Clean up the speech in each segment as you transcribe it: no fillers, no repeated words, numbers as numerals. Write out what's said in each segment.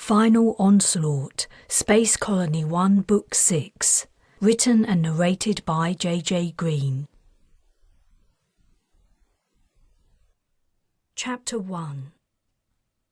Final Onslaught, Space Colony 1, Book 6. Written and narrated by J.J. Green. Chapter 1.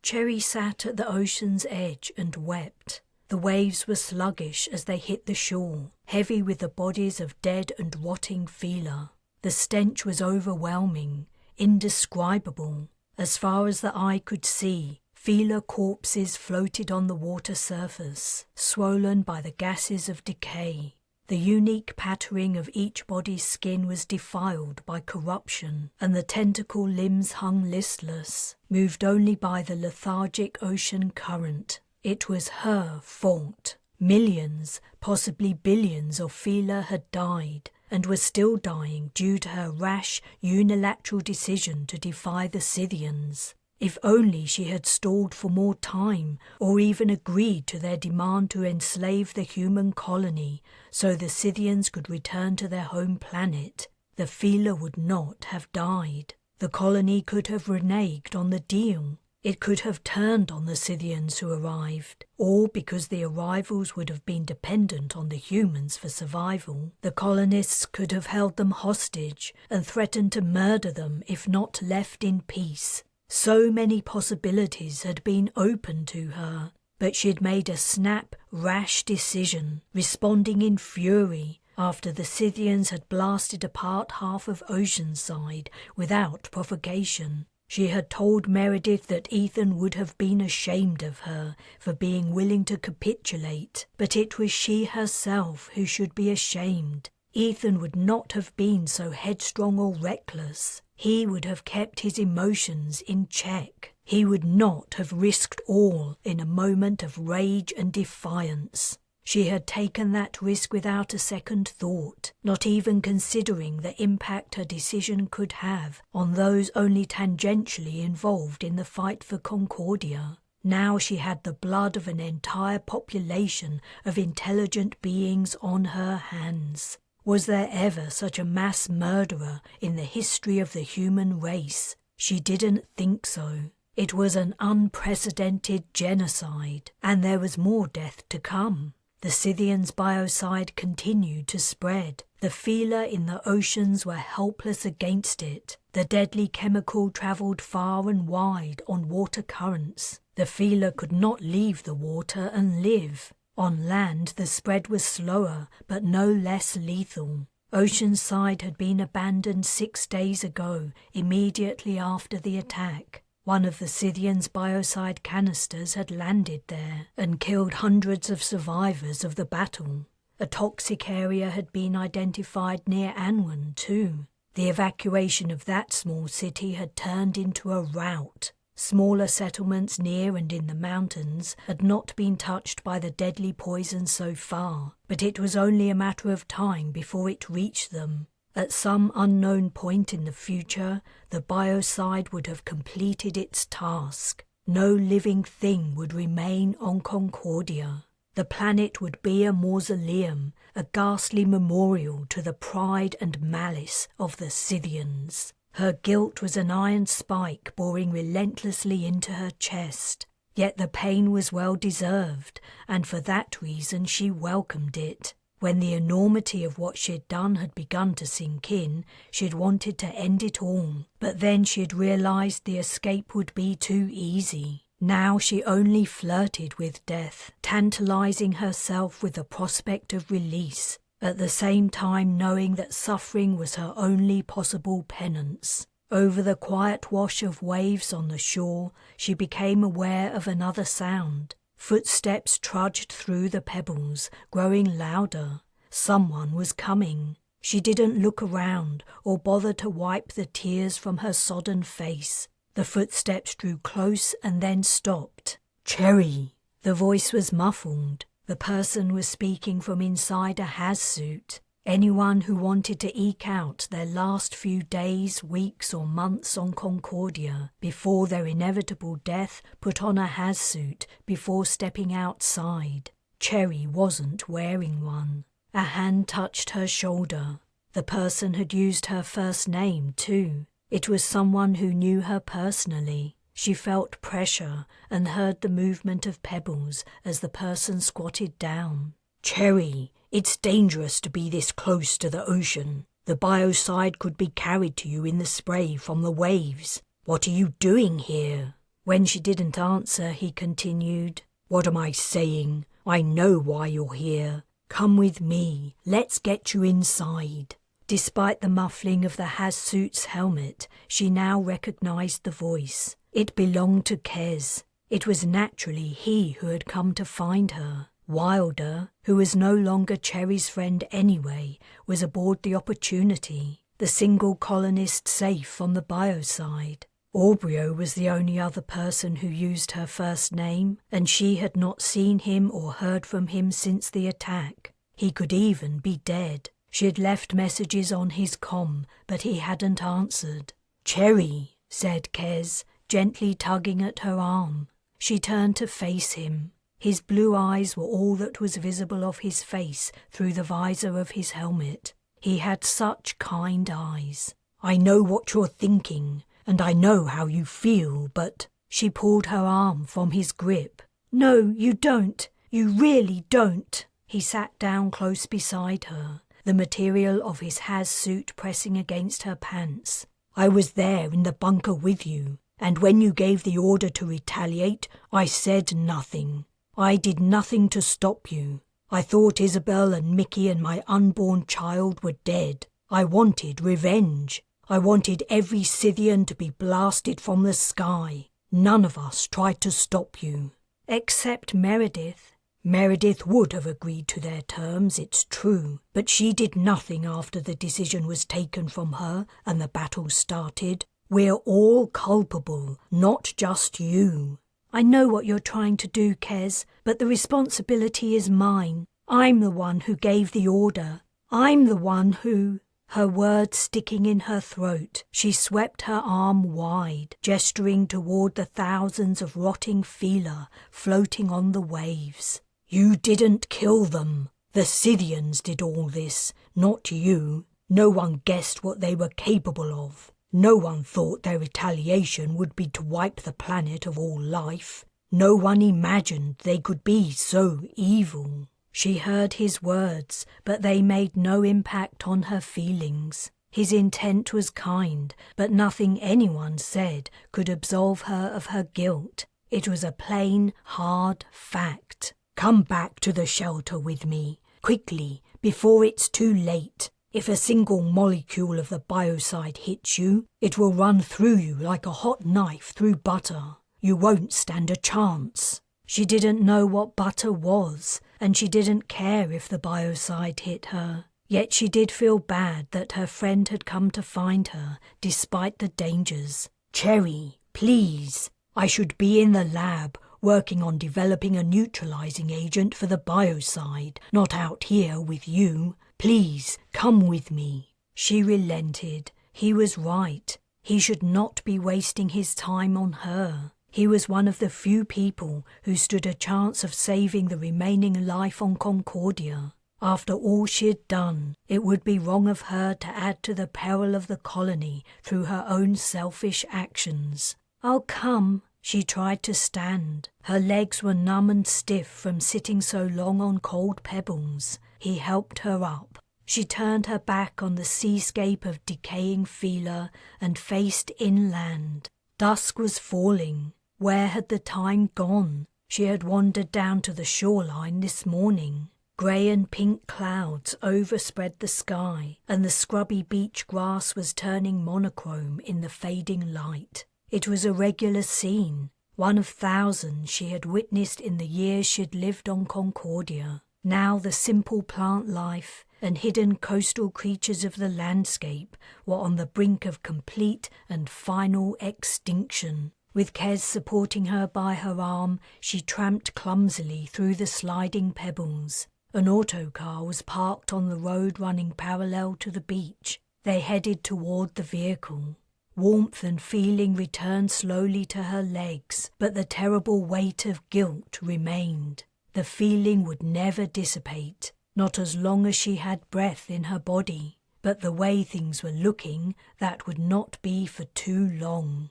Cherry sat at the ocean's edge and wept. The waves were sluggish as they hit the shore, heavy with the bodies of dead and rotting feeler. The stench was overwhelming, indescribable. As far as the eye could see, feeler corpses floated on the water surface, swollen by the gases of decay. The unique patterning of each body's skin was defiled by corruption, and the tentacle limbs hung listless, moved only by the lethargic ocean current. It was her fault. Millions, possibly billions of feeler had died, and were still dying due to her rash, unilateral decision to defy the Scythians. If only she had stalled for more time, or even agreed to their demand to enslave the human colony so the Scythians could return to their home planet, the feeler would not have died. The colony could have reneged on the deal. It could have turned on the Scythians who arrived, or because the arrivals would have been dependent on the humans for survival, the colonists could have held them hostage and threatened to murder them if not left in peace. So many possibilities had been open to her, but she had made a snap, rash decision, responding in fury after the Scythians had blasted apart half of Oceanside without provocation. She had told Meredith that Ethan would have been ashamed of her for being willing to capitulate, but it was she herself who should be ashamed. Ethan would not have been so headstrong or reckless. He would have kept his emotions in check. He would not have risked all in a moment of rage and defiance. She had taken that risk without a second thought, not even considering the impact her decision could have on those only tangentially involved in the fight for Concordia. Now she had the blood of an entire population of intelligent beings on her hands. Was there ever such a mass murderer in the history of the human race? She didn't think so. It was an unprecedented genocide, and there was more death to come. The Scythians' biocide continued to spread. The feeler in the oceans were helpless against it. The deadly chemical travelled far and wide on water currents. The feeler could not leave the water and live. On land, the spread was slower, but no less lethal. Oceanside had been abandoned 6 days ago, immediately after the attack. One of the Scythians' biocide canisters had landed there and killed hundreds of survivors of the battle. A toxic area had been identified near Anwen, too. The evacuation of that small city had turned into a rout. Smaller settlements near and in the mountains had not been touched by the deadly poison so far, but it was only a matter of time before it reached them. At some unknown point in the future, the biocide would have completed its task. No living thing would remain on Concordia. The planet would be a mausoleum, a ghastly memorial to the pride and malice of the Scythians. Her guilt was an iron spike boring relentlessly into her chest. Yet the pain was well deserved, and for that reason she welcomed it. When the enormity of what she had done had begun to sink in, she had wanted to end it all. But then she had realized the escape would be too easy. Now she only flirted with death, tantalizing herself with the prospect of release, at the same time knowing that suffering was her only possible penance. Over the quiet wash of waves on the shore, she became aware of another sound. Footsteps trudged through the pebbles, growing louder. Someone was coming. She didn't look around or bother to wipe the tears from her sodden face. The footsteps drew close and then stopped. "Cherry!" The voice was muffled. The person was speaking from inside a has-suit. Anyone who wanted to eke out their last few days, weeks or months on Concordia before their inevitable death put on a has-suit before stepping outside. Cherry wasn't wearing one. A hand touched her shoulder. The person had used her first name too. It was someone who knew her personally. She felt pressure and heard the movement of pebbles as the person squatted down. "Cherry, it's dangerous to be this close to the ocean. The biocide could be carried to you in the spray from the waves. What are you doing here?" When she didn't answer, he continued, "What am I saying? I know why you're here. Come with me. Let's get you inside." Despite the muffling of the Has-suit's helmet, she now recognized the voice. It belonged to Kes. It was naturally he who had come to find her. Wilder, who was no longer Cherry's friend anyway, was aboard the Opportunity, the single colonist safe from the biocide. Aubrio was the only other person who used her first name, and she had not seen him or heard from him since the attack. He could even be dead. She had left messages on his comm, but he hadn't answered. "Cherry," said Kes, gently tugging at her arm. She turned to face him. His blue eyes were all that was visible of his face through the visor of his helmet. He had such kind eyes. "I know what you're thinking, and I know how you feel, but—" She pulled her arm from his grip. "No, you don't. You really don't." He sat down close beside her, the material of his Has-suit pressing against her pants. "I was there in the bunker with you, and when you gave the order to retaliate, I said nothing. I did nothing to stop you. I thought Isabel and Mickey and my unborn child were dead. I wanted revenge. I wanted every Scythian to be blasted from the sky. None of us tried to stop you." "Except Meredith." "Meredith would have agreed to their terms, it's true, but she did nothing after the decision was taken from her and the battle started. We're all culpable, not just you." "I know what you're trying to do, Kes, but the responsibility is mine. I'm the one who gave the order. I'm the one who—" Her words sticking in her throat, she swept her arm wide, gesturing toward the thousands of rotting feller floating on the waves. "You didn't kill them. The Scythians did all this, not you. No one guessed what they were capable of. No one thought their retaliation would be to wipe the planet of all life. No one imagined they could be so evil." She heard his words, but they made no impact on her feelings. His intent was kind, but nothing anyone said could absolve her of her guilt. It was a plain, hard fact. "Come back to the shelter with me, quickly, before it's too late. If a single molecule of the biocide hits you, it will run through you like a hot knife through butter. You won't stand a chance." She didn't know what butter was, and she didn't care if the biocide hit her. Yet she did feel bad that her friend had come to find her, despite the dangers. "Cherry, please. I should be in the lab, working on developing a neutralizing agent for the biocide, not out here with you. Please, come with me." She relented. He was right. He should not be wasting his time on her. He was one of the few people who stood a chance of saving the remaining life on Concordia. After all she had done, it would be wrong of her to add to the peril of the colony through her own selfish actions. "I'll come." She tried to stand. Her legs were numb and stiff from sitting so long on cold pebbles. He helped her up. She turned her back on the seascape of decaying feller and faced inland. Dusk was falling. Where had the time gone? She had wandered down to the shoreline this morning. Grey and pink clouds overspread the sky, and the scrubby beach grass was turning monochrome in the fading light. It was a regular scene, one of thousands she had witnessed in the years she'd lived on Concordia. Now the simple plant life and hidden coastal creatures of the landscape were on the brink of complete and final extinction. With Kes supporting her by her arm, she tramped clumsily through the sliding pebbles. An autocar was parked on the road running parallel to the beach. They headed toward the vehicle. Warmth and feeling returned slowly to her legs, but the terrible weight of guilt remained. The feeling would never dissipate, not as long as she had breath in her body. But the way things were looking, that would not be for too long.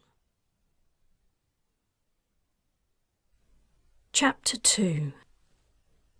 Chapter 2.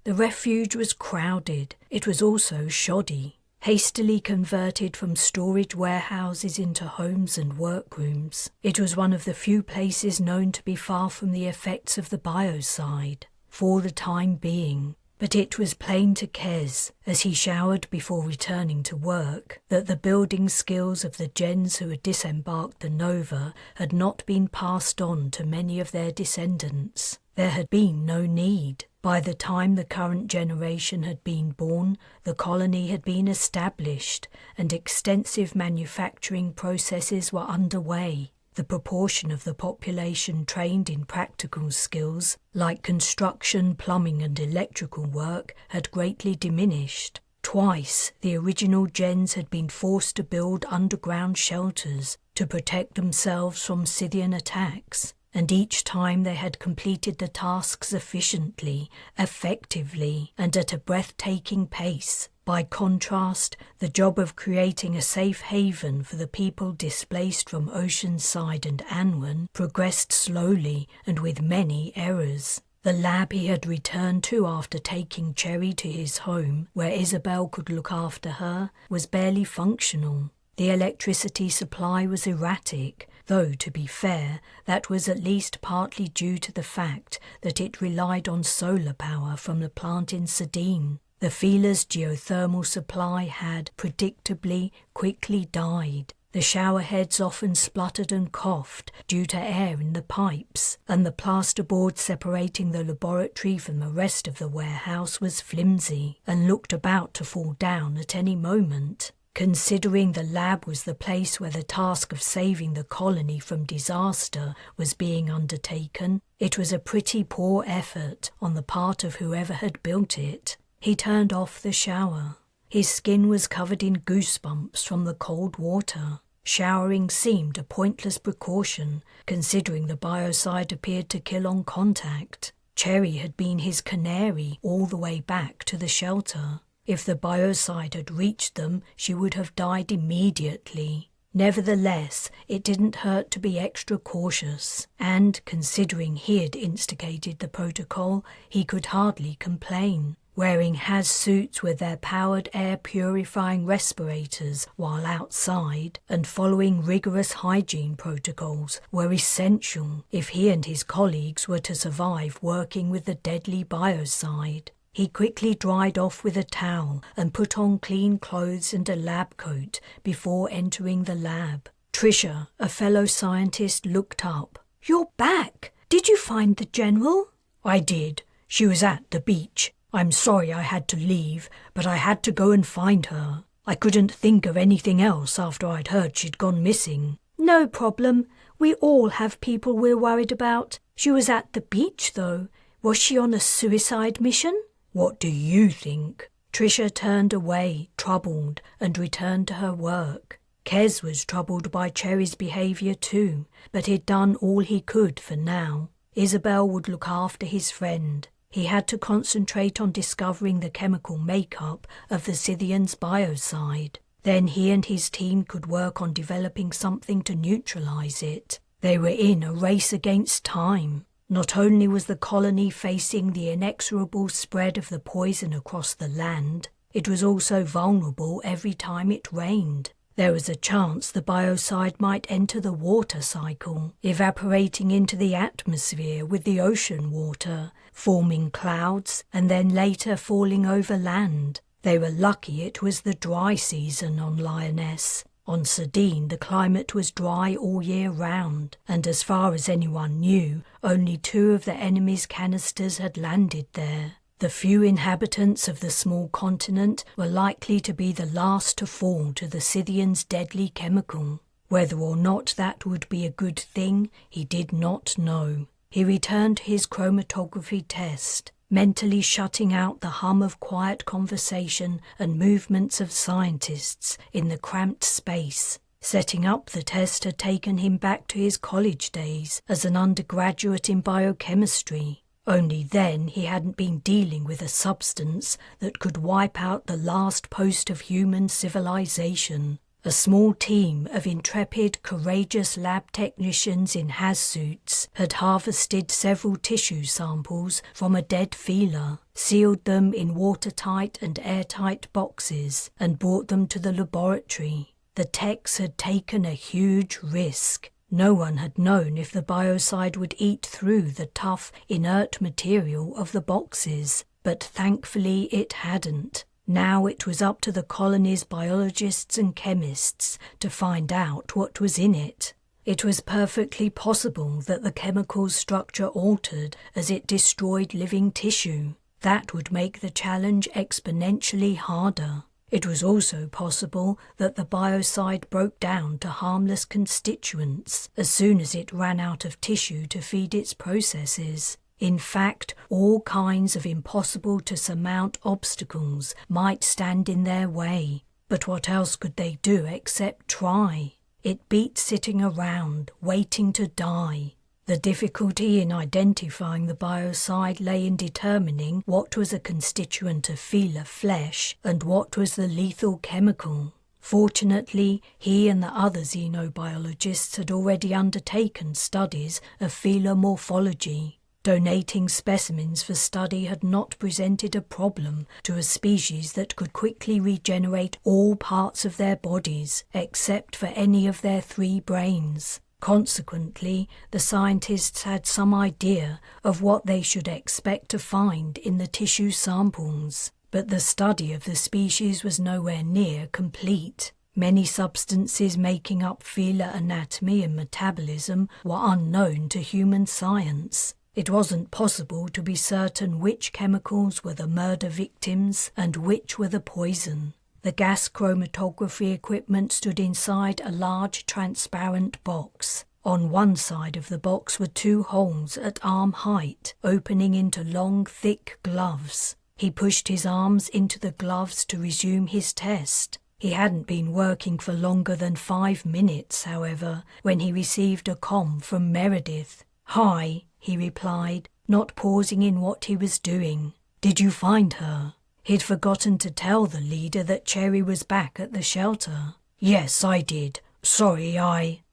The refuge was crowded. It was also shoddy. Hastily converted from storage warehouses into homes and workrooms, it was one of the few places known to be far from the effects of the biocide, for the time being. But it was plain to Kes, as he showered before returning to work, that the building skills of the gens who had disembarked the Nova had not been passed on to many of their descendants. There had been no need. By the time the current generation had been born, the colony had been established, and extensive manufacturing processes were underway. The proportion of the population trained in practical skills, like construction, plumbing and electrical work, had greatly diminished. Twice, the original gens had been forced to build underground shelters to protect themselves from Scythian attacks, and each time they had completed the tasks efficiently, effectively, and at a breathtaking pace. By contrast, the job of creating a safe haven for the people displaced from Oceanside and Anwen progressed slowly and with many errors. The lab he had returned to after taking Cherry to his home, where Isabel could look after her, was barely functional. The electricity supply was erratic, though, to be fair, that was at least partly due to the fact that it relied on solar power from the plant in Sedin. The Feeler's geothermal supply had, predictably, quickly died. The showerheads often spluttered and coughed due to air in the pipes, and the plasterboard separating the laboratory from the rest of the warehouse was flimsy and looked about to fall down at any moment. Considering the lab was the place where the task of saving the colony from disaster was being undertaken, it was a pretty poor effort on the part of whoever had built it. He turned off the shower. His skin was covered in goosebumps from the cold water. Showering seemed a pointless precaution, considering the biocide appeared to kill on contact. Cherry had been his canary all the way back to the shelter. If the biocide had reached them, she would have died immediately. Nevertheless, it didn't hurt to be extra cautious, and, considering he had instigated the protocol, he could hardly complain. Wearing HAZ suits with their powered air-purifying respirators while outside, and following rigorous hygiene protocols were essential if he and his colleagues were to survive working with the deadly biocide. He quickly dried off with a towel and put on clean clothes and a lab coat before entering the lab. Tricia, a fellow scientist, looked up. "You're back! Did you find the General?" "I did. She was at the beach. I'm sorry I had to leave, but I had to go and find her. I couldn't think of anything else after I'd heard she'd gone missing." "No problem. We all have people we're worried about. She was at the beach, though. Was she on a suicide mission?" "What do you think?" Tricia turned away, troubled, and returned to her work. Kes was troubled by Cherry's behaviour too, but he'd done all he could for now. Isabel would look after his friend. He had to concentrate on discovering the chemical makeup of the Scythian's biocide. Then he and his team could work on developing something to neutralize it. They were in a race against time. Not only was the colony facing the inexorable spread of the poison across the land, it was also vulnerable every time it rained. There was a chance the biocide might enter the water cycle, evaporating into the atmosphere with the ocean water, forming clouds and then later falling over land. They were lucky it was the dry season on Lioness. On Sedin, the climate was dry all year round, and as far as anyone knew, only 2 of the enemy's canisters had landed there. The few inhabitants of the small continent were likely to be the last to fall to the Scythian's deadly chemical. Whether or not that would be a good thing, he did not know. He returned to his chromatography test, mentally shutting out the hum of quiet conversation and movements of scientists in the cramped space. Setting up the test had taken him back to his college days as an undergraduate in biochemistry. Only then he hadn't been dealing with a substance that could wipe out the last post of human civilization. A small team of intrepid, courageous lab technicians in hazsuits had harvested several tissue samples from a dead feeler, sealed them in watertight and airtight boxes, and brought them to the laboratory. The techs had taken a huge risk. No one had known if the biocide would eat through the tough, inert material of the boxes, but thankfully it hadn't. Now it was up to the colony's biologists and chemists to find out what was in it. It was perfectly possible that the chemical's structure altered as it destroyed living tissue. That would make the challenge exponentially harder. It was also possible that the biocide broke down to harmless constituents as soon as it ran out of tissue to feed its processes. In fact, all kinds of impossible-to-surmount obstacles might stand in their way. But what else could they do except try? It beat sitting around, waiting to die. The difficulty in identifying the biocide lay in determining what was a constituent of feeler flesh and what was the lethal chemical. Fortunately, he and the other xenobiologists had already undertaken studies of feeler morphology. Donating specimens for study had not presented a problem to a species that could quickly regenerate all parts of their bodies, except for any of their 3 brains. Consequently, the scientists had some idea of what they should expect to find in the tissue samples, but the study of the species was nowhere near complete. Many substances making up feeler anatomy and metabolism were unknown to human science. It wasn't possible to be certain which chemicals were the murder victims and which were the poison. The gas chromatography equipment stood inside a large transparent box. On one side of the box were 2 holes at arm height, opening into long, thick gloves. He pushed his arms into the gloves to resume his test. He hadn't been working for longer than 5 minutes, however, when he received a comm from Meredith. "Hi," he replied, not pausing in what he was doing. "Did you find her?" He'd forgotten to tell the leader that Cherry was back at the shelter. "Yes, I did. Sorry,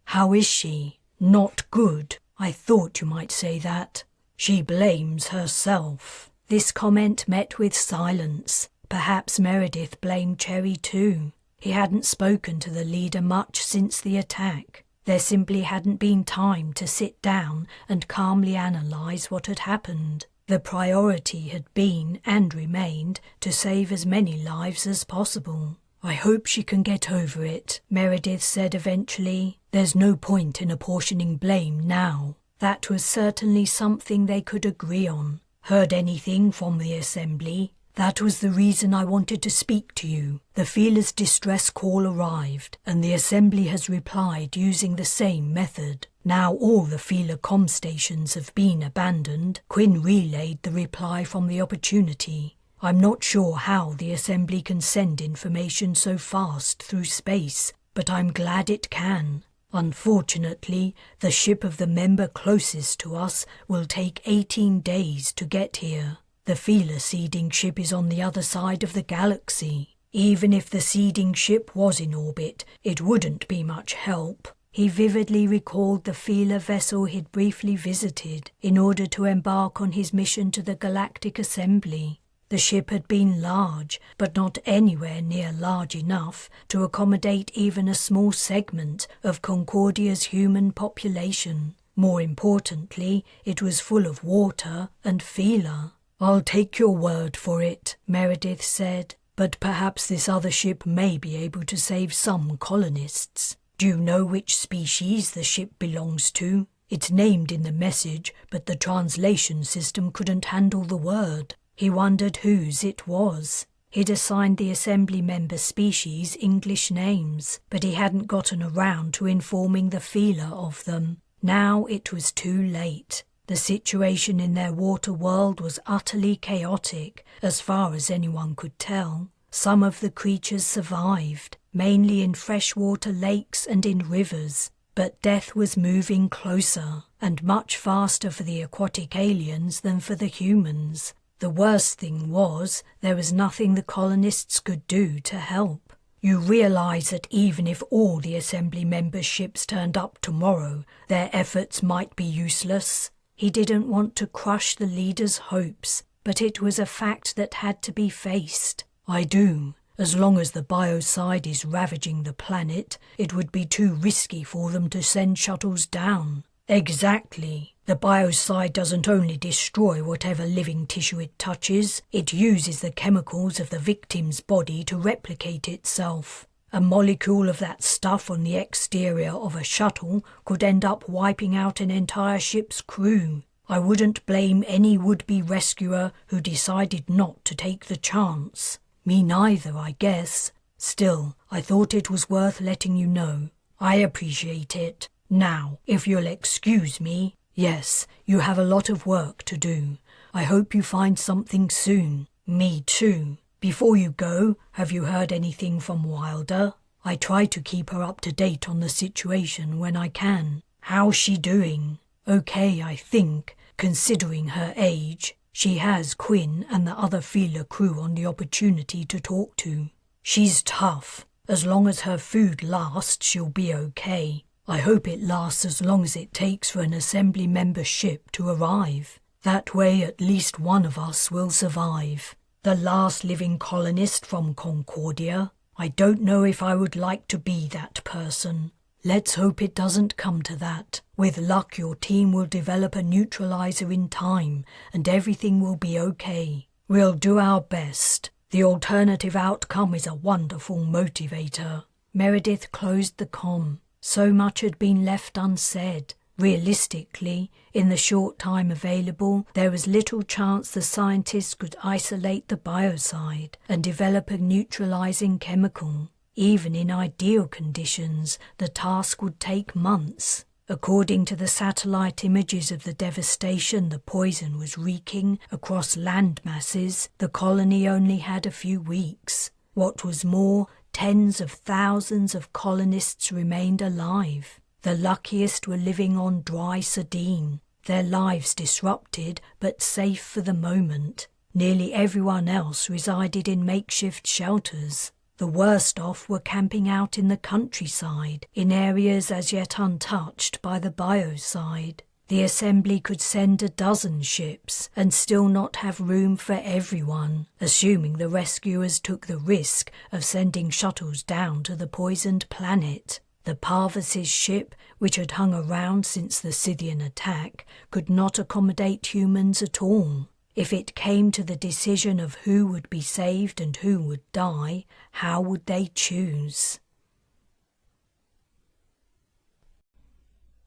How is she?" "Not good. I thought you might say that." "She blames herself." This comment met with silence. Perhaps Meredith blamed Cherry too. He hadn't spoken to the leader much since the attack. There simply hadn't been time to sit down and calmly analyze what had happened. The priority had been, and remained, to save as many lives as possible. "I hope she can get over it," Meredith said eventually. "There's no point in apportioning blame now." That was certainly something they could agree on. "Heard anything from the assembly?" "That was the reason I wanted to speak to you. The feeler's distress call arrived, and the assembly has replied using the same method. Now all the feeler comm stations have been abandoned. Quinn relayed the reply from the Opportunity. I'm not sure how the assembly can send information so fast through space, but I'm glad it can. Unfortunately, the ship of the member closest to us will take 18 days to get here. The feeler seeding ship is on the other side of the galaxy. Even if the seeding ship was in orbit, it wouldn't be much help." He vividly recalled the feeler vessel he'd briefly visited in order to embark on his mission to the Galactic Assembly. The ship had been large, but not anywhere near large enough to accommodate even a small segment of Concordia's human population. More importantly, it was full of water and feeler. "I'll take your word for it," Meredith said, "but perhaps this other ship may be able to save some colonists. Do you know which species the ship belongs to? It's named in the message, but the translation system couldn't handle the word." He wondered whose it was. He'd assigned the assembly member species English names, but he hadn't gotten around to informing the feeler of them. Now it was too late. The situation in their water world was utterly chaotic, as far as anyone could tell. Some of the creatures survived, mainly in freshwater lakes and in rivers, but death was moving closer, and much faster for the aquatic aliens than for the humans. The worst thing was, there was nothing the colonists could do to help. You realize that even if all the Assembly members' ships turned up tomorrow, their efforts might be useless? He didn't want to crush the leaders' hopes, but it was a fact that had to be faced. I do. As long as the biocide is ravaging the planet, it would be too risky for them to send shuttles down. Exactly. The biocide doesn't only destroy whatever living tissue it touches, it uses the chemicals of the victim's body to replicate itself. A molecule of that stuff on the exterior of a shuttle could end up wiping out an entire ship's crew. I wouldn't blame any would-be rescuer who decided not to take the chance. Me neither, I guess. Still, I thought it was worth letting you know. I appreciate it. Now, if you'll excuse me, yes, you have a lot of work to do. I hope you find something soon. Me too. Before you go, have you heard anything from Wilder? I try to keep her up to date on the situation when I can. How's she doing? Okay, I think, considering her age. She has Quinn and the other Feeler crew on the opportunity to talk to. She's tough. As long as her food lasts, she'll be okay. I hope it lasts as long as it takes for an Assembly member ship to arrive. That way at least one of us will survive. The last living colonist from Concordia. I don't know if I would like to be that person. Let's hope it doesn't come to that. With luck, your team will develop a neutralizer in time, and everything will be okay. We'll do our best. The alternative outcome is a wonderful motivator. Meredith closed the comm. So much had been left unsaid. Realistically, in the short time available, there was little chance the scientists could isolate the biocide and develop a neutralizing chemical. Even in ideal conditions, the task would take months. According to the satellite images of the devastation the poison was wreaking across land masses, the colony only had a few weeks. What was more, tens of thousands of colonists remained alive. The luckiest were living on dry sardine, their lives disrupted but safe for the moment. Nearly everyone else resided in makeshift shelters. The worst off were camping out in the countryside, in areas as yet untouched by the biocide. The Assembly could send 12 ships and still not have room for everyone, assuming the rescuers took the risk of sending shuttles down to the poisoned planet. The Parvus's ship, which had hung around since the Scythian attack, could not accommodate humans at all. If it came to the decision of who would be saved and who would die, how would they choose?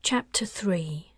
Chapter 3.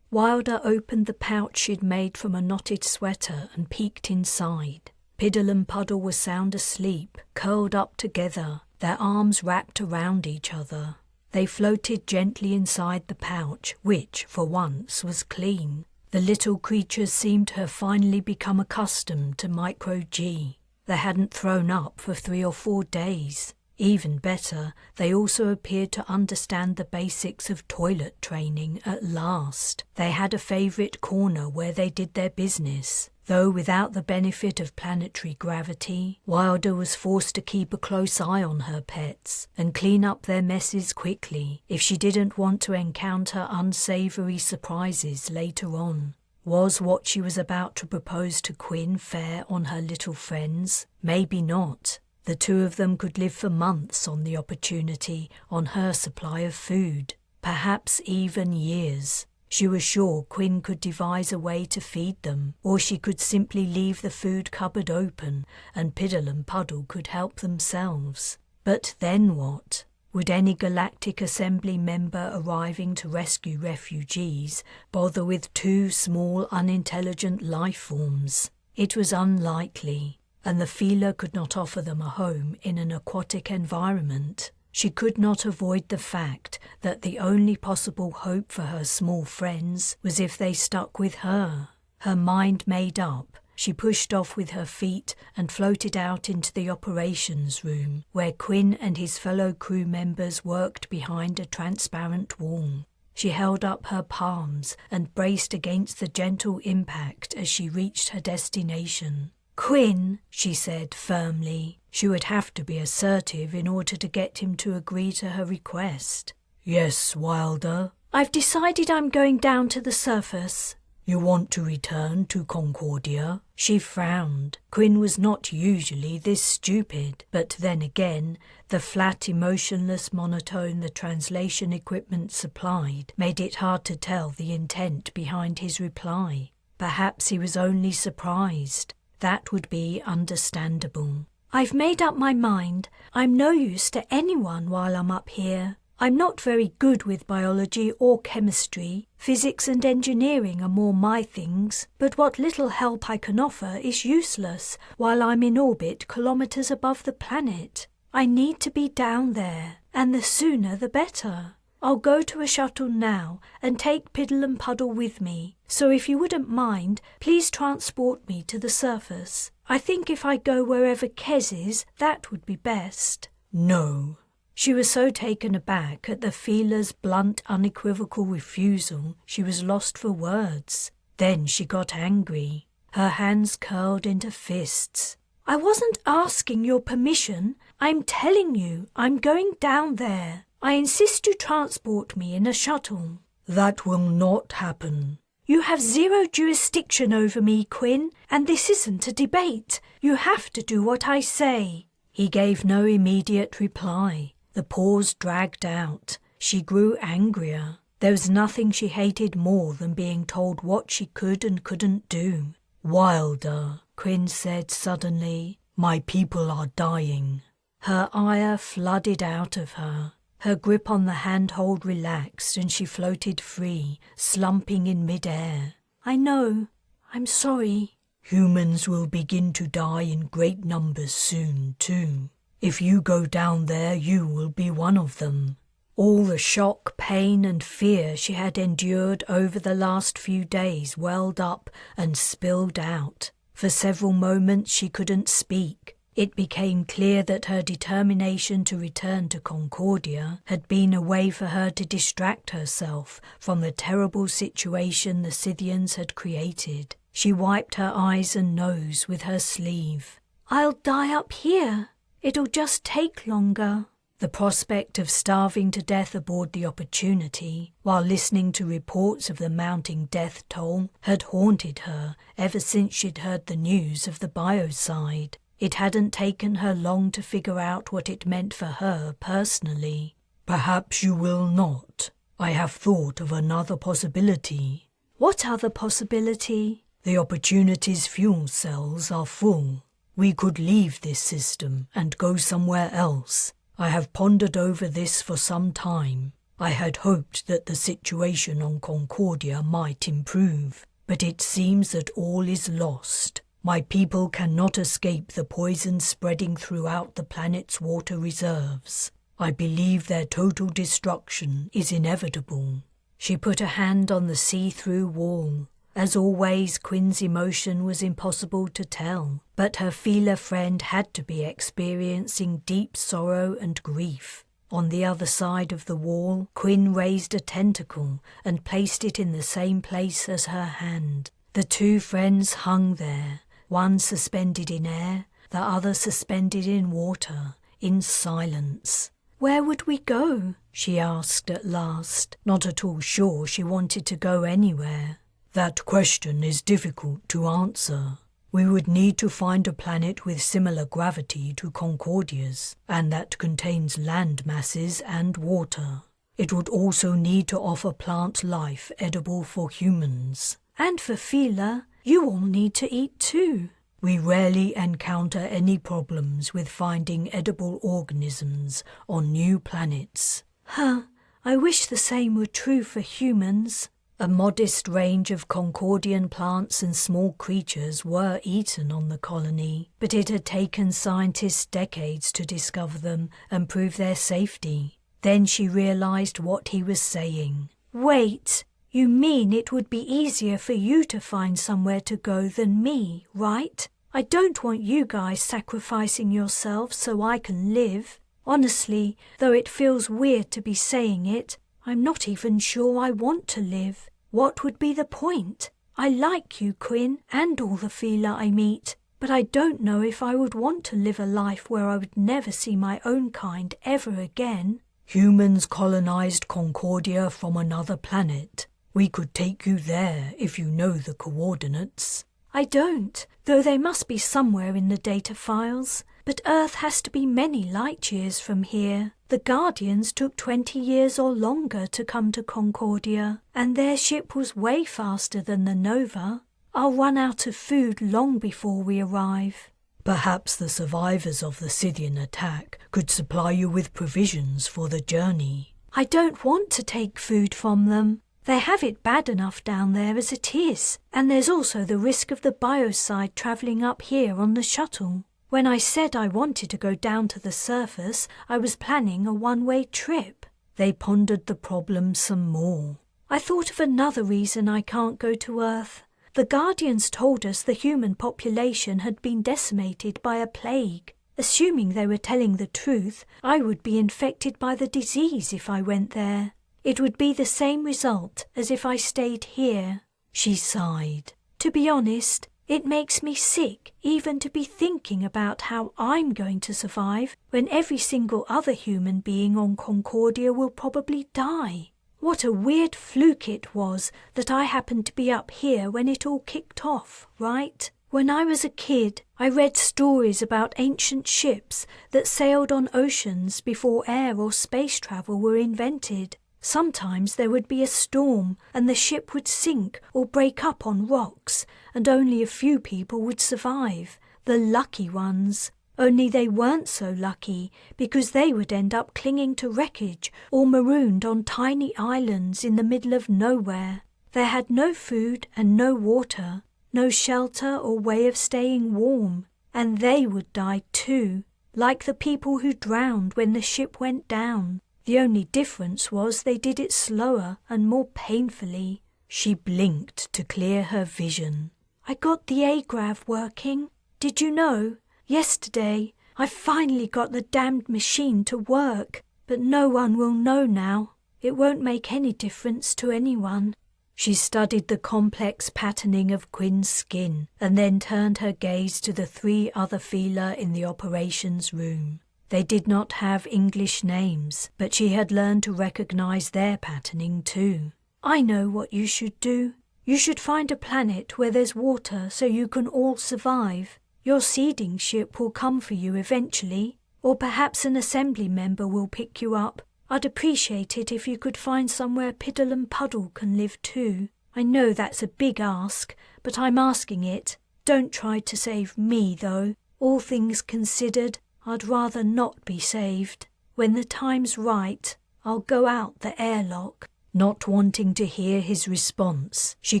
Wilder opened the pouch she'd made from a knotted sweater and peeked inside. Piddle and Puddle were sound asleep, curled up together, their arms wrapped around each other. They floated gently inside the pouch, which, for once, was clean. The little creatures seemed to have finally become accustomed to micro-G. They hadn't thrown up for 3 or 4 days. Even better, they also appeared to understand the basics of toilet training at last. They had a favourite corner where they did their business. Though without the benefit of planetary gravity, Wilder was forced to keep a close eye on her pets and clean up their messes quickly if she didn't want to encounter unsavoury surprises later on. Was what she was about to propose to Quinn fair on her little friends? Maybe not. The two of them could live for months on the opportunity, on her supply of food, perhaps even years. She was sure Quinn could devise a way to feed them, or she could simply leave the food cupboard open and Piddle and Puddle could help themselves. But then what? Would any Galactic Assembly member arriving to rescue refugees bother with 2 small, unintelligent life forms? It was unlikely, and the Feeler could not offer them a home in an aquatic environment. She could not avoid the fact that the only possible hope for her small friends was if they stuck with her. Her mind made up, she pushed off with her feet and floated out into the operations room, where Quinn and his fellow crew members worked behind a transparent wall. She held up her palms and braced against the gentle impact as she reached her destination. Quinn, she said firmly. She would have to be assertive in order to get him to agree to her request. Yes, Wilder? I've decided I'm going down to the surface. You want to return to Concordia? She frowned. Quinn was not usually this stupid, but then again, the flat, emotionless monotone the translation equipment supplied made it hard to tell the intent behind his reply. Perhaps he was only surprised. That would be understandable. I've made up my mind. I'm no use to anyone while I'm up here. I'm not very good with biology or chemistry. Physics and engineering are more my things, but what little help I can offer is useless while I'm in orbit kilometers above the planet. I need to be down there, and the sooner the better. I'll go to a shuttle now and take Piddle and Puddle with me, so if you wouldn't mind, please transport me to the surface. I think if I go wherever Kez is, that would be best. No. She was so taken aback at the feeler's blunt, unequivocal refusal, she was lost for words. Then she got angry. Her hands curled into fists. I wasn't asking your permission. I'm telling you, I'm going down there. I insist you transport me in a shuttle. That will not happen. You have zero jurisdiction over me, Quinn, and this isn't a debate. You have to do what I say. He gave no immediate reply. The pause dragged out. She grew angrier. There was nothing she hated more than being told what she could and couldn't do. Wilder, Quinn said suddenly, my people are dying. Her ire flooded out of her. Her grip on the handhold relaxed and she floated free, slumping in mid-air. I know. I'm sorry. Humans will begin to die in great numbers soon, too. If you go down there, you will be one of them. All the shock, pain and fear she had endured over the last few days welled up and spilled out. For several moments she couldn't speak. It became clear that her determination to return to Concordia had been a way for her to distract herself from the terrible situation the Scythians had created. She wiped her eyes and nose with her sleeve. I'll die up here. It'll just take longer. The prospect of starving to death aboard the Opportunity, while listening to reports of the mounting death toll, had haunted her ever since she'd heard the news of the biocide. It hadn't taken her long to figure out what it meant for her personally. Perhaps you will not. I have thought of another possibility. What other possibility? The Opportunity's fuel cells are full. We could leave this system and go somewhere else. I have pondered over this for some time. I had hoped that the situation on Concordia might improve, but it seems that all is lost. My people cannot escape the poison spreading throughout the planet's water reserves. I believe their total destruction is inevitable. She put a hand on the see-through wall. As always, Quinn's emotion was impossible to tell, but her feeler friend had to be experiencing deep sorrow and grief. On the other side of the wall, Quinn raised a tentacle and placed it in the same place as her hand. The two friends hung there, one suspended in air, the other suspended in water, in silence. Where would we go? She asked at last, not at all sure she wanted to go anywhere. That question is difficult to answer. We would need to find a planet with similar gravity to Concordia's, and that contains land masses and water. It would also need to offer plant life edible for humans. And for Fila, you all need to eat too. We rarely encounter any problems with finding edible organisms on new planets. I wish the same were true for humans. A modest range of Concordian plants and small creatures were eaten on the colony, but it had taken scientists decades to discover them and prove their safety. Then she realized what he was saying. Wait, you mean it would be easier for you to find somewhere to go than me, right? I don't want you guys sacrificing yourselves so I can live. Honestly, though it feels weird to be saying it, I'm not even sure I want to live. What would be the point? I like you, Quinn, and all the Fila I meet. but I don't know if I would want to live a life where I would never see my own kind ever again. Humans colonized Concordia from another planet. We could take you there if you know the coordinates. I don't, though they must be somewhere in the data files. But Earth has to be many light years from here. The Guardians took 20 years or longer to come to Concordia, and their ship was way faster than the Nova. I'll run out of food long before we arrive. Perhaps the survivors of the Scythian attack could supply you with provisions for the journey. I don't want to take food from them. They have it bad enough down there as it is, and there's also the risk of the biocide travelling up here on the shuttle. When I said I wanted to go down to the surface, I was planning a one-way trip. They pondered the problem some more. I thought of another reason I can't go to Earth. The Guardians told us the human population had been decimated by a plague. Assuming they were telling the truth, I would be infected by the disease if I went there. It would be the same result as if I stayed here. She sighed. To be honest, it makes me sick even to be thinking about how I'm going to survive when every single other human being on Concordia will probably die. What a weird fluke it was that I happened to be up here when it all kicked off, right? When I was a kid, I read stories about ancient ships that sailed on oceans before air or space travel were invented. Sometimes there would be a storm and the ship would sink or break up on rocks, and only a few people would survive, the lucky ones. Only they weren't so lucky because they would end up clinging to wreckage or marooned on tiny islands in the middle of nowhere. They had no food and no water, no shelter or way of staying warm, and they would die too, like the people who drowned when the ship went down. The only difference was they did it slower and more painfully. She blinked to clear her vision. I got the agrav working. Did you know? Yesterday, I finally got the damned machine to work, but no one will know now. It won't make any difference to anyone. She studied the complex patterning of Quinn's skin and then turned her gaze to the 3 other Feeler in the operations room. They did not have English names, but she had learned to recognize their patterning too. I know what you should do. You should find a planet where there's water so you can all survive. Your seeding ship will come for you eventually, or perhaps an assembly member will pick you up. I'd appreciate it if you could find somewhere Piddle and Puddle can live too. I know that's a big ask, but I'm asking it. Don't try to save me, though. All things considered, I'd rather not be saved. When the time's right, I'll go out the airlock. Not wanting to hear his response, she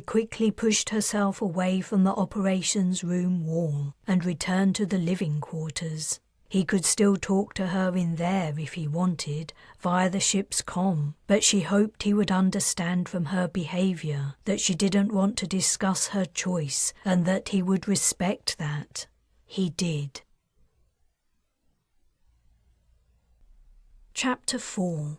quickly pushed herself away from the operations room wall and returned to the living quarters. He could still talk to her in there if he wanted, via the ship's comm, but she hoped he would understand from her behaviour that she didn't want to discuss her choice and that he would respect that. He did. Chapter 4.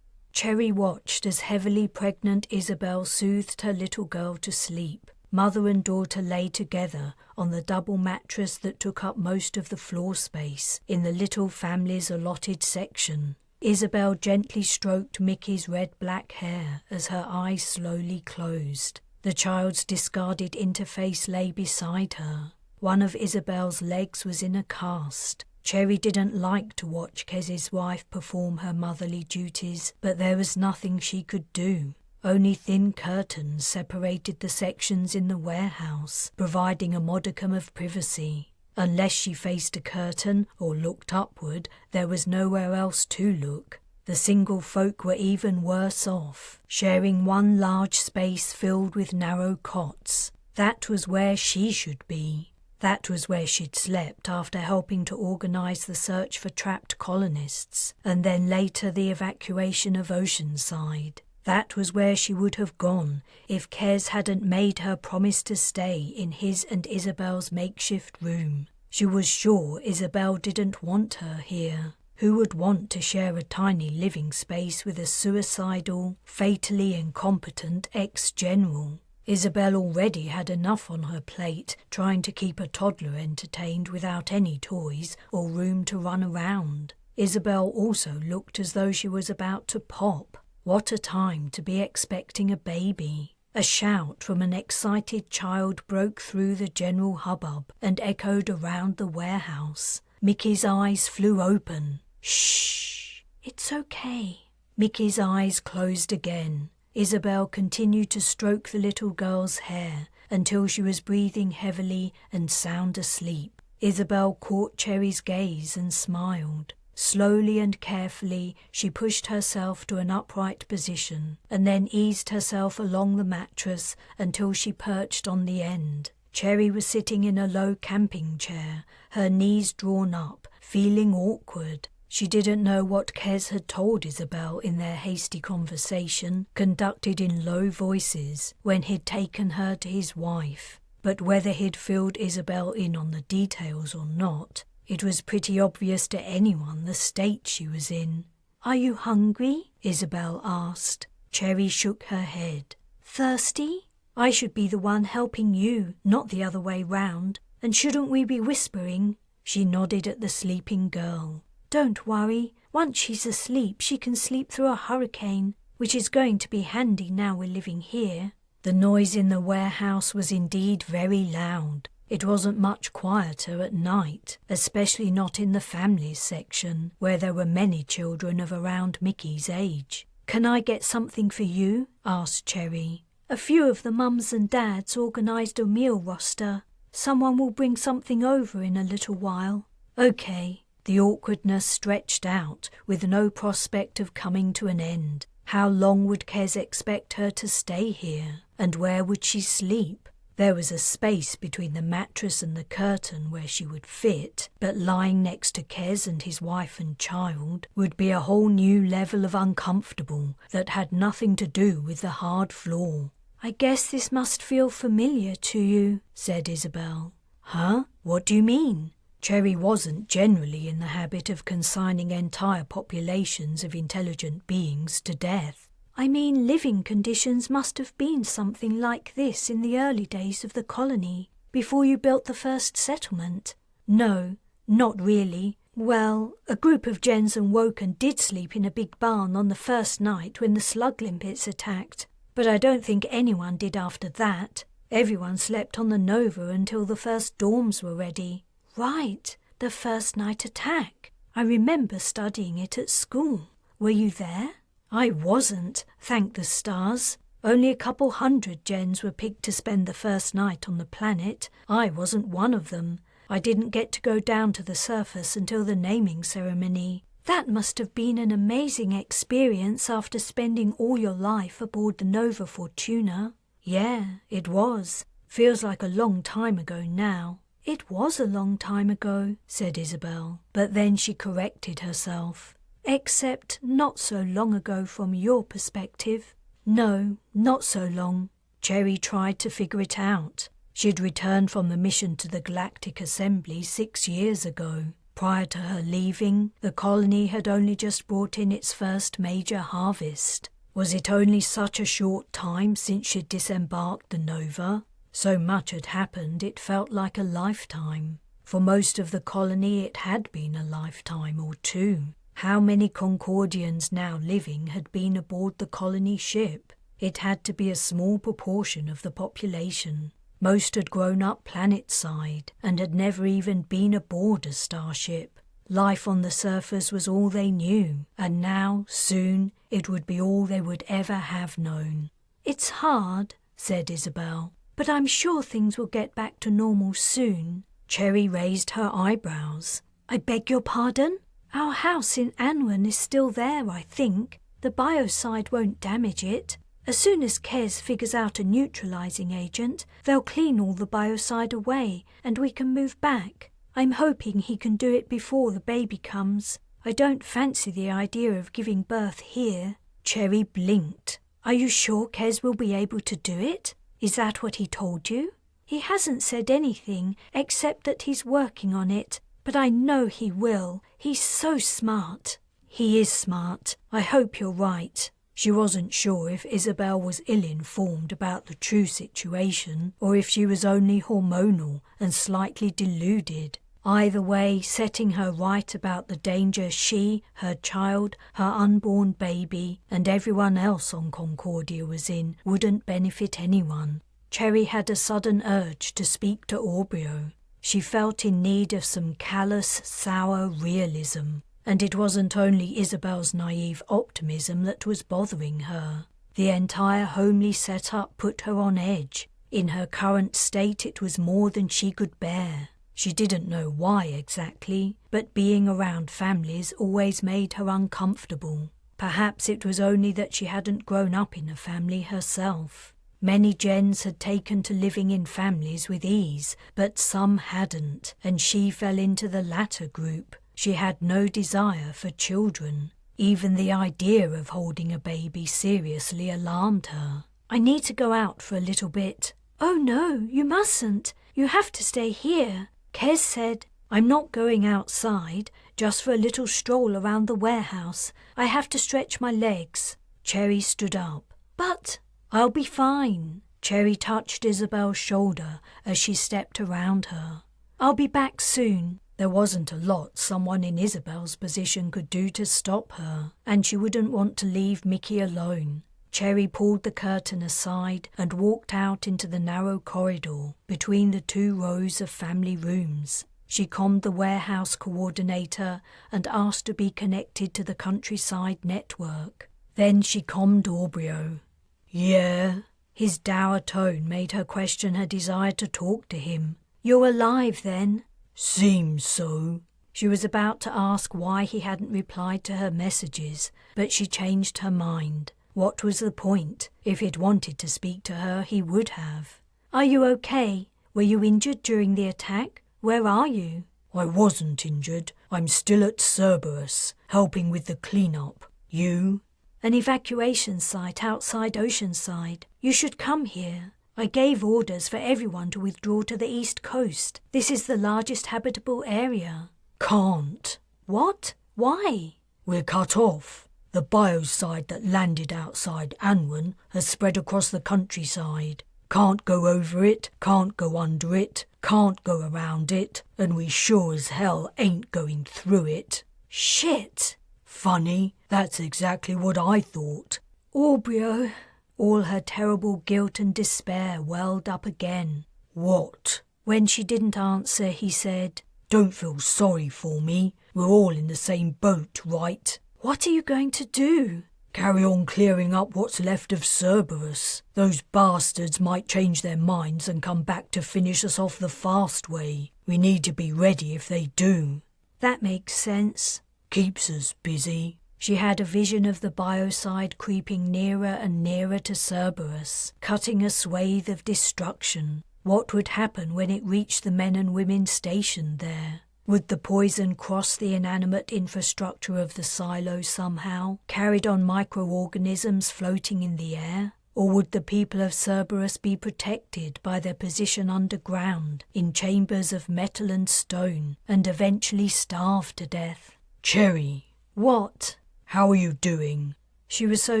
Cherry watched as heavily pregnant Isabel soothed her little girl to sleep. Mother and daughter lay together on the double mattress that took up most of the floor space in the little family's allotted section. Isabel gently stroked Mickey's red-black hair as her eyes slowly closed. The child's discarded interface lay beside her. One of Isabel's legs was in a cast. Cherry didn't like to watch Kez's wife perform her motherly duties, but there was nothing she could do. Only thin curtains separated the sections in the warehouse, providing a modicum of privacy. Unless she faced a curtain or looked upward, there was nowhere else to look. The single folk were even worse off, sharing one large space filled with narrow cots. That was where she should be. That was where she'd slept after helping to organise the search for trapped colonists, and then later the evacuation of Oceanside. That was where she would have gone if Kez hadn't made her promise to stay in his and Isabel's makeshift room. She was sure Isabel didn't want her here. Who would want to share a tiny living space with a suicidal, fatally incompetent ex-general? Isabel already had enough on her plate trying to keep a toddler entertained without any toys or room to run around. Isabel also looked as though she was about to pop. What a time to be expecting a baby. A shout from an excited child broke through the general hubbub and echoed around the warehouse. Mickey's eyes flew open. Shh! It's okay. Mickey's eyes closed again. Isabel continued to stroke the little girl's hair until she was breathing heavily and sound asleep. Isabel caught Cherry's gaze and smiled. Slowly and carefully, she pushed herself to an upright position and then eased herself along the mattress until she perched on the end. Cherry was sitting in a low camping chair, her knees drawn up, feeling awkward. She didn't know what Kes had told Isabel in their hasty conversation, conducted in low voices, when he'd taken her to his wife. But whether he'd filled Isabel in on the details or not, it was pretty obvious to anyone the state she was in. "Are you hungry?" Isabel asked. Cherry shook her head. "Thirsty? I should be the one helping you, not the other way round. And shouldn't we be whispering?" She nodded at the sleeping girl. "Don't worry. Once she's asleep, she can sleep through a hurricane, which is going to be handy now we're living here." The noise in the warehouse was indeed very loud. It wasn't much quieter at night, especially not in the families section, where there were many children of around Mickey's age. "Can I get something for you?" asked Cherry. "A few of the mums and dads organized a meal roster. Someone will bring something over in a little while." "Okay." The awkwardness stretched out, with no prospect of coming to an end. How long would Kes expect her to stay here? And where would she sleep? There was a space between the mattress and the curtain where she would fit, but lying next to Kes and his wife and child would be a whole new level of uncomfortable that had nothing to do with the hard floor. "I guess this must feel familiar to you," said Isabel. "Huh? What do you mean?" Cherry wasn't generally in the habit of consigning entire populations of intelligent beings to death. "I mean, living conditions must have been something like this in the early days of the colony, before you built the first settlement." "No, not really. Well, a group of Gens and Woken did sleep in a big barn on the first night when the slug limpets attacked, but I don't think anyone did after that. Everyone slept on the Nova until the first dorms were ready." "Right, the first night attack. I remember studying it at school. Were you there?" "I wasn't, thank the stars. Only a couple hundred Gens were picked to spend the first night on the planet. I wasn't one of them. I didn't get to go down to the surface until the naming ceremony." "That must have been an amazing experience after spending all your life aboard the Nova Fortuna." "Yeah, it was. Feels like a long time ago now." "It was a long time ago," said Isabel, but then she corrected herself. "Except not so long ago from your perspective." "No, not so long." Cherry tried to figure it out. She'd returned from the mission to the Galactic Assembly 6 years ago. Prior to her leaving, the colony had only just brought in its first major harvest. Was it only such a short time since she'd disembarked the Nova? So much had happened it felt like a lifetime. For most of the colony it had been a lifetime or two. How many Concordians now living had been aboard the colony ship? It had to be a small proportion of the population. Most had grown up planet-side and had never even been aboard a starship. Life on the surface was all they knew, and now, soon, it would be all they would ever have known. "It's hard," said Isabel, "but I'm sure things will get back to normal soon." Cherry raised her eyebrows. "I beg your pardon? Our house in Anwen is still there, I think. The biocide won't damage it. As soon as Kes figures out a neutralizing agent, they'll clean all the biocide away and we can move back. I'm hoping he can do it before the baby comes. I don't fancy the idea of giving birth here." Cherry blinked. "Are you sure Kes will be able to do it? Is that what he told you?" "He hasn't said anything except that he's working on it, but I know he will. He's so smart." "He is smart. I hope you're right." She wasn't sure if Isabel was ill-informed about the true situation or if she was only hormonal and slightly deluded. Either way, setting her right about the danger she, her child, her unborn baby, and everyone else on Concordia was in wouldn't benefit anyone. Cherry had a sudden urge to speak to Aubrio. She felt in need of some callous, sour realism, and it wasn't only Isabel's naive optimism that was bothering her. The entire homely setup put her on edge. In her current state, it was more than she could bear. She didn't know why exactly, but being around families always made her uncomfortable. Perhaps it was only that she hadn't grown up in a family herself. Many gens had taken to living in families with ease, but some hadn't, and she fell into the latter group. She had no desire for children. Even the idea of holding a baby seriously alarmed her. "I need to go out for a little bit." "Oh no, you mustn't. You have to stay here." Kez said, "I'm not going outside, just for a little stroll around the warehouse. I have to stretch my legs." Cherry stood up. "But I'll be fine." Cherry touched Isabel's shoulder as she stepped around her. "I'll be back soon." There wasn't a lot someone in Isabel's position could do to stop her, and she wouldn't want to leave Mickey alone. Cherry pulled the curtain aside and walked out into the narrow corridor between the 2 rows of family rooms. She conned the warehouse coordinator and asked to be connected to the countryside network. Then she conned Aubrio. "Yeah?" His dour tone made her question her desire to talk to him. "You're alive, then?" "Seems so." She was about to ask why he hadn't replied to her messages, but she changed her mind. What was the point? If he'd wanted to speak to her, he would have. "Are you okay? Were you injured during the attack? Where are you?" "I wasn't injured. I'm still at Cerberus, helping with the cleanup. You?" "An evacuation site outside Oceanside. You should come here. I gave orders for everyone to withdraw to the east coast. This is the largest habitable area." "Can't." "What? Why?" "We're cut off. The biocide that landed outside Anwen has spread across the countryside. Can't go over it, can't go under it, can't go around it, and we sure as hell ain't going through it." "Shit!" "Funny, that's exactly what I thought." "Aubrio." All her terrible guilt and despair welled up again. "What?" When she didn't answer, he said, "Don't feel sorry for me. We're all in the same boat, right?" "What are you going to do?" "Carry on clearing up what's left of Cerberus. Those bastards might change their minds and come back to finish us off the fast way. We need to be ready if they do." "That makes sense." "Keeps us busy." She had a vision of the biocide creeping nearer and nearer to Cerberus, cutting a swathe of destruction. What would happen when it reached the men and women stationed there? Would the poison cross the inanimate infrastructure of the silo somehow, carried on microorganisms floating in the air? Or would the people of Cerberus be protected by their position underground, in chambers of metal and stone, and eventually starve to death? "Cherry." "What?" "How are you doing?" She was so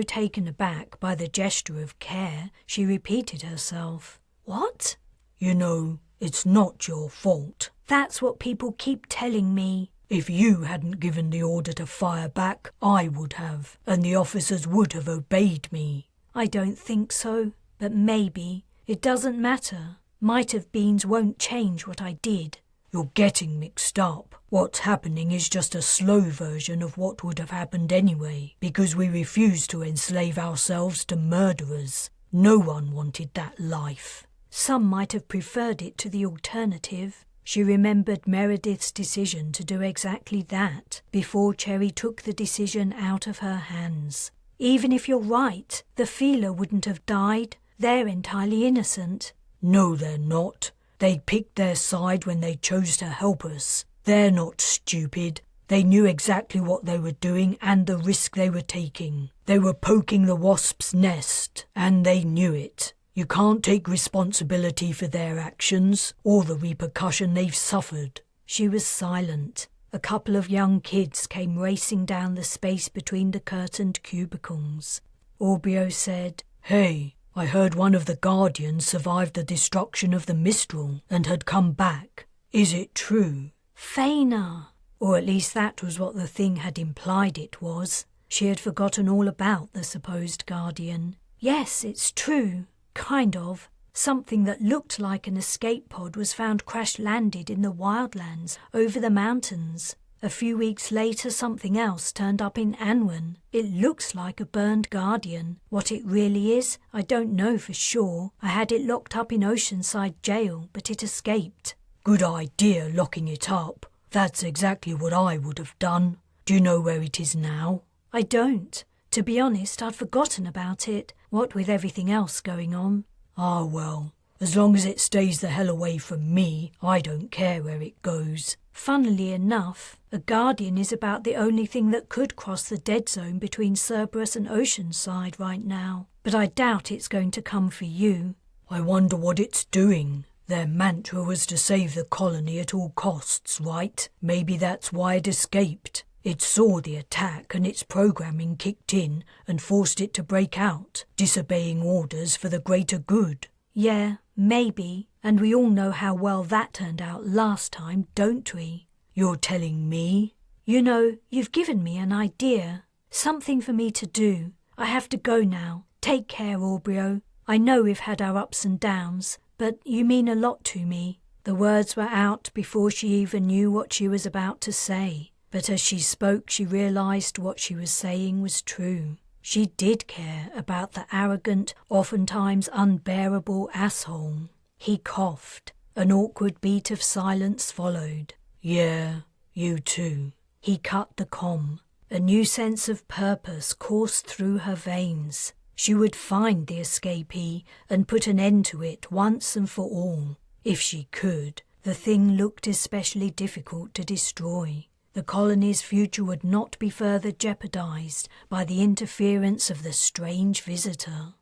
taken aback by the gesture of care, she repeated herself. "What?" "You know, it's not your fault." "That's what people keep telling me." "If you hadn't given the order to fire back, I would have, and the officers would have obeyed me." "I don't think so, but maybe. It doesn't matter. Might have beens won't change what I did." "You're getting mixed up. What's happening is just a slow version of what would have happened anyway, because we refused to enslave ourselves to murderers. No one wanted that life." "Some might have preferred it to the alternative." She remembered Meredith's decision to do exactly that before Cherry took the decision out of her hands. "Even if you're right, the feeler wouldn't have died. They're entirely innocent." "No, they're not. They picked their side when they chose to help us. They're not stupid. They knew exactly what they were doing and the risk they were taking. They were poking the wasp's nest, and they knew it. You can't take responsibility for their actions or the repercussion they've suffered." She was silent. A couple of young kids came racing down the space between the curtained cubicles. Orbio said. "Hey, I heard one of the Guardians survived the destruction of the Mistral and had come back. Is it true?" Faina! Or at least that was what the thing had implied it was. She had forgotten all about the supposed Guardian. "Yes, it's true. Kind of. Something that looked like an escape pod was found crash-landed in the wildlands over the mountains. A few weeks later, something else turned up in Anwen. It looks like a burned Guardian. What it really is, I don't know for sure. I had it locked up in Oceanside Jail, but it escaped." "Good idea, locking it up. That's exactly what I would have done. Do you know where it is now?" "I don't. To be honest, I'd forgotten about it, what with everything else going on." "Ah, well, as long as it stays the hell away from me, I don't care where it goes." Funnily enough, a Guardian is about the only thing that could cross the dead zone between Cerberus and Oceanside right now. But I doubt it's going to come for you. "I wonder what it's doing. Their mantra was to save the colony at all costs, right? Maybe that's why it escaped. It saw the attack and its programming kicked in and forced it to break out, disobeying orders for the greater good." "Yeah, maybe. And we all know how well that turned out last time, don't we?" "You're telling me?" "You know, you've given me an idea. Something for me to do. I have to go now. Take care, Orbio. I know we've had our ups and downs, but you mean a lot to me." The words were out before she even knew what she was about to say. But as she spoke, she realized what she was saying was true. She did care about the arrogant, oftentimes unbearable asshole. He coughed. An awkward beat of silence followed. "Yeah, you too." He cut the comm. A new sense of purpose coursed through her veins. She would find the escapee and put an end to it once and for all. If she could, the thing looked especially difficult to destroy. The colony's future would not be further jeopardized by the interference of the strange visitor.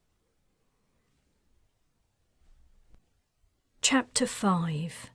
Chapter 5.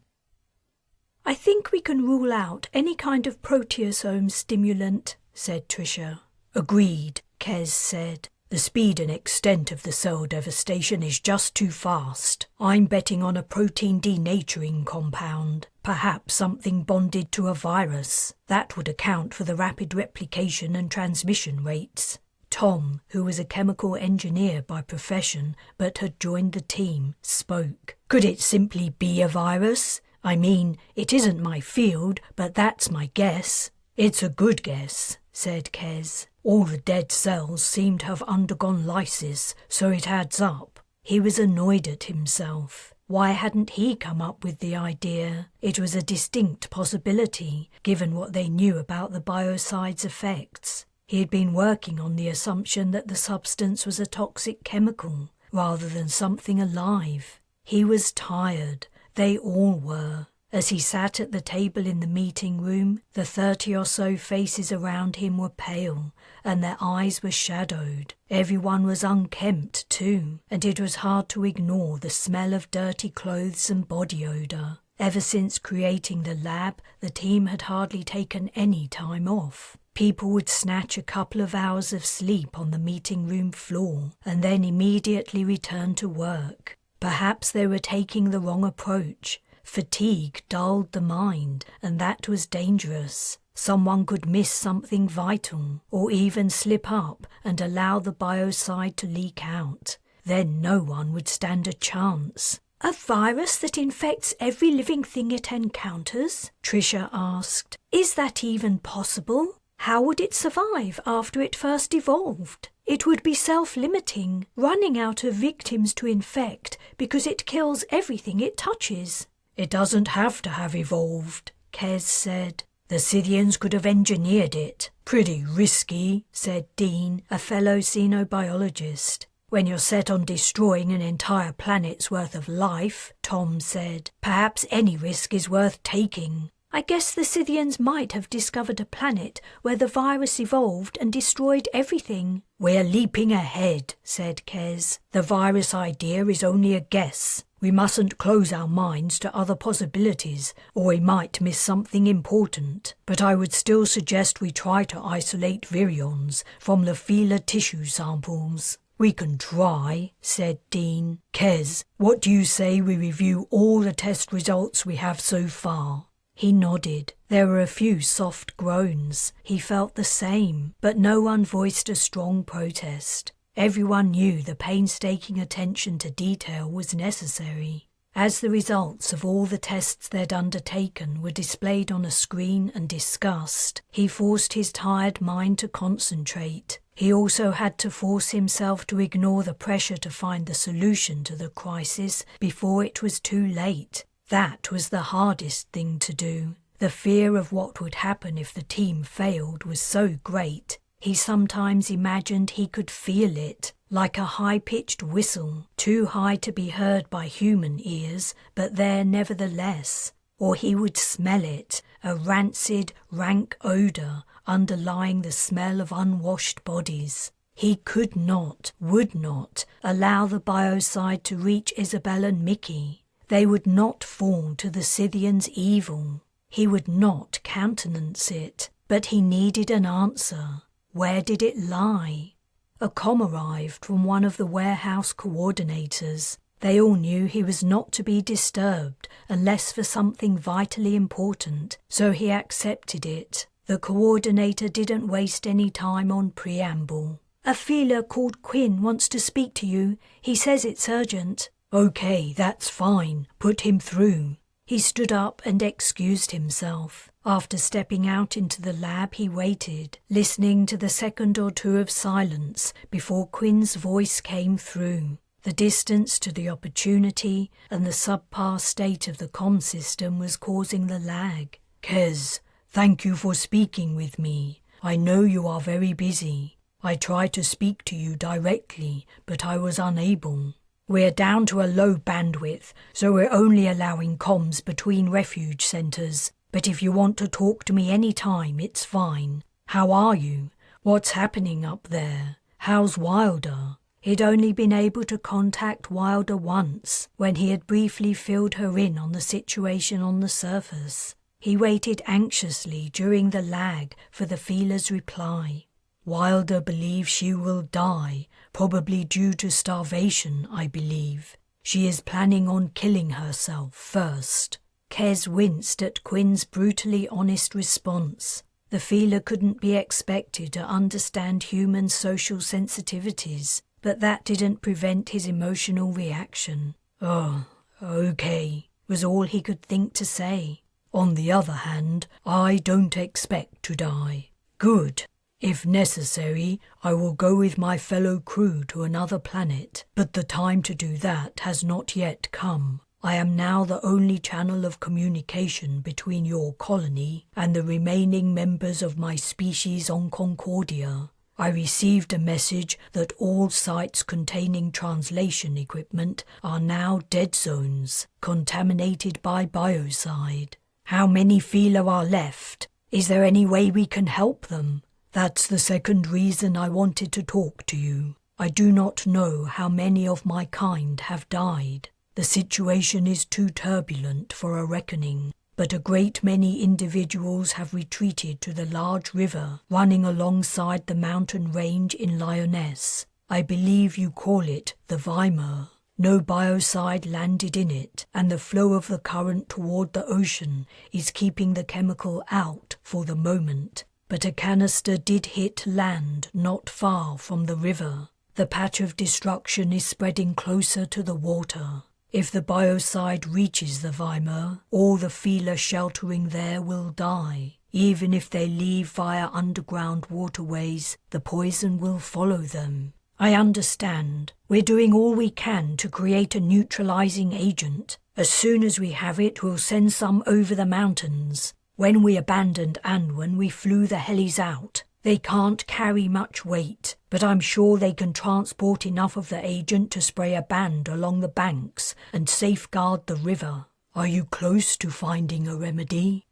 "I think we can rule out any kind of proteasome stimulant," said Tricia. "Agreed," Kes said. "The speed and extent of the cell devastation is just too fast. I'm betting on a protein denaturing compound, perhaps something bonded to a virus. That would account for the rapid replication and transmission rates." Tom, who was a chemical engineer by profession but had joined the team, spoke. "Could it simply be a virus? I mean, it isn't my field, but that's my guess." "It's a good guess," said Kes. "All the dead cells seem to have undergone lysis, so it adds up." He was annoyed at himself. Why hadn't he come up with the idea? It was a distinct possibility, given what they knew about the biocide's effects. He had been working on the assumption that the substance was a toxic chemical, rather than something alive. He was tired. They all were. As he sat at the table in the meeting room, the 30 or so faces around him were pale, and their eyes were shadowed. Everyone was unkempt too, and it was hard to ignore the smell of dirty clothes and body odour. Ever since creating the lab, the team had hardly taken any time off. People would snatch a couple of hours of sleep on the meeting room floor, and then immediately return to work. Perhaps they were taking the wrong approach. Fatigue dulled the mind, and that was dangerous. Someone could miss something vital, or even slip up and allow the biocide to leak out. Then no one would stand a chance. "A virus that infects every living thing it encounters?" Tricia asked. "Is that even possible? How would it survive after it first evolved? It would be self-limiting, running out of victims to infect because it kills everything it touches." "It doesn't have to have evolved," Kes said. "The Scythians could have engineered it." "Pretty risky," said Dean, a fellow xenobiologist. "When you're set on destroying an entire planet's worth of life," Tom said, "perhaps any risk is worth taking." "I guess the Scythians might have discovered a planet where the virus evolved and destroyed everything." "We're leaping ahead," said Kes. "The virus idea is only a guess. We mustn't close our minds to other possibilities, or we might miss something important. But I would still suggest we try to isolate virions from the feeler tissue samples. We can try, said Dean. Kes, what do you say we review all the test results we have so far? He nodded. There were a few soft groans. He felt the same, but no one voiced a strong protest. Everyone knew the painstaking attention to detail was necessary. As the results of all the tests they'd undertaken were displayed on a screen and discussed, he forced his tired mind to concentrate. He also had to force himself to ignore the pressure to find the solution to the crisis before it was too late. That was the hardest thing to do. The fear of what would happen if the team failed was so great. He sometimes imagined he could feel it, like a high-pitched whistle, too high to be heard by human ears, but there nevertheless. Or he would smell it, a rancid, rank odour underlying the smell of unwashed bodies. He could not, would not, allow the biocide to reach Isabel and Mickey. They would not fall to the Scythians' evil. He would not countenance it, but he needed an answer. Where did it lie? A comm arrived from one of the warehouse coordinators. They all knew he was not to be disturbed unless for something vitally important, so he accepted it. The coordinator didn't waste any time on preamble. A feeler called Quinn wants to speak to you. He says it's urgent. Okay, that's fine. Put him through. He stood up and excused himself. After stepping out into the lab, he waited, listening to the second or two of silence before Quinn's voice came through. The distance to the opportunity and the subpar state of the comm system was causing the lag. Kes, thank you for speaking with me. I know you are very busy. I tried to speak to you directly, but I was unable. We're down to a low bandwidth, so we're only allowing comms between refuge centres. But if you want to talk to me any time, it's fine. How are you? What's happening up there? How's Wilder? He'd only been able to contact Wilder once, when he had briefly filled her in on the situation on the surface. He waited anxiously during the lag for the feeler's reply. Wilder believes she will die, probably due to starvation, I believe. She is planning on killing herself first. Kes winced at Quinn's brutally honest response. The feeler couldn't be expected to understand human social sensitivities, but that didn't prevent his emotional reaction. Oh, okay, was all he could think to say. On the other hand, I don't expect to die. Good. If necessary, I will go with my fellow crew to another planet, but the time to do that has not yet come. I am now the only channel of communication between your colony and the remaining members of my species on Concordia. I received a message that all sites containing translation equipment are now dead zones, contaminated by biocide. How many feeler are left? Is there any way we can help them? That's the second reason I wanted to talk to you. I do not know how many of my kind have died. The situation is too turbulent for a reckoning, but a great many individuals have retreated to the large river running alongside the mountain range in Lyonesse. I believe you call it the Weimar. No biocide landed in it, and the flow of the current toward the ocean is keeping the chemical out for the moment. But a canister did hit land not far from the river. The patch of destruction is spreading closer to the water. If the biocide reaches the Weimar, all the feeler sheltering there will die. Even if they leave via underground waterways, the poison will follow them. I understand. We're doing all we can to create a neutralizing agent. As soon as we have it, we'll send some over the mountains. When we abandoned Anwen, we flew the helis out. They can't carry much weight, but I'm sure they can transport enough of the agent to spray a band along the banks and safeguard the river. Are you close to finding a remedy?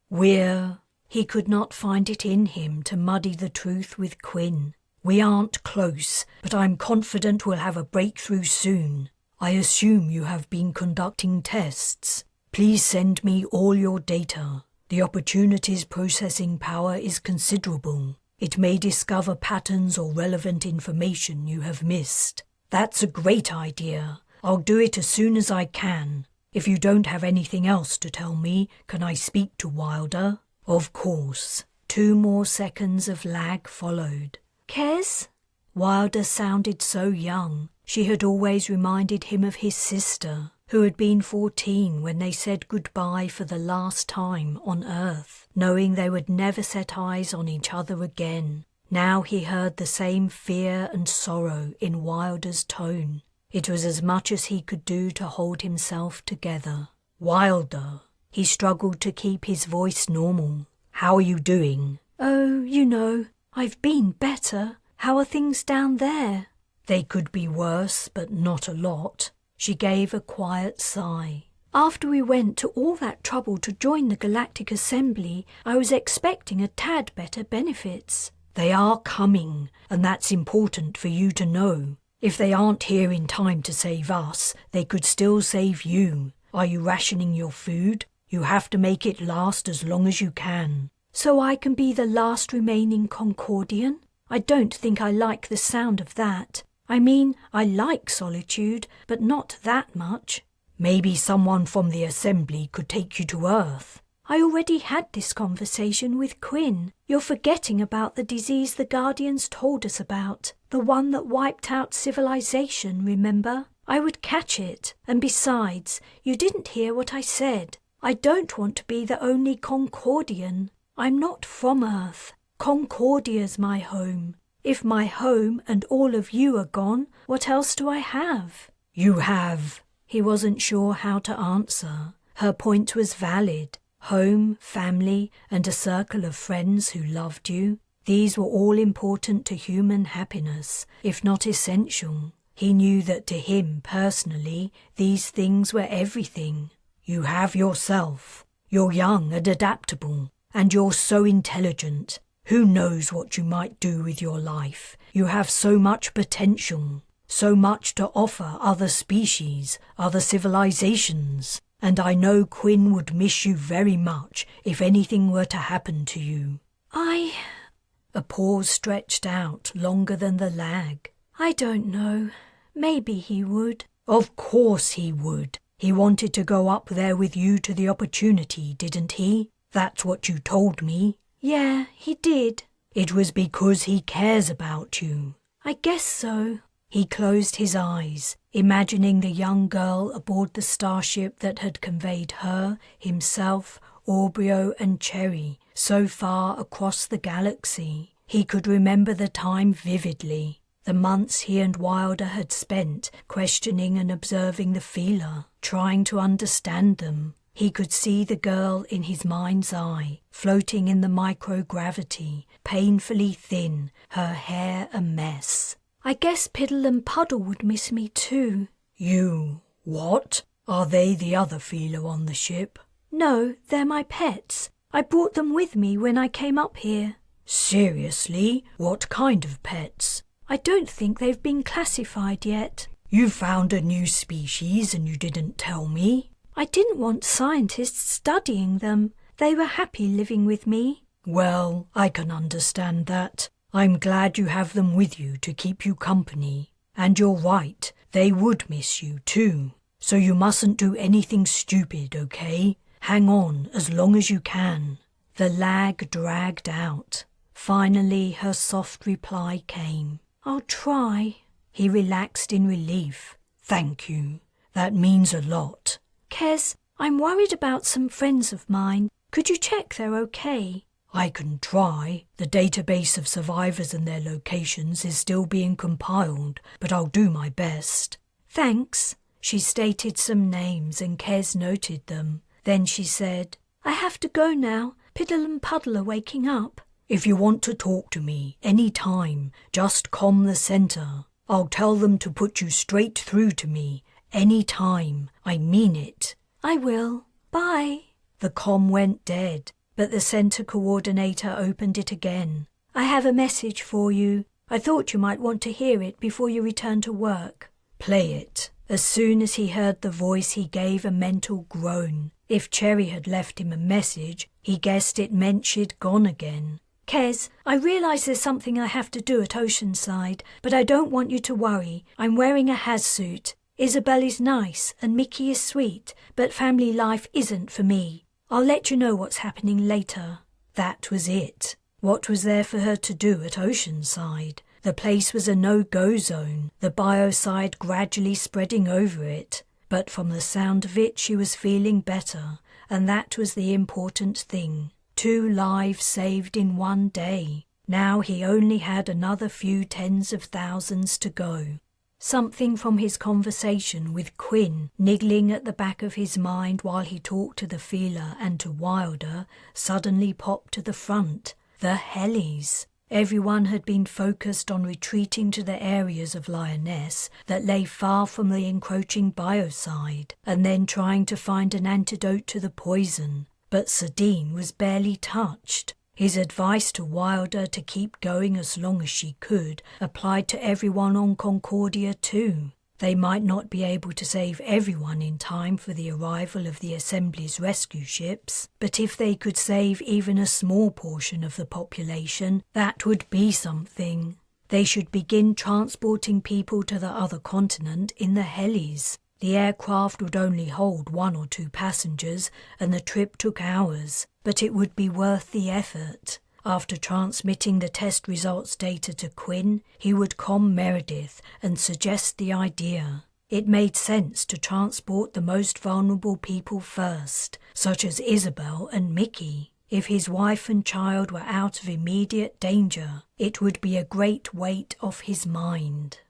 He could not find it in him to muddy the truth with Quinn. We aren't close, but I'm confident we'll have a breakthrough soon. I assume you have been conducting tests. Please send me all your data. The opportunity's processing power is considerable. It may discover patterns or relevant information you have missed. That's a great idea. I'll do it as soon as I can. If you don't have anything else to tell me, can I speak to Wilder? Of course. 2 more seconds of lag followed. Kes? Wilder sounded so young. She had always reminded him of his sister, who had been 14 when they said goodbye for the last time on Earth, knowing they would never set eyes on each other again. Now he heard the same fear and sorrow in Wilder's tone. It was as much as he could do to hold himself together. Wilder. He struggled to keep his voice normal. How are you doing? Oh, you know, I've been better. How are things down there? They could be worse, but not a lot. She gave a quiet sigh. After we went to all that trouble to join the Galactic Assembly, I was expecting a tad better benefits. They are coming, and that's important for you to know. If they aren't here in time to save us, they could still save you. Are you rationing your food? You have to make it last as long as you can. So I can be the last remaining Concordian? I don't think I like the sound of that. I mean, I like solitude, but not that much. Maybe someone from the Assembly could take you to Earth. I already had this conversation with Quinn. You're forgetting about the disease the Guardians told us about. The one that wiped out civilization, remember? I would catch it. And besides, you didn't hear what I said. I don't want to be the only Concordian. I'm not from Earth. Concordia's my home. If my home and all of you are gone, what else do I have? You have. He wasn't sure how to answer. Her point was valid. Home, family, and a circle of friends who loved you. These were all important to human happiness, if not essential. He knew that to him personally, these things were everything. You have yourself. You're young and adaptable, and you're so intelligent. Who knows what you might do with your life? You have so much potential, so much to offer other species, other civilizations. And I know Quinn would miss you very much if anything were to happen to you. A pause stretched out longer than the lag. I don't know. Maybe he would. Of course he would. He wanted to go up there with you to the opportunity, didn't he? That's what you told me. Yeah, he did. It was because he cares about you. I guess so. He closed his eyes, imagining the young girl aboard the starship that had conveyed her, himself, Aubrio and Cherry so far across the galaxy. He could remember the time vividly, the months he and Wilder had spent questioning and observing the feeler, trying to understand them. He could see the girl in his mind's eye, floating in the microgravity, painfully thin, her hair a mess. I guess Piddle and Puddle would miss me too. You? What? Are they the other feeler on the ship? No, they're my pets. I brought them with me when I came up here. Seriously? What kind of pets? I don't think they've been classified yet. You found a new species and you didn't tell me? I didn't want scientists studying them. They were happy living with me. Well, I can understand that. I'm glad you have them with you to keep you company. And you're right, they would miss you too. So you mustn't do anything stupid, okay? Hang on as long as you can. The lag dragged out. Finally, her soft reply came. I'll try. He relaxed in relief. Thank you. That means a lot. Kes, I'm worried about some friends of mine. Could you check they're okay? I can try. The database of survivors and their locations is still being compiled, but I'll do my best. Thanks. She stated some names and Kes noted them. Then she said, I have to go now. Piddle and Puddle are waking up. If you want to talk to me any time, just comm the center. I'll tell them to put you straight through to me any time. I mean it. I will. Bye. The comm went dead, but the center coordinator opened it again. I have a message for you. I thought you might want to hear it before you return to work. Play it. As soon as he heard the voice, he gave a mental groan. If Cherry had left him a message, he guessed it meant she'd gone again. "Kez, I realise there's something I have to do at Oceanside, but I don't want you to worry. I'm wearing a has-suit. Isabel is nice and Mickey is sweet, but family life isn't for me. I'll let you know what's happening later." That was it. What was there for her to do at Oceanside? The place was a no-go zone, the biocide gradually spreading over it. But from the sound of it, she was feeling better, and that was the important thing. 2 lives saved in one day. Now he only had another few tens of thousands to go. Something from his conversation with Quinn, niggling at the back of his mind while he talked to the feeler and to Wilder, suddenly popped to the front. The Hellies. Everyone had been focused on retreating to the areas of Lioness that lay far from the encroaching biocide, and then trying to find an antidote to the poison. But Sadine was barely touched. His advice to Wilder to keep going as long as she could applied to everyone on Concordia too. They might not be able to save everyone in time for the arrival of the Assembly's rescue ships, but if they could save even a small portion of the population, that would be something. They should begin transporting people to the other continent in the Hellies. The aircraft would only hold 1 or 2 passengers, and the trip took hours, but it would be worth the effort. After transmitting the test results data to Quinn, he would comm Meredith and suggest the idea. It made sense to transport the most vulnerable people first, such as Isabel and Mickey. If his wife and child were out of immediate danger, it would be a great weight off his mind.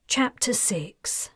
Chapter 6.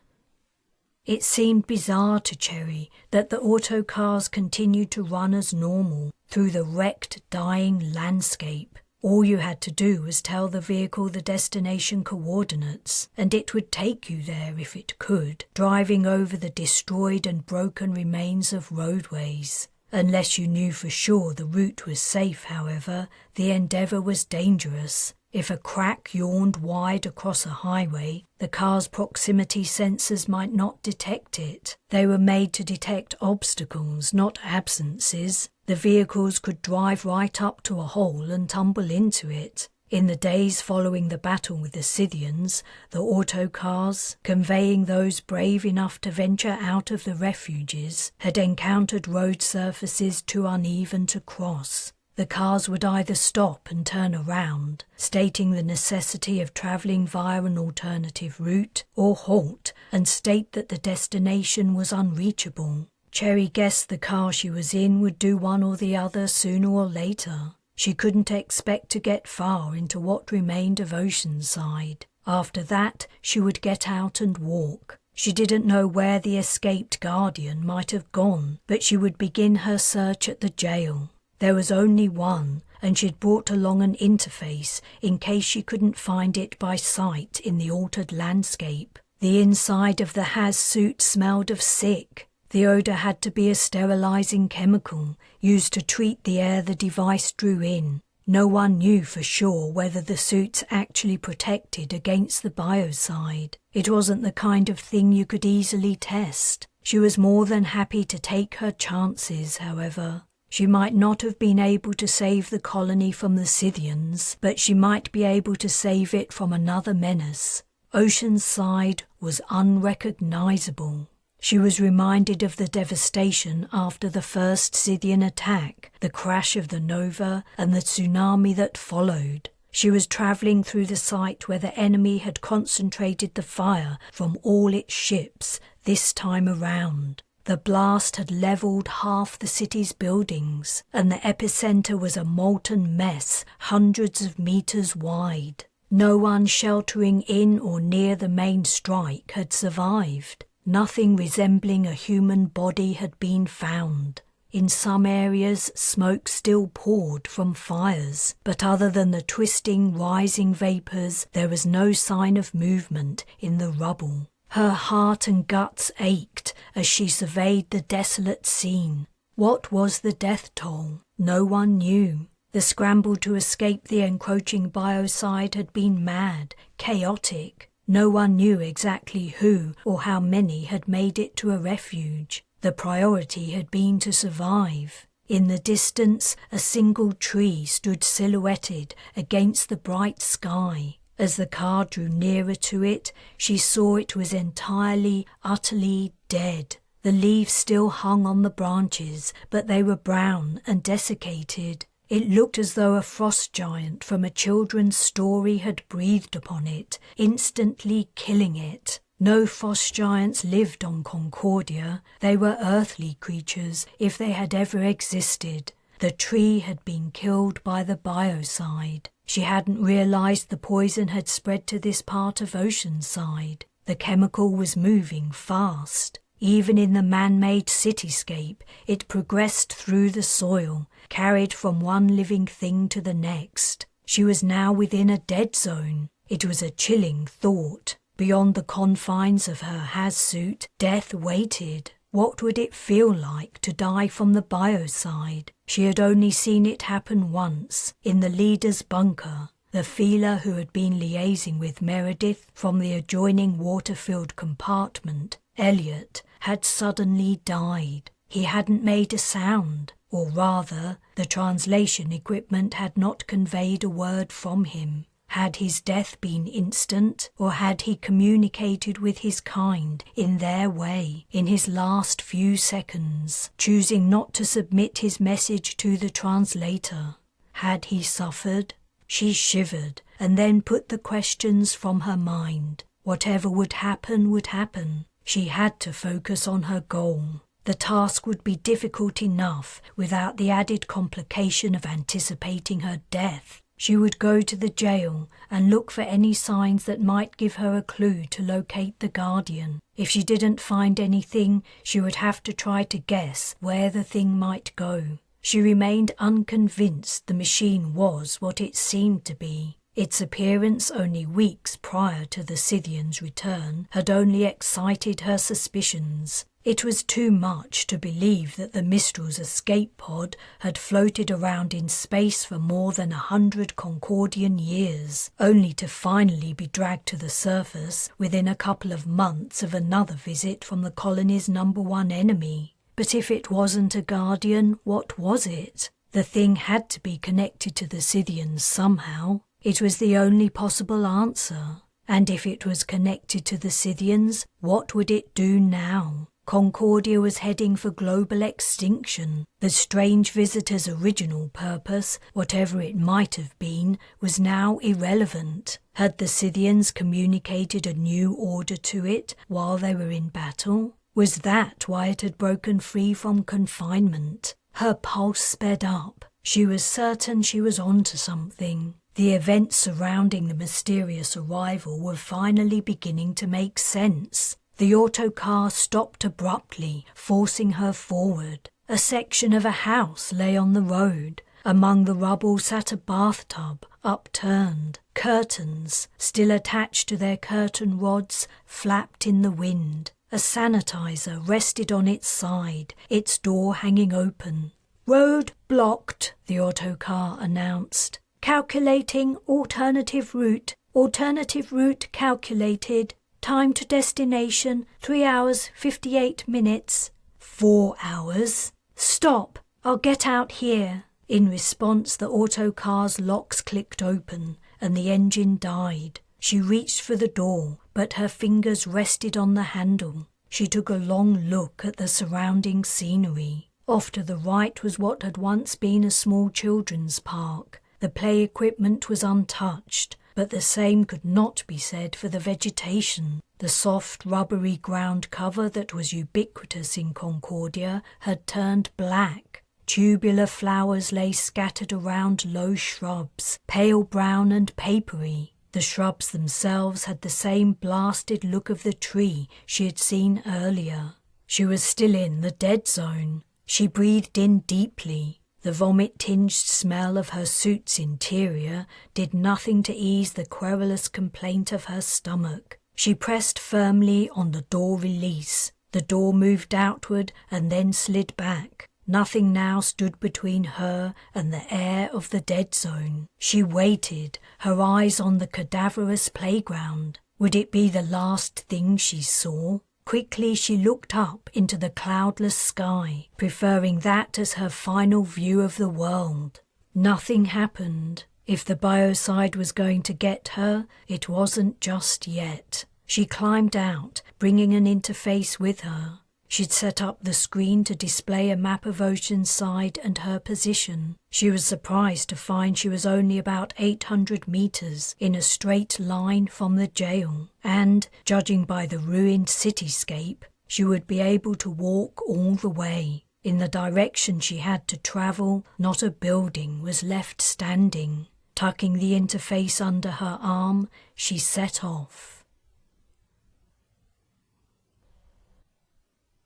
It seemed bizarre to Cherry that the autocars continued to run as normal through the wrecked, dying landscape. All you had to do was tell the vehicle the destination coordinates, and it would take you there if it could, driving over the destroyed and broken remains of roadways. Unless you knew for sure the route was safe, however, the endeavour was dangerous. If a crack yawned wide across a highway, the car's proximity sensors might not detect it. They were made to detect obstacles, not absences. The vehicles could drive right up to a hole and tumble into it. In the days following the battle with the Scythians, the autocars, conveying those brave enough to venture out of the refuges, had encountered road surfaces too uneven to cross. The cars would either stop and turn around, stating the necessity of travelling via an alternative route, or halt and state that the destination was unreachable. Cherry guessed the car she was in would do one or the other sooner or later. She couldn't expect to get far into what remained of Oceanside. After that, she would get out and walk. She didn't know where the escaped guardian might have gone, but she would begin her search at the jail. There was only one, and she'd brought along an interface in case she couldn't find it by sight in the altered landscape. The inside of the has-suit smelled of sick. The odour had to be a sterilising chemical used to treat the air the device drew in. No one knew for sure whether the suits actually protected against the biocide. It wasn't the kind of thing you could easily test. She was more than happy to take her chances, however. She might not have been able to save the colony from the Scythians, but she might be able to save it from another menace. Oceanside was unrecognisable. She was reminded of the devastation after the first Scythian attack, the crash of the Nova, and the tsunami that followed. She was travelling through the site where the enemy had concentrated the fire from all its ships this time around. The blast had levelled half the city's buildings, and the epicentre was a molten mess hundreds of metres wide. No one sheltering in or near the main strike had survived. Nothing resembling a human body had been found. In some areas, smoke still poured from fires, but other than the twisting, rising vapours, there was no sign of movement in the rubble. Her heart and guts ached as she surveyed the desolate scene. What was the death toll? No one knew. The scramble to escape the encroaching biocide had been mad, chaotic. No one knew exactly who or how many had made it to a refuge. The priority had been to survive. In the distance, a single tree stood silhouetted against the bright sky. As the car drew nearer to it, she saw it was entirely, utterly dead. The leaves still hung on the branches, but they were brown and desiccated. It looked as though a frost giant from a children's story had breathed upon it, instantly killing it. No frost giants lived on Concordia. They were earthly creatures, if they had ever existed. The tree had been killed by the biocide. She hadn't realized the poison had spread to this part of Oceanside. The chemical was moving fast. Even in the man-made cityscape, it progressed through the soil, carried from one living thing to the next. She was now within a dead zone. It was a chilling thought. Beyond the confines of her has-suit, death waited. What would it feel like to die from the biocide? She had only seen it happen once, in the leader's bunker. The feeler who had been liaising with Meredith from the adjoining water-filled compartment, Elliot, had suddenly died. He hadn't made a sound, or rather, the translation equipment had not conveyed a word from him. Had his death been instant, or had he communicated with his kind in their way in his last few seconds, choosing not to submit his message to the translator? Had he suffered? She shivered and then put the questions from her mind. Whatever would happen would happen. She had to focus on her goal. The task would be difficult enough without the added complication of anticipating her death. She would go to the jail and look for any signs that might give her a clue to locate the Guardian. If she didn't find anything, she would have to try to guess where the thing might go. She remained unconvinced the machine was what it seemed to be. Its appearance only weeks prior to the Scythian's return had only excited her suspicions. It was too much to believe that the Mistral's escape pod had floated around in space for more than 100 Concordian years, only to finally be dragged to the surface within a couple of months of another visit from the colony's #1 enemy. But if it wasn't a Guardian, what was it? The thing had to be connected to the Scythians somehow. It was the only possible answer. And if it was connected to the Scythians, what would it do now? Concordia was heading for global extinction. The strange visitor's original purpose, whatever it might have been, was now irrelevant. Had the Scythians communicated a new order to it while they were in battle? Was that why it had broken free from confinement? Her pulse sped up. She was certain she was onto something. The events surrounding the mysterious arrival were finally beginning to make sense. The autocar stopped abruptly, forcing her forward. A section of a house lay on the road. Among the rubble sat a bathtub, upturned. Curtains, still attached to their curtain rods, flapped in the wind. A sanitizer rested on its side, its door hanging open. "Road blocked," the autocar announced. "Calculating alternative route. Alternative route calculated. Time to destination, 3 hours, 58 minutes. 4 hours. Stop, I'll get out here." In response, the autocar's locks clicked open and the engine died. She reached for the door, but her fingers rested on the handle. She took a long look at the surrounding scenery. Off to the right was what had once been a small children's park. The play equipment was untouched, but the same could not be said for the vegetation. The soft, rubbery ground cover that was ubiquitous in Concordia had turned black. Tubular flowers lay scattered around low shrubs, pale brown and papery. The shrubs themselves had the same blasted look of the tree she had seen earlier. She was still in the dead zone. She breathed in deeply. The vomit-tinged smell of her suit's interior did nothing to ease the querulous complaint of her stomach. She pressed firmly on the door release. The door moved outward and then slid back. Nothing now stood between her and the air of the dead zone. She waited, her eyes on the cadaverous playground. Would it be the last thing she saw? Quickly she looked up into the cloudless sky, preferring that as her final view of the world. Nothing happened. If the biocide was going to get her, it wasn't just yet. She climbed out, bringing an interface with her. She'd set up the screen to display a map of Oceanside and her position. She was surprised to find she was only about 800 meters in a straight line from the jail, and, judging by the ruined cityscape, she would be able to walk all the way. In the direction she had to travel, not a building was left standing. Tucking the interface under her arm, she set off.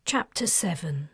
Chapter 7.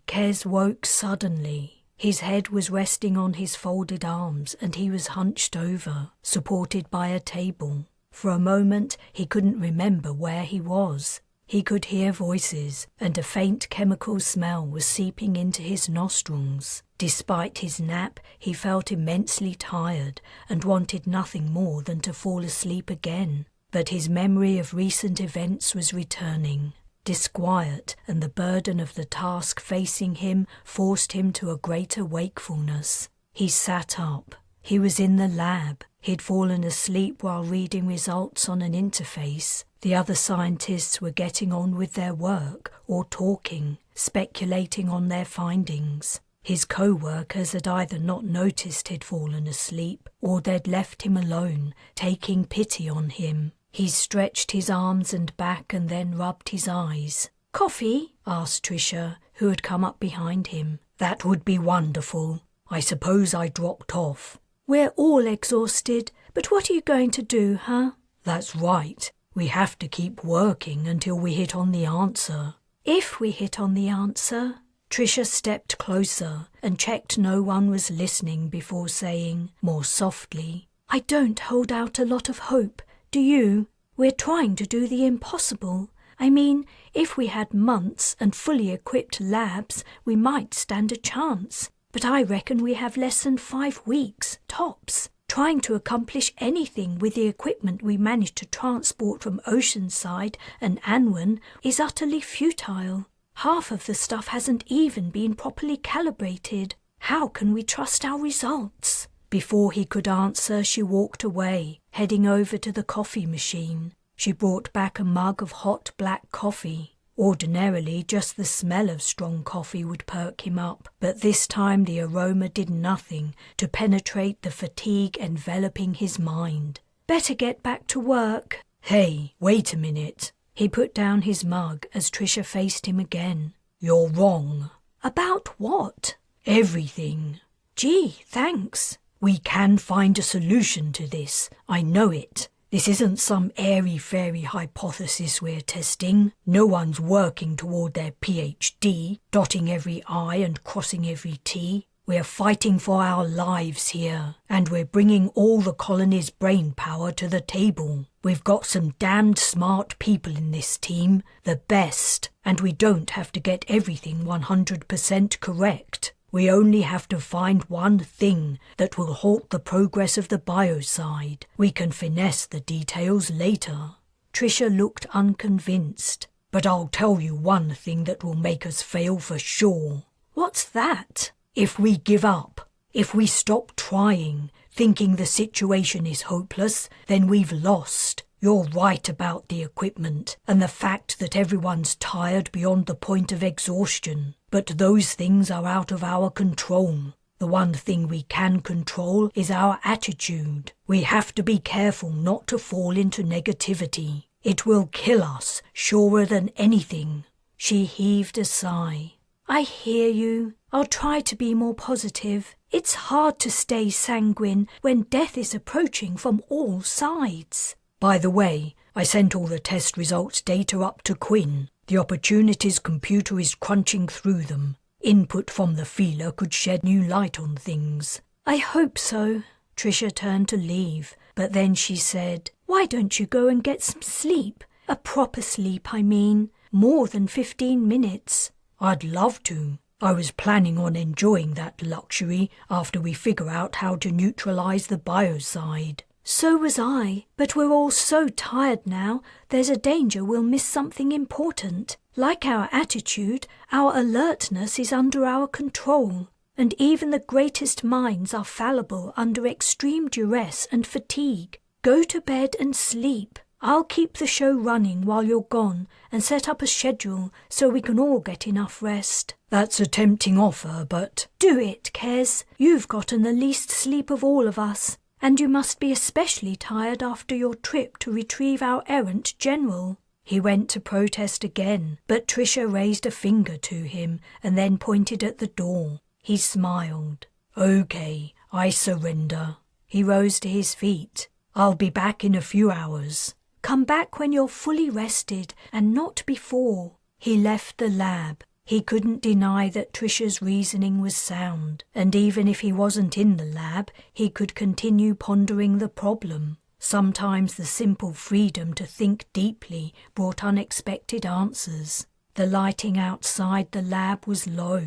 Kes woke suddenly. His head was resting on his folded arms and he was hunched over, supported by a table. For a moment he couldn't remember where he was. He could hear voices and a faint chemical smell was seeping into his nostrils. Despite his nap, he felt immensely tired and wanted nothing more than to fall asleep again. But his memory of recent events was returning. Disquiet and the burden of the task facing him forced him to a greater wakefulness. He sat up. He was in the lab. He'd fallen asleep while reading results on an interface. The other scientists were getting on with their work or talking, speculating on their findings. His co-workers had either not noticed he'd fallen asleep or they'd left him alone, taking pity on him. He stretched his arms and back and then rubbed his eyes. "Coffee?" asked Tricia, who had come up behind him. "That would be wonderful. I suppose I dropped off." "We're all exhausted, but what are you going to do, huh?" "That's right. We have to keep working until we hit on the answer." "If we hit on the answer?" Tricia stepped closer and checked no one was listening before saying, more softly, "I don't hold out a lot of hope. Do you? We're trying to do the impossible. I mean, if we had months and fully equipped labs, we might stand a chance. But I reckon we have less than 5 weeks, tops. Trying to accomplish anything with the equipment we managed to transport from Oceanside and Anwen is utterly futile. Half of the stuff hasn't even been properly calibrated. How can we trust our results?" Before he could answer, she walked away, heading over to the coffee machine. She brought back a mug of hot black coffee. Ordinarily, just the smell of strong coffee would perk him up, but this time the aroma did nothing to penetrate the fatigue enveloping his mind. "Better get back to work." "Hey, wait a minute." He put down his mug as Tricia faced him again. "You're wrong." "About what?" "Everything." "Gee, thanks." "We can find a solution to this. I know it. This isn't some airy-fairy hypothesis we're testing. No one's working toward their PhD, dotting every I and crossing every T. We're fighting for our lives here, and we're bringing all the colony's brain power to the table. We've got some damned smart people in this team, the best, and we don't have to get everything 100% correct. We only have to find one thing that will halt the progress of the biocide. We can finesse the details later." Tricia looked unconvinced. "But I'll tell you one thing that will make us fail for sure." "What's that?" "If we give up, if we stop trying, thinking the situation is hopeless, then we've lost. You're right about the equipment and the fact that everyone's tired beyond the point of exhaustion. But those things are out of our control. The one thing we can control is our attitude. We have to be careful not to fall into negativity. It will kill us, surer than anything." She heaved a sigh. "I hear you. I'll try to be more positive. It's hard to stay sanguine when death is approaching from all sides." "By the way, I sent all the test results data up to Quinn. The opportunities computer is crunching through them. Input from the feeler could shed new light on things." "I hope so." Tricia turned to leave, but then she said, "Why don't you go and get some sleep? A proper sleep, I mean. More than 15 minutes. "I'd love to. I was planning on enjoying that luxury after we figure out how to neutralize the biocide. So was I, but we're all so tired now, there's a danger we'll miss something important. Like our attitude, our alertness is under our control, and even the greatest minds are fallible under extreme duress and fatigue. Go to bed and sleep. I'll keep the show running while you're gone and set up a schedule so we can all get enough rest. That's a tempting offer, but... Do it, Kes. You've gotten the least sleep of all of us, and you must be especially tired after your trip to retrieve our errant general. He went to protest again, but Trisha raised a finger to him and then pointed at the door. He smiled. Okay, I surrender. He rose to his feet. I'll be back in a few hours. Come back when you're fully rested and not before. He left the lab. He couldn't deny that Trisha's reasoning was sound, and even if he wasn't in the lab, he could continue pondering the problem. Sometimes the simple freedom to think deeply brought unexpected answers. The lighting outside the lab was low.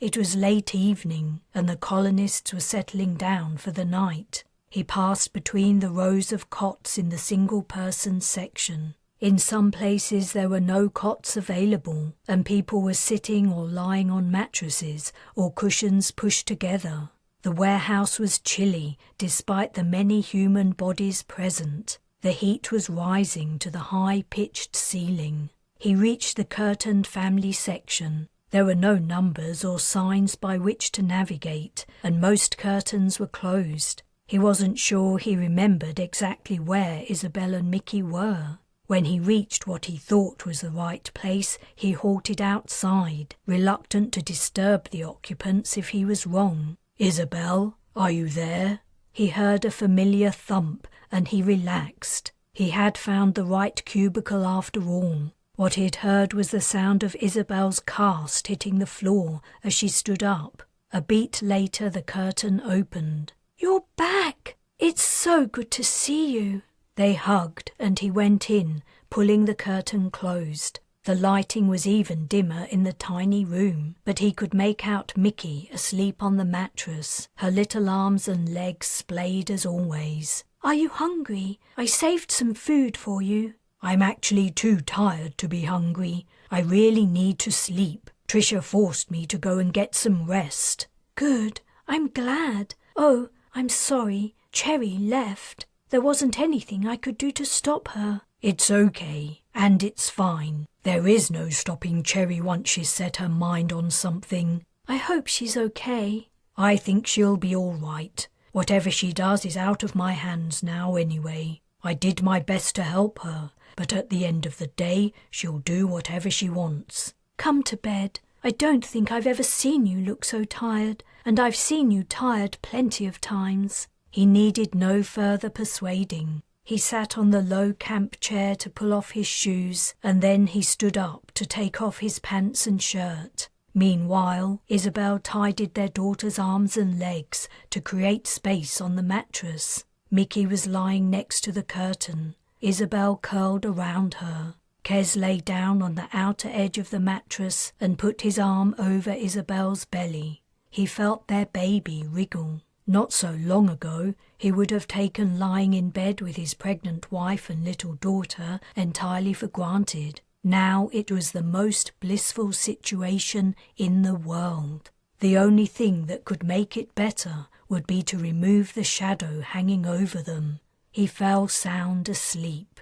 It was late evening, and the colonists were settling down for the night. He passed between the rows of cots in the single-person section. In some places there were no cots available, and people were sitting or lying on mattresses or cushions pushed together. The warehouse was chilly, despite the many human bodies present. The heat was rising to the high-pitched ceiling. He reached the curtained family section. There were no numbers or signs by which to navigate, and most curtains were closed. He wasn't sure he remembered exactly where Isabel and Mickey were. When he reached what he thought was the right place, he halted outside, reluctant to disturb the occupants if he was wrong. "Isabel, are you there?" He heard a familiar thump, and he relaxed. He had found the right cubicle after all. What he had heard was the sound of Isabel's cast hitting the floor as she stood up. A beat later the curtain opened. "You're back! It's so good to see you." They hugged, and he went in, pulling the curtain closed. The lighting was even dimmer in the tiny room, but he could make out Mickey asleep on the mattress, her little arms and legs splayed as always. "Are you hungry? I saved some food for you." "I'm actually too tired to be hungry. I really need to sleep. Trisha forced me to go and get some rest." "Good. I'm glad. Oh, I'm sorry. Cherry left. There wasn't anything I could do to stop her." "It's okay, and it's fine. There is no stopping Cherry once she's set her mind on something." "I hope she's okay." "I think she'll be all right. Whatever she does is out of my hands now anyway. I did my best to help her, but at the end of the day, she'll do whatever she wants." "Come to bed. I don't think I've ever seen you look so tired, and I've seen you tired plenty of times." He needed no further persuading. He sat on the low camp chair to pull off his shoes, and then he stood up to take off his pants and shirt. Meanwhile, Isabel tidied their daughter's arms and legs to create space on the mattress. Mickey was lying next to the curtain. Isabel curled around her. Kes lay down on the outer edge of the mattress and put his arm over Isabel's belly. He felt their baby wriggle. Not so long ago, he would have taken lying in bed with his pregnant wife and little daughter entirely for granted. Now it was the most blissful situation in the world. The only thing that could make it better would be to remove the shadow hanging over them. He fell sound asleep.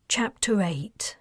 Chapter 8.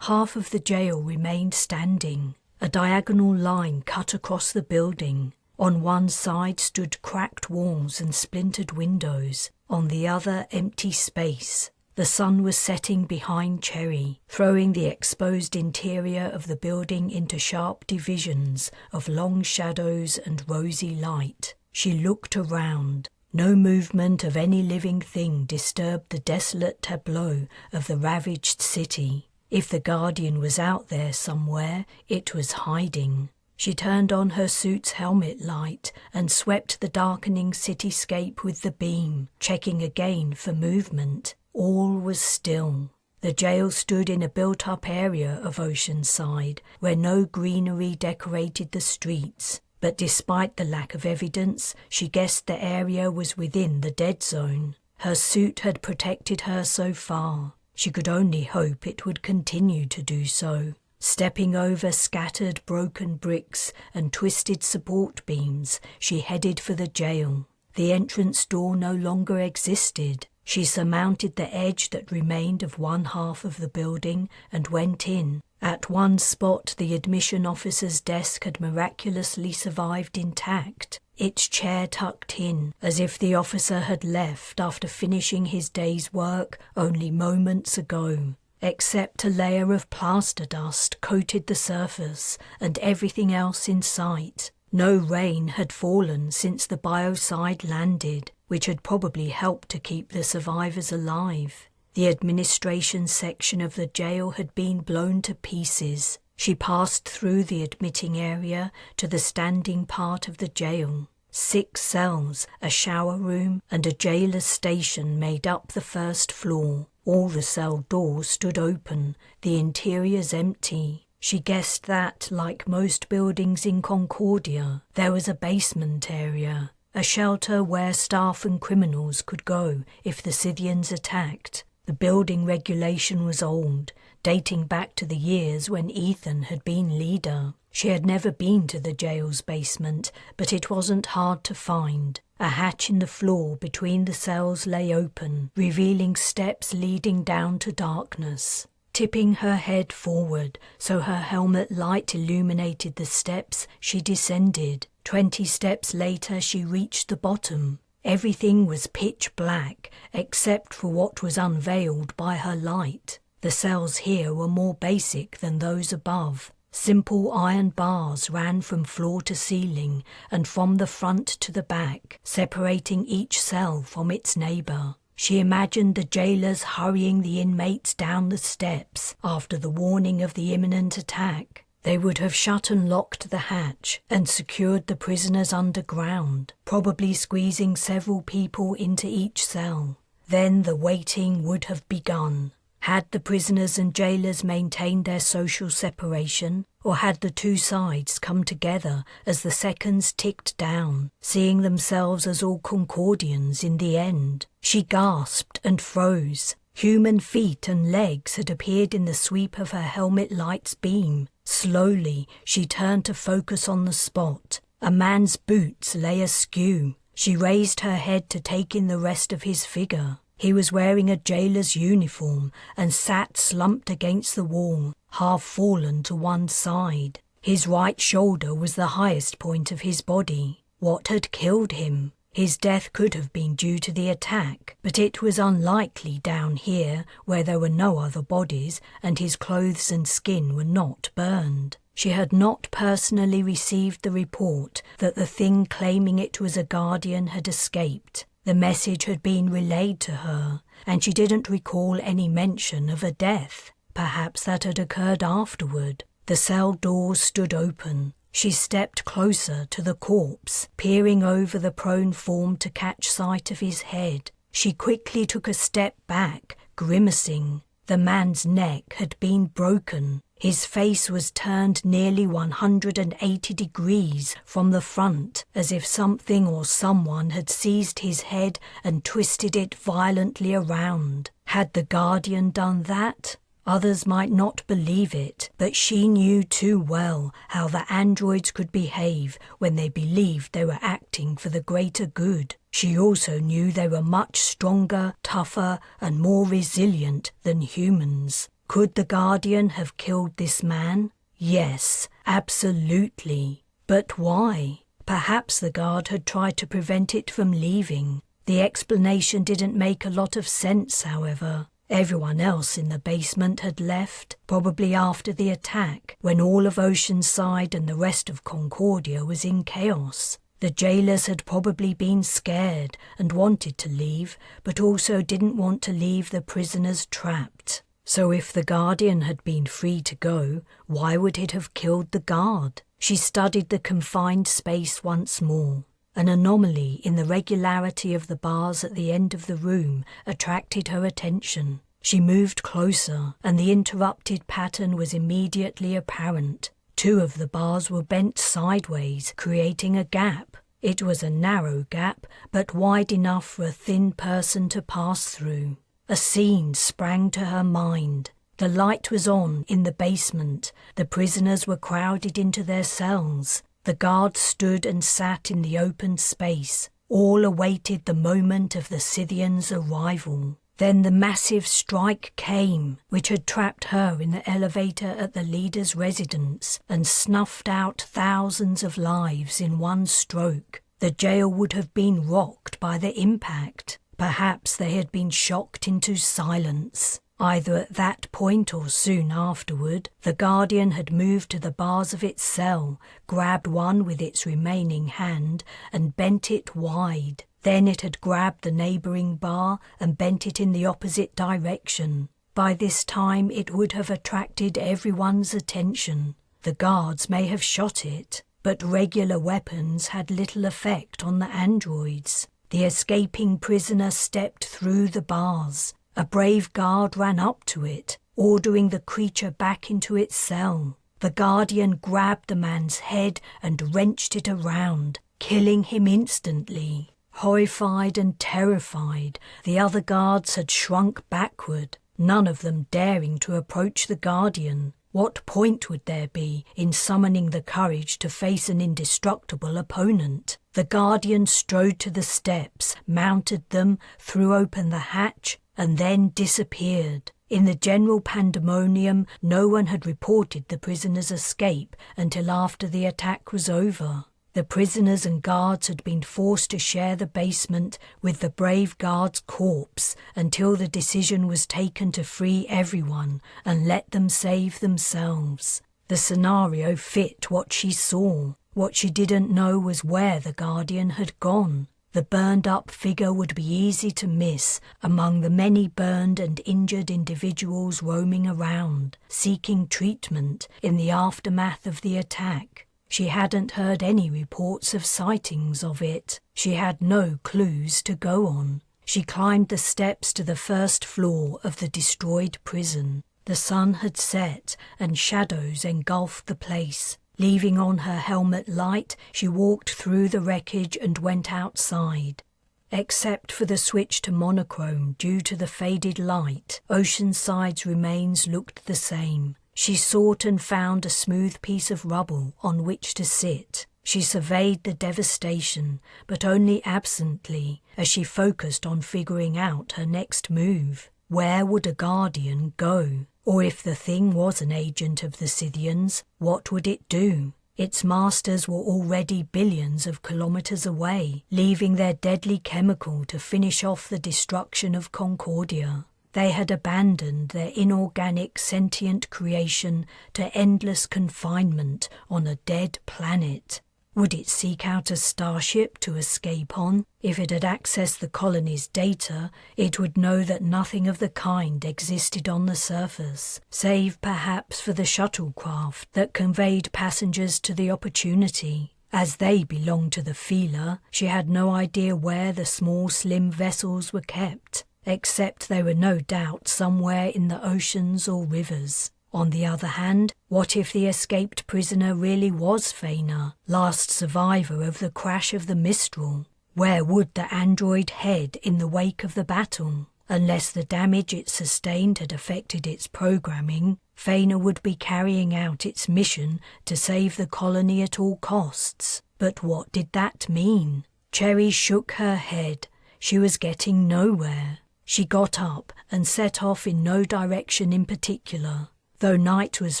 Half of the jail remained standing. A diagonal line cut across the building. On one side stood cracked walls and splintered windows. On the other, empty space. The sun was setting behind Cherry, throwing the exposed interior of the building into sharp divisions of long shadows and rosy light. She looked around. No movement of any living thing disturbed the desolate tableau of the ravaged city. If the Guardian was out there somewhere, it was hiding. She turned on her suit's helmet light and swept the darkening cityscape with the beam, checking again for movement. All was still. The jail stood in a built-up area of Oceanside where no greenery decorated the streets, but despite the lack of evidence, she guessed the area was within the dead zone. Her suit had protected her so far. She could only hope it would continue to do so. Stepping over scattered broken bricks and twisted support beams, she headed for the jail. The entrance door no longer existed. She surmounted the edge that remained of one half of the building and went in. At one spot, the admission officer's desk had miraculously survived intact, its chair tucked in, as if the officer had left after finishing his day's work only moments ago. Except a layer of plaster dust coated the surface and everything else in sight. No rain had fallen since the biocide landed, which had probably helped to keep the survivors alive. The administration section of the jail had been blown to pieces. She passed through the admitting area to the standing part of the jail. 6 cells, a shower room, and a jailer's station made up the first floor. All the cell doors stood open, the interiors empty. She guessed that, like most buildings in Concordia, there was a basement area, a shelter where staff and criminals could go if the Scythians attacked. The building regulation was old, dating back to the years when Ethan had been leader. She had never been to the jail's basement, but it wasn't hard to find. A hatch in the floor between the cells lay open, revealing steps leading down to darkness. Tipping her head forward so her helmet light illuminated the steps, she descended. 20 steps later she reached the bottom. Everything was pitch black, except for what was unveiled by her light. The cells here were more basic than those above. Simple iron bars ran from floor to ceiling and from the front to the back, separating each cell from its neighbour. She imagined the jailers hurrying the inmates down the steps after the warning of the imminent attack. They would have shut and locked the hatch and secured the prisoners underground, probably squeezing several people into each cell. Then the waiting would have begun. Had the prisoners and jailers maintained their social separation, or had the two sides come together as the seconds ticked down, seeing themselves as all Concordians in the end? She gasped and froze. Human feet and legs had appeared in the sweep of her helmet light's beam. Slowly, she turned to focus on the spot. A man's boots lay askew. She raised her head to take in the rest of his figure. He was wearing a jailer's uniform and sat slumped against the wall, half fallen to one side. His right shoulder was the highest point of his body. What had killed him? His death could have been due to the attack, but it was unlikely down here where there were no other bodies and his clothes and skin were not burned. She had not personally received the report that the thing claiming it was a guardian had escaped. The message had been relayed to her, and she didn't recall any mention of a death. Perhaps that had occurred afterward. The cell doors stood open. She stepped closer to the corpse, peering over the prone form to catch sight of his head. She quickly took a step back, grimacing. The man's neck had been broken. His face was turned nearly 180 degrees from the front, as if something or someone had seized his head and twisted it violently around. Had the guardian done that? Others might not believe it, but she knew too well how the androids could behave when they believed they were acting for the greater good. She also knew they were much stronger, tougher, and more resilient than humans. Could the guardian have killed this man? Yes, absolutely. But why? Perhaps the guard had tried to prevent it from leaving. The explanation didn't make a lot of sense, however. Everyone else in the basement had left, probably after the attack, when all of Oceanside and the rest of Concordia was in chaos. The jailers had probably been scared and wanted to leave, but also didn't want to leave the prisoners trapped. So if the guardian had been free to go, why would it have killed the guard? She studied the confined space once more. An anomaly in the regularity of the bars at the end of the room attracted her attention. She moved closer, and the interrupted pattern was immediately apparent. 2 of the bars were bent sideways, creating a gap. It was a narrow gap, but wide enough for a thin person to pass through. A scene sprang to her mind. The light was on in the basement. The prisoners were crowded into their cells. The guards stood and sat in the open space. All awaited the moment of the Scythians' arrival. Then the massive strike came, which had trapped her in the elevator at the leader's residence and snuffed out thousands of lives in one stroke. The jail would have been rocked by the impact. Perhaps they had been shocked into silence. Either at that point or soon afterward, the Guardian had moved to the bars of its cell, grabbed one with its remaining hand, and bent it wide. Then it had grabbed the neighbouring bar and bent it in the opposite direction. By this time it would have attracted everyone's attention. The guards may have shot it, but regular weapons had little effect on the androids. The escaping prisoner stepped through the bars. A brave guard ran up to it, ordering the creature back into its cell. The Guardian grabbed the man's head and wrenched it around, killing him instantly. Horrified and terrified, the other guards had shrunk backward, none of them daring to approach the Guardian. What point would there be in summoning the courage to face an indestructible opponent? The Guardian strode to the steps, mounted them, threw open the hatch, and then disappeared. In the general pandemonium, no one had reported the prisoner's escape until after the attack was over. The prisoners and guards had been forced to share the basement with the brave guard's corpse until the decision was taken to free everyone and let them save themselves. The scenario fit what she saw. What she didn't know was where the Guardian had gone. The burned-up figure would be easy to miss among the many burned and injured individuals roaming around, seeking treatment in the aftermath of the attack. She hadn't heard any reports of sightings of it. She had no clues to go on. She climbed the steps to the first floor of the destroyed prison. The sun had set and shadows engulfed the place. Leaving on her helmet light, she walked through the wreckage and went outside. Except for the switch to monochrome due to the faded light, Oceanside's remains looked the same. She sought and found a smooth piece of rubble on which to sit. She surveyed the devastation, but only absently, as she focused on figuring out her next move. Where would a Guardian go? Or if the thing was an agent of the Scythians, what would it do? Its masters were already billions of kilometers away, leaving their deadly chemical to finish off the destruction of Concordia. They had abandoned their inorganic sentient creation to endless confinement on a dead planet. Would it seek out a starship to escape on? If it had accessed the colony's data, it would know that nothing of the kind existed on the surface, save perhaps for the shuttlecraft that conveyed passengers to the Opportunity. As they belonged to the Feeler, she had no idea where the small slim vessels were kept, except they were no doubt somewhere in the oceans or rivers. On the other hand, what if the escaped prisoner really was Faina, last survivor of the crash of the Mistral? Where would the android head in the wake of the battle? Unless the damage it sustained had affected its programming, Faina would be carrying out its mission to save the colony at all costs. But what did that mean? Cherry shook her head. She was getting nowhere. She got up and set off in no direction in particular. Though night was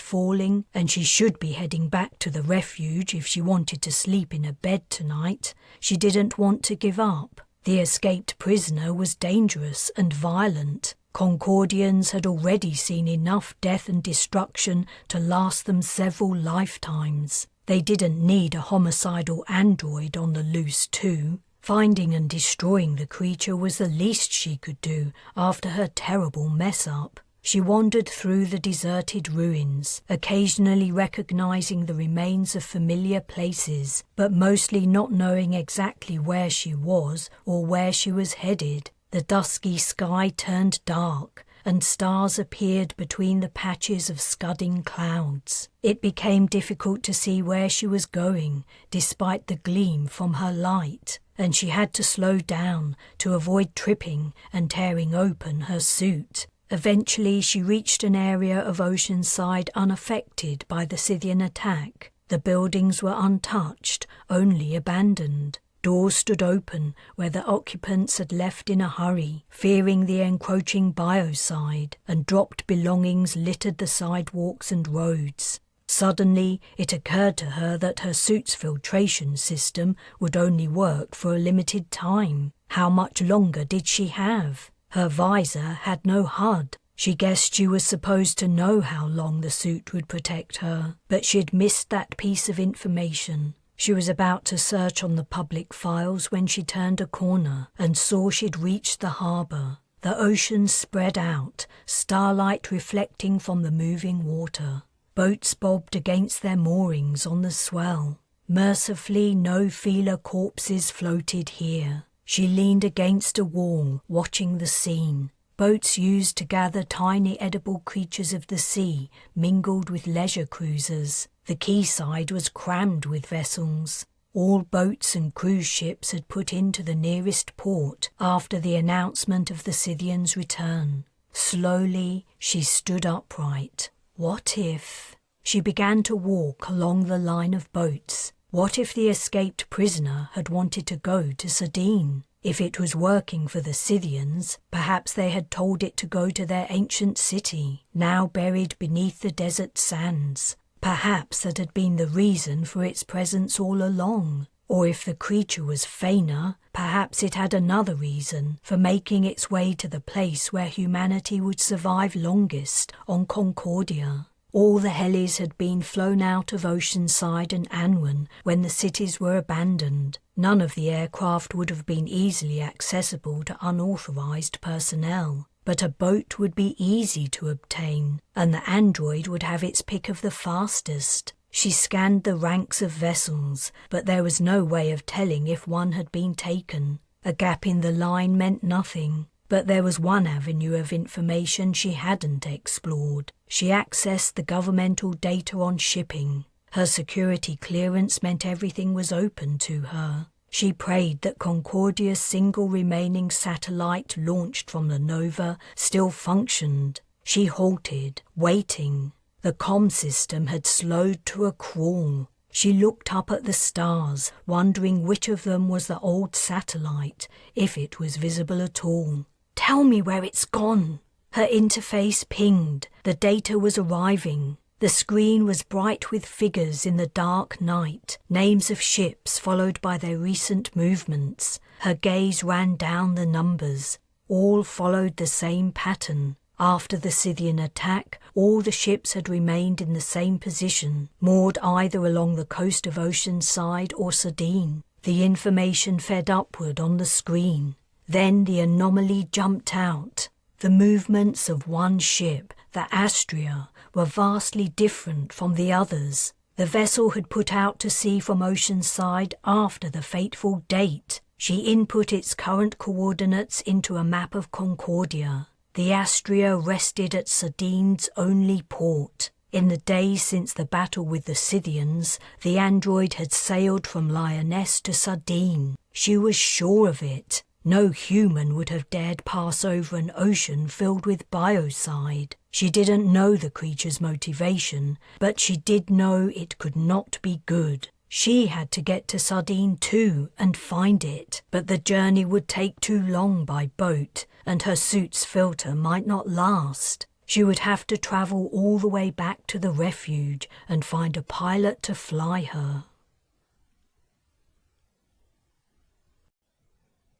falling and she should be heading back to the refuge if she wanted to sleep in a bed tonight, she didn't want to give up. The escaped prisoner was dangerous and violent. Concordians had already seen enough death and destruction to last them several lifetimes. They didn't need a homicidal android on the loose too. Finding and destroying the creature was the least she could do after her terrible mess-up. She wandered through the deserted ruins, occasionally recognizing the remains of familiar places, but mostly not knowing exactly where she was or where she was headed. The dusky sky turned dark. and stars appeared between the patches of scudding clouds. It became difficult to see where she was going, despite the gleam from her light, and she had to slow down to avoid tripping and tearing open her suit. Eventually she reached an area of Oceanside unaffected by the Scythian attack. The buildings were untouched, only abandoned. Doors stood open where the occupants had left in a hurry, fearing the encroaching biocide, and dropped belongings littered the sidewalks and roads. Suddenly, it occurred to her that her suit's filtration system would only work for a limited time. How much longer did she have? Her visor had no HUD. She guessed she was supposed to know how long the suit would protect her, but she'd missed that piece of information. She was about to search on the public files when she turned a corner and saw she'd reached the harbour. The ocean spread out, starlight reflecting from the moving water. Boats bobbed against their moorings on the swell. Mercifully, no feeler corpses floated here. She leaned against a wall, watching the scene. Boats used to gather tiny edible creatures of the sea mingled with leisure cruisers. The quayside was crammed with vessels. All boats and cruise ships had put into the nearest port after the announcement of the Scythians' return. Slowly, she stood upright. What if? She began to walk along the line of boats. What if the escaped prisoner had wanted to go to Sardine? If it was working for the Scythians, perhaps they had told it to go to their ancient city, now buried beneath the desert sands. Perhaps that had been the reason for its presence all along. Or if the creature was Faina, perhaps it had another reason for making its way to the place where humanity would survive longest, on Concordia. All the helis had been flown out of Oceanside and Anwen when the cities were abandoned. None of the aircraft would have been easily accessible to unauthorized personnel, but a boat would be easy to obtain, and the android would have its pick of the fastest. She scanned the ranks of vessels, but there was no way of telling if one had been taken. A gap in the line meant nothing. But there was one avenue of information she hadn't explored. She accessed the governmental data on shipping. Her security clearance meant everything was open to her. She prayed that Concordia's single remaining satellite launched from the Nova still functioned. She halted, waiting. The comm system had slowed to a crawl. She looked up at the stars, wondering which of them was the old satellite, if it was visible at all. Tell me where it's gone. Her interface pinged. The data was arriving. The screen was bright with figures in the dark night, names of ships followed by their recent movements. Her gaze ran down the numbers. All followed the same pattern. After the Scythian attack, all the ships had remained in the same position, moored either along the coast of Oceanside or Sardine. The information fed upward on the screen. Then the anomaly jumped out. The movements of one ship, the Astria, were vastly different from the others. The vessel had put out to sea from Oceanside after the fateful date. She input its current coordinates into a map of Concordia. The Astria rested at Sardine's only port. In the days since the battle with the Scythians, the android had sailed from Lyonesse to Sardine. She was sure of it. No human would have dared pass over an ocean filled with biocide. She didn't know the creature's motivation, but she did know it could not be good. She had to get to Sardine too and find it, but the journey would take too long by boat, and her suit's filter might not last. She would have to travel all the way back to the refuge and find a pilot to fly her.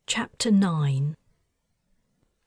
Chapter 9.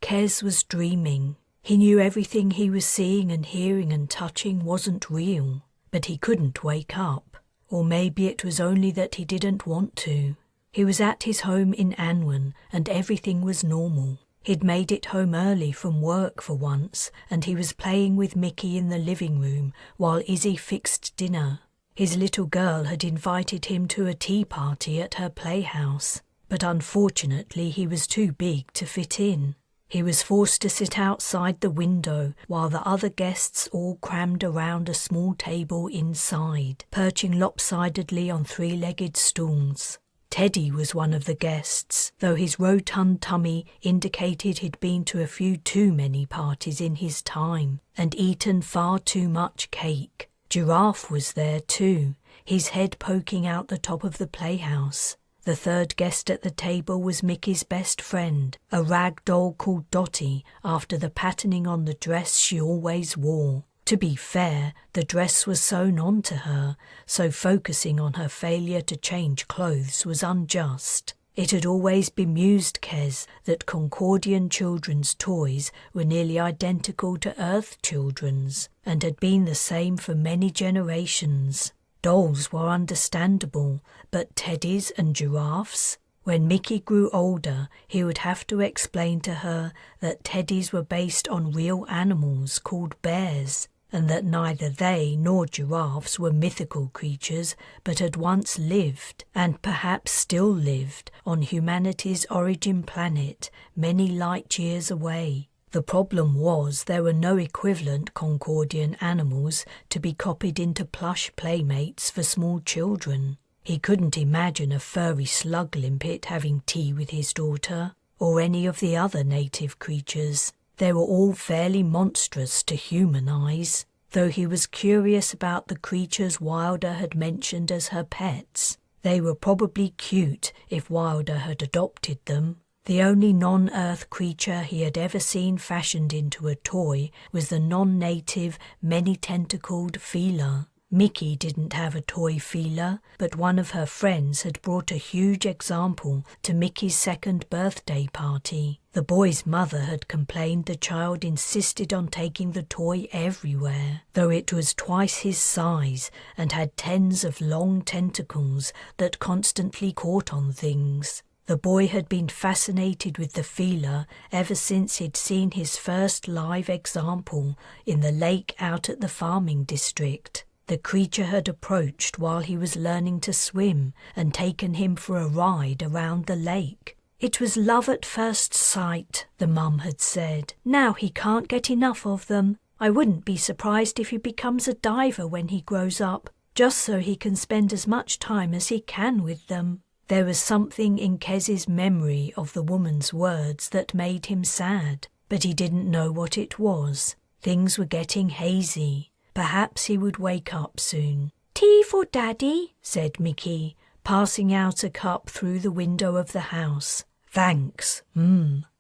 Kes was dreaming. He knew everything he was seeing and hearing and touching wasn't real, but he couldn't wake up. Or maybe it was only that he didn't want to. He was at his home in Anwen and everything was normal. He'd made it home early from work for once, and he was playing with Mickey in the living room while Izzy fixed dinner. His little girl had invited him to a tea party at her playhouse, but unfortunately he was too big to fit in. He was forced to sit outside the window while the other guests all crammed around a small table inside, perching lopsidedly on three-legged stools. Teddy was one of the guests, though his rotund tummy indicated he'd been to a few too many parties in his time and eaten far too much cake. Giraffe was there too, his head poking out the top of the playhouse. The third guest at the table was Mickey's best friend, a rag doll called Dotty, after the patterning on the dress she always wore. To be fair, the dress was sewn onto her, so focusing on her failure to change clothes was unjust. It had always bemused Kez that Concordian children's toys were nearly identical to Earth children's, and had been the same for many generations. Dolls were understandable, but Teddy's and Giraffe's? When Mickey grew older, he would have to explain to her that Teddy's were based on real animals called bears, and that neither they nor giraffes were mythical creatures, but had once lived, and perhaps still lived, on humanity's origin planet, many light years away. The problem was there were no equivalent Concordian animals to be copied into plush playmates for small children. He couldn't imagine a furry slug limpet having tea with his daughter, or any of the other native creatures. They were all fairly monstrous to human eyes, though he was curious about the creatures Wilder had mentioned as her pets. They were probably cute if Wilder had adopted them. The only non-Earth creature he had ever seen fashioned into a toy was the non-native, many-tentacled feeler. Mickey didn't have a toy feeler, but one of her friends had brought a huge example to Mickey's second birthday party. The boy's mother had complained the child insisted on taking the toy everywhere, though it was twice his size and had tens of long tentacles that constantly caught on things. The boy had been fascinated with the feeler ever since he'd seen his first live example in the lake out at the farming district. The creature had approached while he was learning to swim and taken him for a ride around the lake. It was love at first sight, the mum had said. Now he can't get enough of them. I wouldn't be surprised if he becomes a diver when he grows up, just so he can spend as much time as he can with them. There was something in Kez's memory of the woman's words that made him sad, but he didn't know what it was. Things were getting hazy. Perhaps he would wake up soon. "Tea for Daddy," said Mickey, passing out a cup through the window of the house. "Thanks.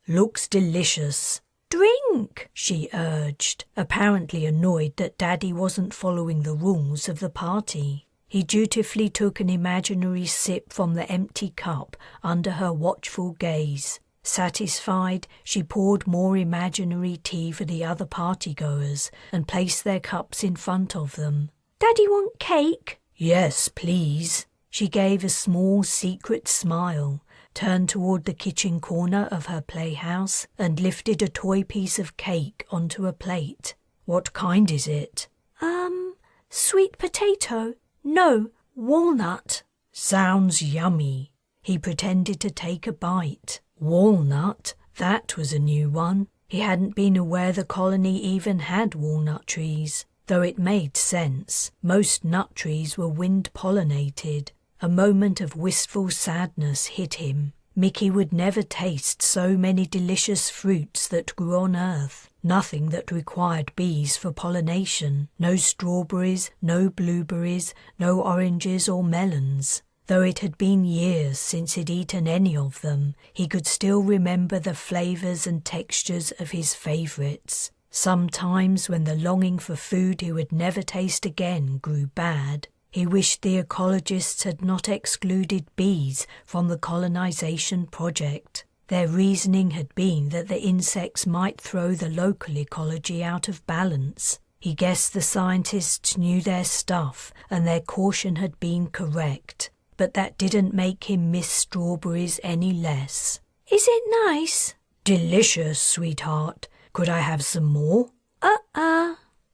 Looks delicious." "Drink," she urged, apparently annoyed that Daddy wasn't following the rules of the party. He dutifully took an imaginary sip from the empty cup under her watchful gaze. Satisfied, she poured more imaginary tea for the other partygoers and placed their cups in front of them. "Daddy want cake?" "Yes, please." She gave a small secret smile, turned toward the kitchen corner of her playhouse and lifted a toy piece of cake onto a plate. "What kind is it?" Sweet potato. No, walnut." "Sounds yummy." He pretended to take a bite. Walnut? That was a new one. He hadn't been aware the colony even had walnut trees, though it made sense. Most nut trees were wind-pollinated. A moment of wistful sadness hit him. Mickey would never taste so many delicious fruits that grew on Earth. Nothing that required bees for pollination. No strawberries, no blueberries, no oranges or melons. Though it had been years since he'd eaten any of them, he could still remember the flavors and textures of his favorites. Sometimes, when the longing for food he would never taste again grew bad, he wished the ecologists had not excluded bees from the colonization project. Their reasoning had been that the insects might throw the local ecology out of balance. He guessed the scientists knew their stuff and their caution had been correct. But that didn't make him miss strawberries any less. "Is it nice?" "Delicious, sweetheart. Could I have some more?"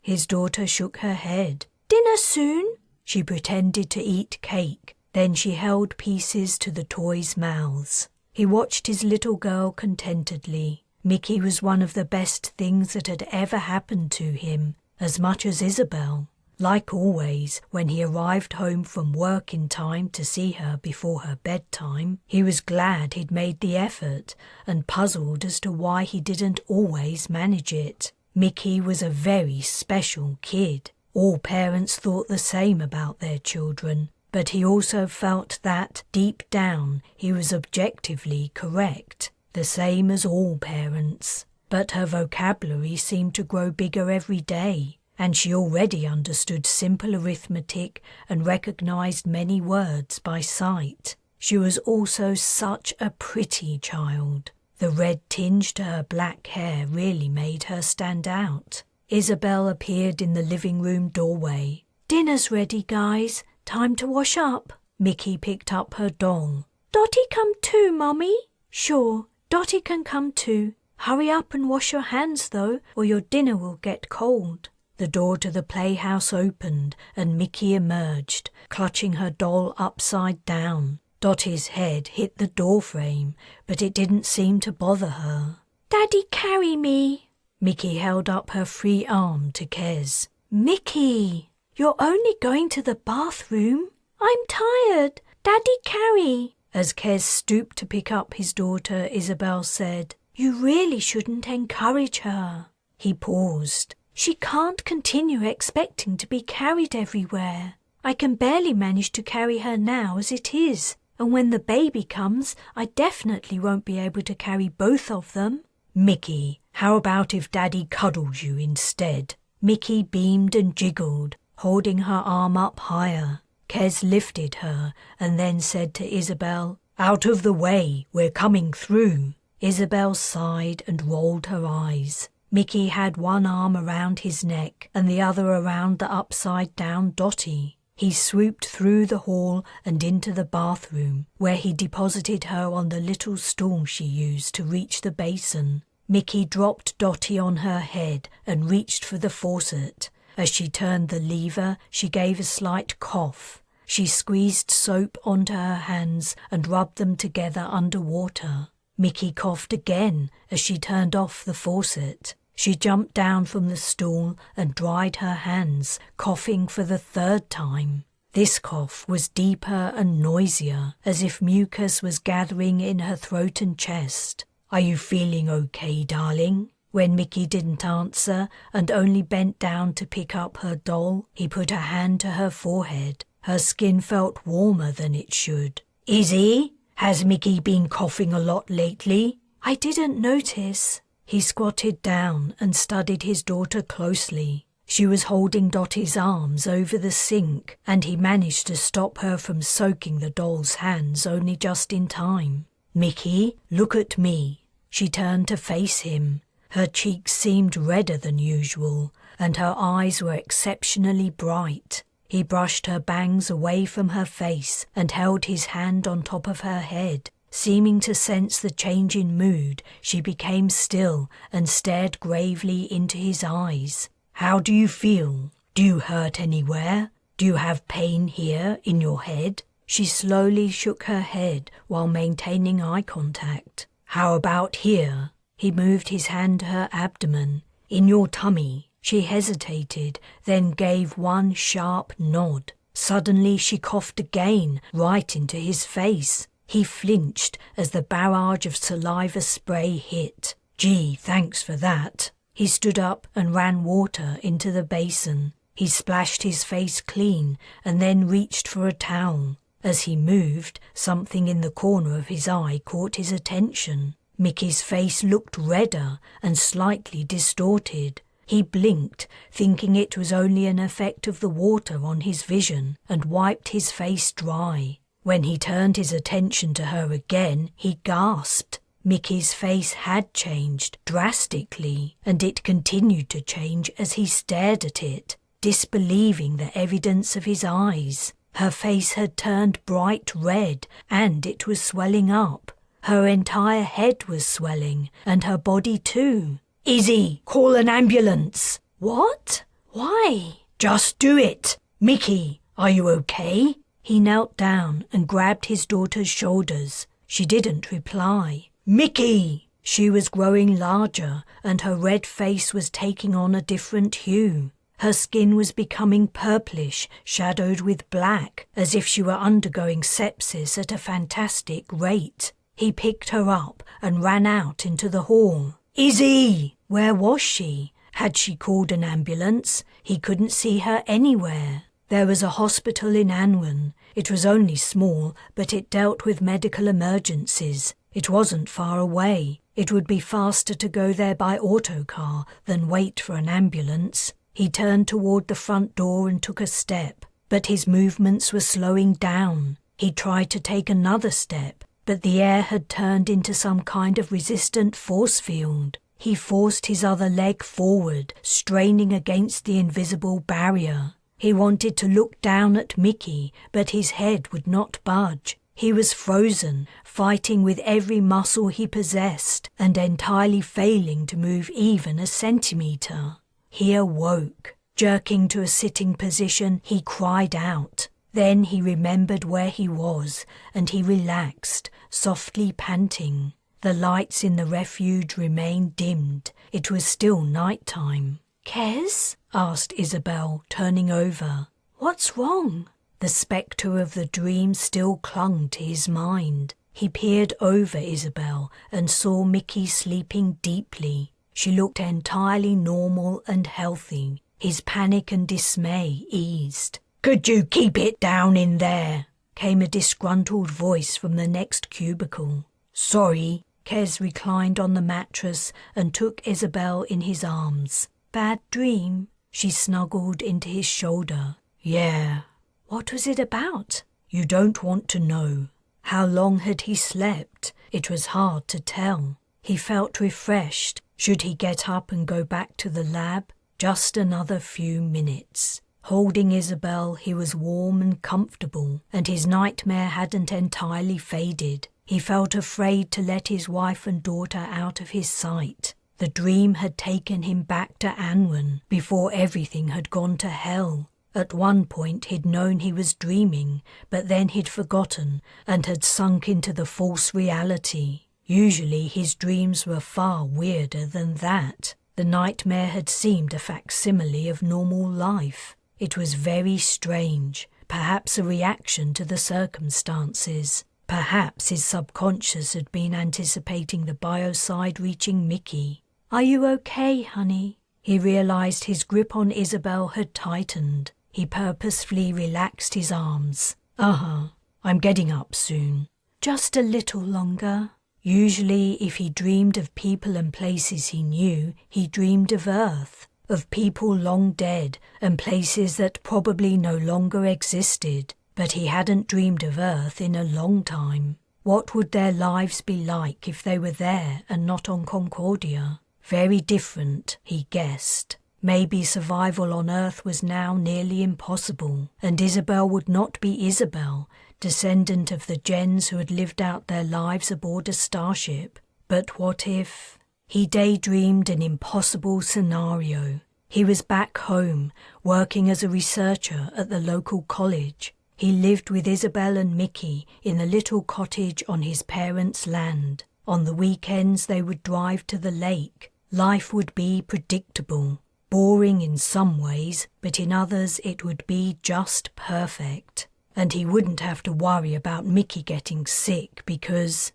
His daughter shook her head. "Dinner soon?" She pretended to eat cake. Then she held pieces to the toys' mouths. He watched his little girl contentedly. Mickey was one of the best things that had ever happened to him, as much as Isabel. Like always, when he arrived home from work in time to see her before her bedtime, he was glad he'd made the effort and puzzled as to why he didn't always manage it. Mickey was a very special kid. All parents thought the same about their children, but he also felt that, deep down, he was objectively correct, the same as all parents. But her vocabulary seemed to grow bigger every day, and she already understood simple arithmetic and recognized many words by sight. She was also such a pretty child. The red tinge to her black hair really made her stand out. Isabel appeared in the living room doorway. "Dinner's ready, guys. Time to wash up." Mickey picked up her doll. "Dottie come too, Mummy?" "Sure, Dottie can come too. Hurry up and wash your hands, though, or your dinner will get cold." The door to the playhouse opened and Mickey emerged, clutching her doll upside down. Dottie's head hit the doorframe, but it didn't seem to bother her. "Daddy, carry me." Mickey held up her free arm to Kez. "Mickey, you're only going to the bathroom." "I'm tired. Daddy, carry." As Kez stooped to pick up his daughter, Isabel said, "You really shouldn't encourage her." He paused. "She can't continue expecting to be carried everywhere. I can barely manage to carry her now as it is, and when the baby comes, I definitely won't be able to carry both of them." "Mickey, how about if Daddy cuddles you instead?" Mickey beamed and jiggled, holding her arm up higher. Kez lifted her and then said to Isabel, "Out of the way, we're coming through." Isabel sighed and rolled her eyes. Mickey had one arm around his neck and the other around the upside-down Dottie. He swooped through the hall and into the bathroom, where he deposited her on the little stool she used to reach the basin. Mickey dropped Dottie on her head and reached for the faucet. As she turned the lever, she gave a slight cough. She squeezed soap onto her hands and rubbed them together under water. Mickey coughed again as she turned off the faucet. She jumped down from the stool and dried her hands, coughing for the third time. This cough was deeper and noisier, as if mucus was gathering in her throat and chest. "Are you feeling okay, darling?" When Mickey didn't answer and only bent down to pick up her doll, he put a hand to her forehead. Her skin felt warmer than it should. "Izzy, has Mickey been coughing a lot lately?" "I didn't notice." He squatted down and studied his daughter closely. She was holding Dottie's arms over the sink, and he managed to stop her from soaking the doll's hands only just in time. "Mickey, look at me." She turned to face him. Her cheeks seemed redder than usual, and her eyes were exceptionally bright. He brushed her bangs away from her face and held his hand on top of her head. Seeming to sense the change in mood, she became still and stared gravely into his eyes. "How do you feel? Do you hurt anywhere? Do you have pain here in your head?" She slowly shook her head while maintaining eye contact. "How about here?" He moved his hand to her abdomen. "In your tummy." She hesitated, then gave one sharp nod. Suddenly she coughed again, right into his face. He flinched as the barrage of saliva spray hit. "Gee, thanks for that." He stood up and ran water into the basin. He splashed his face clean and then reached for a towel. As he moved, something in the corner of his eye caught his attention. Mickey's face looked redder and slightly distorted. He blinked, thinking it was only an effect of the water on his vision, and wiped his face dry. When he turned his attention to her again, he gasped. Mickey's face had changed drastically, and it continued to change as he stared at it, disbelieving the evidence of his eyes. Her face had turned bright red, and it was swelling up. Her entire head was swelling, and her body too. "Izzy, call an ambulance." "What? Why?" "Just do it. Mickey, are you okay?" He knelt down and grabbed his daughter's shoulders. She didn't reply. "Mickey!" She was growing larger, and her red face was taking on a different hue. Her skin was becoming purplish, shadowed with black, as if she were undergoing sepsis at a fantastic rate. He picked her up and ran out into the hall. Izzy! Where was she? Had she called an ambulance? He couldn't see her anywhere. There was a hospital in Anwen. It was only small, but it dealt with medical emergencies. It wasn't far away. It would be faster to go there by autocar than wait for an ambulance. He turned toward the front door and took a step, but his movements were slowing down. He tried to take another step, but the air had turned into some kind of resistant force field. He forced his other leg forward, straining against the invisible barrier. He wanted to look down at Mickey, but his head would not budge. He was frozen, fighting with every muscle he possessed, and entirely failing to move even a centimetre. He awoke. Jerking to a sitting position, he cried out. Then he remembered where he was, and he relaxed, softly panting. The lights in the refuge remained dimmed. It was still night time. "Kes?" asked Isabel, turning over. "What's wrong?" The spectre of the dream still clung to his mind. He peered over Isabel and saw Mickey sleeping deeply. She looked entirely normal and healthy. His panic and dismay eased. "Could you keep it down in there?" came a disgruntled voice from the next cubicle. "Sorry." Kes reclined on the mattress and took Isabel in his arms. "Bad dream?" She snuggled into his shoulder. "Yeah." "What was it about?" "You don't want to know." How long had he slept? It was hard to tell. He felt refreshed. Should he get up and go back to the lab? Just another few minutes. Holding Isabel, he was warm and comfortable, and his nightmare hadn't entirely faded. He felt afraid to let his wife and daughter out of his sight. The dream had taken him back to Anwen before everything had gone to hell. At one point he'd known he was dreaming, but then he'd forgotten and had sunk into the false reality. Usually his dreams were far weirder than that. The nightmare had seemed a facsimile of normal life. It was very strange, perhaps a reaction to the circumstances. Perhaps his subconscious had been anticipating the biocide reaching Mickey. "Are you okay, honey?" He realized his grip on Isabel had tightened. He purposefully relaxed his arms. I'm getting up soon." "Just a little longer." Usually, if he dreamed of people and places he knew, he dreamed of Earth, of people long dead and places that probably no longer existed. But he hadn't dreamed of Earth in a long time. What would their lives be like if they were there and not on Concordia? Very different, he guessed. Maybe survival on Earth was now nearly impossible, and Isabel would not be Isabel, descendant of the gens who had lived out their lives aboard a starship. But what if... He daydreamed an impossible scenario. He was back home, working as a researcher at the local college. He lived with Isabel and Mickey in the little cottage on his parents' land. On the weekends they would drive to the lake. Life would be predictable, boring in some ways, but in others it would be just perfect. And he wouldn't have to worry about Mickey getting sick because...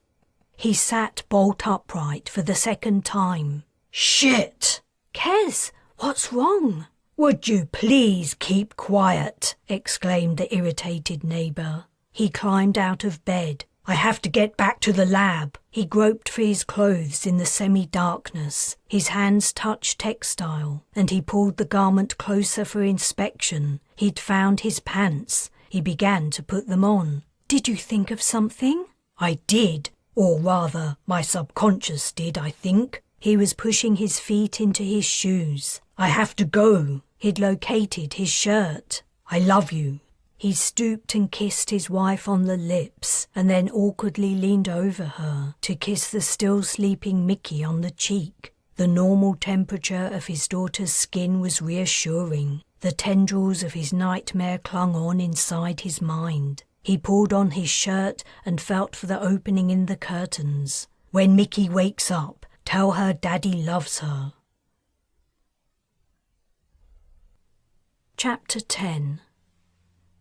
He sat bolt upright for the second time. "Shit!" "Kes, what's wrong?" "Would you please keep quiet?" exclaimed the irritated neighbour. He climbed out of bed. "I have to get back to the lab." He groped for his clothes in the semi-darkness. His hands touched textile, and he pulled the garment closer for inspection. He'd found his pants. He began to put them on. "Did you think of something?" "I did. Or rather, my subconscious did, I think." He was pushing his feet into his shoes. "I have to go." He'd located his shirt. "I love you." He stooped and kissed his wife on the lips, and then awkwardly leaned over her to kiss the still sleeping Mickey on the cheek. The normal temperature of his daughter's skin was reassuring. The tendrils of his nightmare clung on inside his mind. He pulled on his shirt and felt for the opening in the curtains. When Mickey wakes up, tell her Daddy loves her. Chapter 10.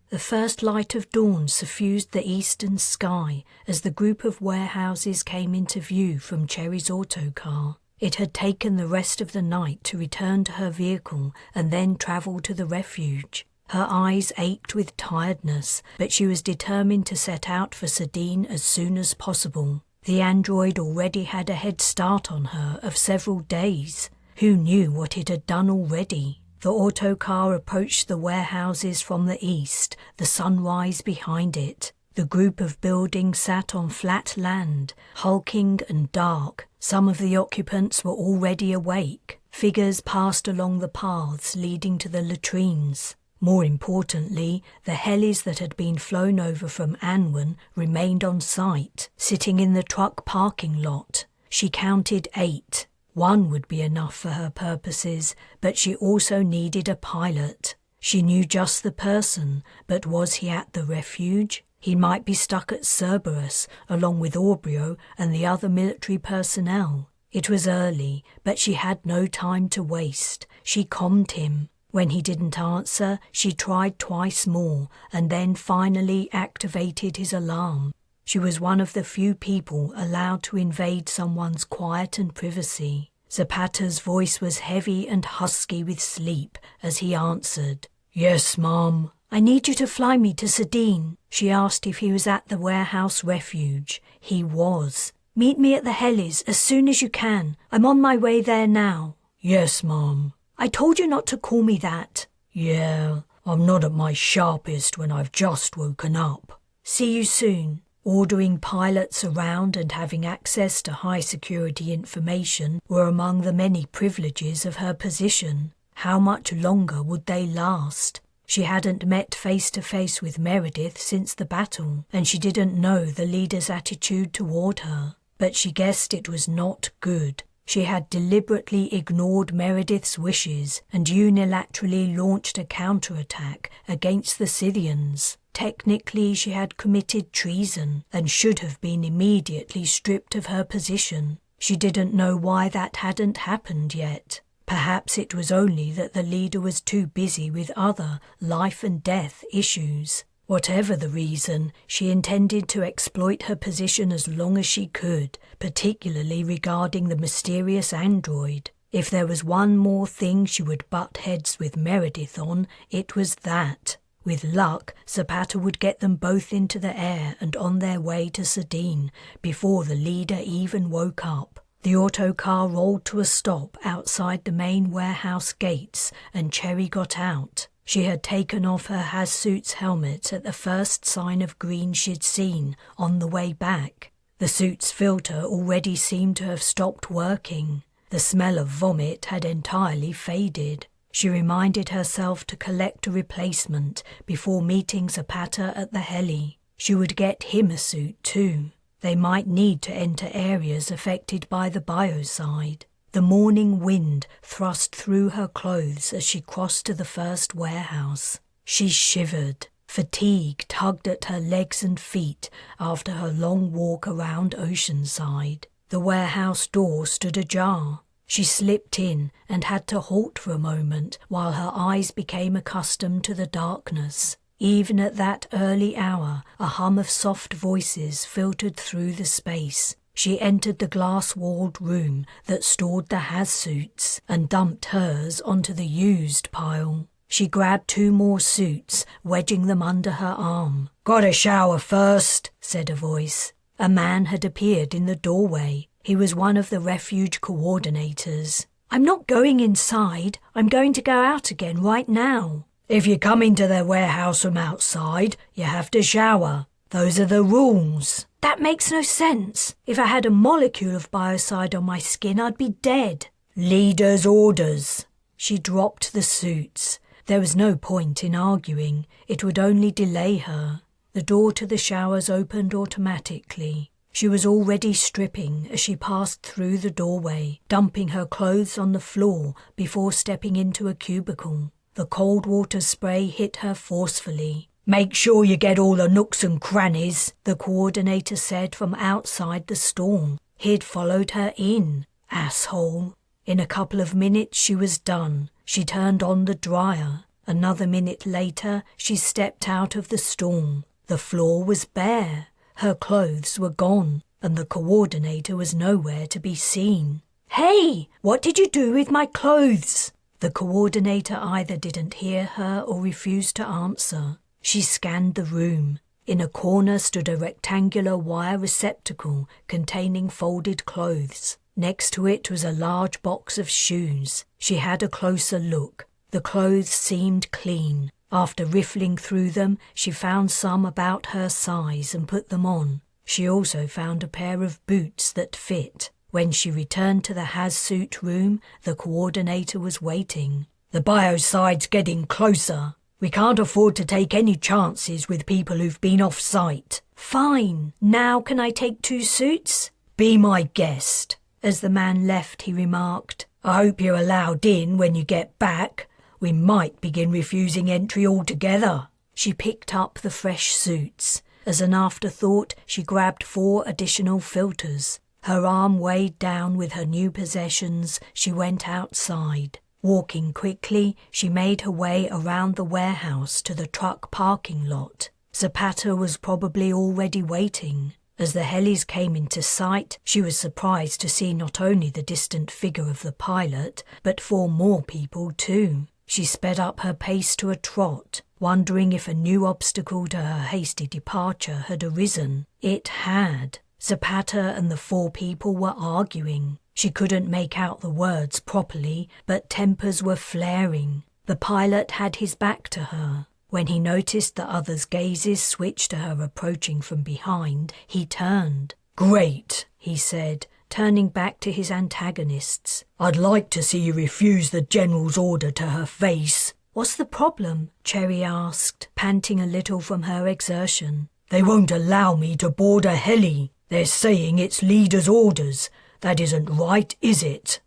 The first light of dawn suffused the eastern sky as the group of warehouses came into view from Cherry's autocar. It had taken the rest of the night to return to her vehicle and then travel to the refuge. Her eyes ached with tiredness, but she was determined to set out for Sedin as soon as possible. The android already had a head start on her of several days. Who knew what it had done already? The autocar approached the warehouses from the east, the sunrise behind it. The group of buildings sat on flat land, hulking and dark. Some of the occupants were already awake. Figures passed along the paths leading to the latrines. More importantly, the helis that had been flown over from Anwen remained on site, sitting in the truck parking lot. She counted 8. One would be enough for her purposes, but she also needed a pilot. She knew just the person, but was he at the refuge? He might be stuck at Cerberus, along with Aubrio and the other military personnel. It was early, but she had no time to waste. She calmed him. When he didn't answer, she tried twice more, and then finally activated his alarm. She was one of the few people allowed to invade someone's quiet and privacy. Zapata's voice was heavy and husky with sleep as he answered. "Yes, Mom." "I need you to fly me to Sedin." She asked if he was at the warehouse refuge. He was. "Meet me at the helis as soon as you can. I'm on my way there now." "Yes, Mom." "I told you not to call me that." "Yeah, I'm not at my sharpest when I've just woken up." "See you soon." Ordering pilots around and having access to high-security information were among the many privileges of her position. How much longer would they last? She hadn't met face-to-face with Meredith since the battle, and she didn't know the leader's attitude toward her. But she guessed it was not good. She had deliberately ignored Meredith's wishes and unilaterally launched a counterattack against the Scythians. Technically, she had committed treason and should have been immediately stripped of her position. She didn't know why that hadn't happened yet. Perhaps it was only that the leader was too busy with other life-and-death issues. Whatever the reason, she intended to exploit her position as long as she could, particularly regarding the mysterious android. If there was one more thing she would butt heads with Meredith on, it was that. With luck, Zapata would get them both into the air and on their way to Sedin before the leader even woke up. The autocar rolled to a stop outside the main warehouse gates and Cherry got out. She had taken off her Hazsuit's helmet at the first sign of green she'd seen on the way back. The suit's filter already seemed to have stopped working. The smell of vomit had entirely faded. She reminded herself to collect a replacement before meeting Zapata at the heli. She would get him a suit too. They might need to enter areas affected by the biocide. The morning wind thrust through her clothes as she crossed to the first warehouse. She shivered. Fatigue tugged at her legs and feet after her long walk around Oceanside. The warehouse door stood ajar. She slipped in and had to halt for a moment while her eyes became accustomed to the darkness. Even at that early hour, a hum of soft voices filtered through the space. She entered the glass-walled room that stored the Hazsuits and dumped hers onto the used pile. She grabbed 2 more suits, wedging them under her arm. "Got a shower first," said a voice. A man had appeared in the doorway. He was one of the refuge coordinators. "I'm not going inside. I'm going to go out again right now." "If you come into their warehouse from outside, you have to shower. Those are the rules." "That makes no sense. If I had a molecule of biocide on my skin, I'd be dead." "Leader's orders." She dropped the suits. There was no point in arguing. It would only delay her. The door to the showers opened automatically. She was already stripping as she passed through the doorway, dumping her clothes on the floor before stepping into a cubicle. The cold water spray hit her forcefully. "Make sure you get all the nooks and crannies," the coordinator said from outside the storm. He'd followed her in, asshole. In a couple of minutes she was done. She turned on the dryer. Another minute later she stepped out of the storm. The floor was bare. Her clothes were gone, and the coordinator was nowhere to be seen. "Hey, what did you do with my clothes?" The coordinator either didn't hear her or refused to answer. She scanned the room. In a corner stood a rectangular wire receptacle containing folded clothes. Next to it was a large box of shoes. She had a closer look. The clothes seemed clean. After riffling through them, she found some about her size and put them on. She also found a pair of boots that fit. When she returned to the has-suit room, the coordinator was waiting. "The biocide's getting closer. We can't afford to take any chances with people who've been off-site." "Fine. Now can I take 2 suits?" "Be my guest." As the man left, he remarked, "I hope you're allowed in when you get back. We might begin refusing entry altogether." She picked up the fresh suits. As an afterthought, she grabbed 4 additional filters. Her arm weighed down with her new possessions, she went outside. Walking quickly, she made her way around the warehouse to the truck parking lot. Zapata was probably already waiting. As the helis came into sight, she was surprised to see not only the distant figure of the pilot, but 4 more people too. She sped up her pace to a trot, wondering if a new obstacle to her hasty departure had arisen. It had. Zapata and the 4 people were arguing. She couldn't make out the words properly, but tempers were flaring. The pilot had his back to her. When he noticed the others' gazes switch to her approaching from behind, he turned. "Great," he said, turning back to his antagonists. "I'd like to see you refuse the General's order to her face." "What's the problem?" Cherry asked, panting a little from her exertion. "They won't allow me to board a heli. They're saying it's leader's orders. That isn't right, is it?"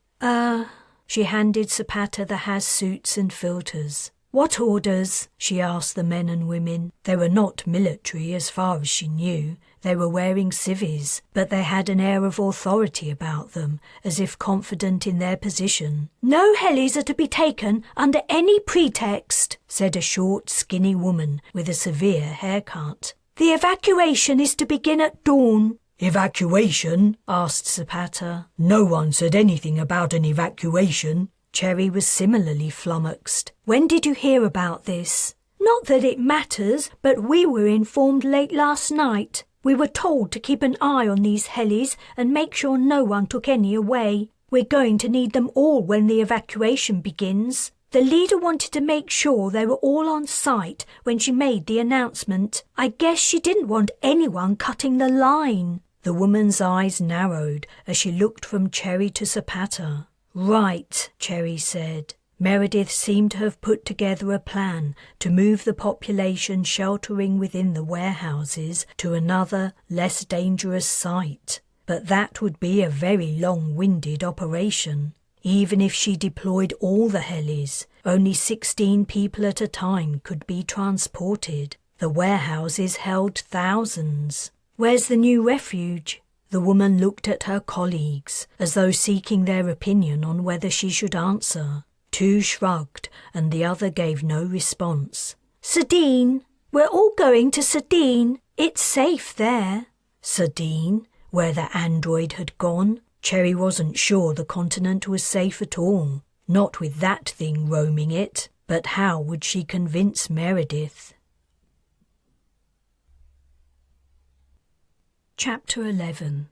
She handed Zapata the has-suits and filters. "What orders?" she asked the men and women. They were not military as far as she knew. They were wearing civvies, but they had an air of authority about them, as if confident in their position. "No helis are to be taken under any pretext," said a short, skinny woman with a severe haircut. "The evacuation is to begin at dawn." "Evacuation?" asked Zapata. "No one said anything about an evacuation." Cherry was similarly flummoxed. "When did you hear about this?" "Not that it matters, but we were informed late last night. We were told to keep an eye on these helis and make sure no one took any away. We're going to need them all when the evacuation begins. The leader wanted to make sure they were all on site when she made the announcement. I guess she didn't want anyone cutting the line." The woman's eyes narrowed as she looked from Cherry to Zapata. "Right," Cherry said. Meredith seemed to have put together a plan to move the population sheltering within the warehouses to another, less dangerous site. But that would be a very long-winded operation. Even if she deployed all the helis, only 16 people at a time could be transported. The warehouses held thousands. "Where's the new refuge?" The woman looked at her colleagues, as though seeking their opinion on whether she should answer. 2 shrugged, and the other gave no response. "Sardine. We're all going to Sardine. It's safe there." Sardine? Where the android had gone? Cherry wasn't sure the continent was safe at all. Not with that thing roaming it. But how would she convince Meredith? Chapter 11.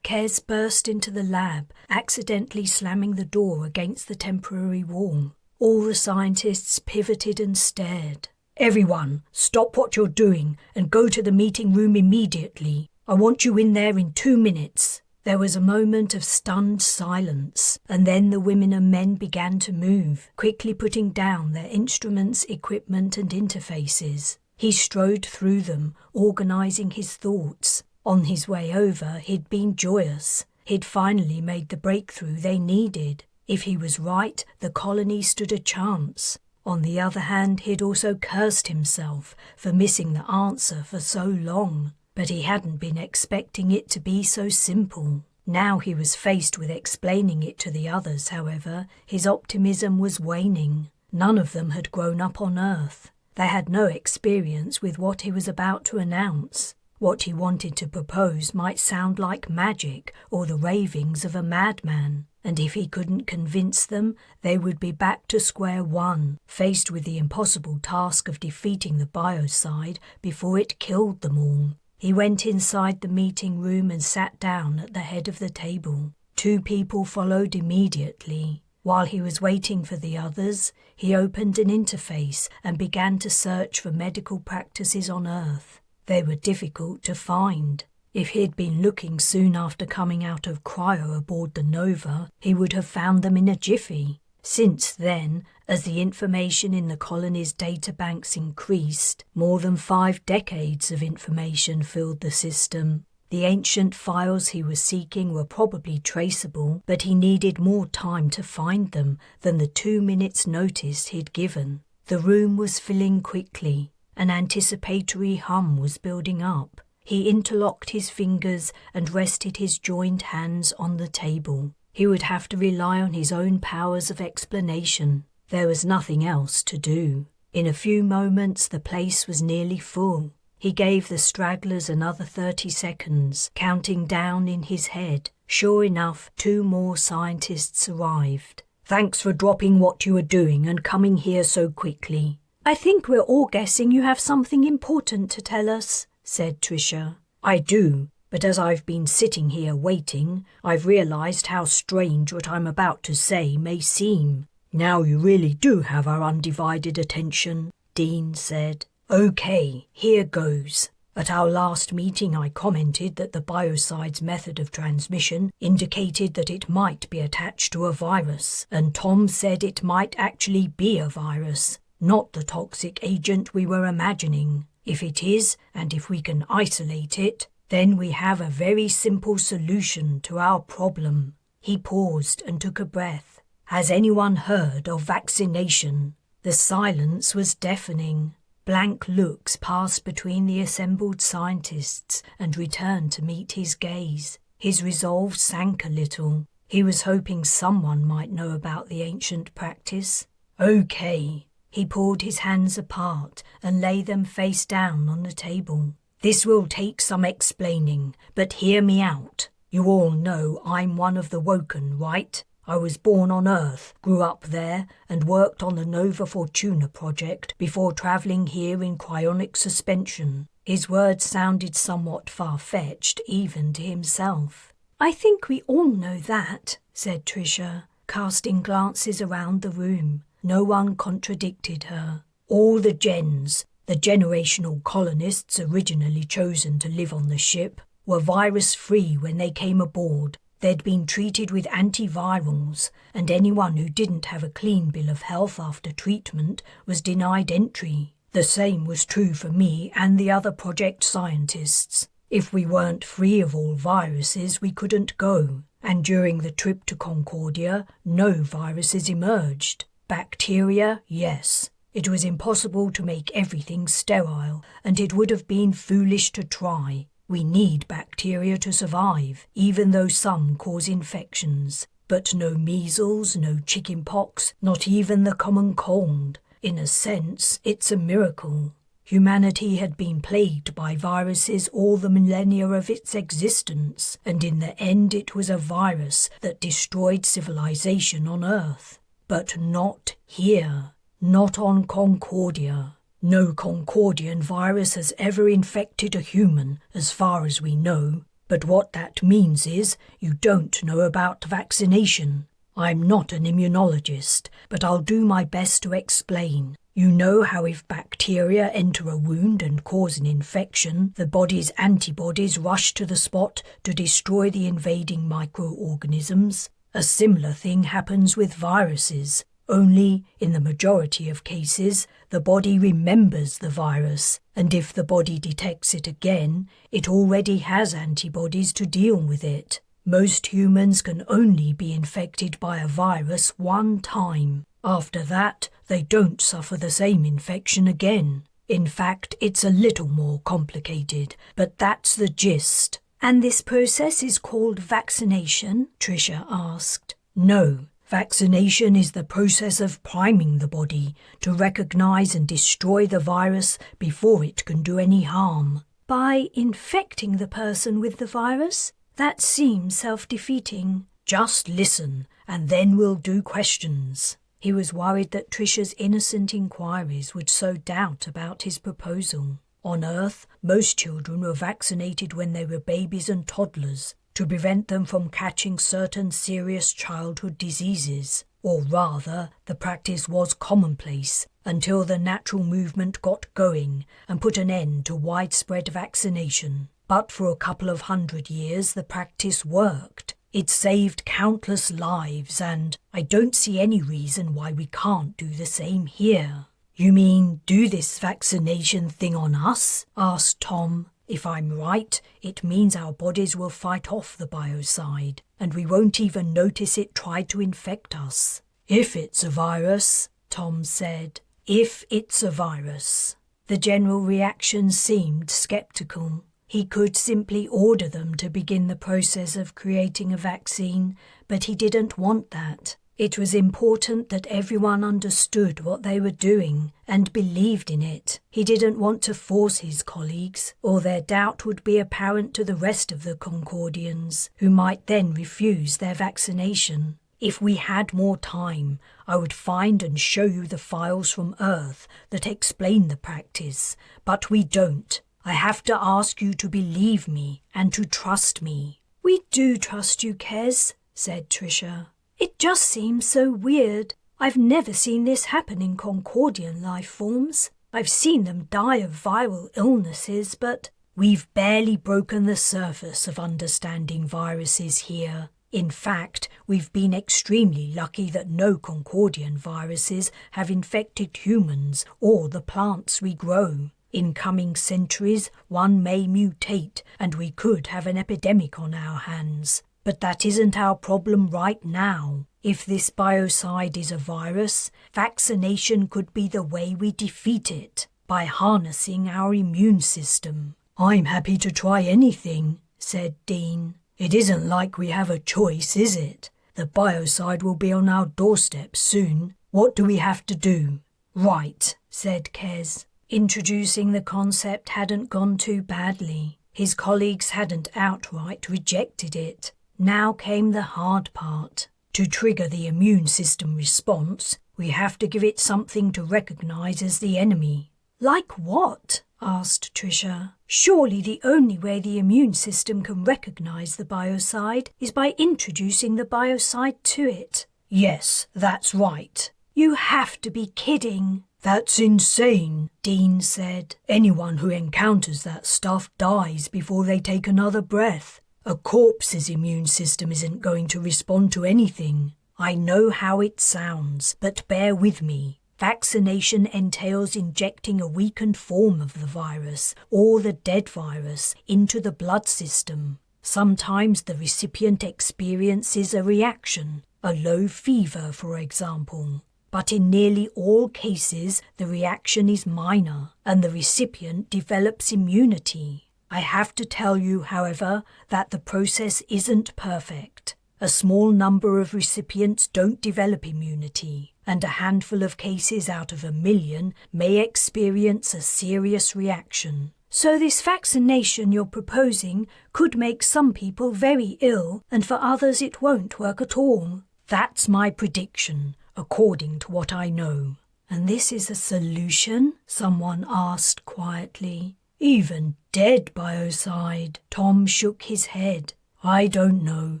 Kez burst into the lab, accidentally slamming the door against the temporary wall. All the scientists pivoted and stared. "Everyone, stop what you're doing and go to the meeting room immediately. I want you in there in 2 minutes." There was a moment of stunned silence, and then the women and men began to move, quickly putting down their instruments, equipment and interfaces. He strode through them, organising his thoughts. On his way over, he'd been joyous. He'd finally made the breakthrough they needed. If he was right, the colony stood a chance. On the other hand, he'd also cursed himself for missing the answer for so long. But he hadn't been expecting it to be so simple. Now he was faced with explaining it to the others, however, his optimism was waning. None of them had grown up on Earth. They had no experience with what he was about to announce. What he wanted to propose might sound like magic or the ravings of a madman, and if he couldn't convince them, they would be back to square one, faced with the impossible task of defeating the biocide before it killed them all. He went inside the meeting room and sat down at the head of the table. 2 people followed immediately. While he was waiting for the others, he opened an interface and began to search for medical practices on Earth. They were difficult to find. If he'd been looking soon after coming out of cryo aboard the Nova, he would have found them in a jiffy. Since then, as the information in the colony's databanks increased, more than 5 decades of information filled the system. The ancient files he was seeking were probably traceable, but he needed more time to find them than the 2 minutes' notice he'd given. The room was filling quickly. An anticipatory hum was building up. He interlocked his fingers and rested his joined hands on the table. He would have to rely on his own powers of explanation. There was nothing else to do. In a few moments the place was nearly full. He gave the stragglers another 30 seconds, counting down in his head. Sure enough, 2 more scientists arrived. "Thanks for dropping what you were doing and coming here so quickly." "I think we're all guessing you have something important to tell us," said Tricia. "I do. But as I've been sitting here waiting, I've realized how strange what I'm about to say may seem." "Now you really do have our undivided attention," Dean said. "Okay, here goes. At our last meeting I commented that the biocide's method of transmission indicated that it might be attached to a virus, and Tom said it might actually be a virus, not the toxic agent we were imagining. If it is, and if we can isolate it, then we have a very simple solution to our problem." He paused and took a breath. "Has anyone heard of vaccination?" The silence was deafening. Blank looks passed between the assembled scientists and returned to meet his gaze. His resolve sank a little. He was hoping someone might know about the ancient practice. "Okay." He pulled his hands apart and lay them face down on the table. "This will take some explaining, but hear me out. You all know I'm one of the Woken, right? I was born on Earth, grew up there, and worked on the Nova Fortuna project before travelling here in cryonic suspension." His words sounded somewhat far-fetched even to himself. "I think we all know that," said Tricia, casting glances around the room. No one contradicted her. "All the gens, the generational colonists originally chosen to live on the ship, were virus-free when they came aboard. They'd been treated with antivirals, and anyone who didn't have a clean bill of health after treatment was denied entry. The same was true for me and the other project scientists. If we weren't free of all viruses, we couldn't go. And during the trip to Concordia, no viruses emerged. Bacteria, yes. It was impossible to make everything sterile, and it would have been foolish to try. We need bacteria to survive, even though some cause infections. But no measles, no chickenpox, not even the common cold. In a sense, it's a miracle. Humanity had been plagued by viruses all the millennia of its existence, and in the end it was a virus that destroyed civilization on Earth. But not here. Not on Concordia. No Concordian virus has ever infected a human, as far as we know. But what that means is you don't know about vaccination. I'm not an immunologist, but I'll do my best to explain. You know how if bacteria enter a wound and cause an infection, the body's antibodies rush to the spot to destroy the invading microorganisms? A similar thing happens with viruses. Only, in the majority of cases, the body remembers the virus, and if the body detects it again, it already has antibodies to deal with it. Most humans can only be infected by a virus one time. After that, they don't suffer the same infection again. In fact, it's a little more complicated, but that's the gist. And this process is called vaccination? Tricia asked. No. Vaccination is the process of priming the body to recognize and destroy the virus before it can do any harm. By infecting the person with the virus? That seems self-defeating. Just listen, and then we'll do questions. He was worried that Tricia's innocent inquiries would sow doubt about his proposal. On Earth, most children were vaccinated when they were babies and toddlers, to prevent them from catching certain serious childhood diseases. Or rather, the practice was commonplace until the natural movement got going and put an end to widespread vaccination. But for a couple of 100 years the practice worked. It saved countless lives, and I don't see any reason why we can't do the same here. You mean do this vaccination thing on us? Asked Tom. If I'm right, it means our bodies will fight off the biocide, and we won't even notice it try to infect us. If it's a virus, Tom said. If it's a virus. The general reaction seemed sceptical. He could simply order them to begin the process of creating a vaccine, but he didn't want that. It was important that everyone understood what they were doing and believed in it. He didn't want to force his colleagues, or their doubt would be apparent to the rest of the Concordians, who might then refuse their vaccination. If we had more time, I would find and show you the files from Earth that explain the practice, but we don't. I have to ask you to believe me and to trust me. We do trust you, Kez, said Tricia. It just seems so weird. I've never seen this happen in Concordian life forms. I've seen them die of viral illnesses, but we've barely broken the surface of understanding viruses here. In fact, we've been extremely lucky that no Concordian viruses have infected humans or the plants we grow. In coming centuries, one may mutate and we could have an epidemic on our hands. But that isn't our problem right now. If this biocide is a virus, vaccination could be the way we defeat it, by harnessing our immune system. I'm happy to try anything, said Dean. It isn't like we have a choice, is it? The biocide will be on our doorstep soon. What do we have to do? Right, said Kez. Introducing the concept hadn't gone too badly. His colleagues hadn't outright rejected it. Now came the hard part. To trigger the immune system response, we have to give it something to recognize as the enemy. Like what? Asked Tricia. Surely the only way the immune system can recognize the biocide is by introducing the biocide to it. Yes, that's right. You have to be kidding. That's insane, Dean said. Anyone who encounters that stuff dies before they take another breath. A corpse's immune system isn't going to respond to anything. I know how it sounds, but bear with me. Vaccination entails injecting a weakened form of the virus, or the dead virus, into the blood system. Sometimes the recipient experiences a reaction, a low fever, for example. But in nearly all cases, the reaction is minor, and the recipient develops immunity. I have to tell you, however, that the process isn't perfect. A small number of recipients don't develop immunity, and a handful of cases out of 1 million may experience a serious reaction. So this vaccination you're proposing could make some people very ill, and for others it won't work at all. That's my prediction, according to what I know. And this is a solution? Someone asked quietly. Even dead biocide. Tom shook his head. I don't know.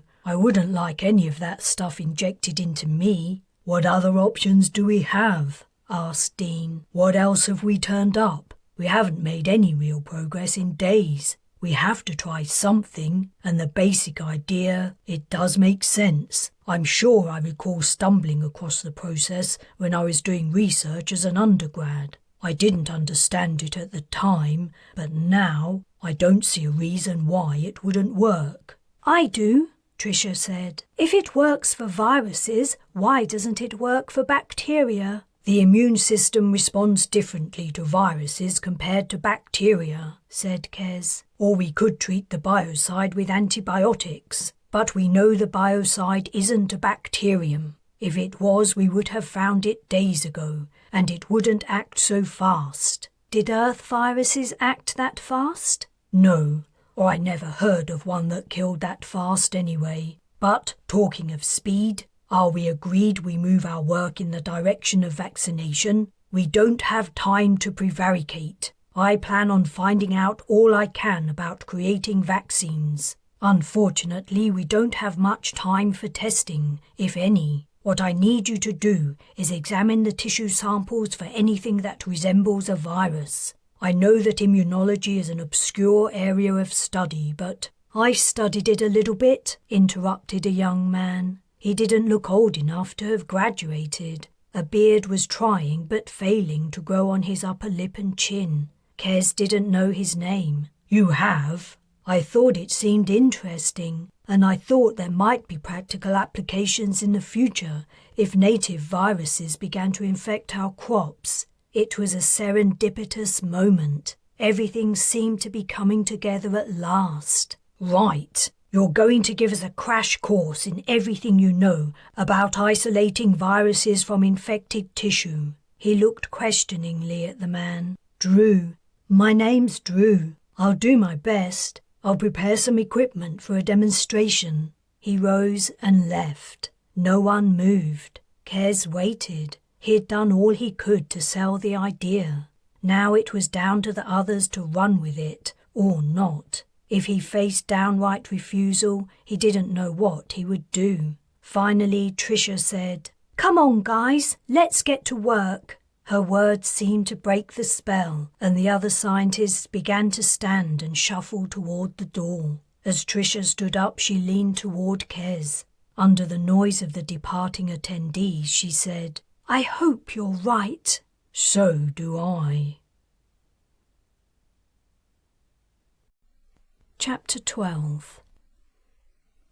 I wouldn't like any of that stuff injected into me. What other options do we have? Asked Dean. What else have we turned up? We haven't made any real progress in days. We have to try something, and the basic idea, it does make sense. I'm sure I recall stumbling across the process when I was doing research as an undergrad. I didn't understand it at the time, but now I don't see a reason why it wouldn't work. I do, Tricia said. If it works for viruses, why doesn't it work for bacteria? The immune system responds differently to viruses compared to bacteria, said Kes. Or we could treat the biocide with antibiotics. But we know the biocide isn't a bacterium. If it was, we would have found it days ago, and it wouldn't act so fast. Did Earth viruses act that fast? No, or I never heard of one that killed that fast anyway. But, talking of speed, are we agreed we move our work in the direction of vaccination? We don't have time to prevaricate. I plan on finding out all I can about creating vaccines. Unfortunately, we don't have much time for testing, if any. What I need you to do is examine the tissue samples for anything that resembles a virus. I know that immunology is an obscure area of study, but I studied it a little bit, interrupted a young man. He didn't look old enough to have graduated. A beard was trying but failing to grow on his upper lip and chin. Kes didn't know his name. You have? I thought it seemed interesting, and I thought there might be practical applications in the future if native viruses began to infect our crops. It was a serendipitous moment. Everything seemed to be coming together at last. Right. You're going to give us a crash course in everything you know about isolating viruses from infected tissue. He looked questioningly at the man. Drew. My name's Drew. I'll do my best. I'll prepare some equipment for a demonstration. He rose and left. No one moved. Kes waited. He had done all he could to sell the idea. Now it was down to the others to run with it, or not. If he faced downright refusal, he didn't know what he would do. Finally, Tricia said, "Come on, guys, let's get to work." Her words seemed to break the spell, and the other scientists began to stand and shuffle toward the door. As Tricia stood up, she leaned toward Kes. Under the noise of the departing attendees, she said, "I hope you're right." "So do I." Chapter 12.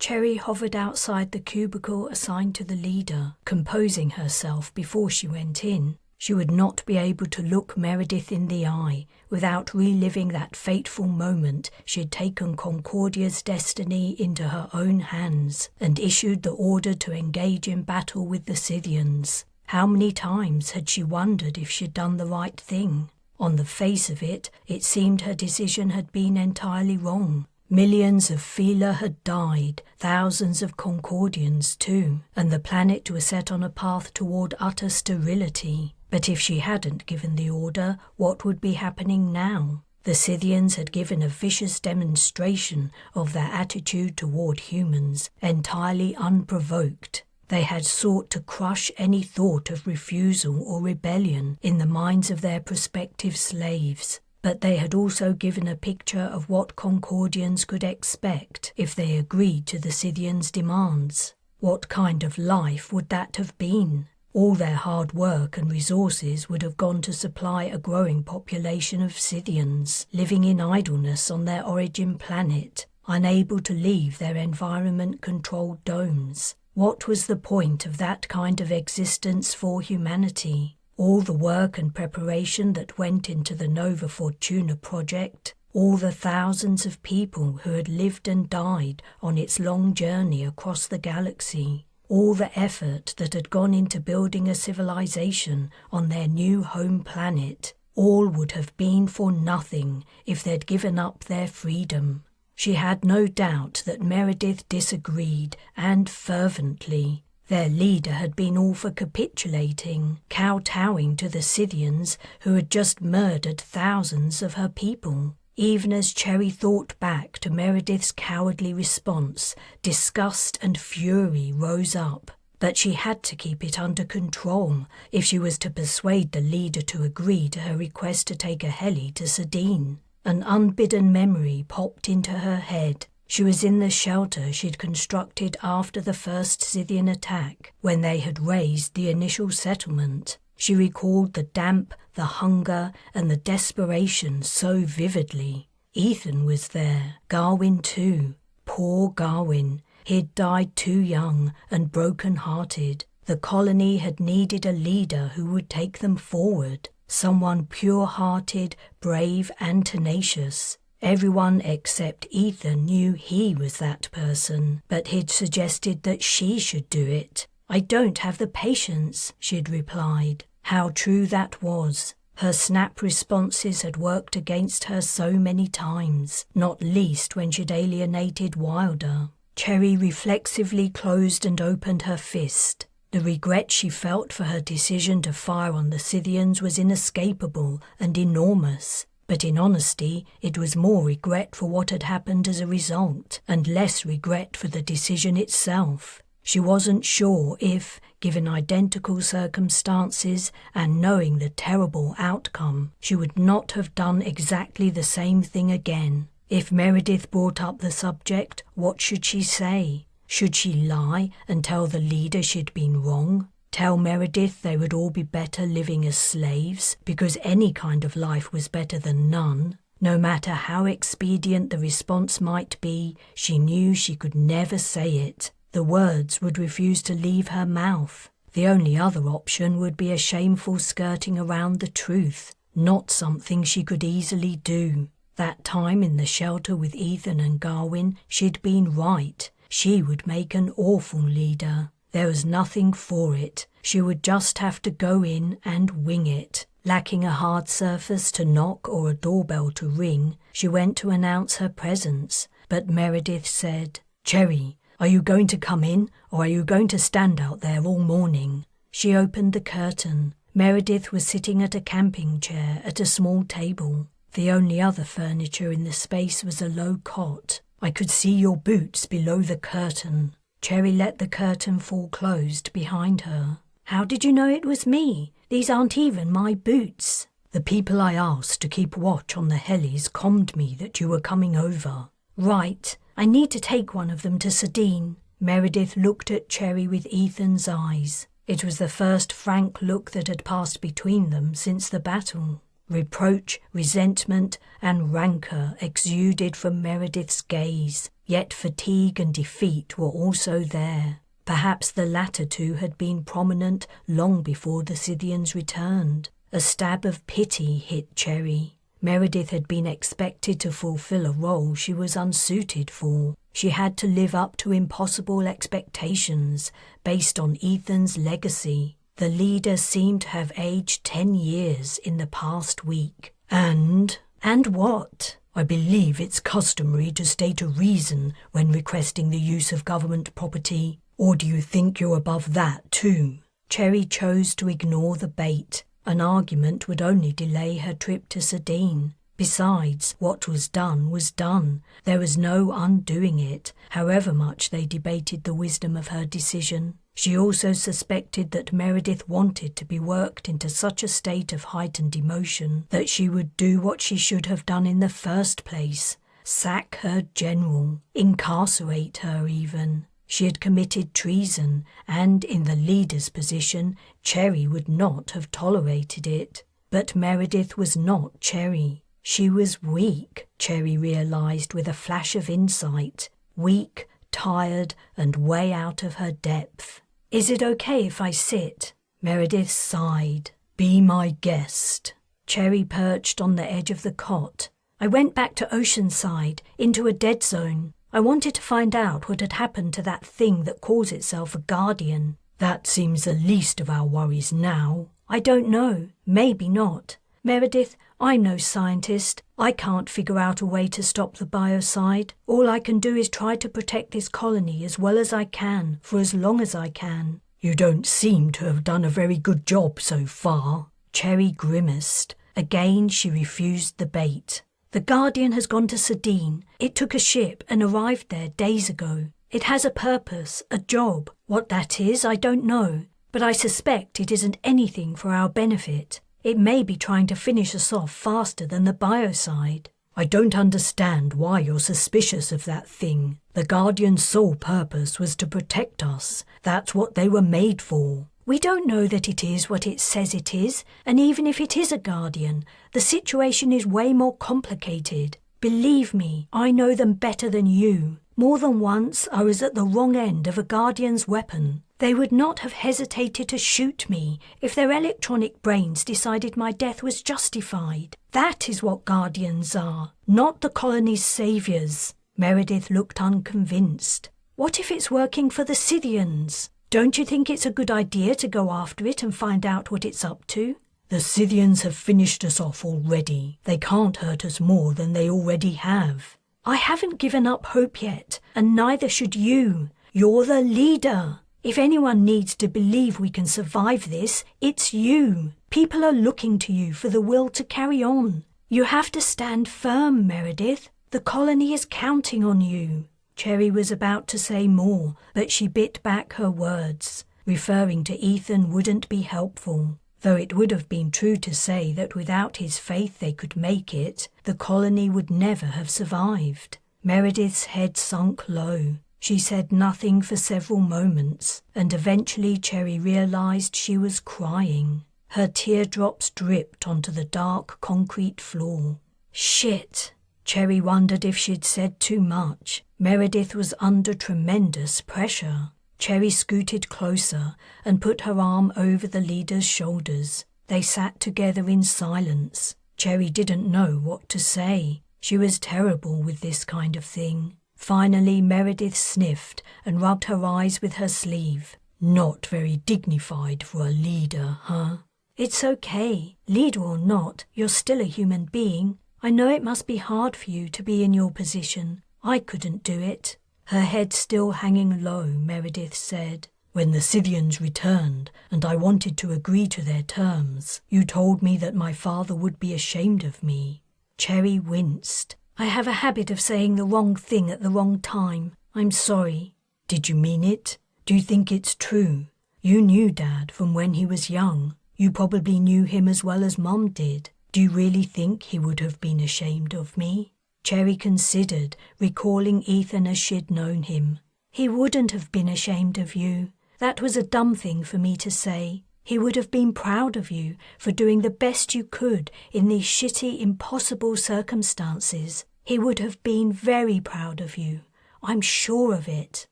Cherry hovered outside the cubicle assigned to the leader, composing herself before she went in. She would not be able to look Meredith in the eye without reliving that fateful moment she had taken Concordia's destiny into her own hands and issued the order to engage in battle with the Scythians. How many times had she wondered if she'd done the right thing? On the face of it, it seemed her decision had been entirely wrong. Millions of Fila had died, thousands of Concordians too, and the planet was set on a path toward utter sterility. But if she hadn't given the order, what would be happening now? The Scythians had given a vicious demonstration of their attitude toward humans, entirely unprovoked. They had sought to crush any thought of refusal or rebellion in the minds of their prospective slaves. But they had also given a picture of what Concordians could expect if they agreed to the Scythians' demands. What kind of life would that have been? All their hard work and resources would have gone to supply a growing population of Scythians, living in idleness on their origin planet, unable to leave their environment-controlled domes. What was the point of that kind of existence for humanity? All the work and preparation that went into the Nova Fortuna project, all the thousands of people who had lived and died on its long journey across the galaxy, all the effort that had gone into building a civilization on their new home planet, all would have been for nothing if they'd given up their freedom. She had no doubt that Meredith disagreed, and fervently. Their leader had been all for capitulating, kowtowing to the Scythians who had just murdered thousands of her people. Even as Cherry thought back to Meredith's cowardly response, disgust and fury rose up. But she had to keep it under control if she was to persuade the leader to agree to her request to take a heli to Sedene. An unbidden memory popped into her head. She was in the shelter she'd constructed after the first Scythian attack, when they had raised the initial settlement. She recalled the damp, the hunger, and the desperation so vividly. Ethan was there, Garwin too. Poor Garwin. He'd died too young and broken-hearted. The colony had needed a leader who would take them forward, someone pure-hearted, brave and tenacious. Everyone except Ethan knew he was that person, but he'd suggested that she should do it. "I don't have the patience," she'd replied. How true that was. Her snap responses had worked against her so many times, not least when she'd alienated Wilder. Cherry reflexively closed and opened her fist. The regret she felt for her decision to fire on the Scythians was inescapable and enormous. But in honesty, it was more regret for what had happened as a result, and less regret for the decision itself. She wasn't sure if, given identical circumstances and knowing the terrible outcome, she would not have done exactly the same thing again. If Meredith brought up the subject, what should she say? Should she lie and tell the leader she'd been wrong? Tell Meredith they would all be better living as slaves, because any kind of life was better than none? No matter how expedient the response might be, she knew she could never say it. The words would refuse to leave her mouth. The only other option would be a shameful skirting around the truth, not something she could easily do. That time in the shelter with Ethan and Garwin, she'd been right. She would make an awful leader. There was nothing for it. She would just have to go in and wing it. Lacking a hard surface to knock or a doorbell to ring, she went to announce her presence. But Meredith said, "Cherry, are you going to come in, or are you going to stand out there all morning?" She opened the curtain. Meredith was sitting at a camping chair at a small table. The only other furniture in the space was a low cot. "I could see your boots below the curtain." Cherry let the curtain fall closed behind her. "How did you know it was me? These aren't even my boots." "The people I asked to keep watch on the helis commed me that you were coming over." "Right. I need to take one of them to Sedin." Meredith looked at Cherry with Ethan's eyes. It was the first frank look that had passed between them since the battle. Reproach, resentment, and rancour exuded from Meredith's gaze, yet fatigue and defeat were also there. Perhaps the latter two had been prominent long before the Scythians returned. A stab of pity hit Cherry. Meredith had been expected to fulfill a role she was unsuited for. She had to live up to impossible expectations based on Ethan's legacy. The leader seemed to have aged 10 years in the past week. And what? "I believe it's customary to state a reason when requesting the use of government property. Or do you think you're above that too?" Cherry chose to ignore the bait. An argument would only delay her trip to Sedin. Besides, what was done was done. There was no undoing it, however much they debated the wisdom of her decision. She also suspected that Meredith wanted to be worked into such a state of heightened emotion that she would do what she should have done in the first place: sack her general, incarcerate her even. She had committed treason, and in the leader's position, Cherry would not have tolerated it. But Meredith was not Cherry. She was weak, Cherry realized with a flash of insight. Weak, tired, and way out of her depth. "Is it okay if I sit?" Meredith sighed. "Be my guest." Cherry perched on the edge of the cot. "I went back to Oceanside, into a dead zone. I wanted to find out what had happened to that thing that calls itself a guardian." "That seems the least of our worries now." "I don't know. Maybe not. Meredith, I'm no scientist. I can't figure out a way to stop the biocide. All I can do is try to protect this colony as well as I can, for as long as I can." "You don't seem to have done a very good job so far." Cherry grimaced. Again she refused the bait. "The Guardian has gone to Sedin. It took a ship and arrived there days ago. It has a purpose, a job. What that is, I don't know, but I suspect it isn't anything for our benefit. It may be trying to finish us off faster than the biocide." "I don't understand why you're suspicious of that thing. The Guardian's sole purpose was to protect us. That's what they were made for." "We don't know that it is what it says it is, and even if it is a Guardian, the situation is way more complicated. Believe me, I know them better than you. More than once I was at the wrong end of a Guardian's weapon. They would not have hesitated to shoot me if their electronic brains decided my death was justified. That is what Guardians are, not the colony's saviours. Meredith looked unconvinced. What if it's working for the Scythians? Don't you think it's a good idea to go after it and find out what it's up to? The Scythians have finished us off already. They can't hurt us more than they already have. I haven't given up hope yet, and neither should you. You're the leader. If anyone needs to believe we can survive this, it's you. People are looking to you for the will to carry on. You have to stand firm, Meredith. The colony is counting on you. Cherry was about to say more, but she bit back her words. Referring to Ethan wouldn't be helpful. Though it would have been true to say that without his faith they could make it, the colony would never have survived. Meredith's head sunk low. She said nothing for several moments, and eventually Cherry realized she was crying. Her teardrops dripped onto the dark concrete floor. Shit! Cherry wondered if she'd said too much. Meredith was under tremendous pressure. Cherry scooted closer and put her arm over the leader's shoulders. They sat together in silence. Cherry didn't know what to say. She was terrible with this kind of thing. Finally, Meredith sniffed and rubbed her eyes with her sleeve. Not very dignified for a leader, huh? It's okay. Leader or not, you're still a human being. I know it must be hard for you to be in your position. I couldn't do it. Her head still hanging low, Meredith said. When the Scythians returned, and I wanted to agree to their terms, you told me that my father would be ashamed of me. Cherry winced. I have a habit of saying the wrong thing at the wrong time. I'm sorry. Did you mean it? Do you think it's true? You knew Dad from when he was young. You probably knew him as well as Mum did. Do you really think he would have been ashamed of me? Cherry considered, recalling Ethan as she'd known him. He wouldn't have been ashamed of you. That was a dumb thing for me to say. He would have been proud of you for doing the best you could in these shitty, impossible circumstances. He would have been very proud of you. I'm sure of it.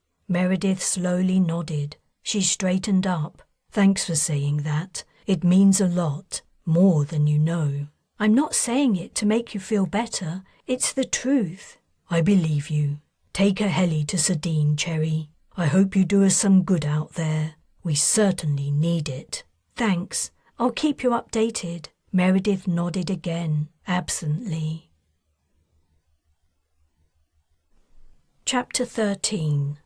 Meredith slowly nodded. She straightened up. Thanks for saying that. It means a lot, more than you know. I'm not saying it to make you feel better. It's the truth. I believe you. Take a heli to Sardine, Cherry. I hope you do us some good out there. We certainly need it. Thanks. I'll keep you updated. Meredith nodded again, absently. Chapter 13.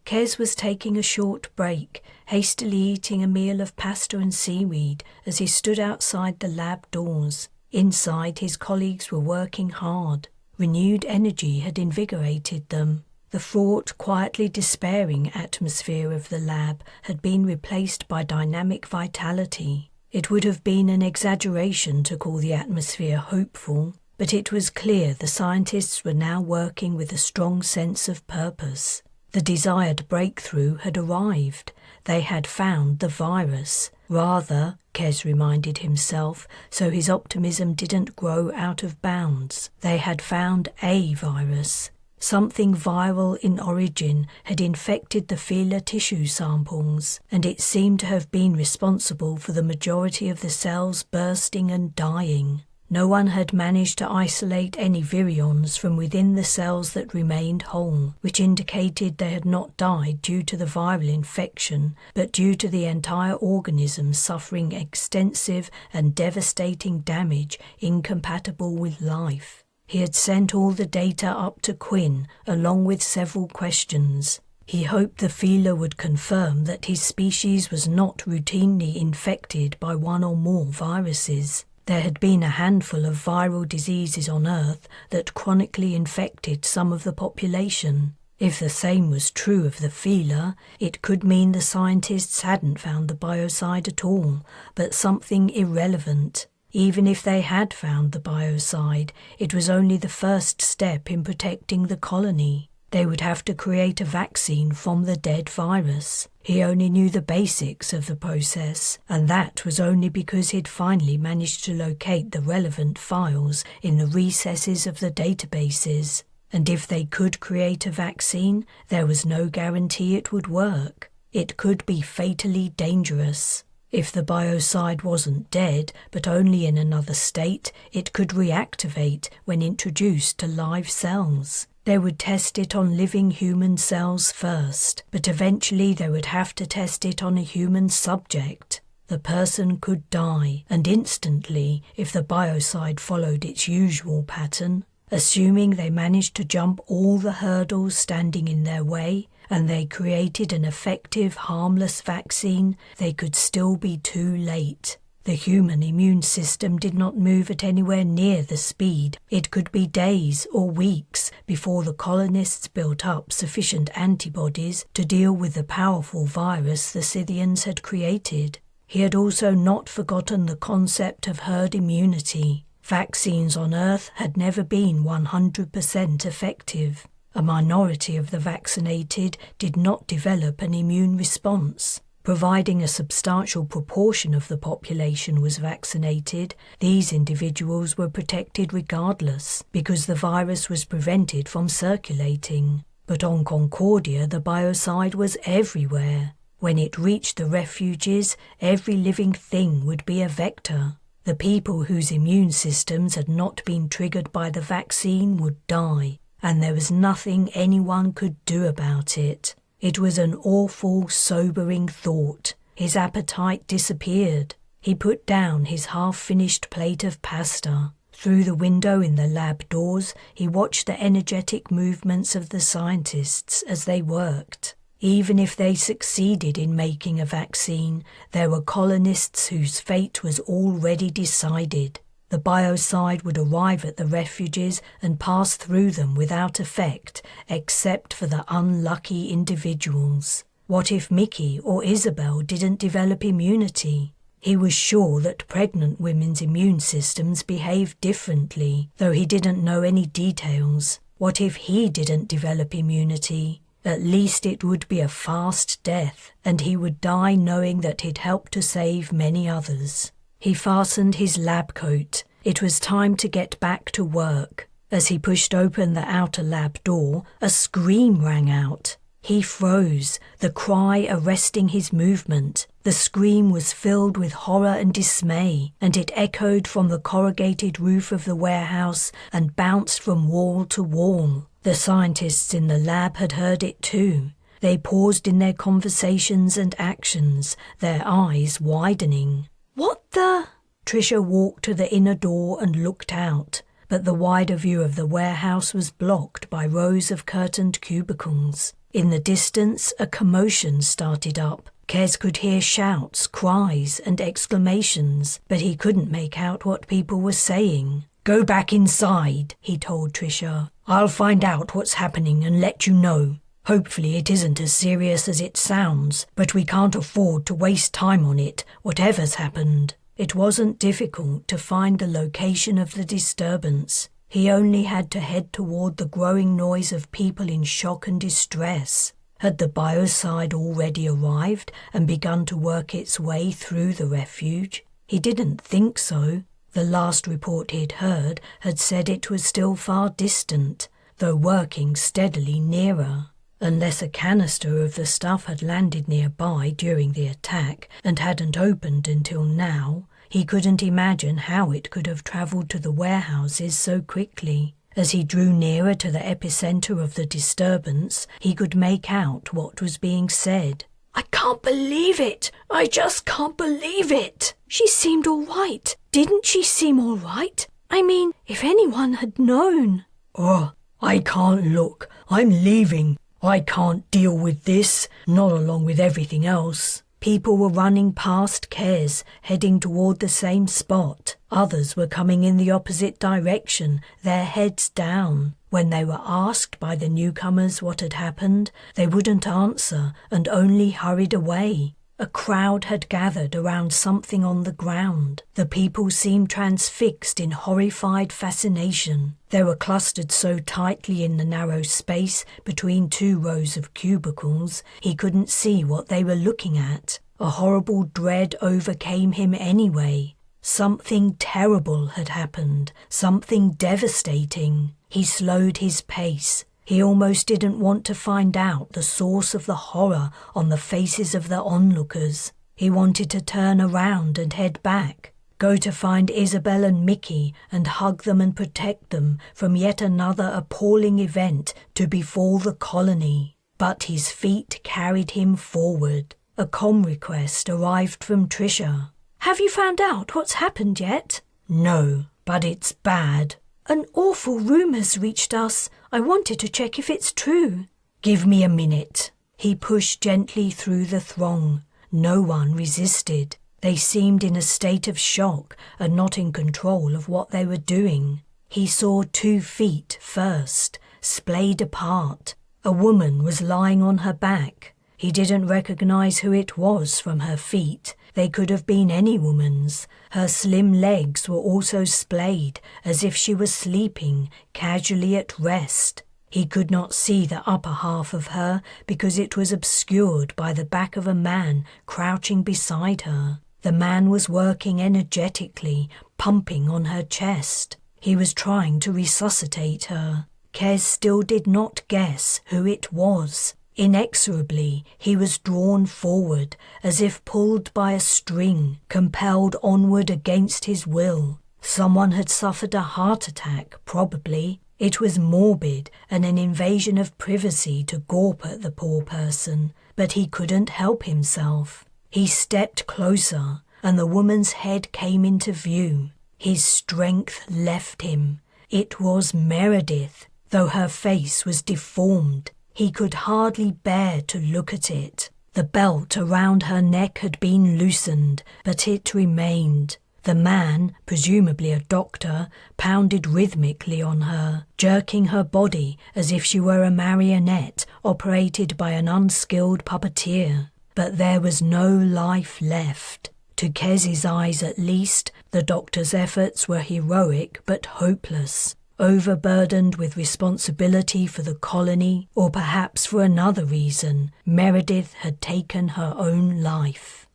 Kes was taking a short break, hastily eating a meal of pasta and seaweed as he stood outside the lab doors. Inside, his colleagues were working hard. Renewed energy had invigorated them. The fraught, quietly despairing atmosphere of the lab had been replaced by dynamic vitality. It would have been an exaggeration to call the atmosphere hopeful, but it was clear the scientists were now working with a strong sense of purpose. The desired breakthrough had arrived. They had found the virus. Rather, Kes reminded himself, so his optimism didn't grow out of bounds. They had found a virus. Something viral in origin had infected the feeler tissue samples, and it seemed to have been responsible for the majority of the cells bursting and dying. No one had managed to isolate any virions from within the cells that remained whole, which indicated they had not died due to the viral infection, but due to the entire organism suffering extensive and devastating damage incompatible with life. He had sent all the data up to Quinn, along with several questions. He hoped the feeler would confirm that his species was not routinely infected by one or more viruses. There had been a handful of viral diseases on Earth that chronically infected some of the population. If the same was true of the feeler, it could mean the scientists hadn't found the biocide at all, but something irrelevant. Even if they had found the biocide, it was only the first step in protecting the colony. They would have to create a vaccine from the dead virus. He only knew the basics of the process, and that was only because he'd finally managed to locate the relevant files in the recesses of the databases. And if they could create a vaccine, there was no guarantee it would work. It could be fatally dangerous. If the biocide wasn't dead, but only in another state, it could reactivate when introduced to live cells. They would test it on living human cells first, but eventually they would have to test it on a human subject. The person could die, and instantly, if the biocide followed its usual pattern. Assuming they managed to jump all the hurdles standing in their way, and they created an effective, harmless vaccine, they could still be too late. The human immune system did not move at anywhere near the speed. It could be days or weeks before the colonists built up sufficient antibodies to deal with the powerful virus the Scythians had created. He had also not forgotten the concept of herd immunity. Vaccines on Earth had never been 100% effective. A minority of the vaccinated did not develop an immune response. Providing a substantial proportion of the population was vaccinated, these individuals were protected regardless, because the virus was prevented from circulating. But on Concordia, the biocide was everywhere. When it reached the refuges, every living thing would be a vector. The people whose immune systems had not been triggered by the vaccine would die, and there was nothing anyone could do about it. It was an awful, sobering thought. His appetite disappeared. He put down his half-finished plate of pasta. Through the window in the lab doors, he watched the energetic movements of the scientists as they worked. Even if they succeeded in making a vaccine, there were colonists whose fate was already decided. The biocide would arrive at the refuges and pass through them without effect, except for the unlucky individuals. What if Mickey or Isabel didn't develop immunity? He was sure that pregnant women's immune systems behaved differently, though he didn't know any details. What if he didn't develop immunity? At least it would be a fast death, and he would die knowing that he'd helped to save many others. He fastened his lab coat. It was time to get back to work. As he pushed open the outer lab door, a scream rang out. He froze, the cry arresting his movement. The scream was filled with horror and dismay, and it echoed from the corrugated roof of the warehouse and bounced from wall to wall. The scientists in the lab had heard it too. They paused in their conversations and actions, their eyes widening. "What the?" Tricia walked to the inner door and looked out, but the wider view of the warehouse was blocked by rows of curtained cubicles. In the distance, a commotion started up. Kes could hear shouts, cries, and exclamations, but he couldn't make out what people were saying. "Go back inside," he told Tricia. "I'll find out what's happening and let you know. Hopefully it isn't as serious as it sounds, but we can't afford to waste time on it, whatever's happened." It wasn't difficult to find the location of the disturbance. He only had to head toward the growing noise of people in shock and distress. Had the biocide already arrived and begun to work its way through the refuge? He didn't think so. The last report he'd heard had said it was still far distant, though working steadily nearer. Unless a canister of the stuff had landed nearby during the attack and hadn't opened until now, he couldn't imagine how it could have travelled to the warehouses so quickly. As he drew nearer to the epicenter of the disturbance, he could make out what was being said. "I can't believe it! I just can't believe it! She seemed all right. Didn't she seem all right? I mean, if anyone had known." "Oh, I can't look. I'm leaving. I can't deal with this, not along with everything else." People were running past Kes, heading toward the same spot. Others were coming in the opposite direction, their heads down. When they were asked by the newcomers what had happened, they wouldn't answer and only hurried away. A crowd had gathered around something on the ground. The people seemed transfixed in horrified fascination. They were clustered so tightly in the narrow space between two rows of cubicles, he couldn't see what they were looking at. A horrible dread overcame him anyway. Something terrible had happened, something devastating. He slowed his pace. He almost didn't want to find out the source of the horror on the faces of the onlookers. He wanted to turn around and head back, go to find Isabel and Mickey and hug them and protect them from yet another appalling event to befall the colony. But his feet carried him forward. A comm request arrived from Trisha. "Have you found out what's happened yet?" "No, but it's bad." "An awful rumour's reached us. I wanted to check if it's true." "Give me a minute." He pushed gently through the throng. No one resisted. They seemed in a state of shock and not in control of what they were doing. He saw 2 feet first, splayed apart. A woman was lying on her back. He didn't recognize who it was from her feet. They could have been any woman's. Her slim legs were also splayed, as if she was sleeping, casually at rest. He could not see the upper half of her because it was obscured by the back of a man crouching beside her. The man was working energetically, pumping on her chest. He was trying to resuscitate her. Kes still did not guess who it was. Inexorably, he was drawn forward, as if pulled by a string, compelled onward against his will. Someone had suffered a heart attack, probably. It was morbid and an invasion of privacy to gawp at the poor person, but he couldn't help himself. He stepped closer, and the woman's head came into view. His strength left him. It was Meredith, though her face was deformed. He could hardly bear to look at it. The belt around her neck had been loosened, but it remained. The man, presumably a doctor, pounded rhythmically on her, jerking her body as if she were a marionette operated by an unskilled puppeteer. But there was no life left. To Kes's eyes at least, the doctor's efforts were heroic but hopeless. Overburdened with responsibility for the colony, or perhaps for another reason, Meredith had taken her own life.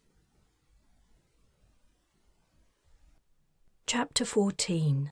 Chapter 14.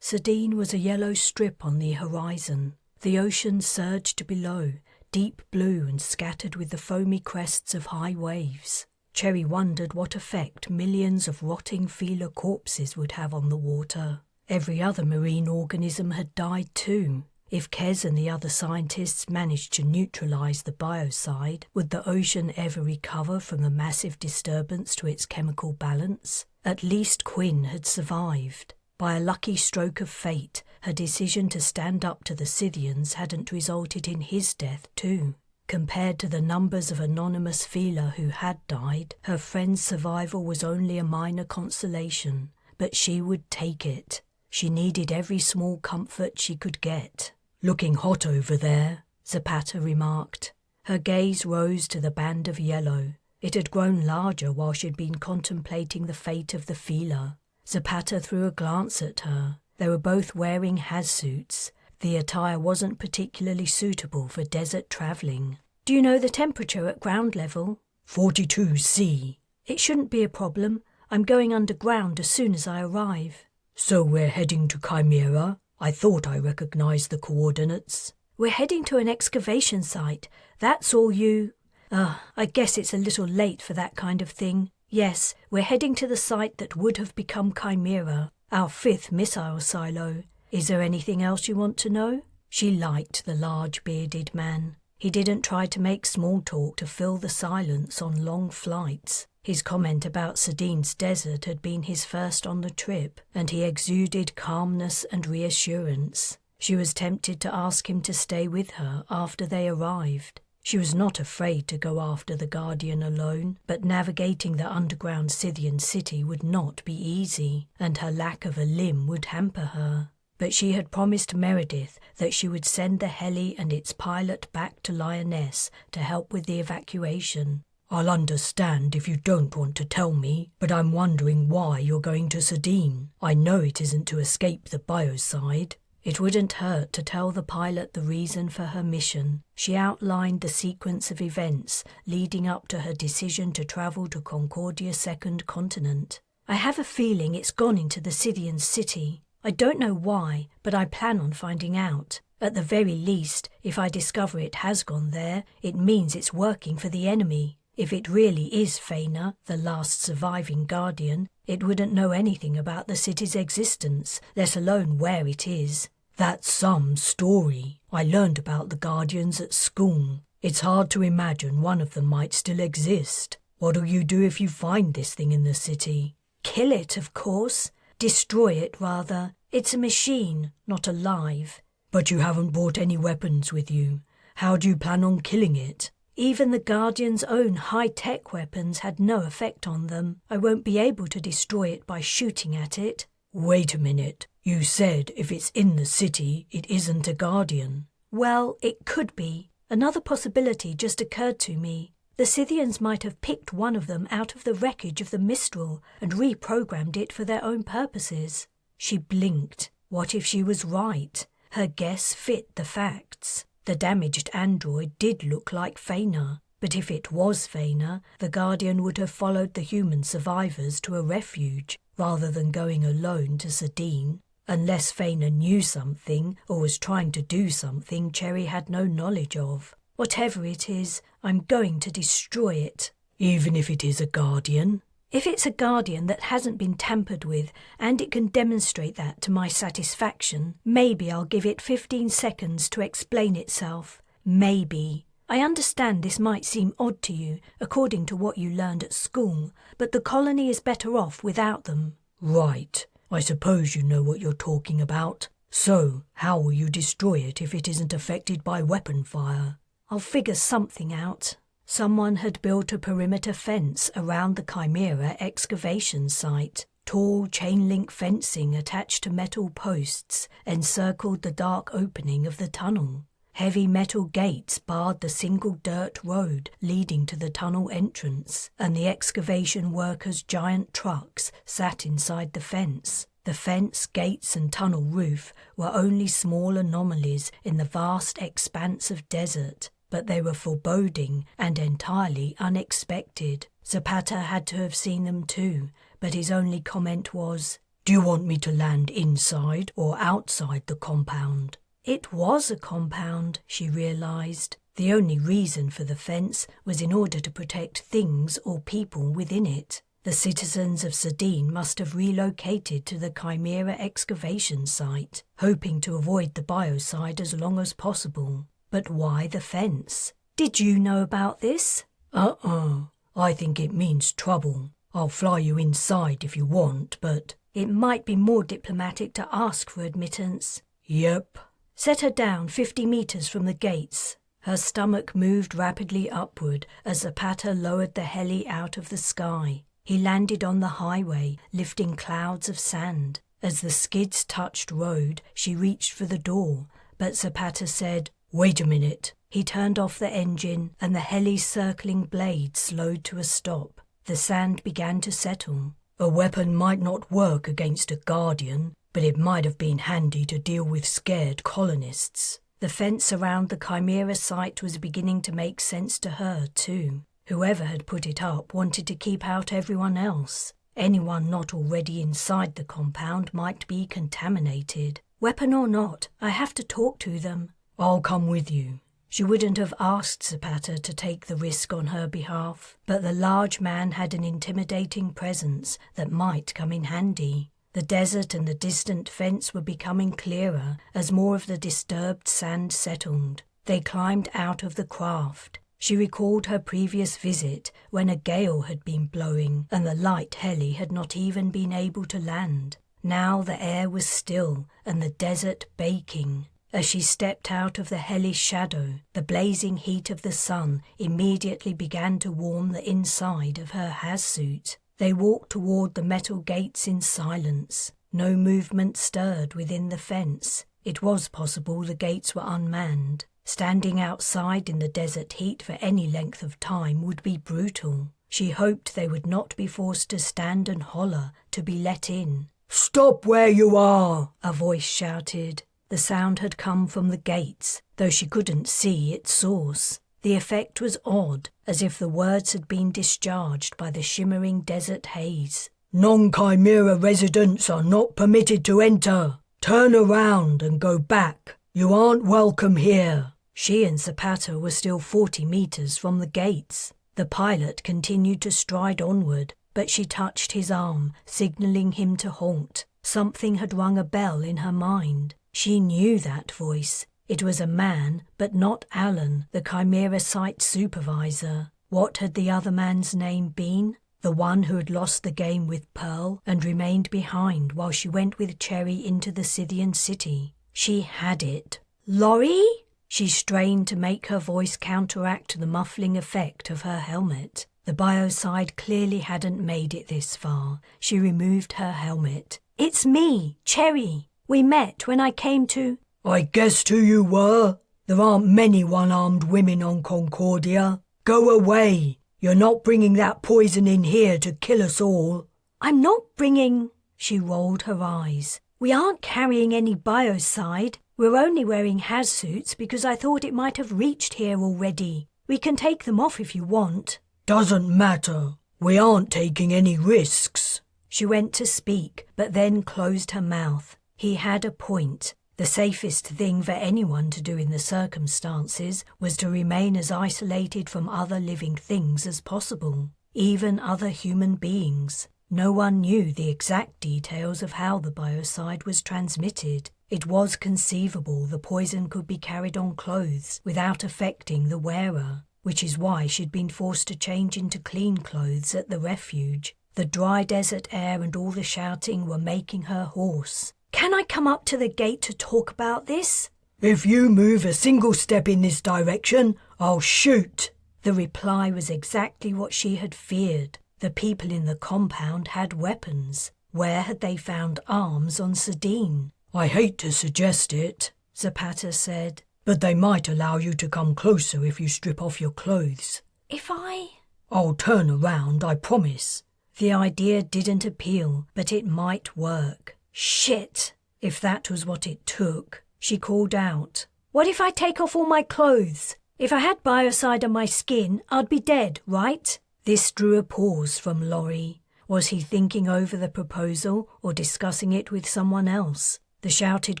Sardine was a yellow strip on the horizon. The ocean surged below, deep blue and scattered with the foamy crests of high waves. Cherry wondered what effect millions of rotting feeler corpses would have on the water. Every other marine organism had died too. If Kes and the other scientists managed to neutralize the biocide, would the ocean ever recover from the massive disturbance to its chemical balance? At least Quinn had survived. By a lucky stroke of fate, her decision to stand up to the Scythians hadn't resulted in his death too. Compared to the numbers of anonymous feeler who had died, her friend's survival was only a minor consolation, but she would take it. She needed every small comfort she could get. "Looking hot over there," Zapata remarked. Her gaze rose to the band of yellow. It had grown larger while she'd been contemplating the fate of the feeler. Zapata threw a glance at her. They were both wearing hazsuits. The attire wasn't particularly suitable for desert travelling. "Do you know the temperature at ground level?" 42 C. "It shouldn't be a problem. I'm going underground as soon as I arrive." "So we're heading to Chimera? I thought I recognized the coordinates." "We're heading to an excavation site. That's all you... I guess it's a little late for that kind of thing. Yes, we're heading to the site that would have become Chimera, our 5th missile silo. Is there anything else you want to know?" She liked the large bearded man. He didn't try to make small talk to fill the silence on long flights. His comment about Sardine's desert had been his first on the trip, and he exuded calmness and reassurance. She was tempted to ask him to stay with her after they arrived. She was not afraid to go after the Guardian alone, but navigating the underground Scythian city would not be easy, and her lack of a limb would hamper her. But she had promised Meredith that she would send the heli and its pilot back to Lioness to help with the evacuation. "I'll understand if you don't want to tell me, but I'm wondering why you're going to Sardine. I know it isn't to escape the biocide." It wouldn't hurt to tell the pilot the reason for her mission. She outlined the sequence of events leading up to her decision to travel to Concordia's second continent. I have a feeling it's gone into the Scythian city. I don't know why, but I plan on finding out. At the very least, if I discover it has gone there, it means it's working for the enemy. If it really is Faina, the last surviving guardian, it wouldn't know anything about the city's existence, let alone where it is. That's some story. I learned about the guardians at school. It's hard to imagine one of them might still exist. What'll you do if you find this thing in the city? Kill it, of course. Destroy it, rather. It's a machine, not alive. But you haven't brought any weapons with you. How do you plan on killing it? Even the Guardian's own high-tech weapons had no effect on them. I won't be able to destroy it by shooting at it. Wait a minute. You said if it's in the city, it isn't a Guardian. Well, it could be. Another possibility just occurred to me. The Scythians might have picked one of them out of the wreckage of the Mistral and reprogrammed it for their own purposes. She blinked. What if she was right? Her guess fit the facts. The damaged android did look like Faina, but if it was Faina, the Guardian would have followed the human survivors to a refuge, rather than going alone to Sedin. Unless Faina knew something, or was trying to do something Cherry had no knowledge of. Whatever it is, I'm going to destroy it. Even if it is a Guardian? If it's a Guardian that hasn't been tampered with, and it can demonstrate that to my satisfaction, maybe I'll give it 15 seconds to explain itself. Maybe. I understand this might seem odd to you, according to what you learned at school, but the colony is better off without them. Right. I suppose you know what you're talking about. So, how will you destroy it if it isn't affected by weapon fire? I'll figure something out. Someone had built a perimeter fence around the Chimera excavation site. Tall chain-link fencing attached to metal posts encircled the dark opening of the tunnel. Heavy metal gates barred the single dirt road leading to the tunnel entrance, and the excavation workers' giant trucks sat inside the fence. The fence, gates and tunnel roof were only small anomalies in the vast expanse of desert, but they were foreboding and entirely unexpected. Zapata had to have seen them too, but his only comment was, "Do you want me to land inside or outside the compound?" It was a compound, she realised. The only reason for the fence was in order to protect things or people within it. The citizens of Sedin must have relocated to the Chimera excavation site, hoping to avoid the biocide as long as possible. But why the fence? Did you know about this? I think it means trouble. I'll fly you inside if you want, but... It might be more diplomatic to ask for admittance. Yep. Set her down 50 meters from the gates. Her stomach moved rapidly upward as Zapata lowered the heli out of the sky. He landed on the highway, lifting clouds of sand. As the skids touched road, she reached for the door, but Zapata said, "Wait a minute." He turned off the engine, and the heli's circling blade slowed to a stop. The sand began to settle. A weapon might not work against a Guardian, but it might have been handy to deal with scared colonists. The fence around the Chimera site was beginning to make sense to her, too. Whoever had put it up wanted to keep out everyone else. Anyone not already inside the compound might be contaminated. Weapon or not, I have to talk to them. I'll come with you. She wouldn't have asked Zapata to take the risk on her behalf, but the large man had an intimidating presence that might come in handy. The desert and the distant fence were becoming clearer as more of the disturbed sand settled. They climbed out of the craft. She recalled her previous visit when a gale had been blowing and the light heli had not even been able to land. Now the air was still and the desert baking. As she stepped out of the heli's shadow, the blazing heat of the sun immediately began to warm the inside of her has-suit. They walked toward the metal gates in silence. No movement stirred within the fence. It was possible the gates were unmanned. Standing outside in the desert heat for any length of time would be brutal. She hoped they would not be forced to stand and holler to be let in. "Stop where you are!" a voice shouted. The sound had come from the gates, though she couldn't see its source. The effect was odd, as if the words had been discharged by the shimmering desert haze. Non-Chimera residents are not permitted to enter. Turn around and go back. You aren't welcome here." She and Zapata were still 40 meters from the gates. The pilot continued to stride onward, but she touched his arm, signaling him to halt. Something had rung a bell in her mind. She knew that voice. It was a man, but not Alan, the Chimera site supervisor. What had the other man's name been? The one who had lost the game with Pearl and remained behind while she went with Cherry into the Scythian city. She had it. "Laurie?" She strained to make her voice counteract the muffling effect of her helmet. The biocide clearly hadn't made it this far. She removed her helmet. "It's me, Cherry. We met when I came to—" "I guessed who you were. There aren't many one-armed women on Concordia. Go away. You're not bringing that poison in here to kill us all." "I'm not bringing—" She rolled her eyes. "We aren't carrying any biocide. We're only wearing haz suits because I thought it might have reached here already. We can take them off if you want." "Doesn't matter. We aren't taking any risks." She went to speak, but then closed her mouth. He had a point. The safest thing for anyone to do in the circumstances was to remain as isolated from other living things as possible, even other human beings. No one knew the exact details of how the biocide was transmitted. It was conceivable the poison could be carried on clothes without affecting the wearer, which is why she'd been forced to change into clean clothes at the refuge. The dry desert air and all the shouting were making her hoarse. "Can I come up to the gate to talk about this?" "If you move a single step in this direction, I'll shoot." The reply was exactly what she had feared. The people in the compound had weapons. Where had they found arms on Sardine? "I hate to suggest it," Zapata said, "but they might allow you to come closer if you strip off your clothes." "If I—" "I'll turn around, I promise." The idea didn't appeal, but it might work. Shit! If that was what it took. She called out, "What if I take off all my clothes? If I had biocide on my skin, I'd be dead, right?" This drew a pause from Laurie. Was he thinking over the proposal or discussing it with someone else? The shouted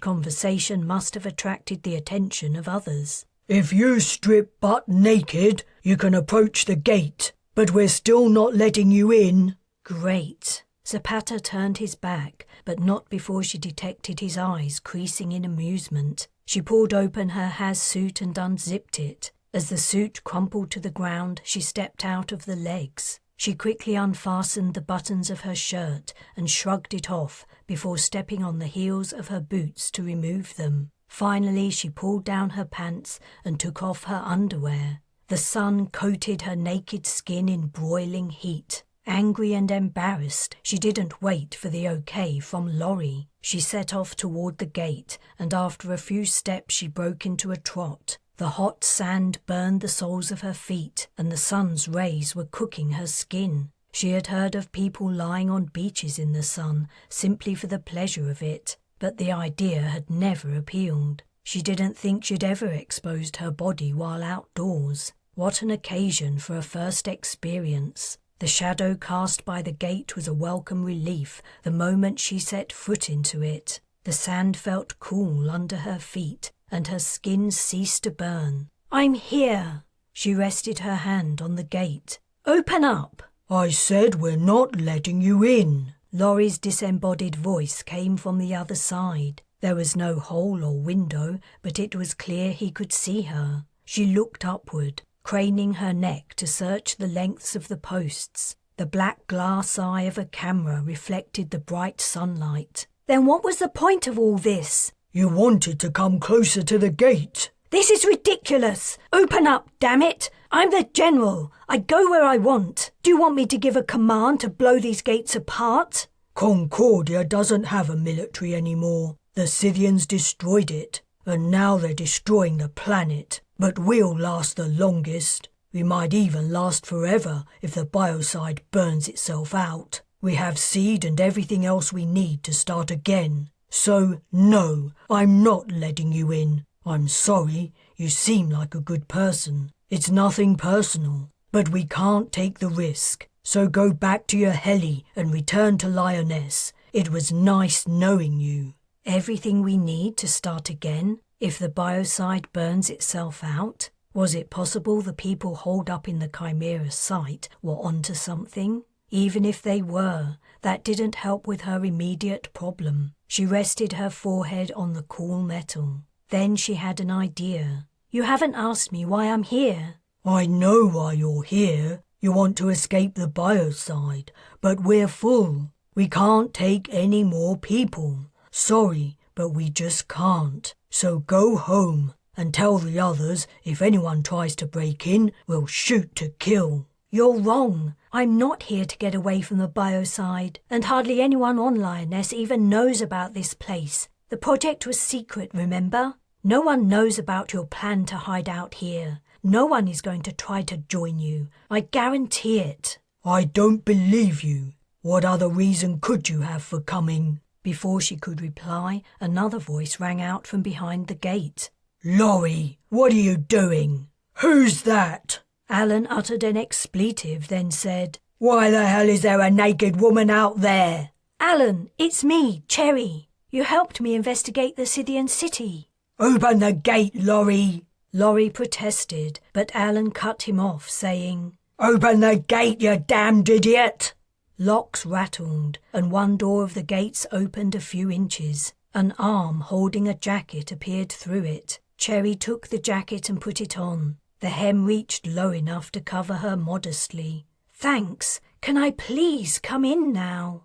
conversation must have attracted the attention of others. "If you strip butt naked, you can approach the gate, but we're still not letting you in." Great. Zapata turned his back, but not before she detected his eyes creasing in amusement. She pulled open her haz suit and unzipped it. As the suit crumpled to the ground, she stepped out of the legs. She quickly unfastened the buttons of her shirt and shrugged it off before stepping on the heels of her boots to remove them. Finally, she pulled down her pants and took off her underwear. The sun coated her naked skin in broiling heat. Angry and embarrassed, she didn't wait for the okay from Laurie. She set off toward the gate, and after a few steps she broke into a trot. The hot sand burned the soles of her feet, and the sun's rays were cooking her skin. She had heard of people lying on beaches in the sun simply for the pleasure of it, but the idea had never appealed. She didn't think she'd ever exposed her body while outdoors. What an occasion for a first experience. The shadow cast by the gate was a welcome relief the moment she set foot into it. The sand felt cool under her feet, and her skin ceased to burn. "I'm here." She rested her hand on the gate. "Open up." "I said we're not letting you in." Laurie's disembodied voice came from the other side. There was no hole or window, but it was clear he could see her. She looked upward, craning her neck to search the lengths of the posts. The black glass eye of a camera reflected the bright sunlight. "Then what was the point of all this?" "You wanted to come closer to the gate." "This is ridiculous! Open up, damn it! I'm the general. I go where I want. Do you want me to give a command to blow these gates apart?" "Concordia doesn't have a military anymore. The Scythians destroyed it, and now they're destroying the planet. But we'll last the longest. We might even last forever if the biocide burns itself out. We have seed and everything else we need to start again. So, no, I'm not letting you in. I'm sorry, you seem like a good person. It's nothing personal, but we can't take the risk. So go back to your heli and return to Lioness. It was nice knowing you. Everything we need to start again if the biocide burns itself out? Was it possible the people holed up in the Chimera site were onto something? Even if they were, that didn't help with her immediate problem. She rested her forehead on the cool metal. Then she had an idea. You haven't asked me why I'm here. I know why you're here. You want to escape the biocide, but we're full. We can't take any more people. Sorry, but we just can't. So go home and tell the others if anyone tries to break in, we'll shoot to kill. You're wrong. I'm not here to get away from the biocide, and hardly anyone on Lioness even knows about this place. The project was secret, remember? No one knows about your plan to hide out here. No one is going to try to join you. I guarantee it. I don't believe you. What other reason could you have for coming? Before she could reply, another voice rang out from behind the gate. Laurie, what are you doing? Who's that? Alan uttered an expletive, then said, Why the hell is there a naked woman out there? Alan, it's me, Cherry. You helped me investigate the Scythian city. Open the gate, Laurie. Laurie protested, but Alan cut him off, saying, Open the gate, you damned idiot! Locks rattled, and one door of the gates opened a few inches. An arm holding a jacket appeared through it. Cherry took the jacket and put it on. The hem reached low enough to cover her modestly. Thanks. Can I please come in now?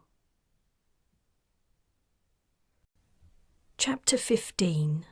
Chapter 15.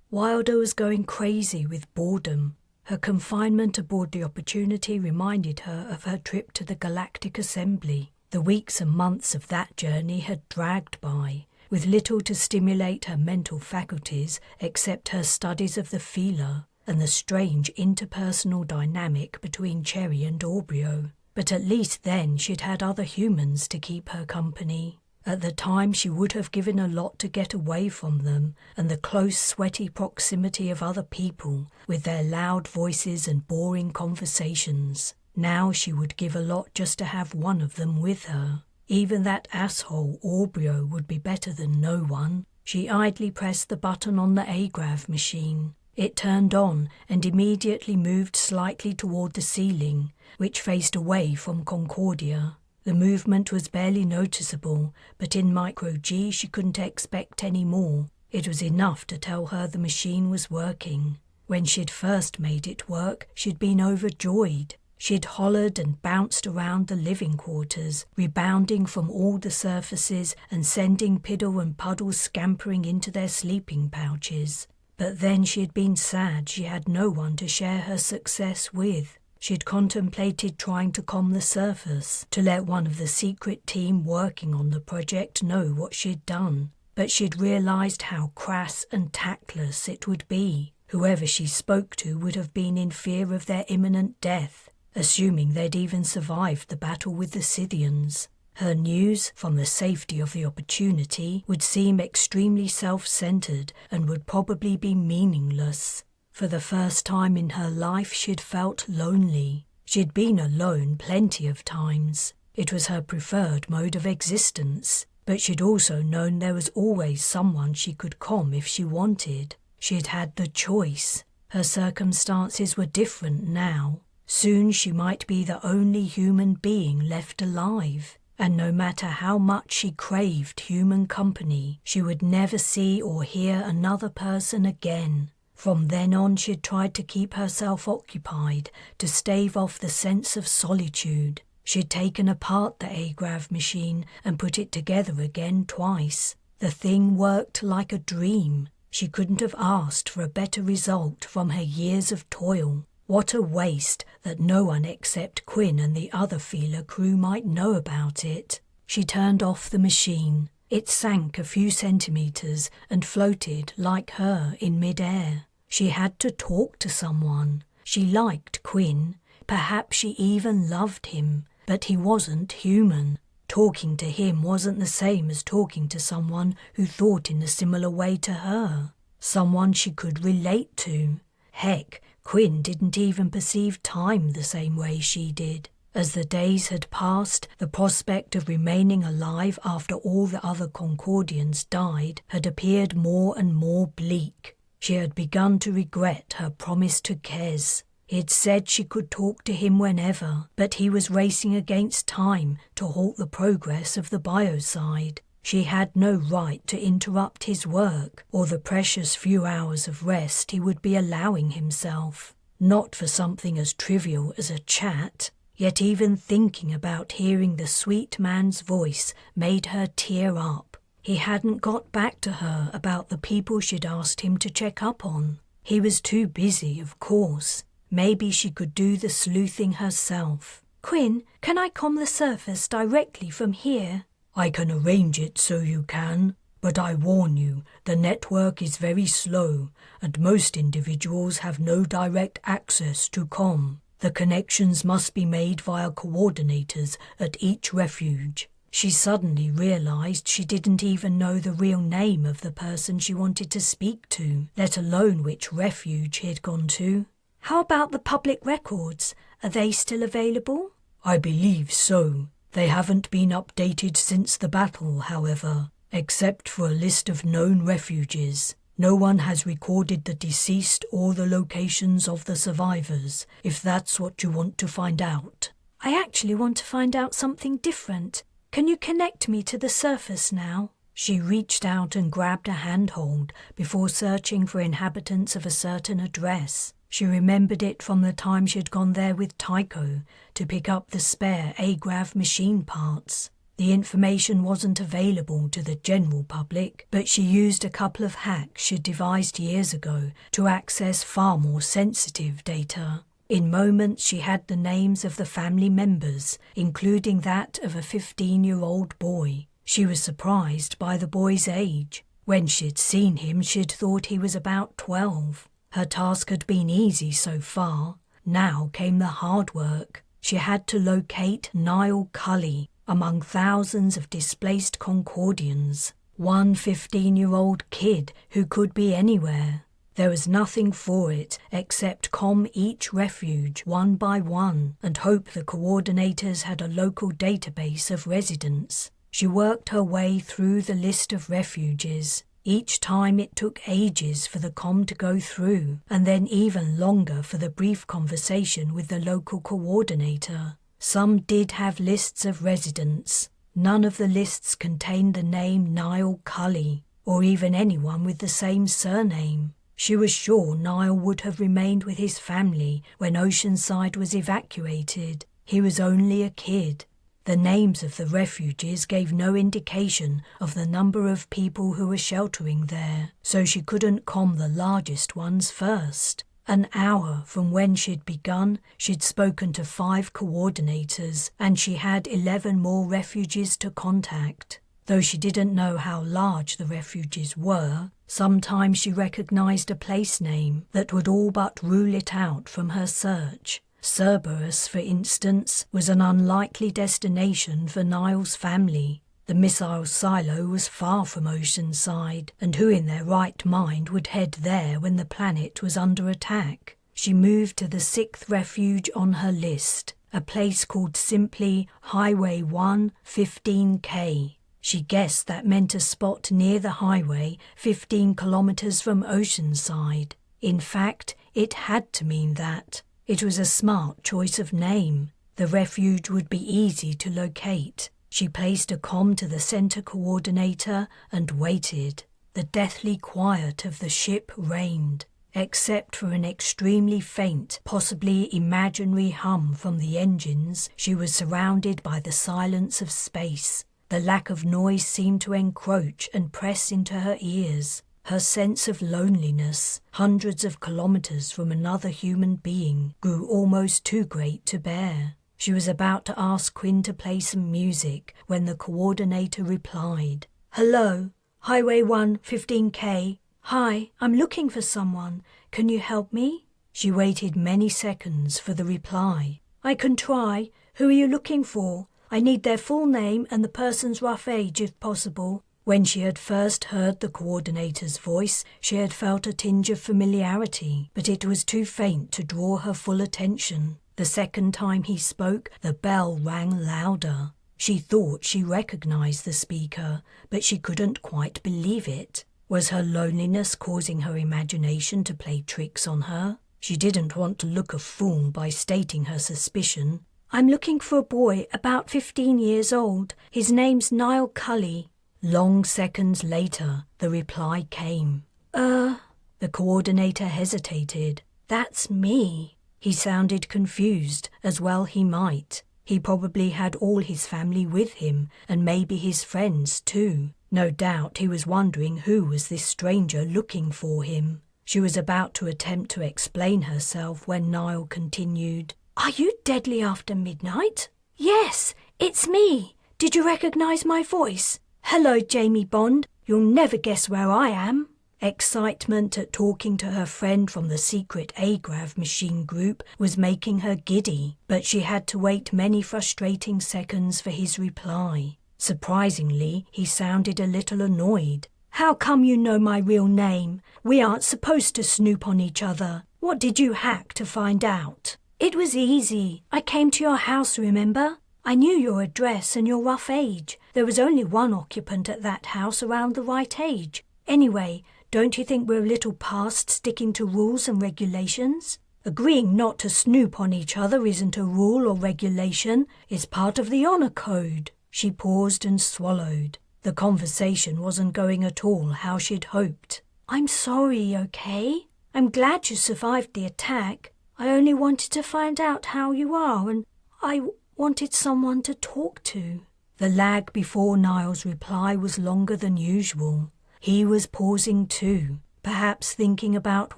Wilder was going crazy with boredom. Her confinement aboard the Opportunity reminded her of her trip to the Galactic Assembly. The weeks and months of that journey had dragged by, with little to stimulate her mental faculties except her studies of the feeler and the strange interpersonal dynamic between Cherry and Aubrio. But at least then she'd had other humans to keep her company. At the time she would have given a lot to get away from them and the close sweaty proximity of other people with their loud voices and boring conversations. Now she would give a lot just to have one of them with her. Even that asshole Aubrio would be better than no one. She idly pressed the button on the agrav machine. It turned on and immediately moved slightly toward the ceiling, which faced away from Concordia. The movement was barely noticeable, but in micro-G she couldn't expect any more. It was enough to tell her the machine was working. When she'd first made it work, she'd been overjoyed. She'd hollered and bounced around the living quarters, rebounding from all the surfaces and sending Piddle and Puddle scampering into their sleeping pouches. But then she'd been sad she had no one to share her success with. She'd contemplated trying to calm the surface, to let one of the secret team working on the project know what she'd done. But she'd realised how crass and tactless it would be. Whoever she spoke to would have been in fear of their imminent death, assuming they'd even survived the battle with the Scythians. Her news, from the safety of the Opportunity, would seem extremely self-centred and would probably be meaningless. For the first time in her life she'd felt lonely. She'd been alone plenty of times. It was her preferred mode of existence. But she'd also known there was always someone she could calm if she wanted. She'd had the choice. Her circumstances were different now. Soon she might be the only human being left alive. And no matter how much she craved human company, she would never see or hear another person again. From then on she'd tried to keep herself occupied, to stave off the sense of solitude. She'd taken apart the agrav machine and put it together again twice. The thing worked like a dream. She couldn't have asked for a better result from her years of toil. What a waste that no one except Quinn and the other feeler crew might know about it. She turned off the machine. It sank a few centimetres and floated, like her, in mid-air. She had to talk to someone. She liked Quinn. Perhaps she even loved him. But he wasn't human. Talking to him wasn't the same as talking to someone who thought in a similar way to her. Someone she could relate to. Heck, Quinn didn't even perceive time the same way she did. As the days had passed, the prospect of remaining alive after all the other Concordians died had appeared more and more bleak. She had begun to regret her promise to Kes. He had said she could talk to him whenever, but he was racing against time to halt the progress of the biocide. She had no right to interrupt his work or the precious few hours of rest he would be allowing himself. Not for something as trivial as a chat. Yet even thinking about hearing the sweet man's voice made her tear up. He hadn't got back to her about the people she'd asked him to check up on. He was too busy, of course. Maybe she could do the sleuthing herself. Quinn, can I comb the surface directly from here? I can arrange it so you can, but I warn you, the network is very slow, and most individuals have no direct access to comm. The connections must be made via coordinators at each refuge. She suddenly realized she didn't even know the real name of the person she wanted to speak to, let alone which refuge he had gone to. How about the public records? Are they still available? I believe so. They haven't been updated since the battle, however, except for a list of known refuges. No one has recorded the deceased or the locations of the survivors, if that's what you want to find out. I actually want to find out something different. Can you connect me to the surface now? She reached out and grabbed a handhold before searching for inhabitants of a certain address. She remembered it from the time she'd gone there with Tycho to pick up the spare Agrav machine parts. The information wasn't available to the general public, but she used a couple of hacks she'd devised years ago to access far more sensitive data. In moments she had the names of the family members, including that of a 15-year-old boy. She was surprised by the boy's age. When she'd seen him, she'd thought he was about 12. Her task had been easy so far. Now came the hard work. She had to locate Niall Cully among thousands of displaced Concordians. One 15-year-old kid who could be anywhere. There was nothing for it except comm each refuge one by one and hope the coordinators had a local database of residents. She worked her way through the list of refuges. Each time it took ages for the comm to go through, and then even longer for the brief conversation with the local coordinator. Some did have lists of residents. None of the lists contained the name Niall Cully, or even anyone with the same surname. She was sure Niall would have remained with his family when Oceanside was evacuated. He was only a kid. The names of the refuges gave no indication of the number of people who were sheltering there, so she couldn't comm the largest ones first. An hour from when she'd begun, she'd spoken to 5 coordinators, and she had 11 more refuges to contact. Though she didn't know how large the refuges were, sometimes she recognized a place name that would all but rule it out from her search. Cerberus, for instance, was an unlikely destination for Niall's family. The missile silo was far from Oceanside, and who in their right mind would head there when the planet was under attack? She moved to the 6th refuge on her list, a place called simply Highway 1, 15K. She guessed that meant a spot near the highway 15 kilometers from Oceanside. In fact, it had to mean that. It was a smart choice of name. The refuge would be easy to locate. She placed a comm to the center coordinator and waited. The deathly quiet of the ship reigned, except for an extremely faint, possibly imaginary hum from the engines. She was surrounded by the silence of space. The lack of noise seemed to encroach and press into her ears. Her sense of loneliness, hundreds of kilometers from another human being, grew almost too great to bear. She was about to ask Quinn to play some music when the coordinator replied. "Hello, Highway 1, 15K. Hi, I'm looking for someone. Can you help me?" She waited many seconds for the reply. "I can try. Who are you looking for? I need their full name and the person's rough age if possible." When she had first heard the coordinator's voice, she had felt a tinge of familiarity, but it was too faint to draw her full attention. The second time he spoke, the bell rang louder. She thought she recognized the speaker, but she couldn't quite believe it. Was her loneliness causing her imagination to play tricks on her? She didn't want to look a fool by stating her suspicion. "I'm looking for a boy about 15 years old. His name's Niall Cully." Long seconds later, the reply came. The coordinator hesitated. "That's me." He sounded confused, as well he might. He probably had all his family with him, and maybe his friends too. No doubt he was wondering who was this stranger looking for him. She was about to attempt to explain herself when Niall continued. "Are you deadly after midnight?" "Yes, it's me. Did you recognize my voice? Hello, Jamie Bond. You'll never guess where I am." Excitement at talking to her friend from the secret Agrav machine group was making her giddy, but she had to wait many frustrating seconds for his reply. Surprisingly, he sounded a little annoyed. "How come you know my real name? We aren't supposed to snoop on each other. What did you hack to find out?" "It was easy. I came to your house, remember? I knew your address and your rough age. There was only one occupant at that house around the right age. Anyway, don't you think we're a little past sticking to rules and regulations? Agreeing not to snoop on each other isn't a rule or regulation. It's part of the honor code." She paused and swallowed. The conversation wasn't going at all how she'd hoped. "I'm sorry, okay? I'm glad you survived the attack. I only wanted to find out how you are, and I wanted someone to talk to." The lag before Niall's reply was longer than usual. He was pausing too, perhaps thinking about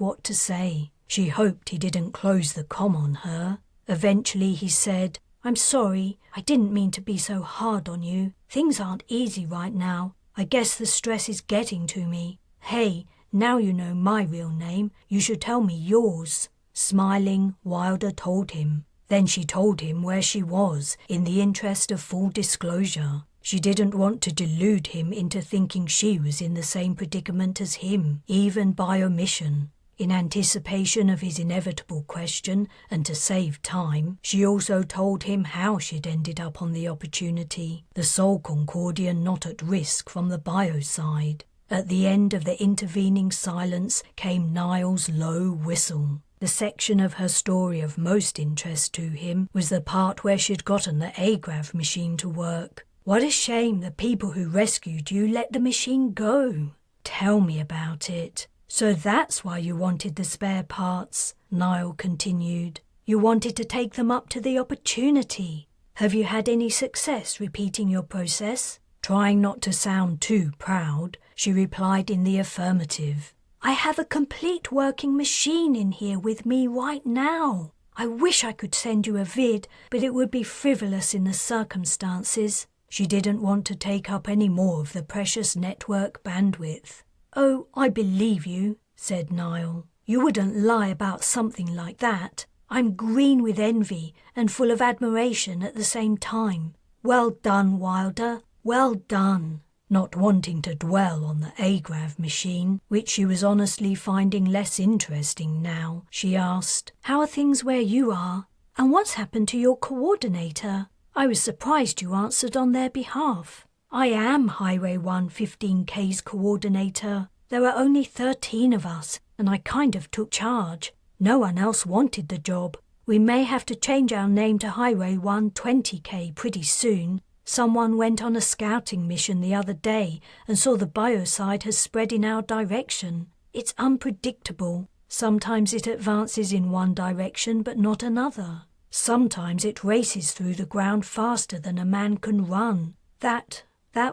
what to say. She hoped he didn't close the comm on her. Eventually he said, "I'm sorry, I didn't mean to be so hard on you. Things aren't easy right now. I guess the stress is getting to me. Hey, now you know my real name, you should tell me yours." Smiling, Wilder told him. Then she told him where she was, in the interest of full disclosure. She didn't want to delude him into thinking she was in the same predicament as him, even by omission. In anticipation of his inevitable question, and to save time, she also told him how she'd ended up on the opportunity, the sole Concordian not at risk from the bio side. At the end of the intervening silence came Niall's low whistle. The section of her story of most interest to him was the part where she'd gotten the Agrav machine to work. "What a shame the people who rescued you let the machine go. Tell me about it." "So that's why you wanted the spare parts," Niall continued. "You wanted to take them up to the opportunity. Have you had any success repeating your process?" Trying not to sound too proud, she replied in the affirmative. "I have a complete working machine in here with me right now. I wish I could send you a vid, but it would be frivolous in the circumstances." She didn't want to take up any more of the precious network bandwidth. "Oh, I believe you," said Niall. "You wouldn't lie about something like that. I'm green with envy and full of admiration at the same time. Well done, Wilder. Well done." Not wanting to dwell on the Agrav machine, which she was honestly finding less interesting now, she asked, "How are things where you are? And what's happened to your coordinator? I was surprised you answered on their behalf." "I am Highway 115K's coordinator. There are only 13 of us, and I kind of took charge. No one else wanted the job. We may have to change our name to Highway 120K pretty soon. Someone went on a scouting mission the other day and saw the biocide has spread in our direction. It's unpredictable. Sometimes it advances in one direction but not another. Sometimes it races through the ground faster than a man can run. That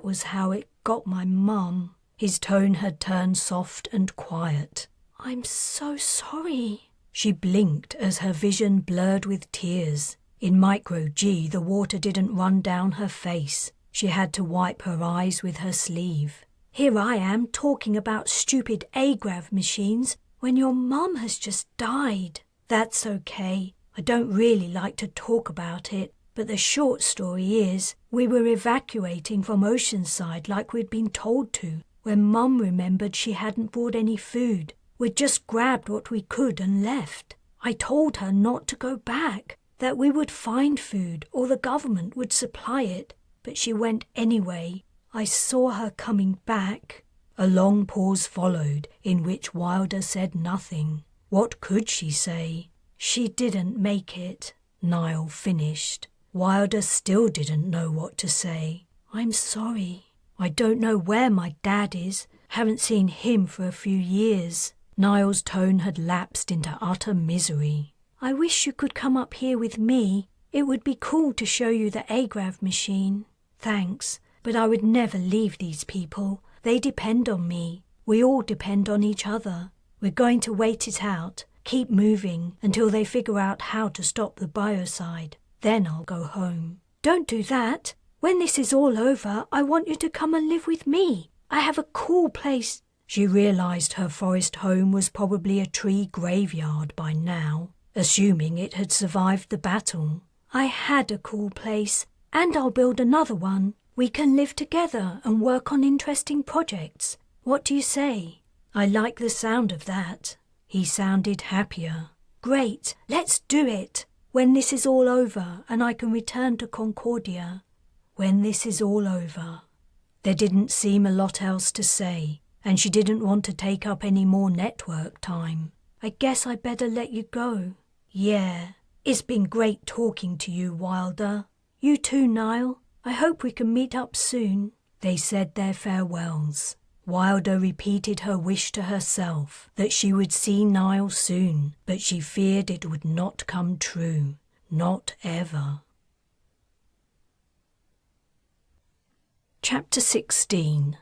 was how it got my mum." His tone had turned soft and quiet. "I'm so sorry." She blinked as her vision blurred with tears. In micro-G, the water didn't run down her face. She had to wipe her eyes with her sleeve. "Here I am talking about stupid Agrav machines when your mum has just died." "That's okay. I don't really like to talk about it, but the short story is, we were evacuating from Oceanside like we'd been told to, when Mum remembered she hadn't brought any food. We'd just grabbed what we could and left. I told her not to go back. that we would find food or the government would supply it, but she went anyway. I saw her coming back." A long pause followed, in which Wilder said nothing. What could she say? "She didn't make it," Niall finished. Wilder still didn't know what to say. "I'm sorry. I don't know where my dad is. Haven't seen him for a few years." Niall's tone had lapsed into utter misery. "I wish you could come up here with me. It would be cool to show you the agrav machine." "Thanks, but I would never leave these people. They depend on me. We all depend on each other. We're going to wait it out, keep moving until they figure out how to stop the biocide. Then I'll go home." "Don't do that. When this is all over, I want you to come and live with me. I have a cool place." She realized her forest home was probably a tree graveyard by now, assuming it had survived the battle. "I had a cool place, and I'll build another one. We can live together and work on interesting projects. What do you say?" "I like the sound of that." He sounded happier. "Great, let's do it. When this is all over and I can return to Concordia." When this is all over. There didn't seem a lot else to say, and she didn't want to take up any more network time. "I guess I better let you go." "Yeah, it's been great talking to you, Wilder." "You too, Niall. I hope we can meet up soon." They said their farewells. Wilder repeated her wish to herself that she would see Niall soon, but she feared it would not come true. Not ever. Chapter 16.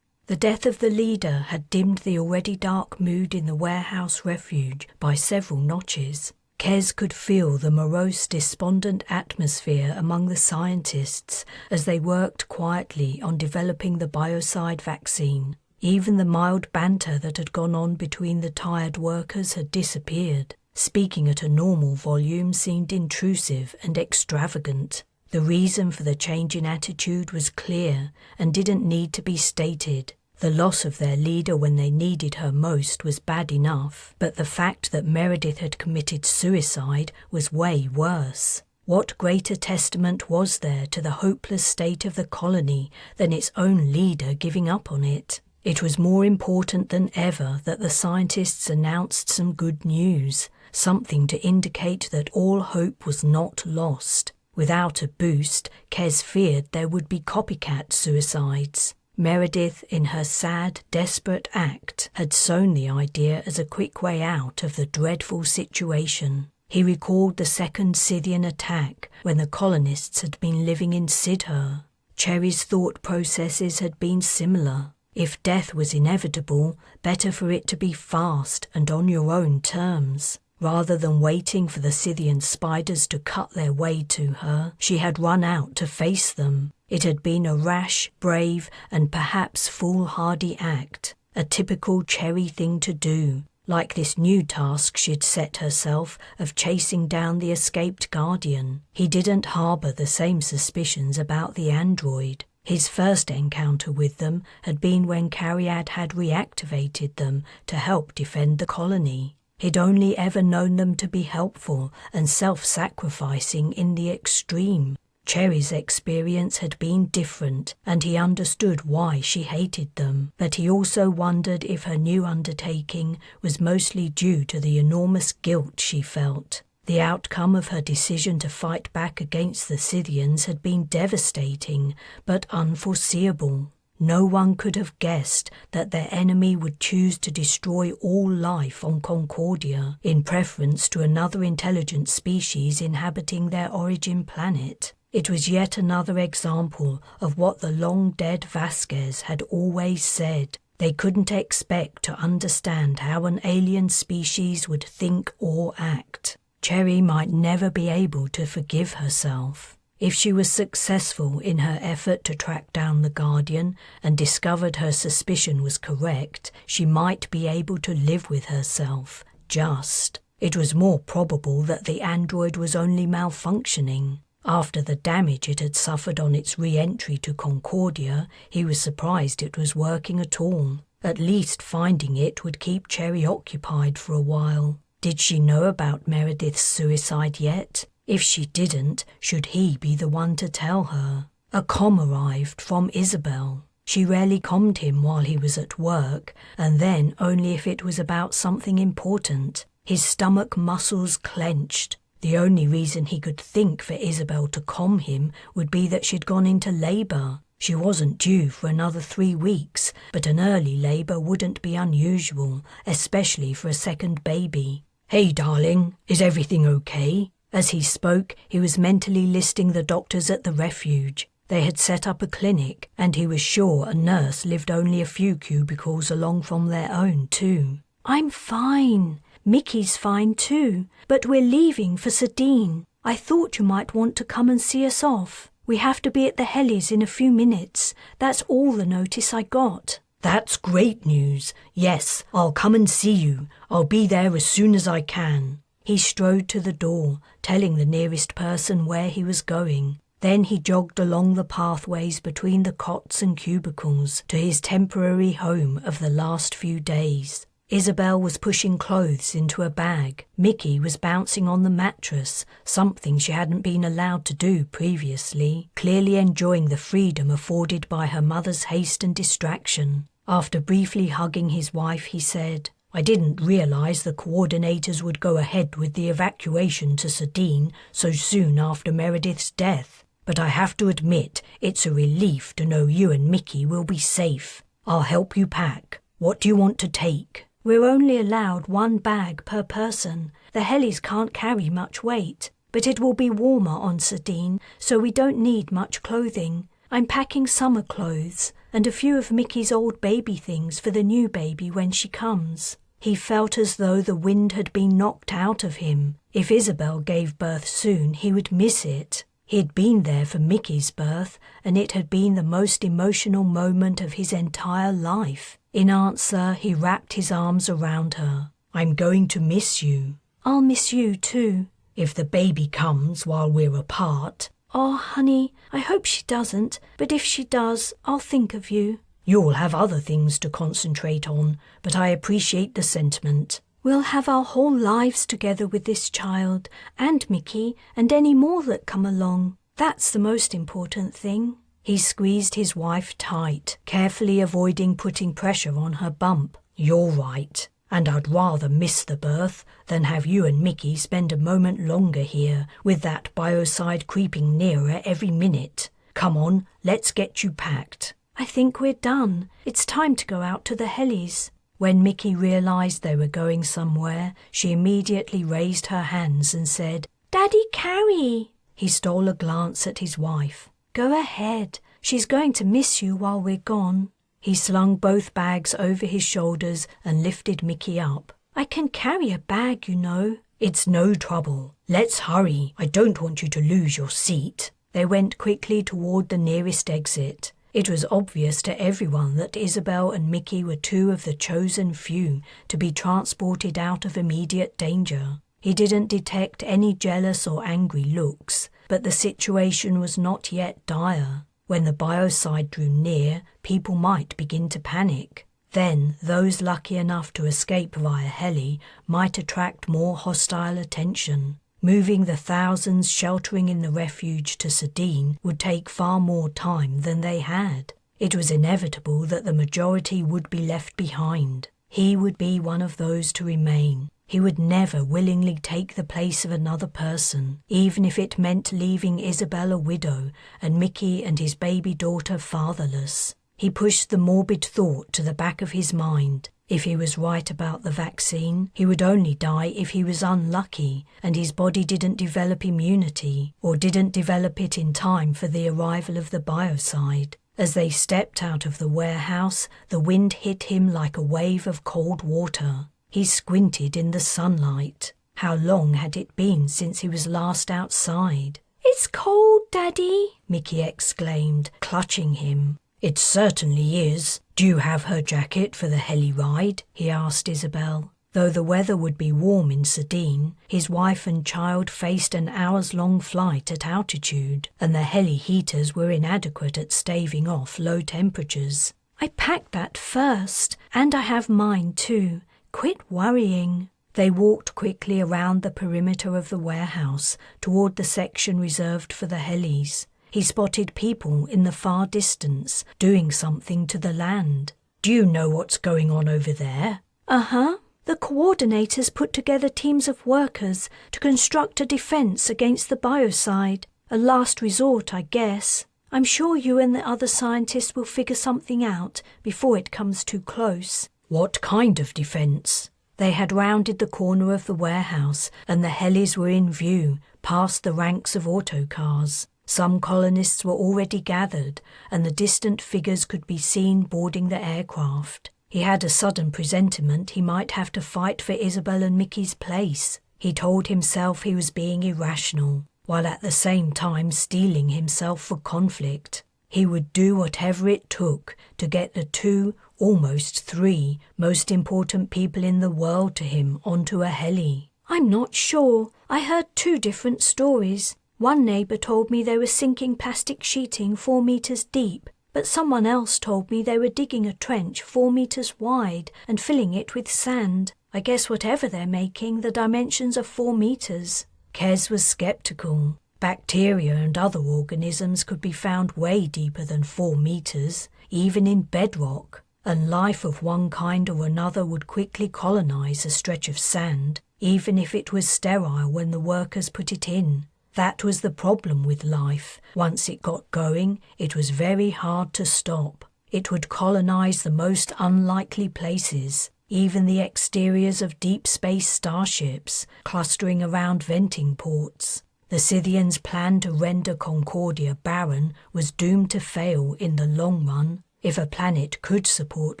The death of the leader had dimmed the already dark mood in the warehouse refuge by several notches. Kes could feel the morose, despondent atmosphere among the scientists as they worked quietly on developing the biocide vaccine. Even the mild banter that had gone on between the tired workers had disappeared. Speaking at a normal volume seemed intrusive and extravagant. The reason for the change in attitude was clear and didn't need to be stated. The loss of their leader when they needed her most was bad enough, but the fact that Meredith had committed suicide was way worse. What greater testament was there to the hopeless state of the colony than its own leader giving up on it? It was more important than ever that the scientists announced some good news, something to indicate that all hope was not lost. Without a boost, Kes feared there would be copycat suicides. Meredith, in her sad, desperate act, had sown the idea as a quick way out of the dreadful situation. He recalled the second Scythian attack when the colonists had been living in Sidher. Cherry's thought processes had been similar. If death was inevitable, better for it to be fast and on your own terms. Rather than waiting for the Scythian spiders to cut their way to her, she had run out to face them. It had been a rash, brave, and perhaps foolhardy act, a typical Cherry thing to do, like this new task she'd set herself of chasing down the escaped Guardian. He didn't harbour the same suspicions about the android. His first encounter with them had been when Cariad had reactivated them to help defend the colony. He'd only ever known them to be helpful and self-sacrificing in the extreme. Cherry's experience had been different, and he understood why she hated them, but he also wondered if her new undertaking was mostly due to the enormous guilt she felt. The outcome of her decision to fight back against the Scythians had been devastating, but unforeseeable. No one could have guessed that their enemy would choose to destroy all life on Concordia in preference to another intelligent species inhabiting their origin planet. It was yet another example of what the long-dead Vasquez had always said. They couldn't expect to understand how an alien species would think or act. Cherry might never be able to forgive herself. If she was successful in her effort to track down the Guardian and discovered her suspicion was correct, she might be able to live with herself, just. It was more probable that the android was only malfunctioning. After the damage it had suffered on its re-entry to Concordia, he was surprised it was working at all. At least finding it would keep Cherry occupied for a while. Did she know about Meredith's suicide yet? If she didn't, should he be the one to tell her? A comm arrived from Isabel. She rarely commed him while he was at work, and then only if it was about something important. His stomach muscles clenched. The only reason he could think for Isabel to comm him would be that she'd gone into labour. She wasn't due for another 3 weeks, but an early labour wouldn't be unusual, especially for a second baby. "Hey, darling, is everything okay?" As he spoke, he was mentally listing the doctors at the refuge. They had set up a clinic, and he was sure a nurse lived only a few cubicles along from their own, too. "I'm fine. Mickey's fine too, but we're leaving for Sardine. I thought you might want to come and see us off. We have to be at the Hellies in a few minutes. That's all the notice I got." "That's great news. Yes, I'll come and see you. I'll be there as soon as I can." He strode to the door, telling the nearest person where he was going. Then he jogged along the pathways between the cots and cubicles to his temporary home of the last few days. Isabel was pushing clothes into a bag. Mickey was bouncing on the mattress, something she hadn't been allowed to do previously, clearly enjoying the freedom afforded by her mother's haste and distraction. After briefly hugging his wife, he said, "I didn't realize the coordinators would go ahead with the evacuation to Sardine so soon after Meredith's death, but I have to admit it's a relief to know you and Mickey will be safe. I'll help you pack. What do you want to take?" "We're only allowed 1 bag per person. The Hellies can't carry much weight, but it will be warmer on Sardine, so we don't need much clothing. I'm packing summer clothes and a few of Mickey's old baby things for the new baby when she comes." He felt as though the wind had been knocked out of him. If Isabel gave birth soon, he would miss it. He'd been there for Mickey's birth, and it had been the most emotional moment of his entire life. In answer, he wrapped his arms around her. "I'm going to miss you." "I'll miss you too." "If the baby comes while we're apart." "Oh, honey, I hope she doesn't, but if she does, I'll think of you." "You'll have other things to concentrate on, but I appreciate the sentiment." "We'll have our whole lives together with this child, and Mickey, and any more that come along. That's the most important thing." He squeezed his wife tight, carefully avoiding putting pressure on her bump. "You're right, and I'd rather miss the birth than have you and Mickey spend a moment longer here with that biocide creeping nearer every minute. Come on, let's get you packed." "I think we're done. It's time to go out to the Hellies." When Mickey realized they were going somewhere, she immediately raised her hands and said, "Daddy, carry." He stole a glance at his wife. "Go ahead. She's going to miss you while we're gone." He slung both bags over his shoulders and lifted Mickey up. "I can carry a bag, you know." "It's no trouble. Let's hurry. I don't want you to lose your seat." They went quickly toward the nearest exit. It was obvious to everyone that Isabel and Mickey were 2 of the chosen few to be transported out of immediate danger. He didn't detect any jealous or angry looks, but the situation was not yet dire. When the biocide drew near, people might begin to panic. Then, those lucky enough to escape via heli might attract more hostile attention. Moving the thousands sheltering in the refuge to Sardine would take far more time than they had. It was inevitable that the majority would be left behind. He would be one of those to remain. He would never willingly take the place of another person, even if it meant leaving Isabel a widow and Mickey and his baby daughter fatherless. He pushed the morbid thought to the back of his mind. If he was right about the vaccine, he would only die if he was unlucky and his body didn't develop immunity or didn't develop it in time for the arrival of the biocide. As they stepped out of the warehouse, the wind hit him like a wave of cold water. He squinted in the sunlight. How long had it been since he was last outside? "It's cold, Daddy," Mickey exclaimed, clutching him. "It certainly is. Do you have her jacket for the heli ride?" he asked Isabel. Though the weather would be warm in Sardine, his wife and child faced an hours-long flight at altitude, and the heli heaters were inadequate at staving off low temperatures. "I packed that first, and I have mine too. Quit worrying." They walked quickly around the perimeter of the warehouse toward the section reserved for the helis. He spotted people in the far distance doing something to the land. Do you know what's going on over there? Uh-huh. The coordinators put together teams of workers to construct a defense against the biocide. A last resort, I guess. I'm sure you and the other scientists will figure something out before it comes too close. What kind of defense? They had rounded the corner of the warehouse and the helis were in view, past the ranks of autocars. Some colonists were already gathered and the distant figures could be seen boarding the aircraft. He had a sudden presentiment he might have to fight for Isabel and Mickey's place. He told himself he was being irrational, while at the same time steeling himself for conflict. He would do whatever it took to get the 2, almost 3, most important people in the world to him onto a heli. I'm not sure. I heard 2 different stories. One neighbour told me they were sinking plastic sheeting 4 meters deep, but someone else told me they were digging a trench 4 meters wide and filling it with sand. I guess whatever they're making, the dimensions are 4 meters. Kes was sceptical. Bacteria and other organisms could be found way deeper than 4 meters, even in bedrock, and life of one kind or another would quickly colonize a stretch of sand, even if it was sterile when the workers put it in. That was the problem with life. Once it got going, it was very hard to stop. It would colonize the most unlikely places, even the exteriors of deep space starships, clustering around venting ports. The Scythians' plan to render Concordia barren was doomed to fail in the long run. If a planet could support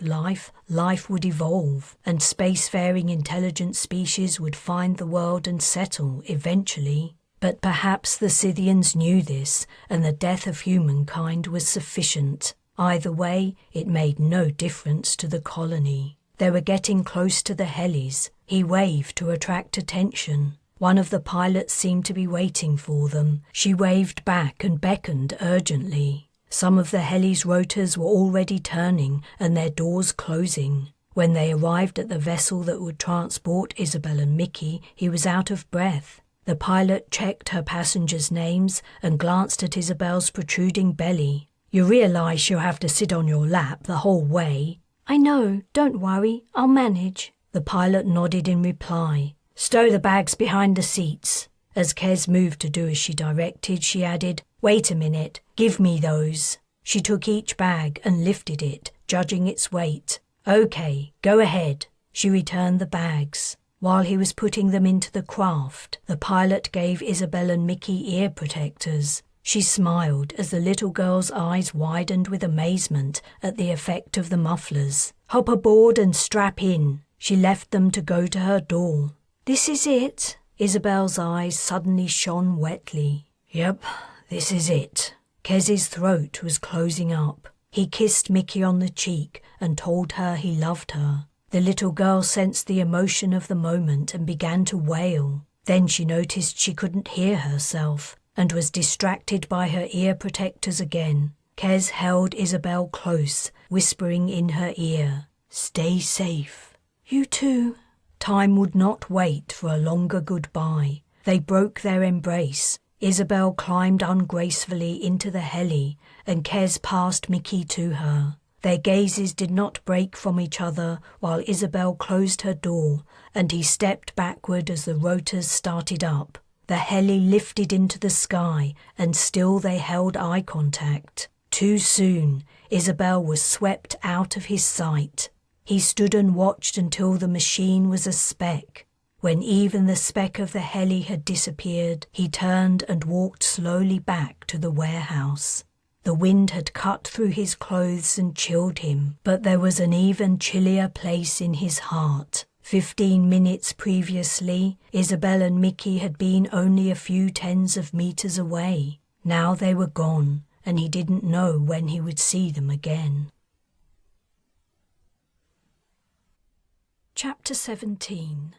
life, life would evolve, and spacefaring intelligent species would find the world and settle eventually. But perhaps the Scythians knew this, and the death of humankind was sufficient. Either way, it made no difference to the colony. They were getting close to the helis. He waved to attract attention. One of the pilots seemed to be waiting for them. She waved back and beckoned urgently. Some of the helis' rotors were already turning and their doors closing. When they arrived at the vessel that would transport Isabel and Mickey, he was out of breath. The pilot checked her passengers' names and glanced at Isabel's protruding belly. You realize she'll have to sit on your lap the whole way? I know, don't worry, I'll manage. The pilot nodded in reply. Stow the bags behind the seats. As Kes moved to do as she directed, she added, Wait a minute, give me those. She took each bag and lifted it, judging its weight. Okay, go ahead. She returned the bags. While he was putting them into the craft, the pilot gave Isabel and Mickey ear protectors. She smiled as the little girl's eyes widened with amazement at the effect of the mufflers. Hop aboard and strap in. She left them to go to her door. This is it? Isabel's eyes suddenly shone wetly. Yep, this is it. Kes's throat was closing up. He kissed Mickey on the cheek and told her he loved her. The little girl sensed the emotion of the moment and began to wail. Then she noticed she couldn't hear herself and was distracted by her ear protectors again. Kes held Isabel close, whispering in her ear, Stay safe. You too. Time would not wait for a longer goodbye. They broke their embrace. Isabel climbed ungracefully into the heli and Kes passed Mickey to her. Their gazes did not break from each other while Isabel closed her door and he stepped backward as the rotors started up. The heli lifted into the sky and still they held eye contact. Too soon, Isabel was swept out of his sight. He stood and watched until the machine was a speck. When even the speck of the heli had disappeared, he turned and walked slowly back to the warehouse. The wind had cut through his clothes and chilled him, but there was an even chillier place in his heart. 15 minutes previously, Isabel and Mickey had been only a few tens of meters away. Now they were gone, and he didn't know when he would see them again. Chapter 17.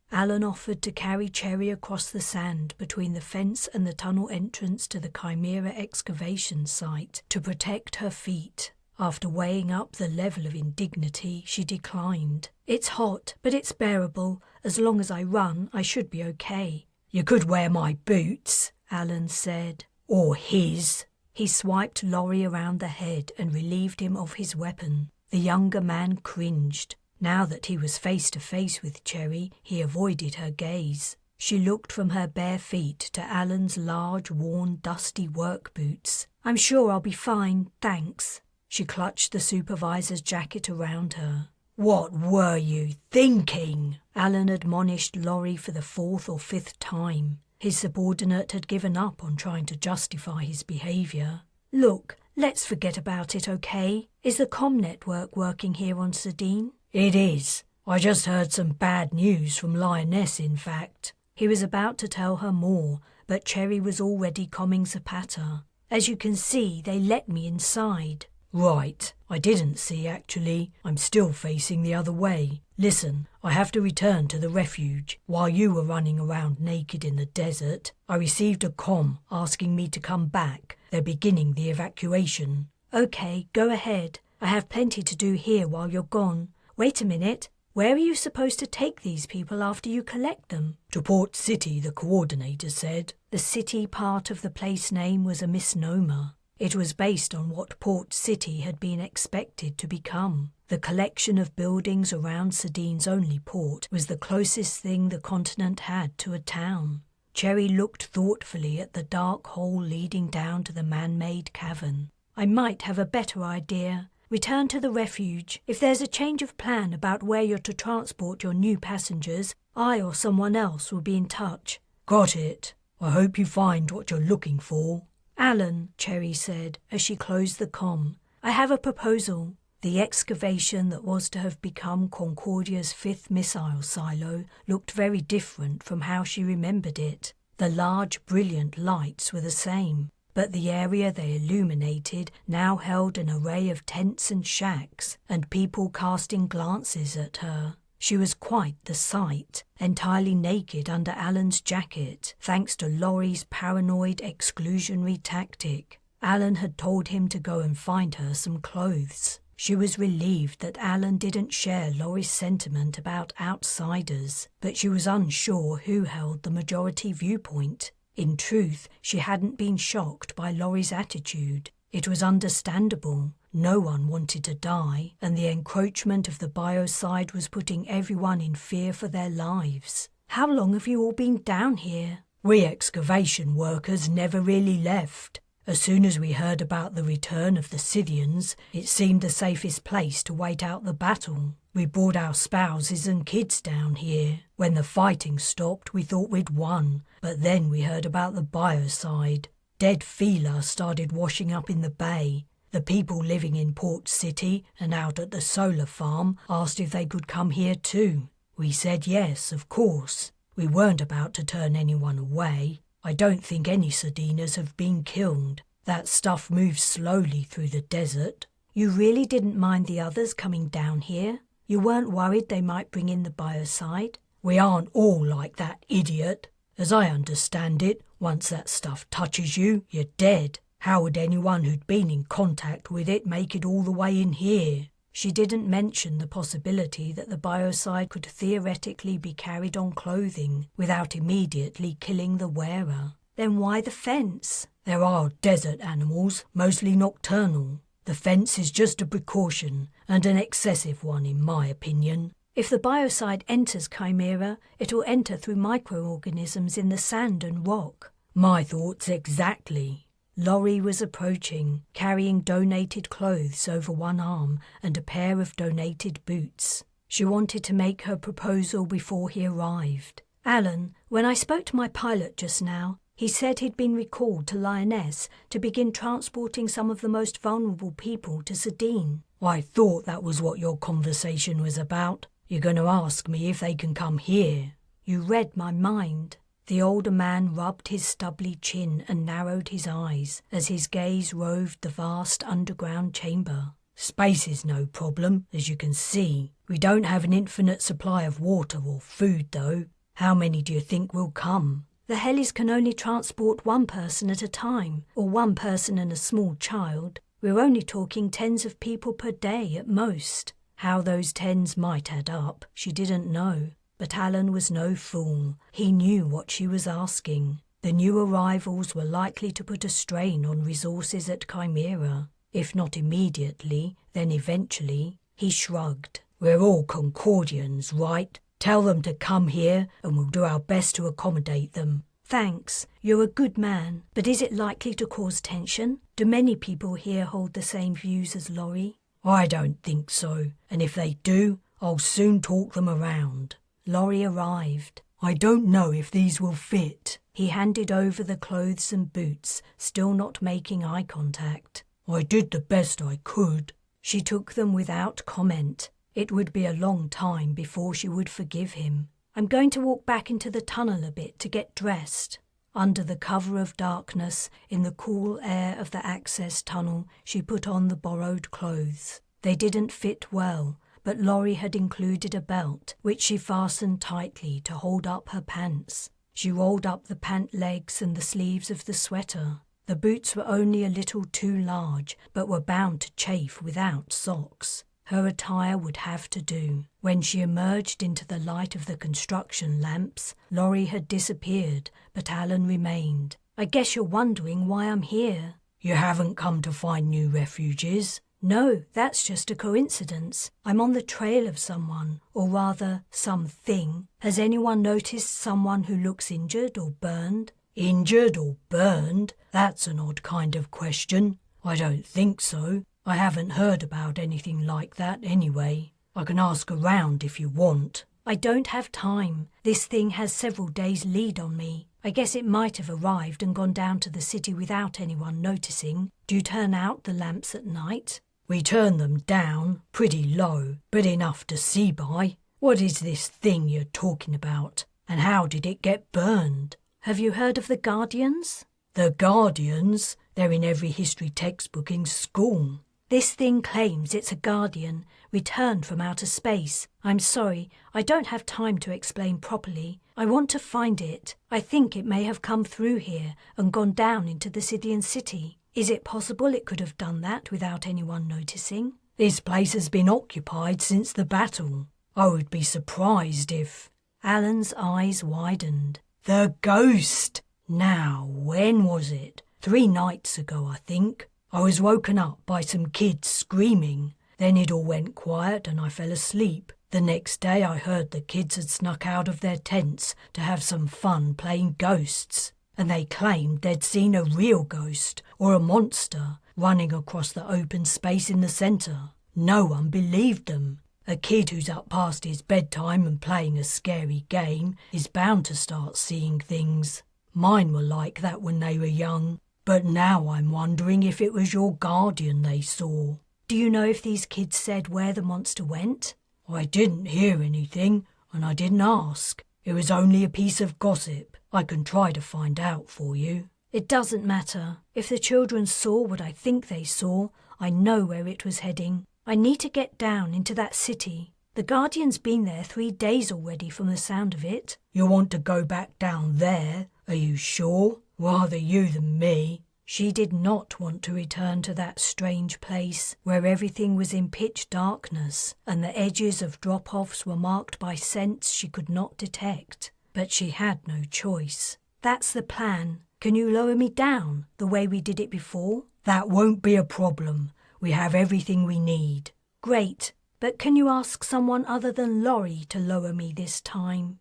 Alan offered to carry Cherry across the sand between the fence and the tunnel entrance to the Chimera excavation site to protect her feet. After weighing up the level of indignity, she declined. It's hot, but it's bearable. As long as I run, I should be okay. You could wear my boots, Alan said. or his. He swiped Laurie around the head and relieved him of his weapon. The younger man cringed. Now that he was face to face with Cherry, he avoided her gaze. She looked from her bare feet to Alan's large, worn, dusty work boots. I'm sure I'll be fine, thanks. She clutched the supervisor's jacket around her. What were you thinking? Alan admonished Laurie for the 4th or 5th time. His subordinate had given up on trying to justify his behaviour. Look, let's forget about it, okay? Is the comm network working here on Sardine? It is. I just heard some bad news from Lioness, in fact. He was about to tell her more, but Cherry was already comming Zapata. As you can see, they let me inside. Right. I didn't see, actually. I'm still facing the other way. Listen, I have to return to the refuge. While you were running around naked in the desert, I received a comm asking me to come back. They're beginning the evacuation. Okay, go ahead. I have plenty to do here while you're gone. Wait a minute. Where are you supposed to take these people after you collect them? To Port City, the coordinator said. The city part of the place name was a misnomer. It was based on what Port City had been expected to become. The collection of buildings around Sardine's only port was the closest thing the continent had to a town. Cherry looked thoughtfully at the dark hole leading down to the man-made cavern. I might have a better idea. Return to the refuge. If there's a change of plan about where you're to transport your new passengers, I or someone else will be in touch. Got it. I hope you find what you're looking for. Alan, Cherry said as she closed the comm, I have a proposal. The excavation that was to have become Concordia's 5th missile silo looked very different from how she remembered it. The large, brilliant lights were the same, but the area they illuminated now held an array of tents and shacks, and people casting glances at her. She was quite the sight, entirely naked under Alan's jacket, thanks to Laurie's paranoid exclusionary tactic. Alan had told him to go and find her some clothes. She was relieved that Alan didn't share Laurie's sentiment about outsiders, but she was unsure who held the majority viewpoint. In truth, she hadn't been shocked by Laurie's attitude. It was understandable. No one wanted to die, and the encroachment of the biocide was putting everyone in fear for their lives. How long have you all been down here? We excavation workers never really left. As soon as we heard about the return of the Scythians, it seemed the safest place to wait out the battle. We brought our spouses and kids down here. When the fighting stopped, we thought we'd won, but then we heard about the biocide. Dead feeler started washing up in the bay. The people living in Port City and out at the solar farm asked if they could come here too. We said yes, of course. We weren't about to turn anyone away. I don't think any Sardinas have been killed. That stuff moves slowly through the desert. You really didn't mind the others coming down here? You weren't worried they might bring in the biocide? We aren't all like that idiot. As I understand it, once that stuff touches you, you're dead. How would anyone who'd been in contact with it make it all the way in here? She didn't mention the possibility that the biocide could theoretically be carried on clothing without immediately killing the wearer. Then why the fence? There are desert animals, mostly nocturnal. The fence is just a precaution, and an excessive one in my opinion. If the biocide enters Chimera, it'll enter through microorganisms in the sand and rock. My thoughts exactly. Laurie was approaching, carrying donated clothes over one arm and a pair of donated boots. She wanted to make her proposal before he arrived. Alan, when I spoke to my pilot just now, he said he'd been recalled to Lioness to begin transporting some of the most vulnerable people to Sardine. I thought that was what your conversation was about. You're going to ask me if they can come here. You read my mind. The older man rubbed his stubbly chin and narrowed his eyes as his gaze roved the vast underground chamber. Space is no problem, as you can see. We don't have an infinite supply of water or food, though. How many do you think will come? The helis can only transport one person at a time, or one person and a small child. We're only talking tens of people per day at most. How those tens might add up, she didn't know. But Alan was no fool. He knew what she was asking. The new arrivals were likely to put a strain on resources at Chimera. If not immediately, then eventually. He shrugged. We're all Concordians, right? Tell them to come here and we'll do our best to accommodate them. Thanks, you're a good man, but is it likely to cause tension? Do many people here hold the same views as Laurie? I don't think so, and if they do, I'll soon talk them around. Laurie arrived. I don't know if these will fit. He handed over the clothes and boots, still not making eye contact. I did the best I could. She took them without comment. It would be a long time before she would forgive him. I'm going to walk back into the tunnel a bit to get dressed. Under the cover of darkness, in the cool air of the access tunnel, she put on the borrowed clothes. They didn't fit well, but Laurie had included a belt, which she fastened tightly to hold up her pants. She rolled up the pant legs and the sleeves of the sweater. The boots were only a little too large, but were bound to chafe without socks. Her attire would have to do. When she emerged into the light of the construction lamps, Laurie had disappeared, but Alan remained. I guess you're wondering why I'm here. You haven't come to find new refuges? No, that's just a coincidence. I'm on the trail of someone, or rather, something. Has anyone noticed someone who looks injured or burned? Injured or burned? That's an odd kind of question. I don't think so. I haven't heard about anything like that anyway. I can ask around if you want. I don't have time. This thing has several days' lead on me. I guess it might have arrived and gone down to the city without anyone noticing. Do you turn out the lamps at night? We turn them down, pretty low, but enough to see by. What is this thing you're talking about? And how did it get burned? Have you heard of the Guardians? The Guardians? They're in every history textbook in school. This thing claims it's a guardian, returned from outer space. I'm sorry, I don't have time to explain properly. I want to find it. I think it may have come through here and gone down into the Scythian city. Is it possible it could have done that without anyone noticing? This place has been occupied since the battle. I would be surprised if... Alan's eyes widened. The ghost! Now, when was it? 3 nights ago, I think. I was woken up by some kids screaming. Then it all went quiet and I fell asleep. The next day I heard the kids had snuck out of their tents to have some fun playing ghosts. And they claimed they'd seen a real ghost, or a monster, running across the open space in the centre. No one believed them. A kid who's up past his bedtime and playing a scary game is bound to start seeing things. Mine were like that when they were young. But now I'm wondering if it was your guardian they saw. Do you know if these kids said where the monster went? I didn't hear anything, and I didn't ask. It was only a piece of gossip. I can try to find out for you. It doesn't matter. If the children saw what I think they saw, I know where it was heading. I need to get down into that city. The Guardian's been there 3 days already from the sound of it. You want to go back down there? Are you sure? Rather you than me. She did not want to return to that strange place where everything was in pitch darkness and the edges of drop-offs were marked by scents she could not detect. But she had no choice. That's the plan. Can you lower me down the way we did it before? That won't be a problem. We have everything we need. Great. But can you ask someone other than Laurie to lower me this time?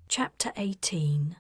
Chapter 18.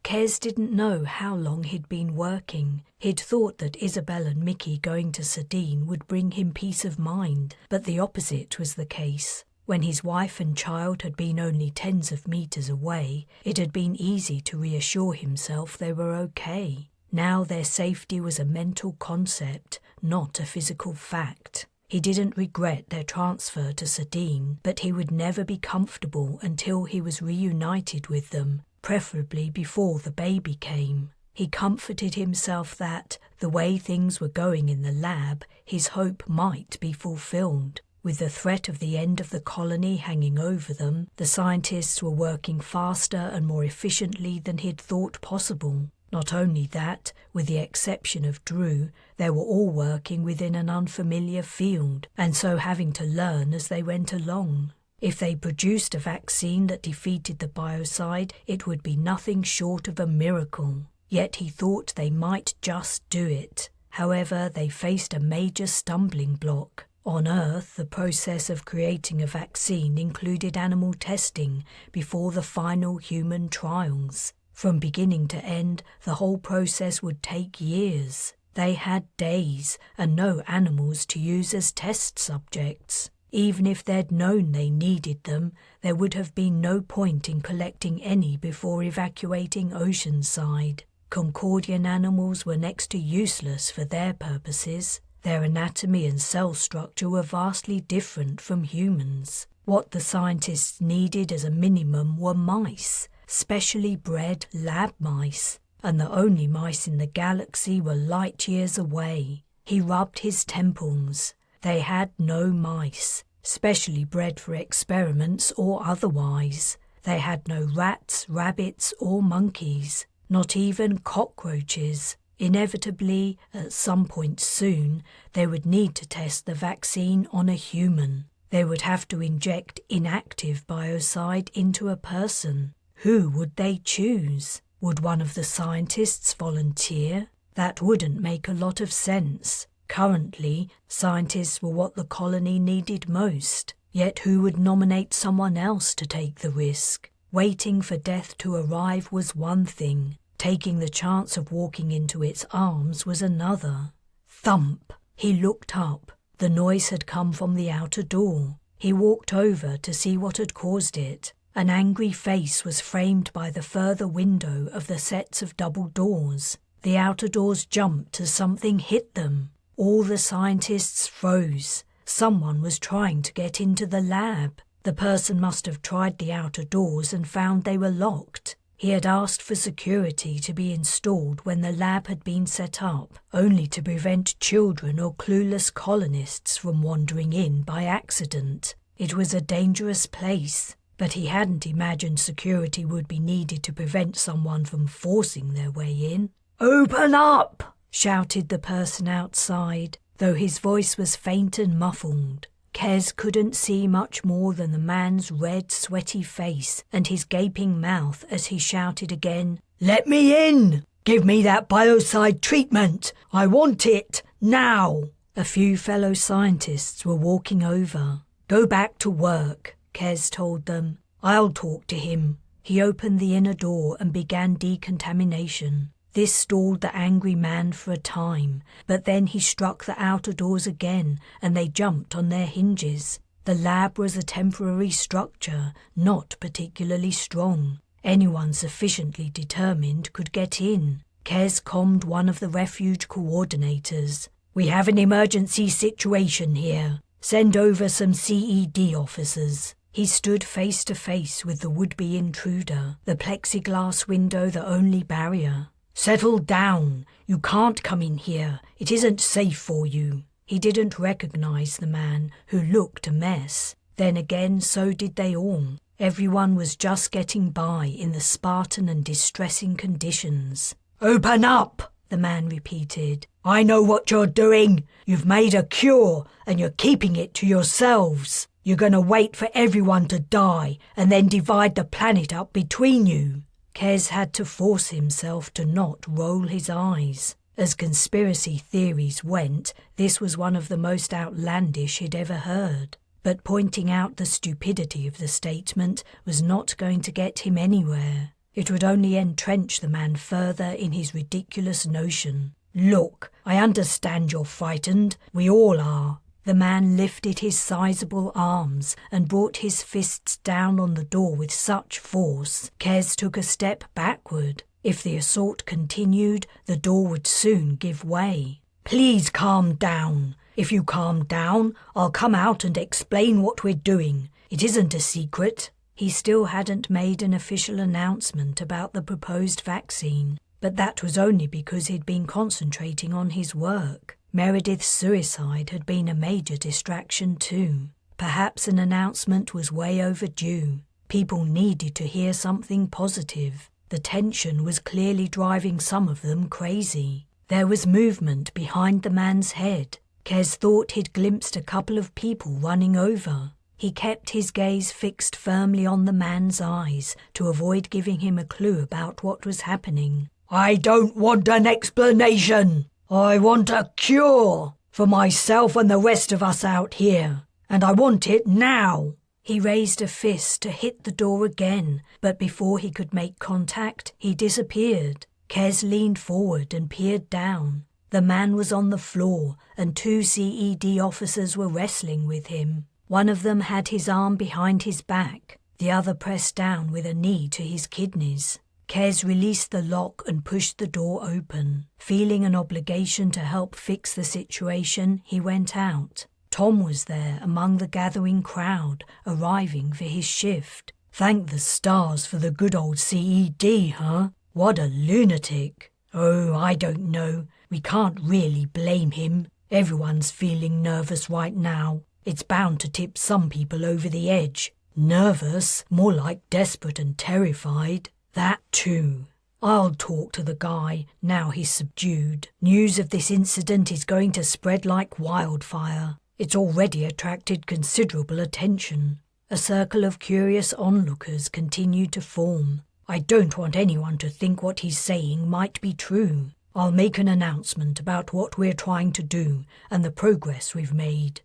Kes didn't know how long he'd been working. He'd thought that Isabel and Mickey going to Sardine would bring him peace of mind, but the opposite was the case. When his wife and child had been only tens of meters away, it had been easy to reassure himself they were okay. Now their safety was a mental concept, not a physical fact. He didn't regret their transfer to Sardine, but he would never be comfortable until he was reunited with them, preferably before the baby came. He comforted himself that, the way things were going in the lab, his hope might be fulfilled. With the threat of the end of the colony hanging over them, the scientists were working faster and more efficiently than he'd thought possible. Not only that, with the exception of Drew, they were all working within an unfamiliar field, and so having to learn as they went along. If they produced a vaccine that defeated the biocide, it would be nothing short of a miracle. Yet he thought they might just do it. However, they faced a major stumbling block. On Earth, the process of creating a vaccine included animal testing before the final human trials. From beginning to end, the whole process would take years. They had days and no animals to use as test subjects. Even if they'd known they needed them, there would have been no point in collecting any before evacuating Oceanside. Concordian animals were next to useless for their purposes. Their anatomy and cell structure were vastly different from humans. What the scientists needed as a minimum were mice, specially bred lab mice, and the only mice in the galaxy were light years away. He rubbed his temples. They had no mice, specially bred for experiments or otherwise. They had no rats, rabbits, or monkeys, not even cockroaches. Inevitably, at some point soon, they would need to test the vaccine on a human. They would have to inject inactive biocide into a person. Who would they choose? Would one of the scientists volunteer? That wouldn't make a lot of sense. Currently, scientists were what the colony needed most. Yet who would nominate someone else to take the risk? Waiting for death to arrive was one thing. Taking the chance of walking into its arms was another. Thump! He looked up. The noise had come from the outer door. He walked over to see what had caused it. An angry face was framed by the further window of the sets of double doors. The outer doors jumped as something hit them. All the scientists froze. Someone was trying to get into the lab. The person must have tried the outer doors and found they were locked. He had asked for security to be installed when the lab had been set up, only to prevent children or clueless colonists from wandering in by accident. It was a dangerous place, but he hadn't imagined security would be needed to prevent someone from forcing their way in. "Open up!" shouted the person outside, though his voice was faint and muffled. Kez couldn't see much more than the man's red, sweaty face and his gaping mouth as he shouted again, "Let me in! Give me that biocide treatment! I want it, now!" A few fellow scientists were walking over. "Go back to work," Kez told them. "I'll talk to him." He opened the inner door and began decontamination. This stalled the angry man for a time, but then he struck the outer doors again and they jumped on their hinges. The lab was a temporary structure, not particularly strong. Anyone sufficiently determined could get in. Kez calmed one of the refuge coordinators. "We have an emergency situation here. Send over some CED officers." He stood face to face with the would-be intruder, the plexiglass window the only barrier. "Settle down. You can't come in here. It isn't safe for you." He didn't recognize the man, who looked a mess. Then again, so did they all. Everyone was just getting by in the Spartan and distressing conditions. "Open up," the man repeated. "I know what you're doing. You've made a cure, and you're keeping it to yourselves. You're going to wait for everyone to die, and then divide the planet up between you." Kez had to force himself to not roll his eyes. As conspiracy theories went, this was one of the most outlandish he'd ever heard. But pointing out the stupidity of the statement was not going to get him anywhere. It would only entrench the man further in his ridiculous notion. "Look, I understand you're frightened. We all are." The man lifted his sizable arms and brought his fists down on the door with such force, Kez took a step backward. If the assault continued, the door would soon give way. "Please calm down. If you calm down, I'll come out and explain what we're doing. It isn't a secret." He still hadn't made an official announcement about the proposed vaccine, but that was only because he'd been concentrating on his work. Meredith's suicide had been a major distraction too. Perhaps an announcement was way overdue. People needed to hear something positive. The tension was clearly driving some of them crazy. There was movement behind the man's head. Kes thought he'd glimpsed a couple of people running over. He kept his gaze fixed firmly on the man's eyes to avoid giving him a clue about what was happening. I don't want an explanation. I want a cure for myself and the rest of us out here. And I want it now. He raised a fist to hit the door again, but before he could make contact, he disappeared. Kes leaned forward and peered down. The man was on the floor, and 2 CED officers were wrestling with him. One of them had his arm behind his back, the other pressed down with a knee to his kidneys. Kes released the lock and pushed the door open. Feeling an obligation to help fix the situation, he went out. Tom was there among the gathering crowd, arriving for his shift. Thank the stars for the good old CED, huh? What a lunatic. Oh, I don't know. We can't really blame him. Everyone's feeling nervous right now. It's bound to tip some people over the edge. Nervous? More like desperate and terrified. That too. I'll talk to the guy, now he's subdued. News of this incident is going to spread like wildfire. It's already attracted considerable attention. A circle of curious onlookers continued to form. I don't want anyone to think what he's saying might be true. I'll make an announcement about what we're trying to do and the progress we've made.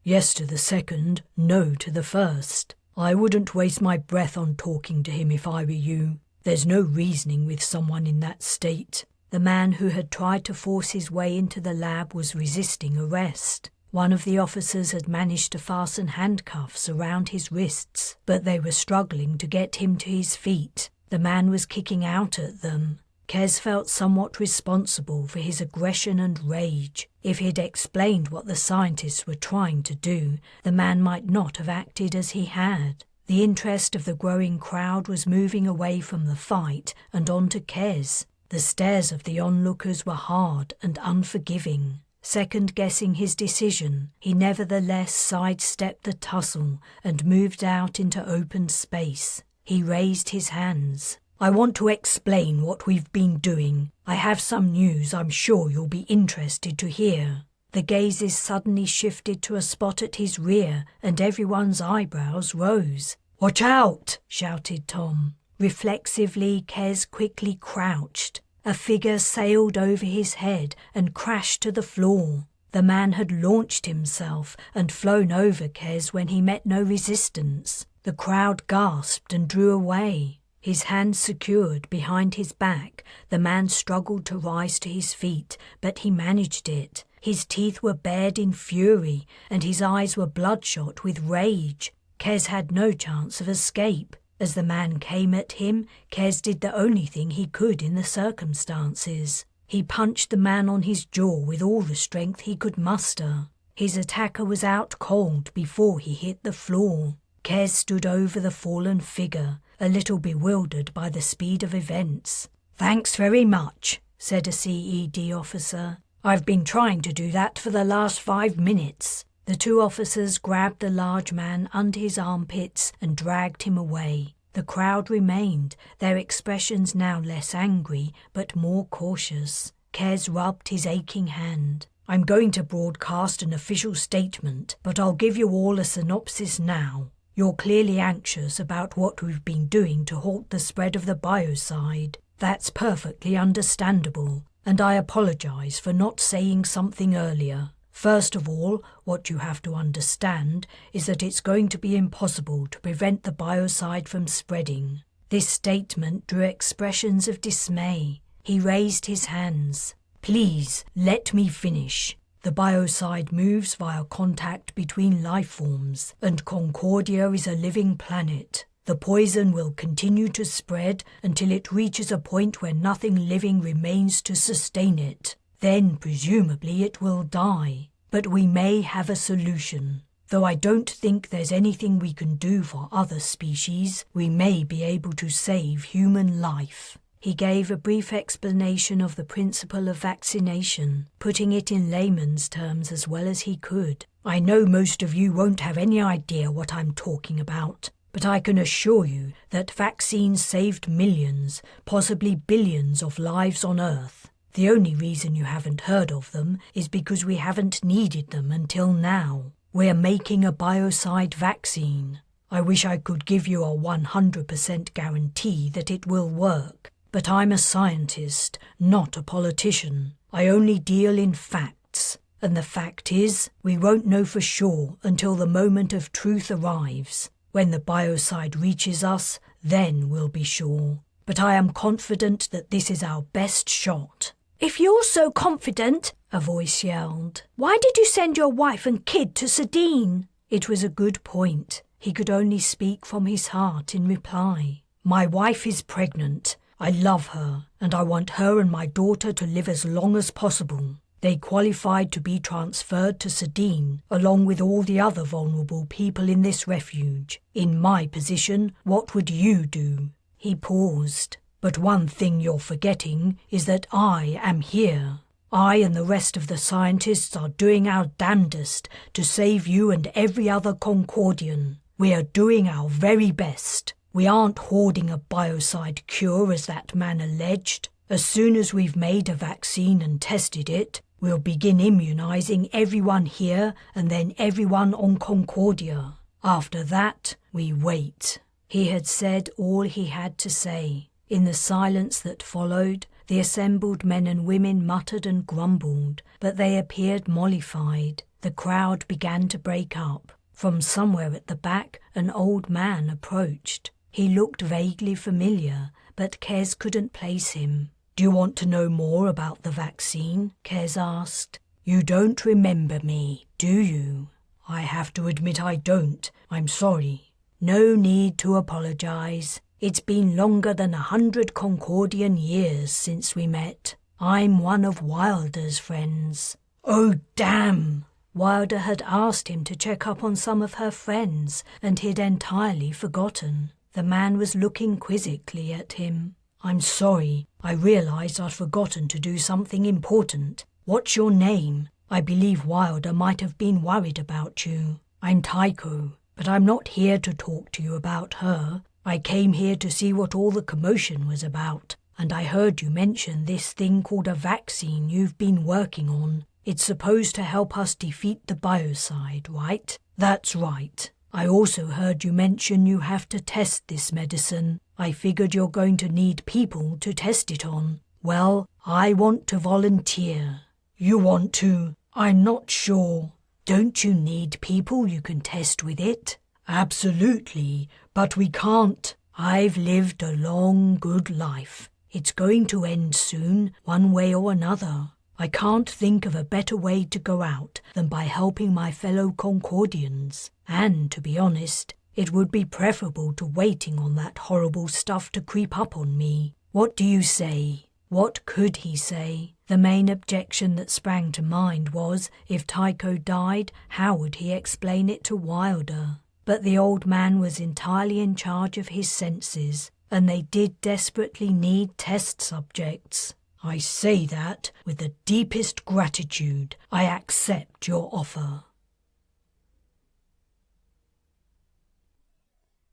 Yes to the second, no to the first. I wouldn't waste my breath on talking to him if I were you. There's no reasoning with someone in that state. The man who had tried to force his way into the lab was resisting arrest. One of the officers had managed to fasten handcuffs around his wrists, but they were struggling to get him to his feet. The man was kicking out at them. Kes felt somewhat responsible for his aggression and rage. If he'd explained what the scientists were trying to do, the man might not have acted as he had. The interest of the growing crowd was moving away from the fight and onto Kes. The stares of the onlookers were hard and unforgiving. Second-guessing his decision, he nevertheless sidestepped the tussle and moved out into open space. He raised his hands. I want to explain what we've been doing. I have some news I'm sure you'll be interested to hear. The gazes suddenly shifted to a spot at his rear, and everyone's eyebrows rose. Watch out! Shouted Tom. Reflexively, Kes quickly crouched. A figure sailed over his head and crashed to the floor. The man had launched himself and flown over Kes when he met no resistance. The crowd gasped and drew away. His hands secured behind his back, the man struggled to rise to his feet, but he managed it. His teeth were bared in fury, and his eyes were bloodshot with rage. Kes had no chance of escape. As the man came at him, Kes did the only thing he could in the circumstances. He punched the man on his jaw with all the strength he could muster. His attacker was out cold before he hit the floor. Kes stood over the fallen figure, a little bewildered by the speed of events. Thanks very much, said a CED officer. I've been trying to do that for the last 5 minutes. The 2 officers grabbed the large man under his armpits and dragged him away. The crowd remained, their expressions now less angry but more cautious. Kes rubbed his aching hand. I'm going to broadcast an official statement, but I'll give you all a synopsis now. You're clearly anxious about what we've been doing to halt the spread of the biocide. That's perfectly understandable, and I apologize for not saying something earlier. First of all, what you have to understand is that it's going to be impossible to prevent the biocide from spreading. This statement drew expressions of dismay. He raised his hands. Please, let me finish. The biocide moves via contact between life forms, and Concordia is a living planet. The poison will continue to spread until it reaches a point where nothing living remains to sustain it. Then, presumably, it will die. But we may have a solution. Though I don't think there's anything we can do for other species, we may be able to save human life. He gave a brief explanation of the principle of vaccination, putting it in layman's terms as well as he could. I know most of you won't have any idea what I'm talking about, but I can assure you that vaccines saved millions, possibly billions of lives on Earth. The only reason you haven't heard of them is because we haven't needed them until now. We're making a biocide vaccine. I wish I could give you a 100% guarantee that it will work, but I'm a scientist, not a politician. I only deal in facts, and the fact is, we won't know for sure until the moment of truth arrives. When the biocide reaches us, then we'll be sure. But I am confident that this is our best shot. If you're so confident, a voice yelled, why did you send your wife and kid to Sedin? It was a good point. He could only speak from his heart in reply. My wife is pregnant. I love her, and I want her and my daughter to live as long as possible. They qualified to be transferred to Sedin, along with all the other vulnerable people in this refuge. In my position, what would you do? He paused. But one thing you're forgetting is that I am here. I and the rest of the scientists are doing our damnedest to save you and every other Concordian. We are doing our very best. We aren't hoarding a biocide cure as that man alleged. As soon as we've made a vaccine and tested it, we'll begin immunizing everyone here and then everyone on Concordia. After that, we wait. He had said all he had to say. In the silence that followed, the assembled men and women muttered and grumbled, but they appeared mollified. The crowd began to break up. From somewhere at the back, an old man approached. He looked vaguely familiar, but Kez couldn't place him. Do you want to know more about the vaccine? Kez asked. You don't remember me, do you? I have to admit I don't. I'm sorry. No need to apologize. It's been longer than 100 Concordian years since we met. I'm one of Wilder's friends. Oh, damn! Wilder had asked him to check up on some of her friends, and he'd entirely forgotten. The man was looking quizzically at him. I'm sorry. I realized I'd forgotten to do something important. What's your name? I believe Wilder might have been worried about you. I'm Tycho, but I'm not here to talk to you about her. I came here to see what all the commotion was about, and I heard you mention this thing called a vaccine you've been working on. It's supposed to help us defeat the biocide, right? That's right. I also heard you mention you have to test this medicine. I figured you're going to need people to test it on. Well, I want to volunteer. You want to? I'm not sure. Don't you need people you can test with it? Absolutely, but we can't. I've lived a long, good life. It's going to end soon, one way or another. I can't think of a better way to go out than by helping my fellow Concordians. And, to be honest, it would be preferable to waiting on that horrible stuff to creep up on me. What do you say? What could he say? The main objection that sprang to mind was, if Tycho died, how would he explain it to Wilder? But the old man was entirely in charge of his senses, and they did desperately need test subjects. I say that with the deepest gratitude. I accept your offer.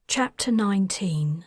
Chapter 19.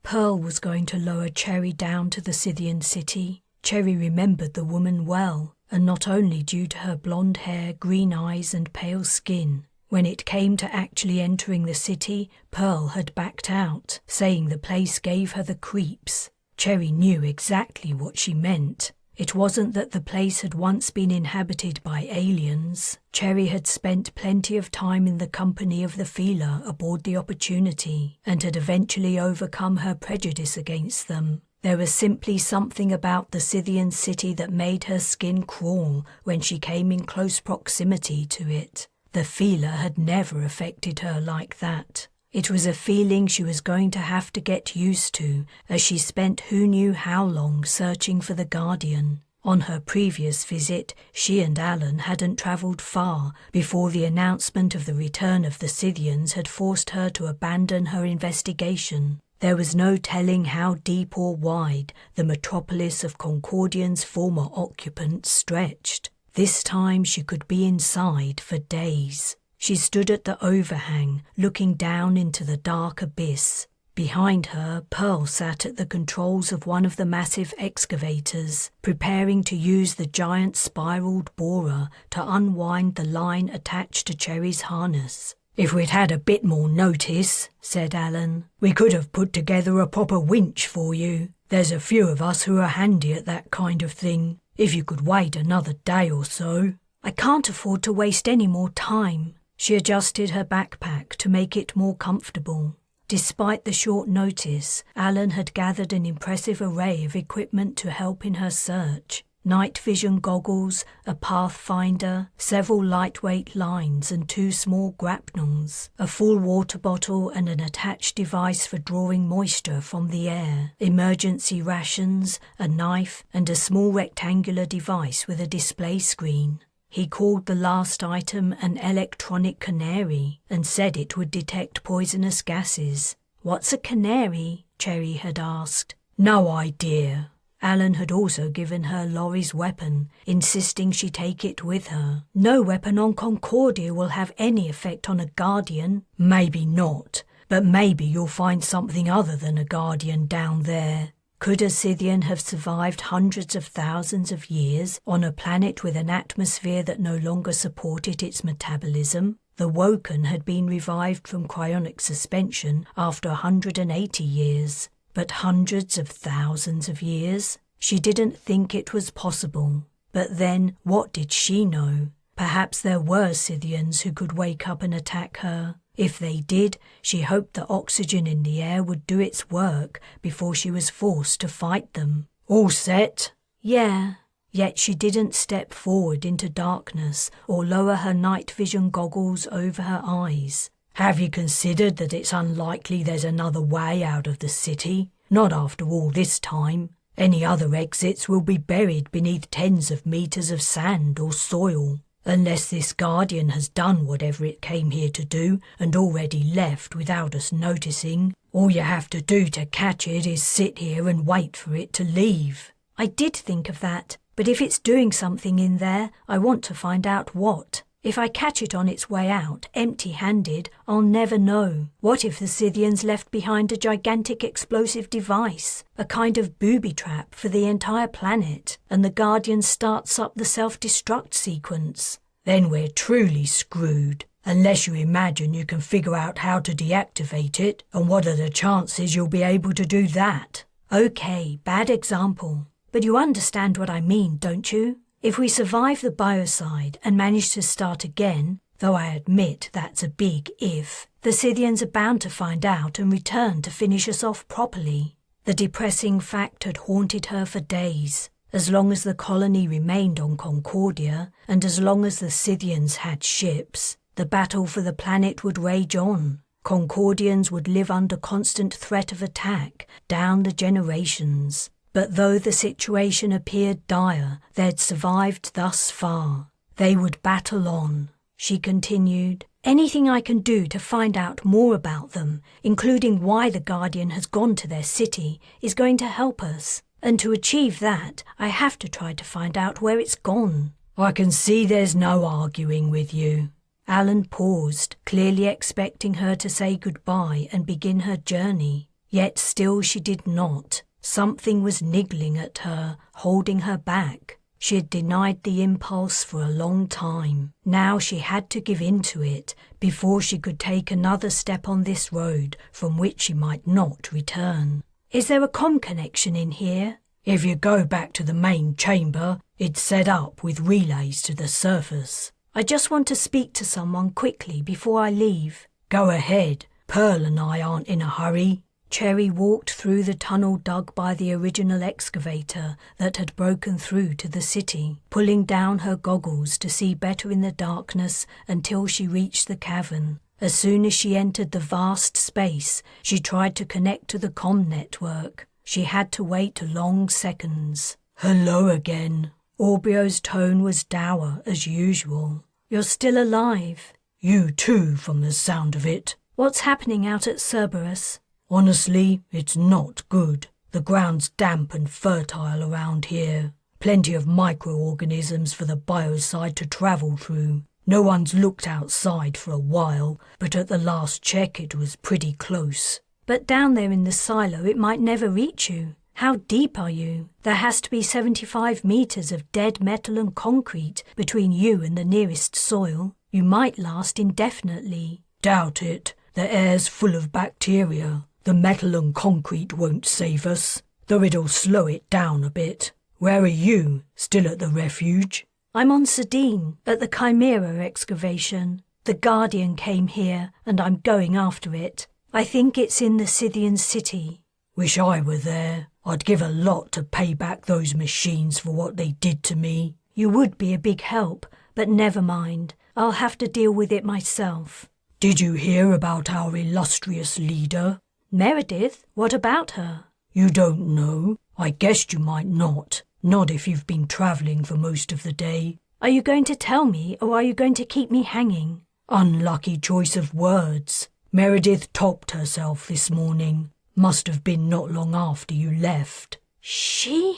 Pearl was going to lower Cherry down to the Scythian city. Cherry remembered the woman well, and not only due to her blonde hair, green eyes and pale skin. When it came to actually entering the city, Pearl had backed out, saying the place gave her the creeps. Cherry knew exactly what she meant. It wasn't that the place had once been inhabited by aliens. Cherry had spent plenty of time in the company of the Feeler aboard the Opportunity, and had eventually overcome her prejudice against them. There was simply something about the Scythian city that made her skin crawl when she came in close proximity to it. The Feeler had never affected her like that. It was a feeling she was going to have to get used to, as she spent who knew how long searching for the Guardian. On her previous visit, she and Alan hadn't travelled far before the announcement of the return of the Scythians had forced her to abandon her investigation. There was no telling how deep or wide the metropolis of Concordian's former occupants stretched. This time she could be inside for days. She stood at the overhang, looking down into the dark abyss. Behind her, Pearl sat at the controls of one of the massive excavators, preparing to use the giant spiraled borer to unwind the line attached to Cherry's harness. "If we'd had a bit more notice," said Alan, "we could have put together a proper winch for you. There's a few of us who are handy at that kind of thing. If you could wait another day or so." "I can't afford to waste any more time." She adjusted her backpack to make it more comfortable. Despite the short notice, Alan had gathered an impressive array of equipment to help in her search. Night vision goggles, a pathfinder, several lightweight lines and 2 small grapnels, a full water bottle and an attached device for drawing moisture from the air, emergency rations, a knife and a small rectangular device with a display screen. He called the last item an electronic canary and said it would detect poisonous gases. "What's a canary?" Cherry had asked. "No idea." Alan had also given her Laurie's weapon, insisting she take it with her. "No weapon on Concordia will have any effect on a Guardian." "Maybe not, but maybe you'll find something other than a Guardian down there." Could a Scythian have survived hundreds of thousands of years on a planet with an atmosphere that no longer supported its metabolism? The Woken had been revived from cryonic suspension after 180 years. But hundreds of thousands of years? She didn't think it was possible. But then, what did she know? Perhaps there were Scythians who could wake up and attack her. If they did, she hoped the oxygen in the air would do its work before she was forced to fight them. "All set?" "Yeah." Yet she didn't step forward into darkness or lower her night vision goggles over her eyes. "Have you considered that it's unlikely there's another way out of the city? Not after all this time. Any other exits will be buried beneath tens of meters of sand or soil. Unless this Guardian has done whatever it came here to do and already left without us noticing, all you have to do to catch it is sit here and wait for it to leave." "I did think of that, but if it's doing something in there, I want to find out what. If I catch it on its way out, empty-handed, I'll never know. What if the Scythians left behind a gigantic explosive device, a kind of booby trap for the entire planet, and the Guardian starts up the self-destruct sequence?" "Then we're truly screwed, unless you imagine you can figure out how to deactivate it, and what are the chances you'll be able to do that?" "Okay, bad example. But you understand what I mean, don't you? If we survive the biocide and manage to start again, though I admit that's a big if, the Scythians are bound to find out and return to finish us off properly." The depressing fact had haunted her for days. As long as the colony remained on Concordia, and as long as the Scythians had ships, the battle for the planet would rage on. Concordians would live under constant threat of attack down the generations. But though the situation appeared dire, they'd survived thus far. They would battle on. She continued, "Anything I can do to find out more about them, including why the Guardian has gone to their city, is going to help us. And to achieve that, I have to try to find out where it's gone." "I can see there's no arguing with you." Alan paused, clearly expecting her to say goodbye and begin her journey. Yet still she did not. Something was niggling at her, holding her back. She had denied the impulse for a long time. Now she had to give in to it before she could take another step on this road from which she might not return. "Is there a comm connection in here?" "If you go back to the main chamber, it's set up with relays to the surface." "I just want to speak to someone quickly before I leave." "Go ahead. Pearl and I aren't in a hurry." Cherry walked through the tunnel dug by the original excavator that had broken through to the city, pulling down her goggles to see better in the darkness until she reached the cavern. As soon as she entered the vast space, she tried to connect to the comm network. She had to wait long seconds. "Hello again." Aubrio's tone was dour as usual. "You're still alive." "You too, from the sound of it." "What's happening out at Cerberus?" "Honestly, it's not good. The ground's damp and fertile around here. Plenty of microorganisms for the biocide to travel through. No one's looked outside for a while, but at the last check it was pretty close. But down there in the silo it might never reach you. How deep are you? There has to be 75 meters of dead metal and concrete between you and the nearest soil. You might last indefinitely. Doubt it. The air's full of bacteria. The metal and concrete won't save us, though it'll slow it down a bit. Where are you? Still at the refuge? I'm on Sardine, at the Chimera excavation. The Guardian came here, and I'm going after it. I think it's in the Scythian city. Wish I were there. I'd give a lot to pay back those machines for what they did to me. You would be a big help, but never mind. I'll have to deal with it myself. Did you hear about our illustrious leader? Meredith? What about her? You don't know? I guessed you might not. Not if you've been travelling for most of the day. Are you going to tell me, or are you going to keep me hanging? Unlucky choice of words. Meredith topped herself this morning. Must have been not long after you left. She?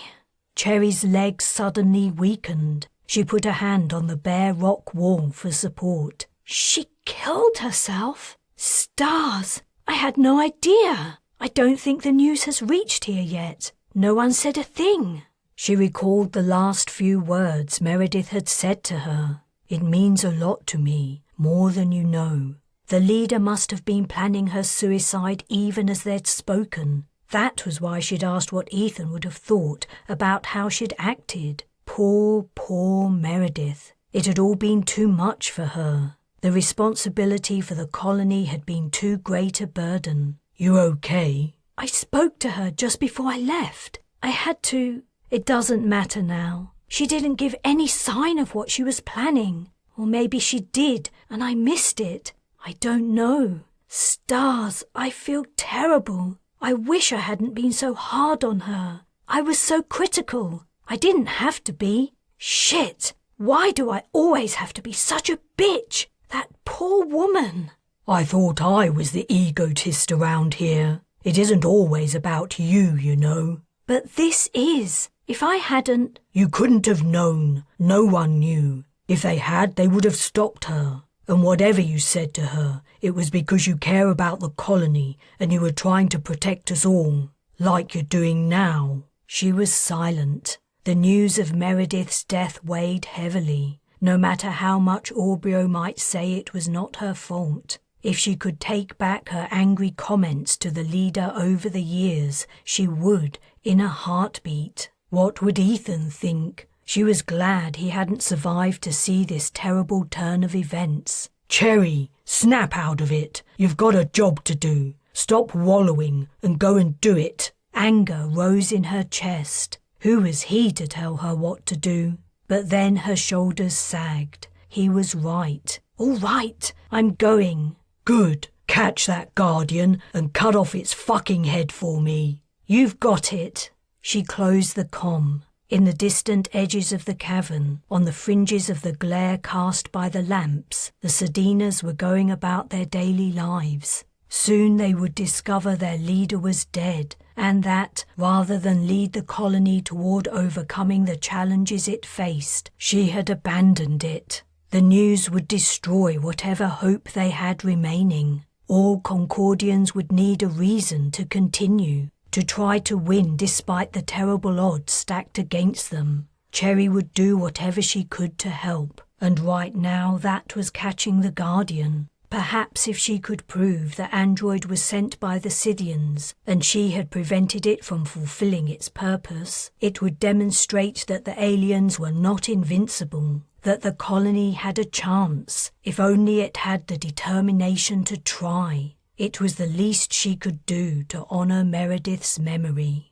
Cherry's legs suddenly weakened. She put a hand on the bare rock wall for support. She killed herself? Stars! I had no idea. I don't think the news has reached here yet. No one said a thing. She recalled the last few words Meredith had said to her. It means a lot to me, more than you know. The leader must have been planning her suicide even as they'd spoken. That was why she'd asked what Ethan would have thought about how she'd acted. Poor, poor Meredith. It had all been too much for her. The responsibility for the colony had been too great a burden. You okay? I spoke to her just before I left. I had to... It doesn't matter now. She didn't give any sign of what she was planning. Or maybe she did, and I missed it. I don't know. Stars, I feel terrible. I wish I hadn't been so hard on her. I was so critical. I didn't have to be. Shit! Why do I always have to be such a bitch? That poor woman. I thought I was the egotist around here. It isn't always about you, you know. But this is. If I hadn't... You couldn't have known. No one knew. If they had, they would have stopped her. And whatever you said to her, it was because you care about the colony and you were trying to protect us all, like you're doing now. She was silent. The news of Meredith's death weighed heavily. No matter how much Aubryo might say it was not her fault. If she could take back her angry comments to the leader over the years, she would, in a heartbeat. What would Ethan think? She was glad he hadn't survived to see this terrible turn of events. Cherry, snap out of it. You've got a job to do. Stop wallowing and go and do it. Anger rose in her chest. Who was he to tell her what to do? But then her shoulders sagged. He was right. All right, I'm going. Good. Catch that Guardian and cut off its fucking head for me. You've got it. She closed the comm. In the distant edges of the cavern, on the fringes of the glare cast by the lamps, the Sardinas were going about their daily lives. Soon they would discover their leader was dead, and that, rather than lead the colony toward overcoming the challenges it faced, she had abandoned it. The news would destroy whatever hope they had remaining. All Concordians would need a reason to continue, to try to win despite the terrible odds stacked against them. Cherry would do whatever she could to help, and right now that was catching the Guardian. Perhaps if she could prove the android was sent by the Scythians and she had prevented it from fulfilling its purpose, it would demonstrate that the aliens were not invincible, that the colony had a chance, if only it had the determination to try. It was the least she could do to honour Meredith's memory.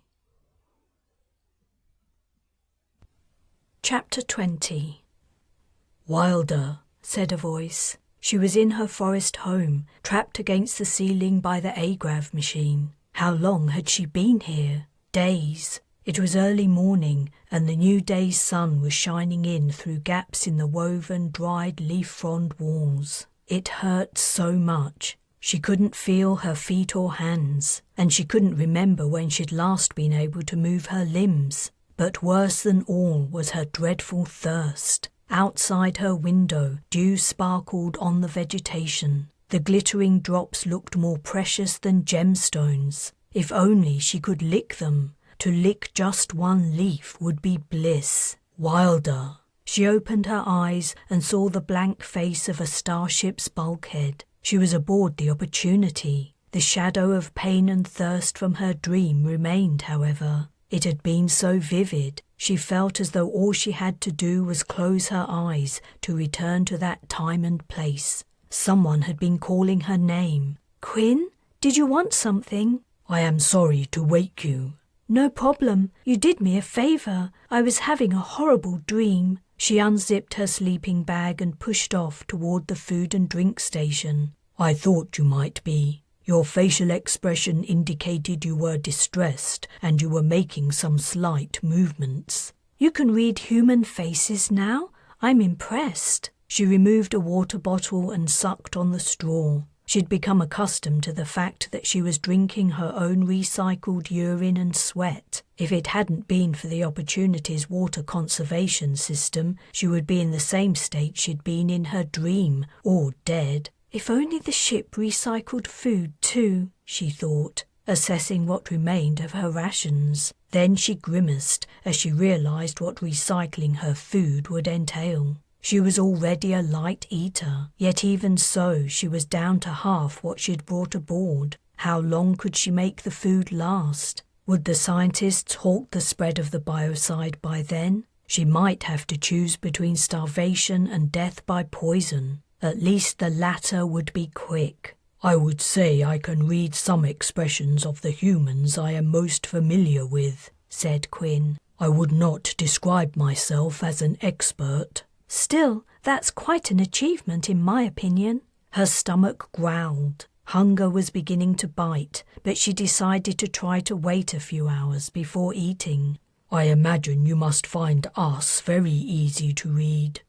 Chapter 20. Wilder, said a voice. She was in her forest home, trapped against the ceiling by the agrav machine. How long had she been here? Days. It was early morning, and the new day's sun was shining in through gaps in the woven, dried leaf frond walls. It hurt so much. She couldn't feel her feet or hands, and she couldn't remember when she'd last been able to move her limbs. But worse than all was her dreadful thirst. Outside her window, dew sparkled on the vegetation. The glittering drops looked more precious than gemstones. If only she could lick them. To lick just one leaf would be bliss. Wilder. She opened her eyes and saw the blank face of a starship's bulkhead. She was aboard the Opportunity. The shadow of pain and thirst from her dream remained, however. It had been so vivid. She felt as though all she had to do was close her eyes to return to that time and place. Someone had been calling her name. "Quinn, did you want something?" "I am sorry to wake you." "No problem. You did me a favor. I was having a horrible dream." She unzipped her sleeping bag and pushed off toward the food and drink station. "I thought you might be. Your facial expression indicated you were distressed and you were making some slight movements." "You can read human faces now? I'm impressed." She removed a water bottle and sucked on the straw. She'd become accustomed to the fact that she was drinking her own recycled urine and sweat. If it hadn't been for the Opportunity's water conservation system, she would be in the same state she'd been in her dream, or dead. If only the ship recycled food too, she thought, assessing what remained of her rations. Then she grimaced as she realized what recycling her food would entail. She was already a light eater, yet even so she was down to half what she'd brought aboard. How long could she make the food last? Would the scientists halt the spread of the biocide by then? She might have to choose between starvation and death by poison. At least the latter would be quick. "I would say I can read some expressions of the humans I am most familiar with," said Quinn. "I would not describe myself as an expert." "Still, that's quite an achievement in my opinion." Her stomach growled. Hunger was beginning to bite, but she decided to try to wait a few hours before eating. "I imagine you must find us very easy to read."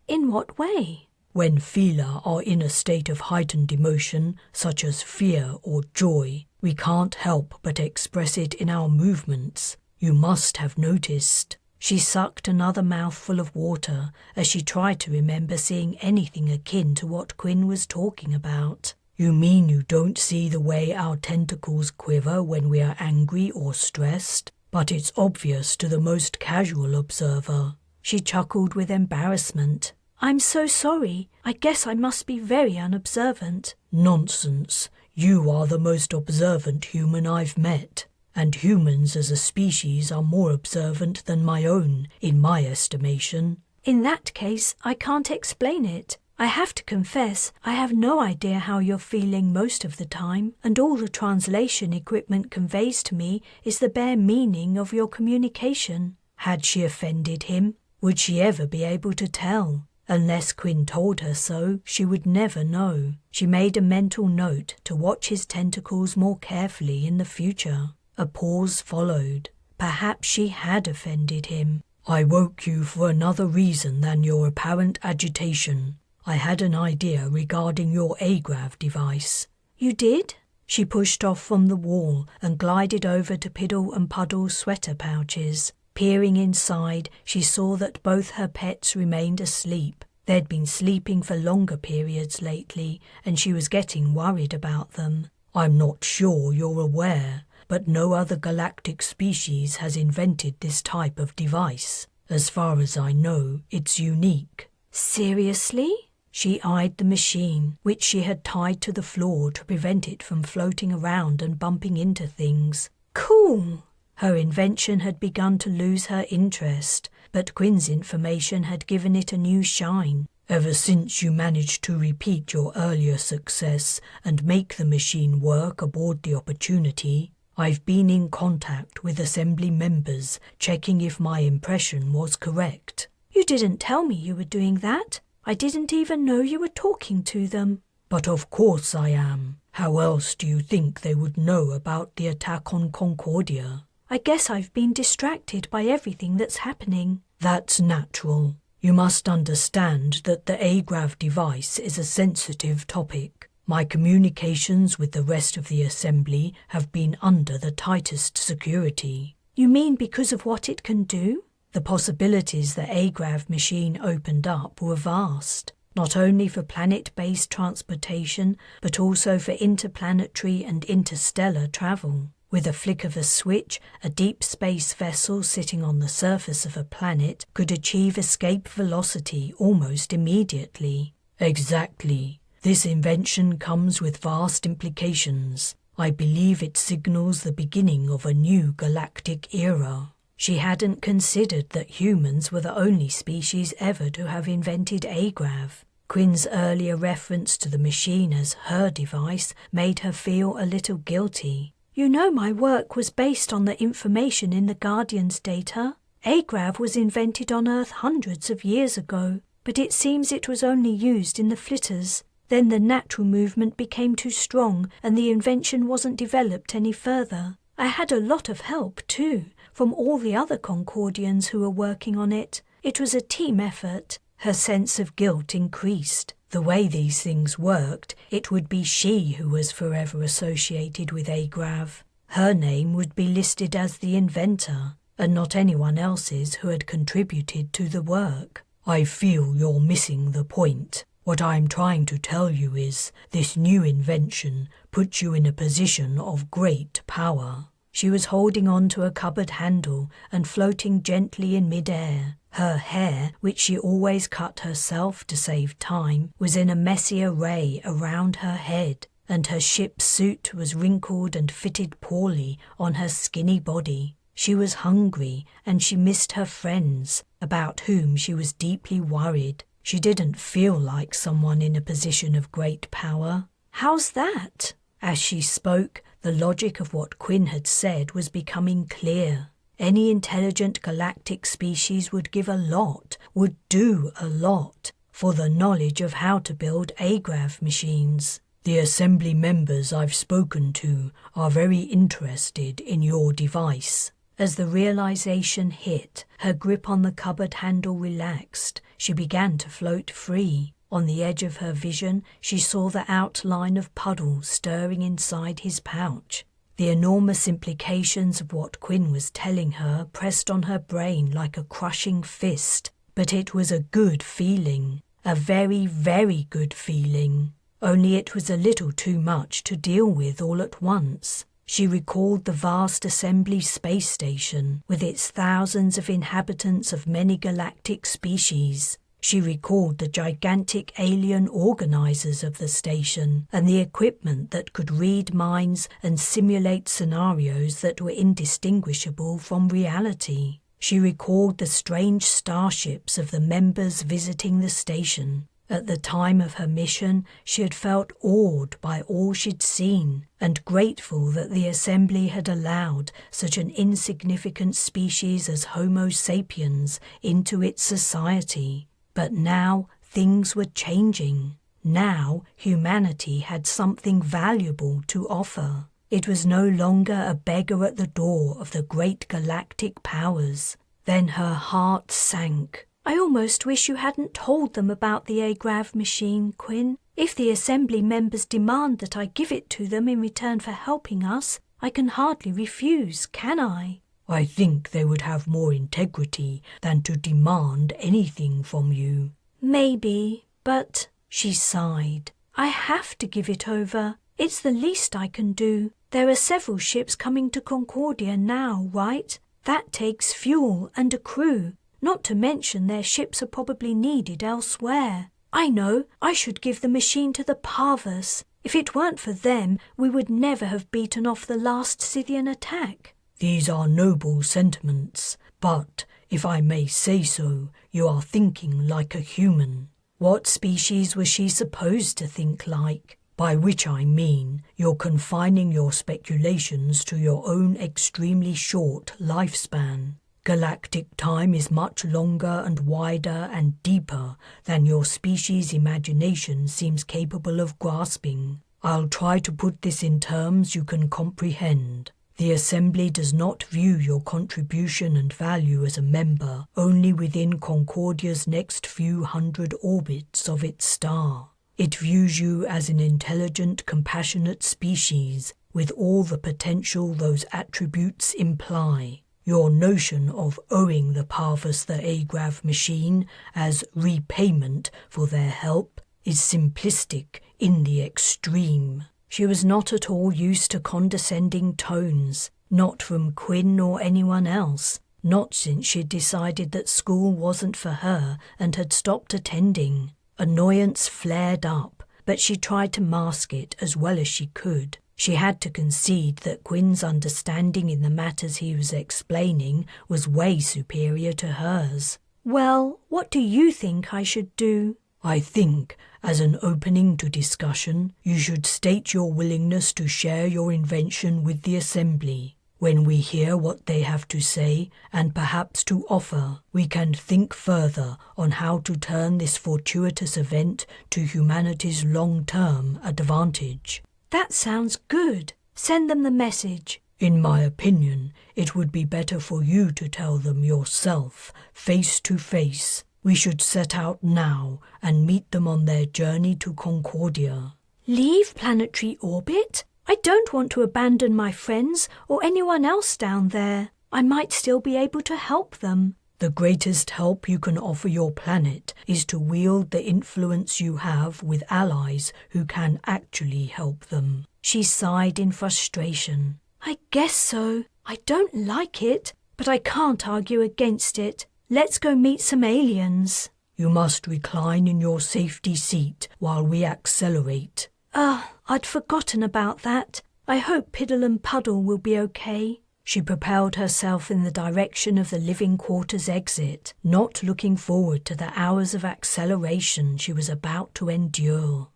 In what way?" "When Fila are in a state of heightened emotion, such as fear or joy, we can't help but express it in our movements. You must have noticed." She sucked another mouthful of water as she tried to remember seeing anything akin to what Quinn was talking about. "You mean you don't see the way our tentacles quiver when we are angry or stressed? But it's obvious to the most casual observer." She chuckled with embarrassment. "I'm so sorry. I guess I must be very unobservant." "Nonsense. You are the most observant human I've met. And humans as a species are more observant than my own, in my estimation." "In that case, I can't explain it. I have to confess, I have no idea how you're feeling most of the time, and all the translation equipment conveys to me is the bare meaning of your communication." Had she offended him? Would she ever be able to tell? Unless Quinn told her so, she would never know. She made a mental note to watch his tentacles more carefully in the future. A pause followed. Perhaps she had offended him. "I woke you for another reason than your apparent agitation. I had an idea regarding your agrav device." "You did?" She pushed off from the wall and glided over to Piddle and Puddle's sweater pouches. Peering inside, she saw that both her pets remained asleep. They'd been sleeping for longer periods lately, and she was getting worried about them. "I'm not sure you're aware, but no other galactic species has invented this type of device. As far as I know, it's unique." "Seriously?" She eyed the machine, which she had tied to the floor to prevent it from floating around and bumping into things. "Cool!" Her invention had begun to lose her interest, but Quinn's information had given it a new shine. "Ever since you managed to repeat your earlier success and make the machine work aboard the Opportunity, I've been in contact with Assembly members, checking if my impression was correct." "You didn't tell me you were doing that. I didn't even know you were talking to them." "But of course I am. How else do you think they would know about the attack on Concordia?" "I guess I've been distracted by everything that's happening." "That's natural. You must understand that the agrav device is a sensitive topic. My communications with the rest of the Assembly have been under the tightest security." "You mean because of what it can do?" The possibilities the Agrav machine opened up were vast, not only for planet-based transportation, but also for interplanetary and interstellar travel. With a flick of a switch, a deep space vessel sitting on the surface of a planet could achieve escape velocity almost immediately. Exactly. This invention comes with vast implications. I believe it signals the beginning of a new galactic era. She hadn't considered that humans were the only species ever to have invented Agrav. Quinn's earlier reference to the machine as her device made her feel a little guilty. You know, my work was based on the information in the Guardian's data. Agrav was invented on Earth hundreds of years ago, but it seems it was only used in the flitters. Then the natural movement became too strong and the invention wasn't developed any further. I had a lot of help, too, from all the other Concordians who were working on it. It was a team effort. Her sense of guilt increased. The way these things worked, it would be she who was forever associated with Agrav. Her name would be listed as the inventor, and not anyone else's who had contributed to the work. I feel you're missing the point. What I'm trying to tell you is, this new invention puts you in a position of great power. She was holding on to a cupboard handle and floating gently in mid-air. Her hair, which she always cut herself to save time, was in a messy array around her head, and her ship's suit was wrinkled and fitted poorly on her skinny body. She was hungry, and she missed her friends, about whom she was deeply worried. She didn't feel like someone in a position of great power. "How's that?" As she spoke, the logic of what Quinn had said was becoming clear. Any intelligent galactic species would give a lot, would do a lot, for the knowledge of how to build Agrav machines. The assembly members I've spoken to are very interested in your device. As the realization hit, her grip on the cupboard handle relaxed. She began to float free. On the edge of her vision, she saw the outline of Puddle stirring inside his pouch. The enormous implications of what Quinn was telling her pressed on her brain like a crushing fist. But it was a good feeling, a very, very good feeling. Only it was a little too much to deal with all at once. She recalled the vast assembly space station, with its thousands of inhabitants of many galactic species. She recalled the gigantic alien organizers of the station and the equipment that could read minds and simulate scenarios that were indistinguishable from reality. She recalled the strange starships of the members visiting the station. At the time of her mission, she had felt awed by all she'd seen and grateful that the assembly had allowed such an insignificant species as Homo sapiens into its society. But now things were changing. Now humanity had something valuable to offer. It was no longer a beggar at the door of the great galactic powers. Then her heart sank. "I almost wish you hadn't told them about the Agrav machine, Quinn. If the assembly members demand that I give it to them in return for helping us, I can hardly refuse, can I?" "I think they would have more integrity than to demand anything from you." "Maybe, but," she sighed, "I have to give it over. It's the least I can do. There are several ships coming to Concordia now, right? That takes fuel and a crew, not to mention their ships are probably needed elsewhere. I know, I should give the machine to the Parvus. If it weren't for them, we would never have beaten off the last Scythian attack." These are noble sentiments, but, if I may say so, you are thinking like a human. What species was she supposed to think like? By which I mean, you're confining your speculations to your own extremely short lifespan. Galactic time is much longer and wider and deeper than your species' imagination seems capable of grasping. I'll try to put this in terms you can comprehend. The Assembly does not view your contribution and value as a member only within Concordia's next few hundred orbits of its star. It views you as an intelligent, compassionate species with all the potential those attributes imply. Your notion of owing the Parvus the Agrav machine as repayment for their help is simplistic in the extreme. She was not at all used to condescending tones, not from Quinn or anyone else, not since she'd decided that school wasn't for her and had stopped attending. Annoyance flared up, but she tried to mask it as well as she could. She had to concede that Quinn's understanding in the matters he was explaining was way superior to hers. Well, what do you think I should do? I think, as an opening to discussion, you should state your willingness to share your invention with the Assembly. When we hear what they have to say, and perhaps to offer, we can think further on how to turn this fortuitous event to humanity's long-term advantage. That sounds good. Send them the message. In my opinion, it would be better for you to tell them yourself, face to face. We should set out now and meet them on their journey to Concordia. Leave planetary orbit? I don't want to abandon my friends or anyone else down there. I might still be able to help them. The greatest help you can offer your planet is to wield the influence you have with allies who can actually help them. She sighed in frustration. I guess so. I don't like it, but I can't argue against it. Let's go meet some aliens. You must recline in your safety seat while we accelerate. I'd forgotten about that. I hope Piddle and Puddle will be okay. She propelled herself in the direction of the living quarters exit, not looking forward to the hours of acceleration she was about to endure.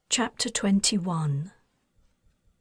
Chapter 21.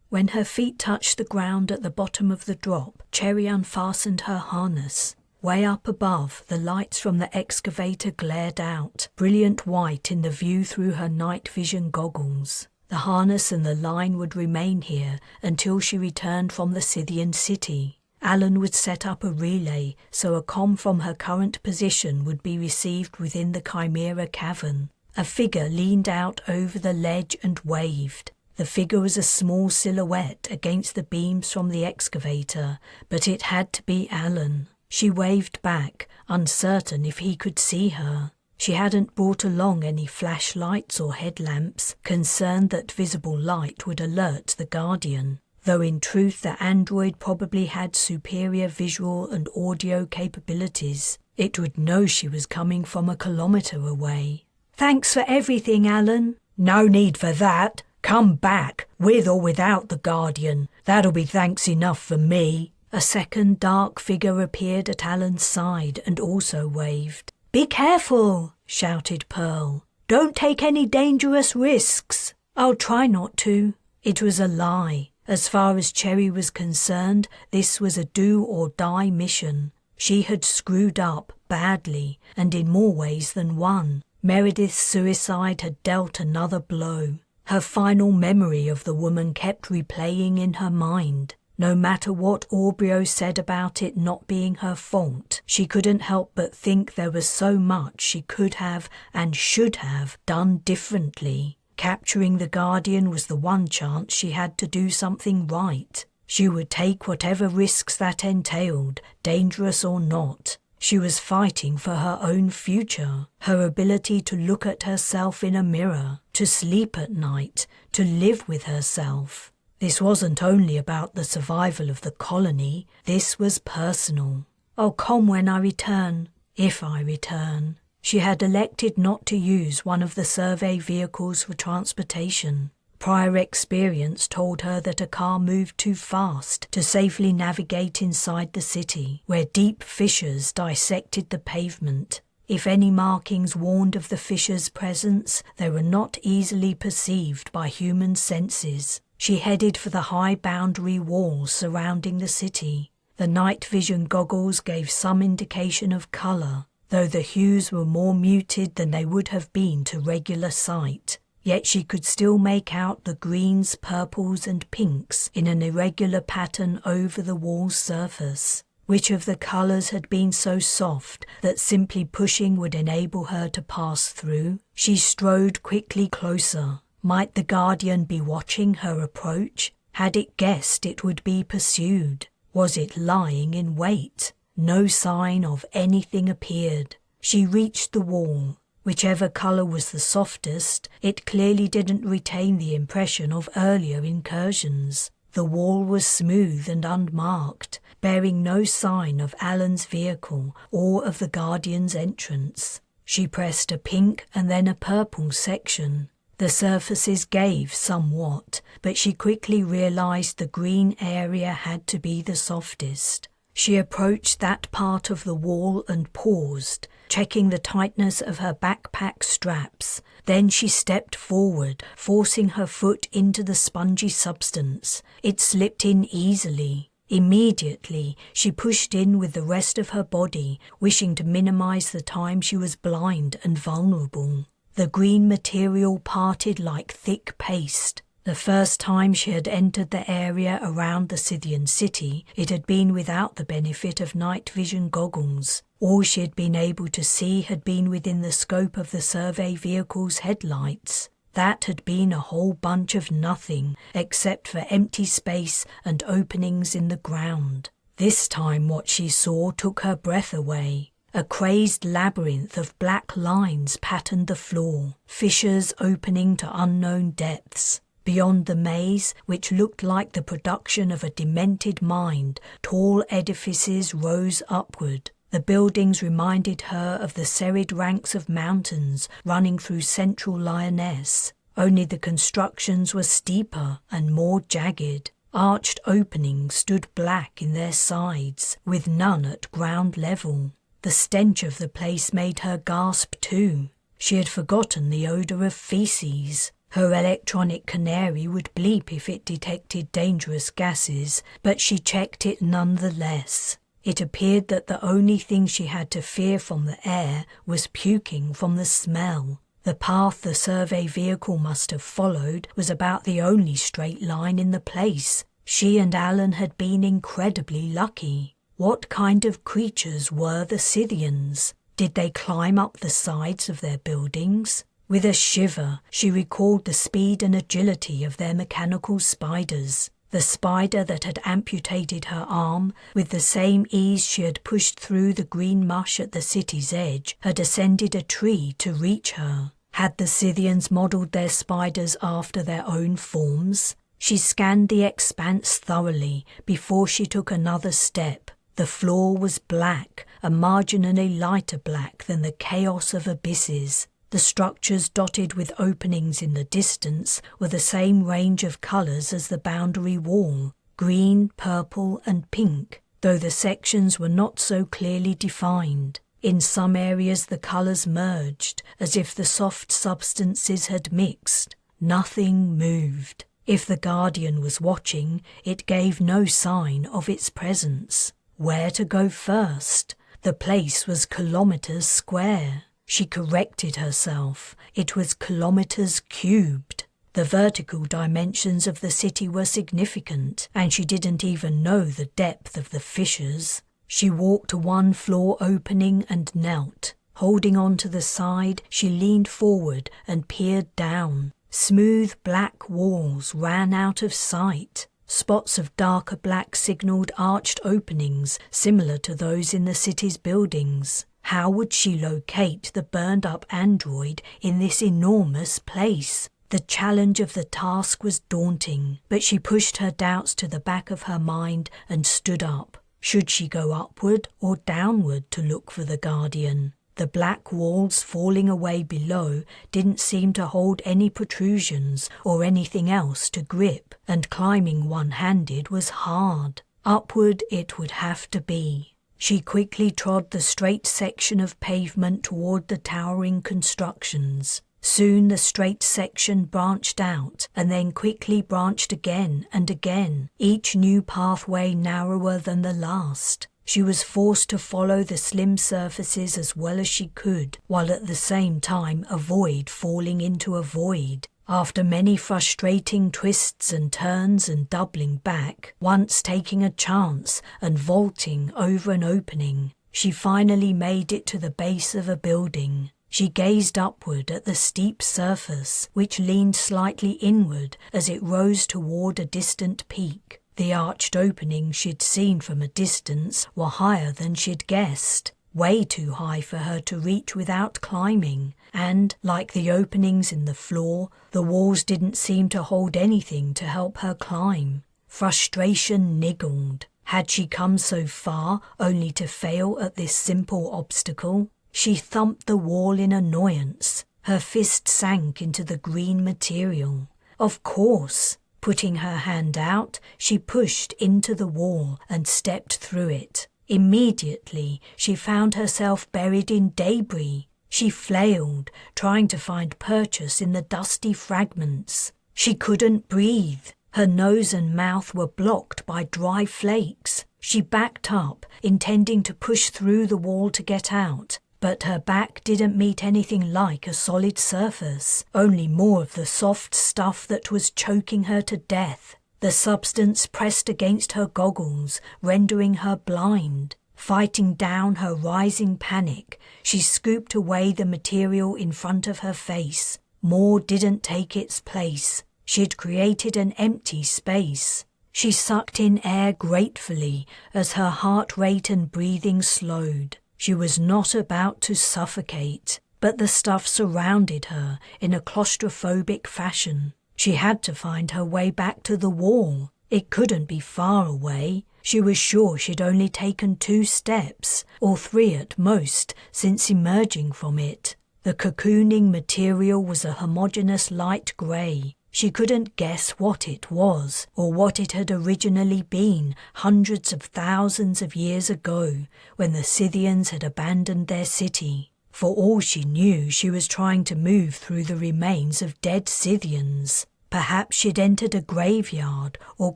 When her feet touched the ground at the bottom of the drop, Cherry unfastened her harness. Way up above, the lights from the excavator glared out, brilliant white in the view through her night vision goggles. The harness and the line would remain here until she returned from the Scythian city. Alan would set up a relay so a comm from her current position would be received within the Chimera cavern. A figure leaned out over the ledge and waved. The figure was a small silhouette against the beams from the excavator, but it had to be Alan. She waved back, uncertain if he could see her. She hadn't brought along any flashlights or headlamps, concerned that visible light would alert the Guardian, though in truth the android probably had superior visual and audio capabilities. It would know she was coming from a kilometre away. Thanks for everything, Alan. No need for that. Come back, with or without the Guardian. That'll be thanks enough for me. A second dark figure appeared at Alan's side and also waved. Be careful, shouted Pearl. Don't take any dangerous risks. I'll try not to. It was a lie. As far as Cherry was concerned, this was a do-or-die mission. She had screwed up badly, and in more ways than one. Meredith's suicide had dealt another blow. Her final memory of the woman kept replaying in her mind. No matter what Aubreo said about it not being her fault, she couldn't help but think there was so much she could have and should have done differently. Capturing the Guardian was the one chance she had to do something right. She would take whatever risks that entailed, dangerous or not. She was fighting for her own future, her ability to look at herself in a mirror, to sleep at night, to live with herself. This wasn't only about the survival of the colony, this was personal. I'll come when I return. If I return. She had elected not to use one of the survey vehicles for transportation. Prior experience told her that a car moved too fast to safely navigate inside the city, where deep fissures dissected the pavement. If any markings warned of the fissures' presence, they were not easily perceived by human senses. She headed for the high boundary walls surrounding the city. The night vision goggles gave some indication of colour, though the hues were more muted than they would have been to regular sight. Yet she could still make out the greens, purples and pinks in an irregular pattern over the wall's surface. Which of the colours had been so soft that simply pushing would enable her to pass through? She strode quickly closer. Might the Guardian be watching her approach? Had it guessed it would be pursued? Was it lying in wait? No sign of anything appeared. She reached the wall. Whichever colour was the softest, it clearly didn't retain the impression of earlier incursions. The wall was smooth and unmarked, bearing no sign of Alan's vehicle or of the Guardian's entrance. She pressed a pink and then a purple section. The surfaces gave somewhat, but she quickly realised the green area had to be the softest. She approached that part of the wall and paused, checking the tightness of her backpack straps. Then she stepped forward, forcing her foot into the spongy substance. It slipped in easily. Immediately, she pushed in with the rest of her body, wishing to minimize the time she was blind and vulnerable. The green material parted like thick paste. The first time she had entered the area around the Scythian city, it had been without the benefit of night vision goggles. All she had been able to see had been within the scope of the survey vehicle's headlights. That had been a whole bunch of nothing, except for empty space and openings in the ground. This time what she saw took her breath away. A crazed labyrinth of black lines patterned the floor, fissures opening to unknown depths. Beyond the maze, which looked like the production of a demented mind, tall edifices rose upward. The buildings reminded her of the serried ranks of mountains running through central Lyonnesse. Only the constructions were steeper and more jagged. Arched openings stood black in their sides, with none at ground level. The stench of the place made her gasp too. She had forgotten the odour of faeces. Her electronic canary would bleep if it detected dangerous gases, but she checked it nonetheless. It appeared that the only thing she had to fear from the air was puking from the smell. The path the survey vehicle must have followed was about the only straight line in the place. She and Alan had been incredibly lucky. What kind of creatures were the Scythians? Did they climb up the sides of their buildings? With a shiver, she recalled the speed and agility of their mechanical spiders. The spider that had amputated her arm, with the same ease she had pushed through the green mush at the city's edge, had ascended a tree to reach her. Had the Scythians modelled their spiders after their own forms? She scanned the expanse thoroughly before she took another step. The floor was black, a marginally lighter black than the chaos of abysses. The structures dotted with openings in the distance were the same range of colours as the boundary wall, green, purple and pink, though the sections were not so clearly defined. In some areas the colours merged, as if the soft substances had mixed. Nothing moved. If the Guardian was watching, it gave no sign of its presence. Where to go first? The place was kilometres square. She corrected herself. It was kilometres cubed. The vertical dimensions of the city were significant, and she didn't even know the depth of the fissures. She walked to one floor opening and knelt. Holding on to the side, she leaned forward and peered down. Smooth black walls ran out of sight. Spots of darker black signalled arched openings similar to those in the city's buildings. How would she locate the burned-up android in this enormous place? The challenge of the task was daunting, but she pushed her doubts to the back of her mind and stood up. Should she go upward or downward to look for the Guardian? The black walls falling away below didn't seem to hold any protrusions or anything else to grip, and climbing one-handed was hard. Upward it would have to be. She quickly trod the straight section of pavement toward the towering constructions. Soon the straight section branched out, and then quickly branched again and again, each new pathway narrower than the last. She was forced to follow the slim surfaces as well as she could, while at the same time avoid falling into a void. After many frustrating twists and turns and doubling back, once taking a chance and vaulting over an opening, she finally made it to the base of a building. She gazed upward at the steep surface, which leaned slightly inward as it rose toward a distant peak. The arched openings she'd seen from a distance were higher than she'd guessed, way too high for her to reach without climbing, and, like the openings in the floor, the walls didn't seem to hold anything to help her climb. Frustration niggled. Had she come so far only to fail at this simple obstacle? She thumped the wall in annoyance. Her fist sank into the green material. Of course! Putting her hand out, she pushed into the wall and stepped through it. Immediately, she found herself buried in debris. She flailed, trying to find purchase in the dusty fragments. She couldn't breathe. Her nose and mouth were blocked by dry flakes. She backed up, intending to push through the wall to get out. But her back didn't meet anything like a solid surface, only more of the soft stuff that was choking her to death. The substance pressed against her goggles, rendering her blind. Fighting down her rising panic, she scooped away the material in front of her face. More didn't take its place. She'd created an empty space. She sucked in air gratefully as her heart rate and breathing slowed. She was not about to suffocate, but the stuff surrounded her in a claustrophobic fashion. She had to find her way back to the wall. It couldn't be far away. She was sure she'd only taken 2 steps, or 3 at most, since emerging from it. The cocooning material was a homogeneous light grey. She couldn't guess what it was, or what it had originally been hundreds of thousands of years ago, when the Scythians had abandoned their city. For all she knew, she was trying to move through the remains of dead Scythians. Perhaps she'd entered a graveyard or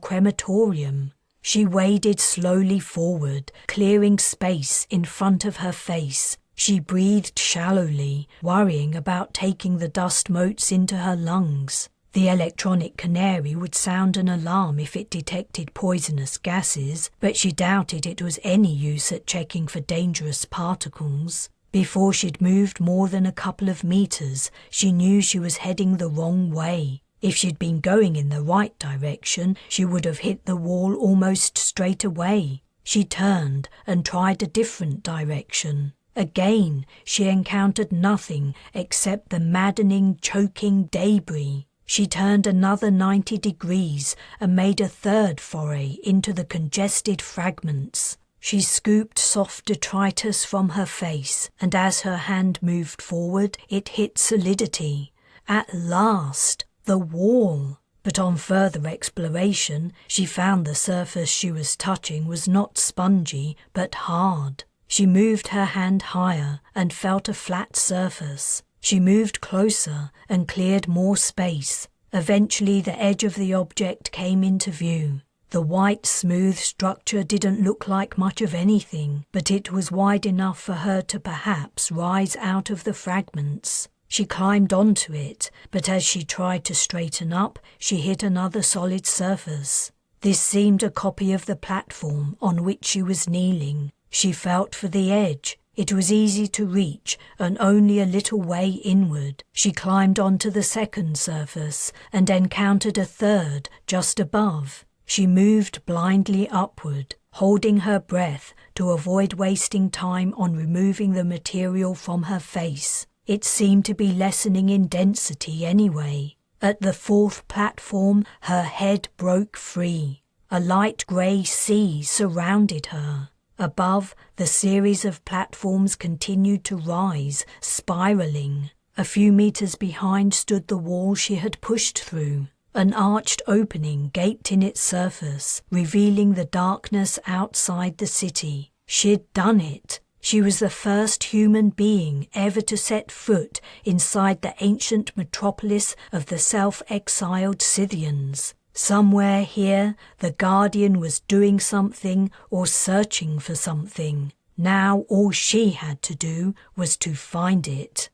crematorium. She waded slowly forward, clearing space in front of her face. She breathed shallowly, worrying about taking the dust motes into her lungs. The electronic canary would sound an alarm if it detected poisonous gases, but she doubted it was any use at checking for dangerous particles. Before she'd moved more than a couple of meters, she knew she was heading the wrong way. If she'd been going in the right direction, she would have hit the wall almost straight away. She turned and tried a different direction. Again, she encountered nothing except the maddening, choking debris. She turned another 90 degrees and made a third foray into the congested fragments. She scooped soft detritus from her face, and as her hand moved forward, it hit solidity. At last, the wall. But on further exploration, she found the surface she was touching was not spongy, but hard. She moved her hand higher and felt a flat surface. She moved closer and cleared more space. Eventually the edge of the object came into view. The white, smooth structure didn't look like much of anything, but it was wide enough for her to perhaps rise out of the fragments. She climbed onto it, but as she tried to straighten up, she hit another solid surface. This seemed a copy of the platform on which she was kneeling. She felt for the edge. It was easy to reach and only a little way inward. She climbed onto the second surface and encountered a third just above. She moved blindly upward, holding her breath to avoid wasting time on removing the material from her face. It seemed to be lessening in density anyway. At the 4th platform, her head broke free. A light grey sea surrounded her. Above, the series of platforms continued to rise, spiralling. A few meters behind stood the wall she had pushed through. An arched opening gaped in its surface, revealing the darkness outside the city. She'd done it. She was the first human being ever to set foot inside the ancient metropolis of the self-exiled Scythians. Somewhere here, the Guardian was doing something or searching for something. Now all she had to do was to find it.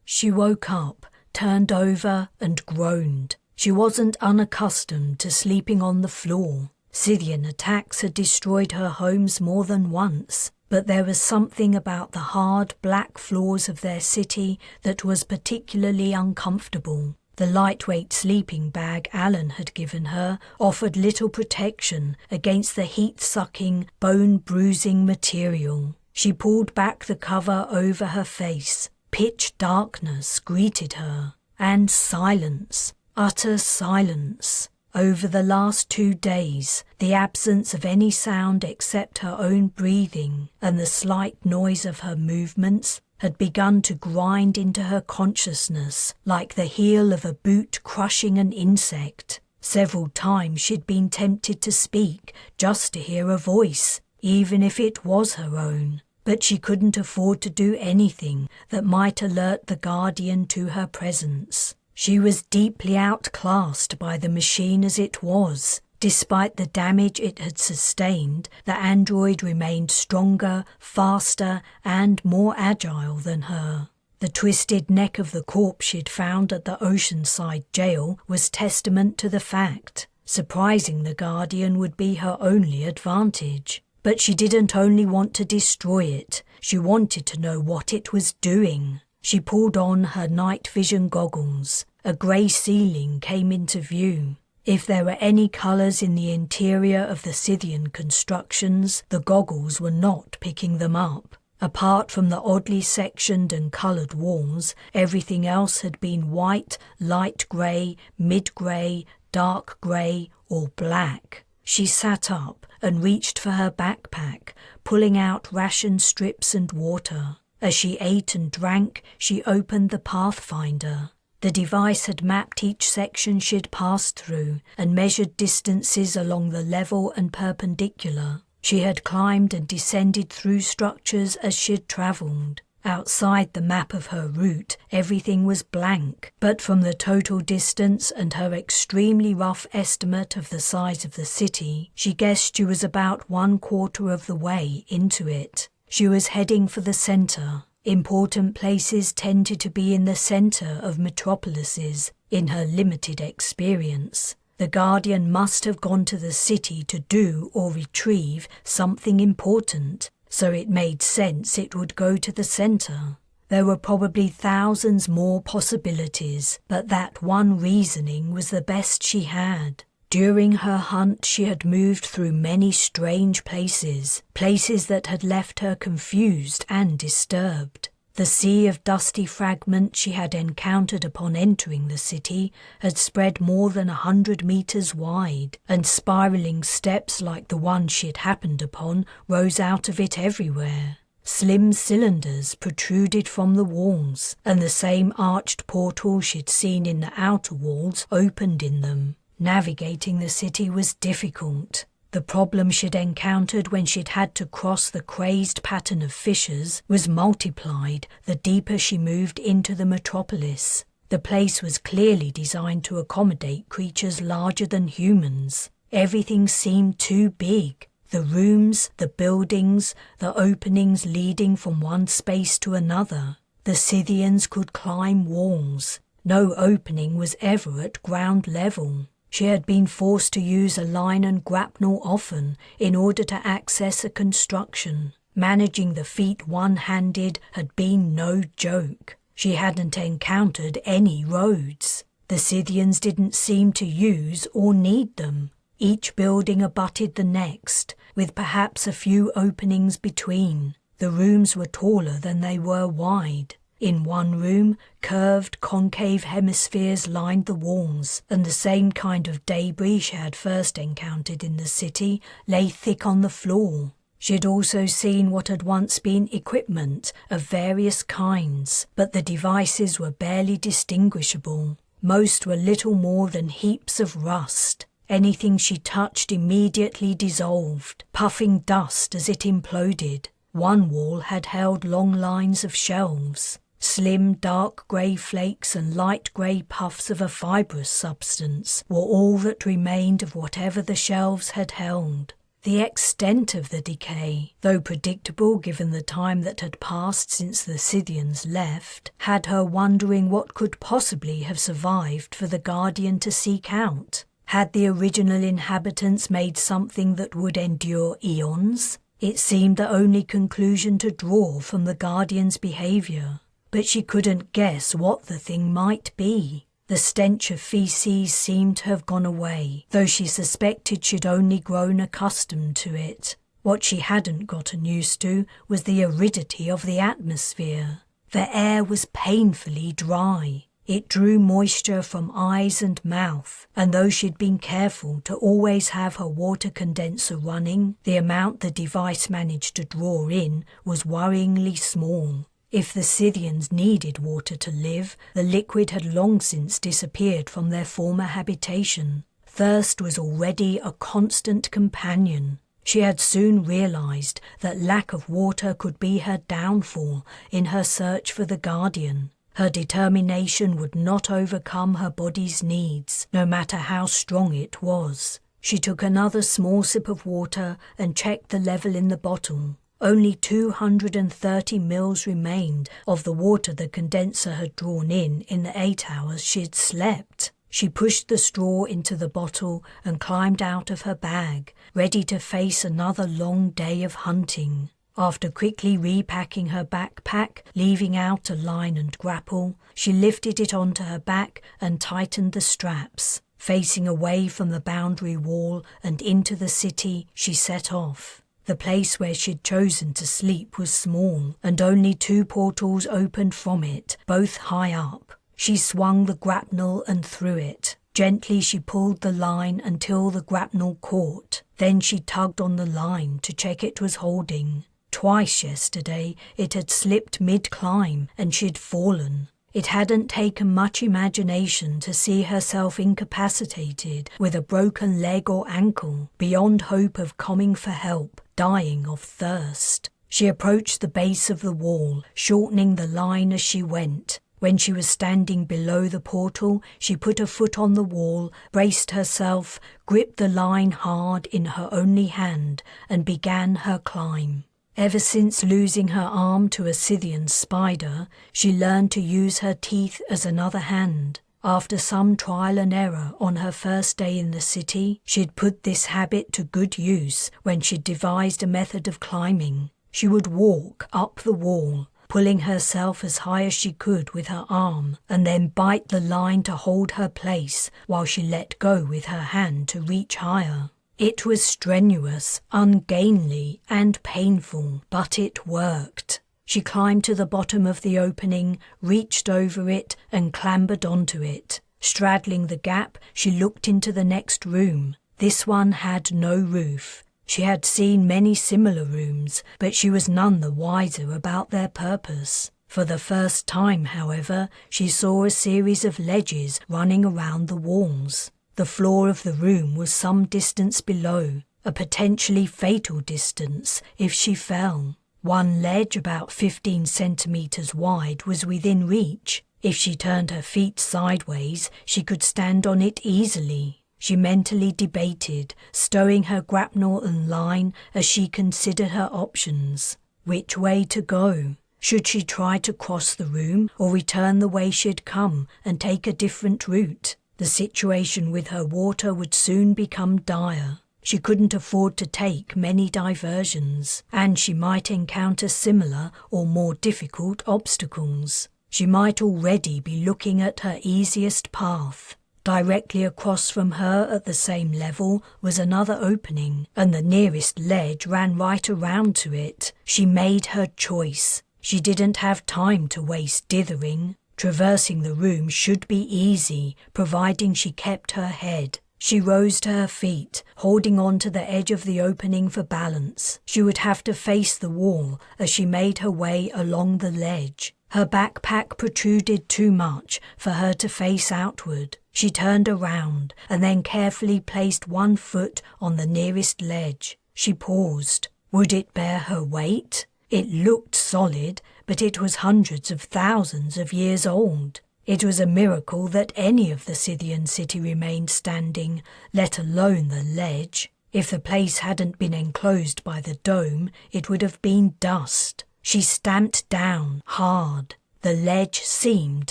She woke up, turned over and groaned. She wasn't unaccustomed to sleeping on the floor. Scythian attacks had destroyed her homes more than once, but there was something about the hard black floors of their city that was particularly uncomfortable. The lightweight sleeping bag Alan had given her offered little protection against the heat-sucking, bone-bruising material. She pulled back the cover over her face. Pitch darkness greeted her, and silence, utter silence. Over the last 2 days, the absence of any sound except her own breathing and the slight noise of her movements had begun to grind into her consciousness like the heel of a boot crushing an insect. Several times she'd been tempted to speak just to hear a voice, even if it was her own, but she couldn't afford to do anything that might alert the Guardian to her presence. She was deeply outclassed by the machine as it was. Despite the damage it had sustained, the android remained stronger, faster, and more agile than her. The twisted neck of the corpse she'd found at the Oceanside jail was testament to the fact. Surprising the Guardian would be her only advantage. But she didn't only want to destroy it, she wanted to know what it was doing. She pulled on her night vision goggles. A grey ceiling came into view. If there were any colours in the interior of the Scythian constructions, the goggles were not picking them up. Apart from the oddly sectioned and coloured walls, everything else had been white, light grey, mid-grey, dark grey, or black. She sat up and reached for her backpack, pulling out ration strips and water. As she ate and drank, she opened the Pathfinder. The device had mapped each section she'd passed through and measured distances along the level and perpendicular. She had climbed and descended through structures as she'd travelled. Outside the map of her route, everything was blank, but from the total distance and her extremely rough estimate of the size of the city, she guessed she was about 1/4 of the way into it. She was heading for the centre. Important places tended to be in the centre of metropolises, in her limited experience. The Guardian must have gone to the city to do or retrieve something important, so it made sense it would go to the centre. There were probably thousands more possibilities, but that one reasoning was the best she had. During her hunt she had moved through many strange places that had left her confused and disturbed. The sea of dusty fragments she had encountered upon entering the city had spread more than 100 meters wide, and spiralling steps like the one she'd happened upon rose out of it everywhere. Slim cylinders protruded from the walls, and the same arched portals she'd seen in the outer walls opened in them. Navigating the city was difficult. The problem she'd encountered when she'd had to cross the crazed pattern of fissures was multiplied the deeper she moved into the metropolis. The place was clearly designed to accommodate creatures larger than humans. Everything seemed too big. The rooms, the buildings, the openings leading from one space to another. The Scythians could climb walls. No opening was ever at ground level. She had been forced to use a line and grapnel often in order to access a construction. Managing the feat one-handed had been no joke. She hadn't encountered any roads. The Scythians didn't seem to use or need them. Each building abutted the next, with perhaps a few openings between. The rooms were taller than they were wide. In one room, curved, concave hemispheres lined the walls, and the same kind of debris she had first encountered in the city lay thick on the floor. She had also seen what had once been equipment of various kinds, but the devices were barely distinguishable. Most were little more than heaps of rust. Anything she touched immediately dissolved, puffing dust as it imploded. One wall had held long lines of shelves. Slim, dark grey flakes and light grey puffs of a fibrous substance were all that remained of whatever the shelves had held. The extent of the decay, though predictable given the time that had passed since the Scythians left, had her wondering what could possibly have survived for the Guardian to seek out. Had the original inhabitants made something that would endure eons? It seemed the only conclusion to draw from the Guardian's behaviour, but she couldn't guess what the thing might be. The stench of feces seemed to have gone away, though she suspected she'd only grown accustomed to it. What she hadn't gotten used to was the aridity of the atmosphere. The air was painfully dry. It drew moisture from eyes and mouth, and though she'd been careful to always have her water condenser running, the amount the device managed to draw in was worryingly small. If the Scythians needed water to live, the liquid had long since disappeared from their former habitation. Thirst was already a constant companion. She had soon realized that lack of water could be her downfall in her search for the Guardian. Her determination would not overcome her body's needs, no matter how strong it was. She took another small sip of water and checked the level in the bottle. Only 230 mils remained of the water the condenser had drawn in the 8 hours she'd slept. She pushed the straw into the bottle and climbed out of her bag, ready to face another long day of hunting. After quickly repacking her backpack, leaving out a line and grapple, she lifted it onto her back and tightened the straps. Facing away from the boundary wall and into the city, she set off. The place where she'd chosen to sleep was small, and only 2 portals opened from it, both high up. She swung the grapnel and threw it. Gently she pulled the line until the grapnel caught. Then she tugged on the line to check it was holding. Twice yesterday it had slipped mid-climb and she'd fallen. It hadn't taken much imagination to see herself incapacitated with a broken leg or ankle, beyond hope of coming for help, dying of thirst. She approached the base of the wall, shortening the line as she went. When she was standing below the portal, she put a foot on the wall, braced herself, gripped the line hard in her only hand, and began her climb. Ever since losing her arm to a Scythian spider, she learned to use her teeth as another hand. After some trial and error on her first day in the city, she'd put this habit to good use when she'd devised a method of climbing. She would walk up the wall, pulling herself as high as she could with her arm, and then bite the line to hold her place while she let go with her hand to reach higher. It was strenuous, ungainly, and painful, but it worked. She climbed to the bottom of the opening, reached over it, and clambered onto it. Straddling the gap, she looked into the next room. This one had no roof. She had seen many similar rooms, but she was none the wiser about their purpose. For the first time, however, she saw a series of ledges running around the walls. The floor of the room was some distance below, a potentially fatal distance if she fell. One ledge about 15 centimeters wide was within reach. If she turned her feet sideways, she could stand on it easily. She mentally debated, stowing her grapnel and line as she considered her options. Which way to go? Should she try to cross the room or return the way she'd come and take a different route? The situation with her water would soon become dire. She couldn't afford to take many diversions, and she might encounter similar or more difficult obstacles. She might already be looking at her easiest path. Directly across from her at the same level was another opening, and the nearest ledge ran right around to it. She made her choice. She didn't have time to waste dithering. Traversing the room should be easy, providing she kept her head. She rose to her feet, holding on to the edge of the opening for balance. She would have to face the wall as she made her way along the ledge. Her backpack protruded too much for her to face outward. She turned around and then carefully placed one foot on the nearest ledge. She paused. Would it bear her weight? It looked solid, but it was hundreds of thousands of years old. It was a miracle that any of the Scythian city remained standing, let alone the ledge. If the place hadn't been enclosed by the dome, it would have been dust. She stamped down, hard. The ledge seemed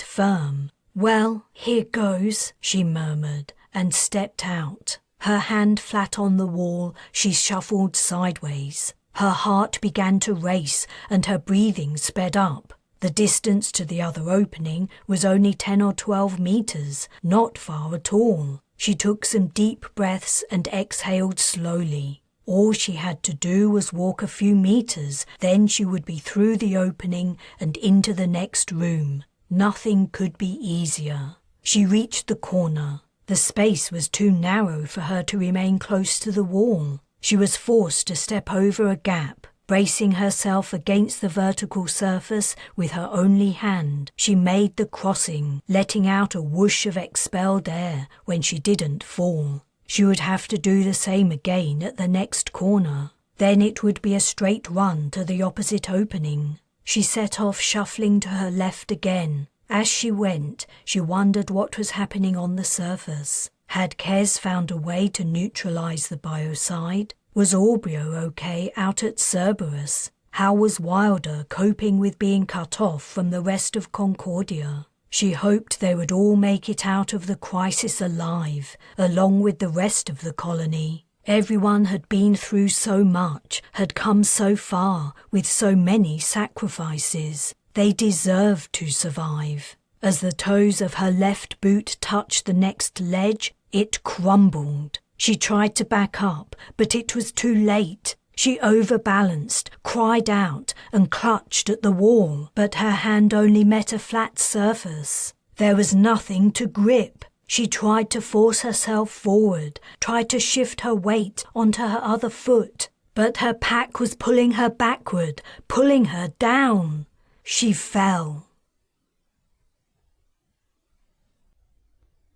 firm. "Well, here goes," she murmured, and stepped out. Her hand flat on the wall, she shuffled sideways. Her heart began to race and her breathing sped up. The distance to the other opening was only 10 or 12 meters, not far at all. She took some deep breaths and exhaled slowly. All she had to do was walk a few meters, then she would be through the opening and into the next room. Nothing could be easier. She reached the corner. The space was too narrow for her to remain close to the wall. She was forced to step over a gap. Bracing herself against the vertical surface with her only hand, she made the crossing, letting out a whoosh of expelled air when she didn't fall. She would have to do the same again at the next corner. Then it would be a straight run to the opposite opening. She set off shuffling to her left again. As she went, she wondered what was happening on the surface. Had Kes found a way to neutralize the biocide? Was Aubrio okay out at Cerberus? How was Wilder coping with being cut off from the rest of Concordia? She hoped they would all make it out of the crisis alive, along with the rest of the colony. Everyone had been through so much, had come so far, with so many sacrifices. They deserved to survive. As the toes of her left boot touched the next ledge, it crumbled. She tried to back up, but it was too late. She overbalanced, cried out, and clutched at the wall, but her hand only met a flat surface. There was nothing to grip. She tried to force herself forward, tried to shift her weight onto her other foot, but her pack was pulling her backward, pulling her down. She fell.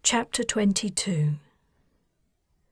Chapter 22.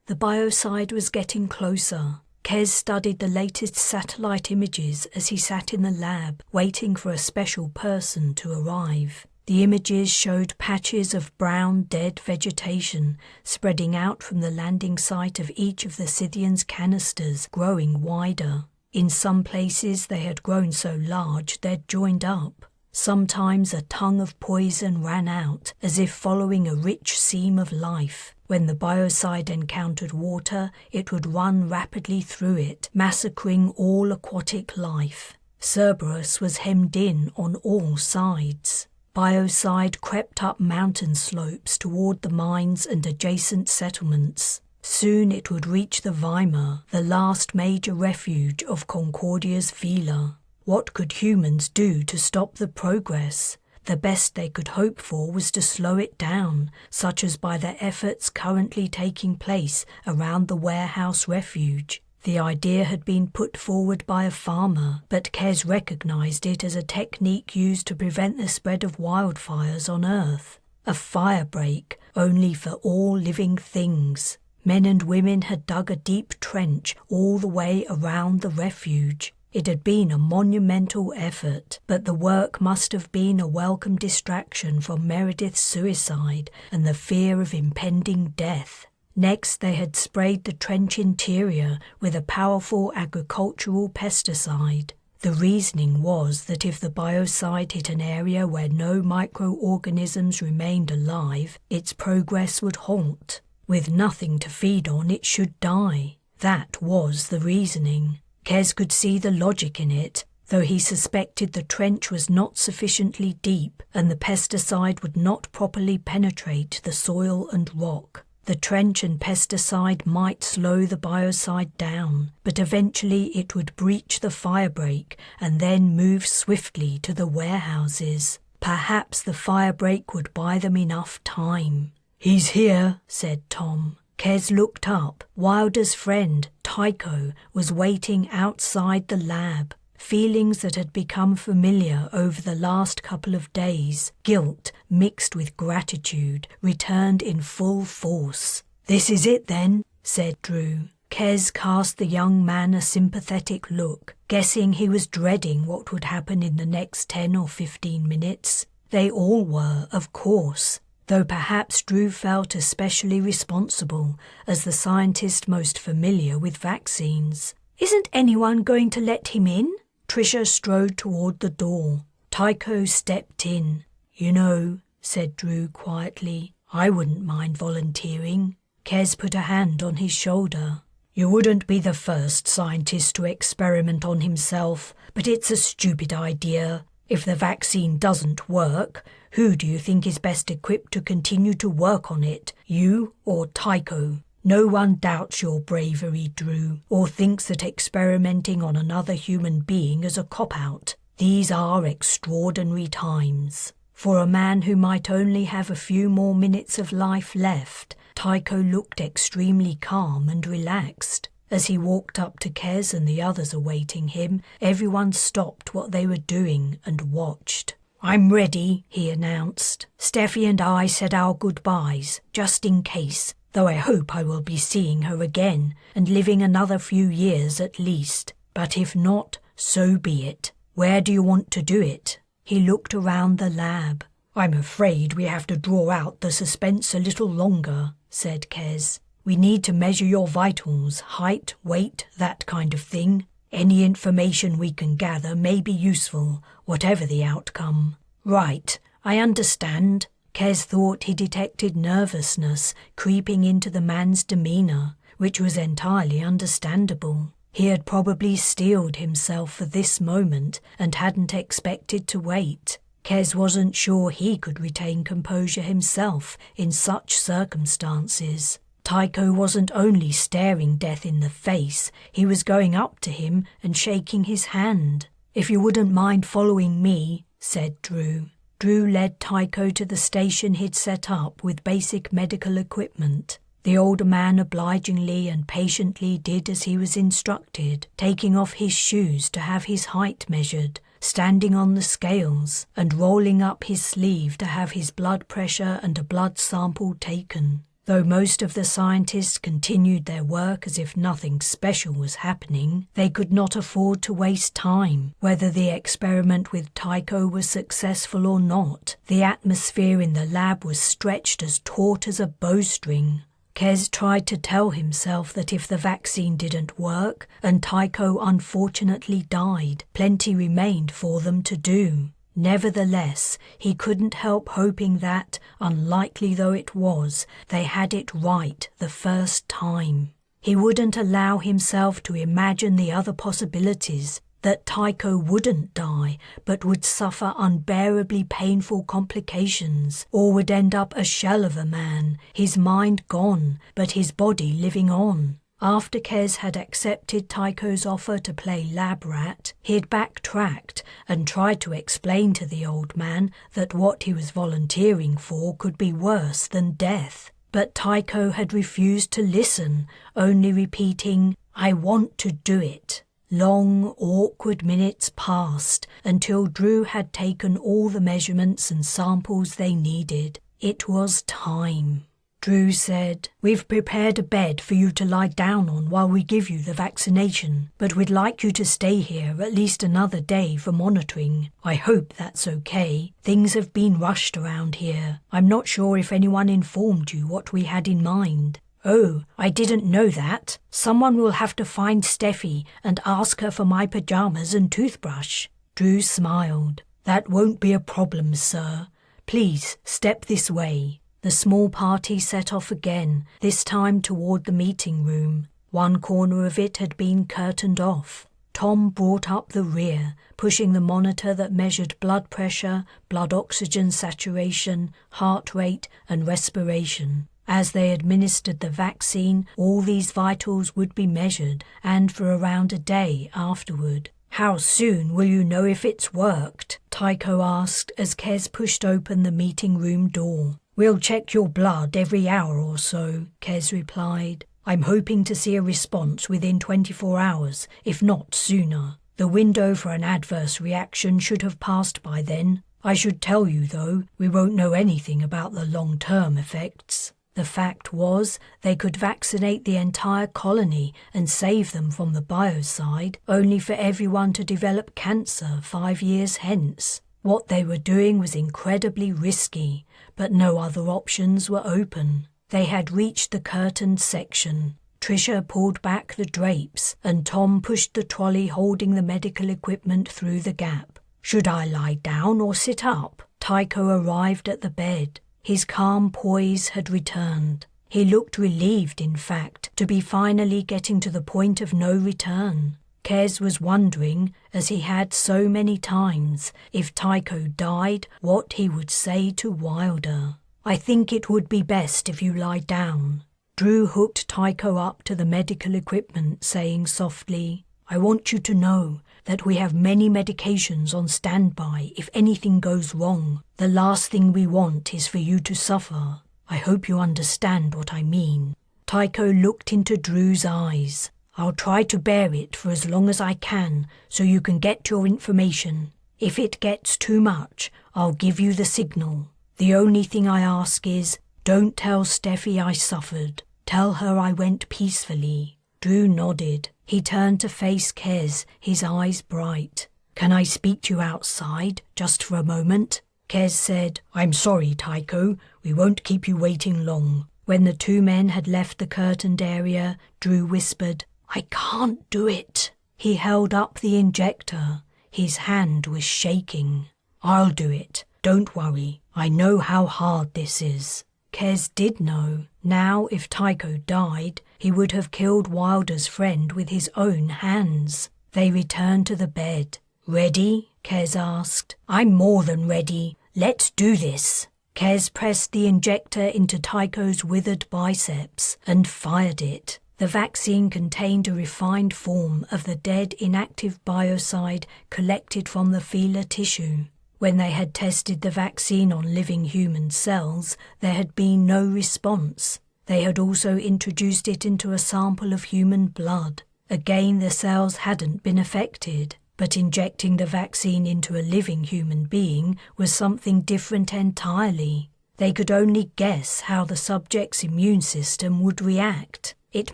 The biocide was getting closer. Kes studied the latest satellite images as he sat in the lab, waiting for a special person to arrive. The images showed patches of brown, dead vegetation spreading out from the landing site of each of the Scythian's canisters, growing wider. In some places they had grown so large they'd joined up. Sometimes a tongue of poison ran out, as if following a rich seam of life. When the biocide encountered water, it would run rapidly through it, massacring all aquatic life. Cerberus was hemmed in on all sides. Biocide crept up mountain slopes toward the mines and adjacent settlements. Soon it would reach the Weimar, the last major refuge of Concordia's Vila. What could humans do to stop the progress? The best they could hope for was to slow it down, such as by the efforts currently taking place around the warehouse refuge. The idea had been put forward by a farmer, but Kes recognized it as a technique used to prevent the spread of wildfires on Earth. A fire break, only for all living things. Men and women had dug a deep trench all the way around the refuge. It had been a monumental effort, but the work must have been a welcome distraction from Meredith's suicide and the fear of impending death. Next, they had sprayed the trench interior with a powerful agricultural pesticide. The reasoning was that if the biocide hit an area where no microorganisms remained alive, its progress would halt. With nothing to feed on, it should die. That was the reasoning. Kes could see the logic in it, though he suspected the trench was not sufficiently deep and the pesticide would not properly penetrate the soil and rock. The trench and pesticide might slow the biocide down, but eventually it would breach the firebreak and then move swiftly to the warehouses. Perhaps the firebreak would buy them enough time. "He's here," said Tom. Kes looked up. Wilder's friend, Tycho, was waiting outside the lab. Feelings that had become familiar over the last couple of days, guilt mixed with gratitude, returned in full force. "This is it then," said Drew. Kes cast the young man a sympathetic look, guessing he was dreading what would happen in the next 10 or 15 minutes. They all were, of course, though perhaps Drew felt especially responsible as the scientist most familiar with vaccines. "Isn't anyone going to let him in?" Tricia strode toward the door. Tycho stepped in. "You know," said Drew quietly, "I wouldn't mind volunteering." Kes put a hand on his shoulder. You wouldn't be the first scientist to experiment on himself, but it's a stupid idea. If the vaccine doesn't work, who do you think is best equipped to continue to work on it, you or Tycho? No one doubts your bravery, Drew, or thinks that experimenting on another human being is a cop-out. These are extraordinary times. For a man who might only have a few more minutes of life left, Tycho looked extremely calm and relaxed. As he walked up to Kes and the others awaiting him, everyone stopped what they were doing and watched. "I'm ready," he announced. "Steffi and I said our goodbyes, just in case, though I hope I will be seeing her again and living another few years at least. But if not, so be it. Where do you want to do it?" He looked around the lab. "I'm afraid we have to draw out the suspense a little longer," said Kes. "We need to measure your vitals, height, weight, that kind of thing. Any information we can gather may be useful, whatever the outcome." "Right, I understand." Kes thought he detected nervousness creeping into the man's demeanour, which was entirely understandable. He had probably steeled himself for this moment and hadn't expected to wait. Kes wasn't sure he could retain composure himself in such circumstances. Tycho wasn't only staring death in the face, he was going up to him and shaking his hand. "If you wouldn't mind following me," said Drew. Drew led Tycho to the station he'd set up with basic medical equipment. The older man obligingly and patiently did as he was instructed, taking off his shoes to have his height measured, standing on the scales, and rolling up his sleeve to have his blood pressure and a blood sample taken. Though most of the scientists continued their work as if nothing special was happening, they could not afford to waste time. Whether the experiment with Tycho was successful or not, the atmosphere in the lab was stretched as taut as a bowstring. Kes tried to tell himself that if the vaccine didn't work and Tycho unfortunately died, plenty remained for them to do. Nevertheless, he couldn't help hoping that, unlikely though it was, they had it right the first time. He wouldn't allow himself to imagine the other possibilities, that Tycho wouldn't die but would suffer unbearably painful complications, or would end up a shell of a man, his mind gone but his body living on. After Kes had accepted Tycho's offer to play lab rat, he had backtracked and tried to explain to the old man that what he was volunteering for could be worse than death. But Tycho had refused to listen, only repeating, "I want to do it." Long, awkward minutes passed until Drew had taken all the measurements and samples they needed. It was time. Drew said, "We've prepared a bed for you to lie down on while we give you the vaccination, but we'd like you to stay here at least another day for monitoring. I hope that's okay. Things have been rushed around here. I'm not sure if anyone informed you what we had in mind." "Oh, I didn't know that. Someone will have to find Steffi and ask her for my pajamas and toothbrush." Drew smiled. "That won't be a problem, sir. Please step this way." The small party set off again, this time toward the meeting room. One corner of it had been curtained off. Tom brought up the rear, pushing the monitor that measured blood pressure, blood oxygen saturation, heart rate, and respiration. As they administered the vaccine, all these vitals would be measured, and for around a day afterward. "How soon will you know if it's worked?" Tycho asked as Kes pushed open the meeting room door. "We'll check your blood every hour or so," Kes replied. "I'm hoping to see a response within 24 hours, if not sooner. The window for an adverse reaction should have passed by then. I should tell you, though, we won't know anything about the long-term effects." The fact was, they could vaccinate the entire colony and save them from the biocide, only for everyone to develop cancer 5 years hence. What they were doing was incredibly risky, but no other options were open. They had reached the curtained section. Tricia pulled back the drapes, and Tom pushed the trolley holding the medical equipment through the gap. "Should I lie down or sit up?" Tycho arrived at the bed. His calm poise had returned. He looked relieved, in fact, to be finally getting to the point of no return. Kes was wondering, as he had so many times, if Tycho died, what he would say to Wilder. "I think it would be best if you lie down." Drew hooked Tycho up to the medical equipment, saying softly, "I want you to know that we have many medications on standby if anything goes wrong. The last thing we want is for you to suffer. I hope you understand what I mean." Tycho looked into Drew's eyes. "I'll try to bear it for as long as I can so you can get your information. If it gets too much, I'll give you the signal. The only thing I ask is, don't tell Steffi I suffered. Tell her I went peacefully." Drew nodded. He turned to face Kes, his eyes bright. "Can I speak to you outside, just for a moment?" Kes said, "I'm sorry, Tycho. We won't keep you waiting long." When the two men had left the curtained area, Drew whispered, "I can't do it." He held up the injector. His hand was shaking. "I'll do it. Don't worry. I know how hard this is." Kes did know. Now, if Tycho died, he would have killed Wilder's friend with his own hands. They returned to the bed. "Ready?" Kes asked. "I'm more than ready. Let's do this." Kes pressed the injector into Tycho's withered biceps and fired it. The vaccine contained a refined form of the dead inactive biocide collected from the felar tissue. When they had tested the vaccine on living human cells, there had been no response. They had also introduced it into a sample of human blood. Again, the cells hadn't been affected, but injecting the vaccine into a living human being was something different entirely. They could only guess how the subject's immune system would react. It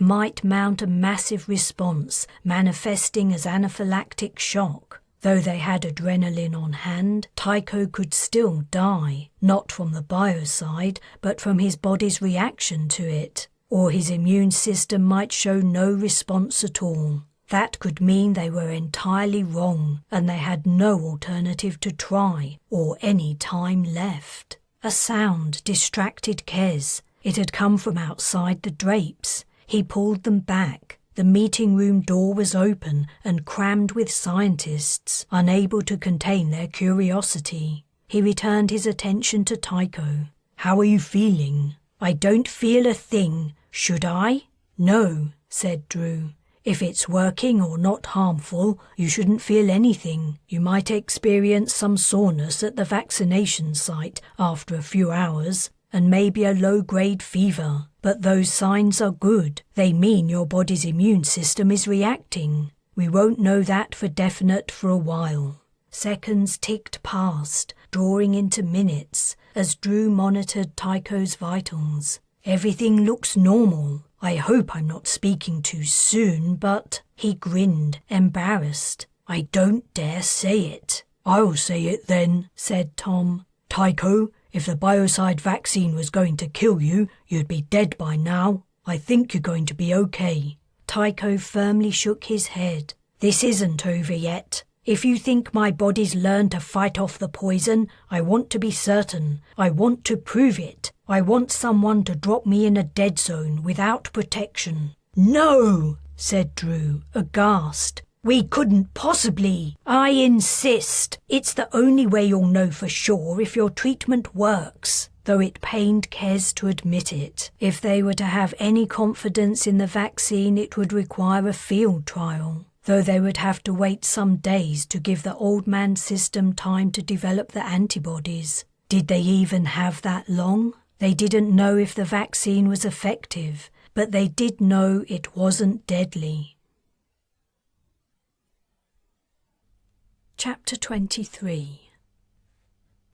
might mount a massive response, manifesting as anaphylactic shock. Though they had adrenaline on hand, Tycho could still die, not from the biocide, but from his body's reaction to it. Or his immune system might show no response at all. That could mean they were entirely wrong, and they had no alternative to try, or any time left. A sound distracted Kes. It had come from outside the drapes. He pulled them back. The meeting room door was open and crammed with scientists, unable to contain their curiosity. He returned his attention to Tycho. "How are you feeling?" "I don't feel a thing. Should I?" "No," said Drew. "If it's working or not harmful, you shouldn't feel anything. You might experience some soreness at the vaccination site after a few hours, and maybe a low-grade fever. But those signs are good. They mean your body's immune system is reacting. We won't know that for definite for a while." Seconds ticked past, drawing into minutes, as Drew monitored Tycho's vitals. "Everything looks normal. I hope I'm not speaking too soon, but..." He grinned, embarrassed. "I don't dare say it." "I'll say it then," said Tom. "Tycho, if the biocide vaccine was going to kill you, you'd be dead by now. I think you're going to be okay." Tycho firmly shook his head. "This isn't over yet. If you think my body's learned to fight off the poison, I want to be certain. I want to prove it. I want someone to drop me in a dead zone without protection." "No!" said Drew, aghast. "We couldn't possibly." "I insist. It's the only way you'll know for sure if your treatment works." Though it pained Kes to admit it. If they were to have any confidence in the vaccine, it would require a field trial. Though they would have to wait some days to give the old man's system time to develop the antibodies. Did they even have that long? They didn't know if the vaccine was effective, but they did know it wasn't deadly. Chapter 23.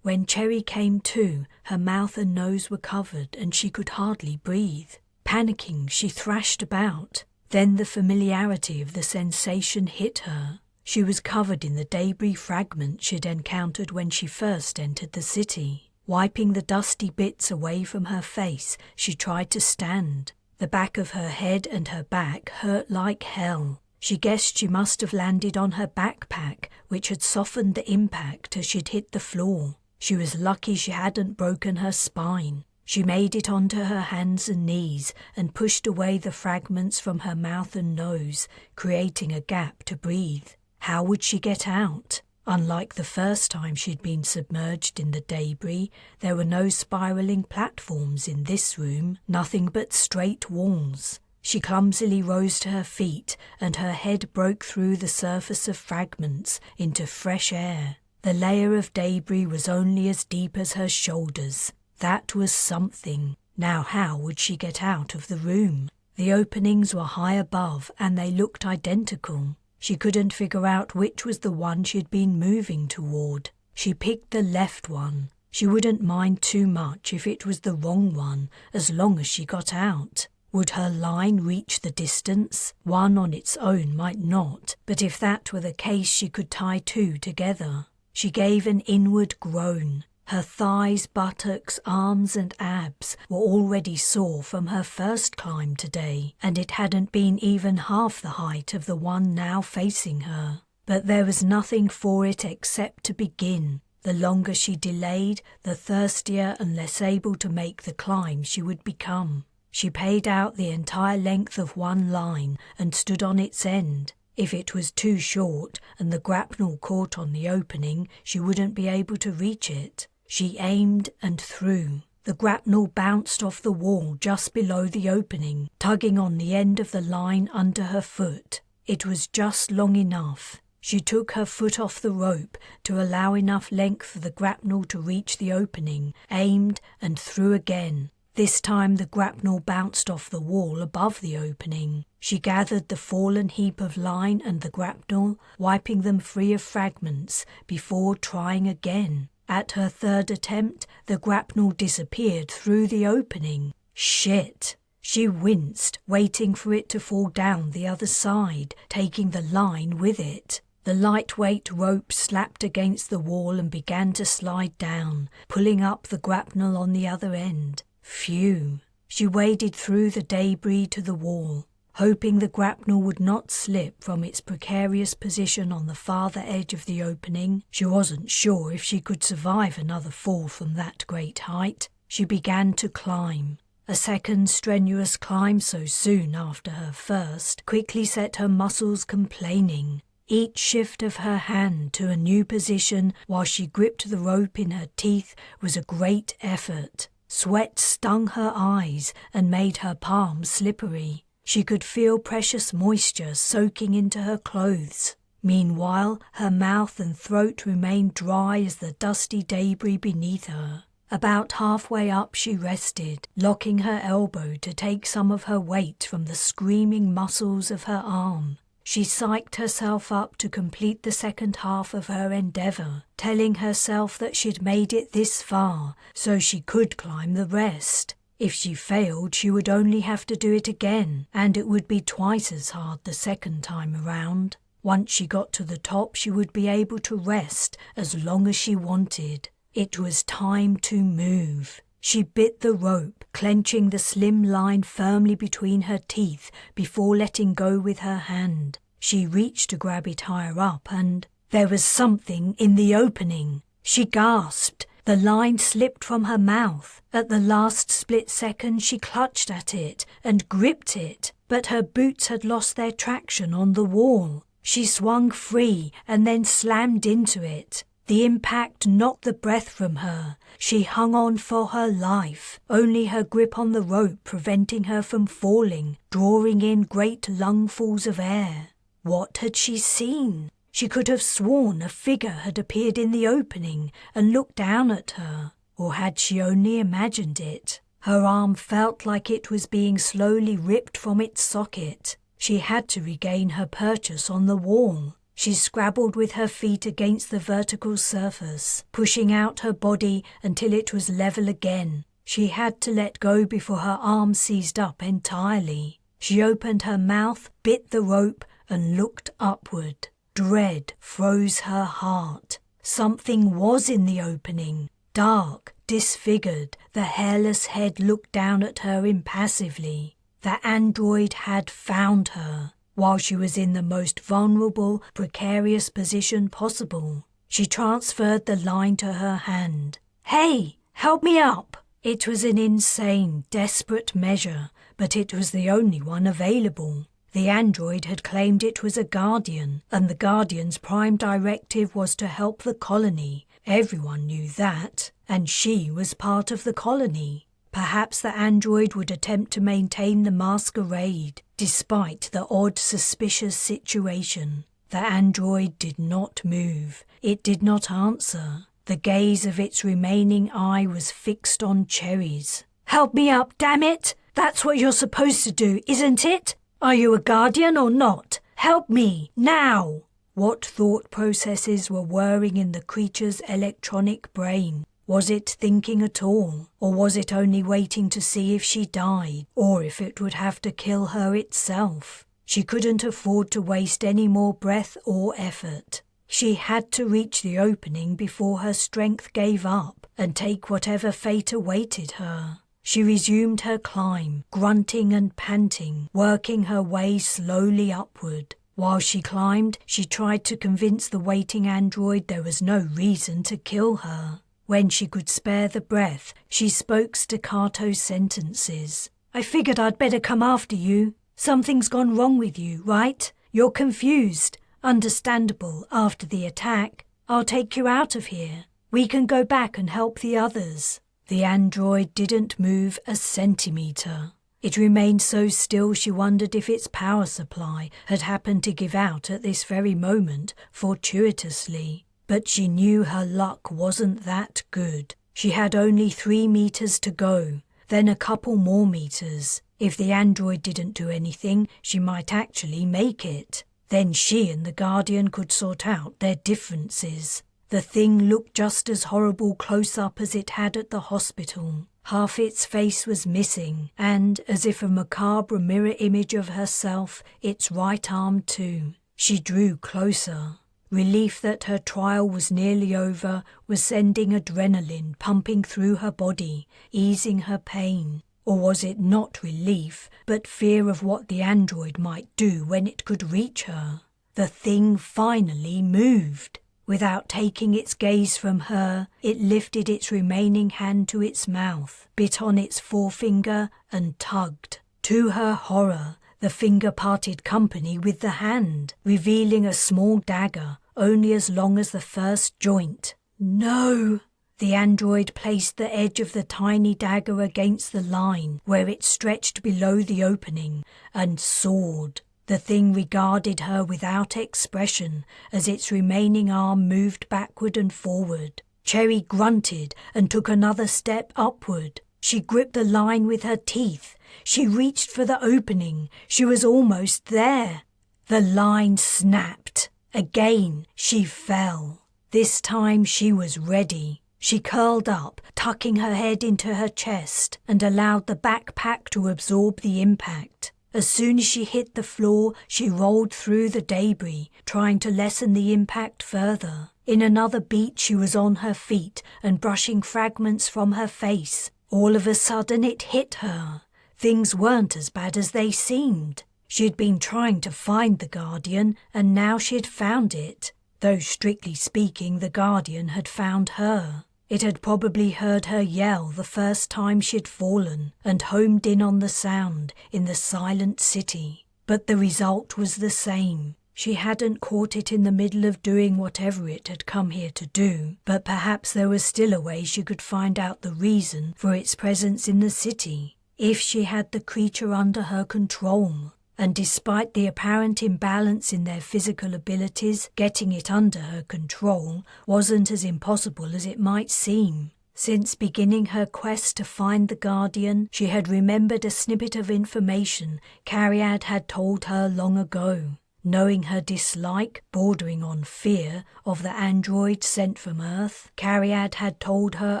When Cherry came to, her mouth and nose were covered and she could hardly breathe. Panicking, she thrashed about. Then the familiarity of the sensation hit her. She was covered in the debris fragments she'd encountered when she first entered the city. Wiping the dusty bits away from her face, she tried to stand. The back of her head and her back hurt like hell. She guessed she must have landed on her backpack, which had softened the impact as she'd hit the floor. She was lucky she hadn't broken her spine. She made it onto her hands and knees and pushed away the fragments from her mouth and nose, creating a gap to breathe. How would she get out? Unlike the first time she'd been submerged in the debris, there were no spiralling platforms in this room, nothing but straight walls. She clumsily rose to her feet and her head broke through the surface of fragments into fresh air. The layer of debris was only as deep as her shoulders. That was something. Now how would she get out of the room? The openings were high above and they looked identical. She couldn't figure out which was the one she'd been moving toward. She picked the left one. She wouldn't mind too much if it was the wrong one, as long as she got out. Would her line reach the distance? One on its own might not, but if that were the case she could tie two together. She gave an inward groan. Her thighs, buttocks, arms and abs were already sore from her first climb today, and it hadn't been even half the height of the one now facing her. But there was nothing for it except to begin. The longer she delayed, the thirstier and less able to make the climb she would become. She paid out the entire length of one line and stood on its end. If it was too short and the grapnel caught on the opening, she wouldn't be able to reach it. She aimed and threw. The grapnel bounced off the wall just below the opening, tugging on the end of the line under her foot. It was just long enough. She took her foot off the rope to allow enough length for the grapnel to reach the opening, aimed and threw again. This time the grapnel bounced off the wall above the opening. She gathered the fallen heap of line and the grapnel, wiping them free of fragments, before trying again. At her third attempt, the grapnel disappeared through the opening. Shit! She winced, waiting for it to fall down the other side, taking the line with it. The lightweight rope slapped against the wall and began to slide down, pulling up the grapnel on the other end. Phew! She waded through the debris to the wall, hoping the grapnel would not slip from its precarious position on the farther edge of the opening. She wasn't sure if she could survive another fall from that great height. She began to climb. A second strenuous climb so soon after her first quickly set her muscles complaining. Each shift of her hand to a new position while she gripped the rope in her teeth was a great effort. Sweat stung her eyes and made her palms slippery. She could feel precious moisture soaking into her clothes. Meanwhile, her mouth and throat remained dry as the dusty debris beneath her. About halfway up she rested, locking her elbow to take some of her weight from the screaming muscles of her arm. She psyched herself up to complete the second half of her endeavour, telling herself that she'd made it this far, so she could climb the rest. If she failed, she would only have to do it again, and it would be twice as hard the second time around. Once she got to the top, she would be able to rest as long as she wanted. It was time to move. She bit the rope, clenching the slim line firmly between her teeth before letting go with her hand. She reached to grab it higher up and there was something in the opening. She gasped. The line slipped from her mouth. At the last split second she clutched at it and gripped it, but her boots had lost their traction on the wall. She swung free and then slammed into it. The impact knocked the breath from her. She hung on for her life, only her grip on the rope preventing her from falling, drawing in great lungfuls of air. What had she seen? She could have sworn a figure had appeared in the opening and looked down at her. Or had she only imagined it? Her arm felt like it was being slowly ripped from its socket. She had to regain her purchase on the wall. She scrabbled with her feet against the vertical surface, pushing out her body until it was level again. She had to let go before her arm seized up entirely. She opened her mouth, bit the rope, and looked upward. Dread froze her heart. Something was in the opening. Dark, disfigured, the hairless head looked down at her impassively. The android had found her, while she was in the most vulnerable, precarious position possible. She transferred the line to her hand. "Hey, help me up!" It was an insane, desperate measure, but it was the only one available. The android had claimed it was a guardian, and the guardian's prime directive was to help the colony. Everyone knew that, and she was part of the colony. Perhaps the android would attempt to maintain the masquerade, despite the odd, suspicious situation. The android did not move. It did not answer. The gaze of its remaining eye was fixed on Cherry's. "Help me up, damn it! That's what you're supposed to do, isn't it? Are you a guardian or not? Help me, now!" What thought processes were whirring in the creature's electronic brain? Was it thinking at all, or was it only waiting to see if she died, or if it would have to kill her itself? She couldn't afford to waste any more breath or effort. She had to reach the opening before her strength gave up and take whatever fate awaited her. She resumed her climb, grunting and panting, working her way slowly upward. While she climbed, she tried to convince the waiting android there was no reason to kill her. When she could spare the breath, she spoke staccato sentences. "I figured I'd better come after you. Something's gone wrong with you, right? You're confused. Understandable after the attack. I'll take you out of here. We can go back and help the others." The android didn't move a centimetre. It remained so still she wondered if its power supply had happened to give out at this very moment, fortuitously. But she knew her luck wasn't that good. She had only 3 meters to go, then a couple more meters. If the android didn't do anything, she might actually make it. Then she and the Guardian could sort out their differences. The thing looked just as horrible close up as it had at the hospital. Half its face was missing, and, as if a macabre mirror image of herself, its right arm too. She drew closer. Relief that her trial was nearly over was sending adrenaline pumping through her body, easing her pain. Or was it not relief, but fear of what the android might do when it could reach her? The thing finally moved. Without taking its gaze from her, it lifted its remaining hand to its mouth, bit on its forefinger, and tugged. To her horror, the finger parted company with the hand, revealing a small dagger, only as long as the first joint. "No!" The android placed the edge of the tiny dagger against the line where it stretched below the opening, and soared. The thing regarded her without expression as its remaining arm moved backward and forward. Cherry grunted and took another step upward. She gripped the line with her teeth. She reached for the opening. She was almost there. The line snapped. Again, she fell. This time she was ready. She curled up, tucking her head into her chest, and allowed the backpack to absorb the impact. As soon as she hit the floor, she rolled through the debris, trying to lessen the impact further. In another beat, she was on her feet and brushing fragments from her face. All of a sudden, it hit her. Things weren't as bad as they seemed. She'd been trying to find the Guardian, and now she'd found it. Though strictly speaking, the Guardian had found her. It had probably heard her yell the first time she'd fallen and homed in on the sound in the silent city. But the result was the same. She hadn't caught it in the middle of doing whatever it had come here to do, but perhaps there was still a way she could find out the reason for its presence in the city, if she had the creature under her control. And despite the apparent imbalance in their physical abilities, getting it under her control wasn't as impossible as it might seem. Since beginning her quest to find the Guardian, she had remembered a snippet of information Cariad had told her long ago. Knowing her dislike, bordering on fear, of the android sent from Earth, Cariad had told her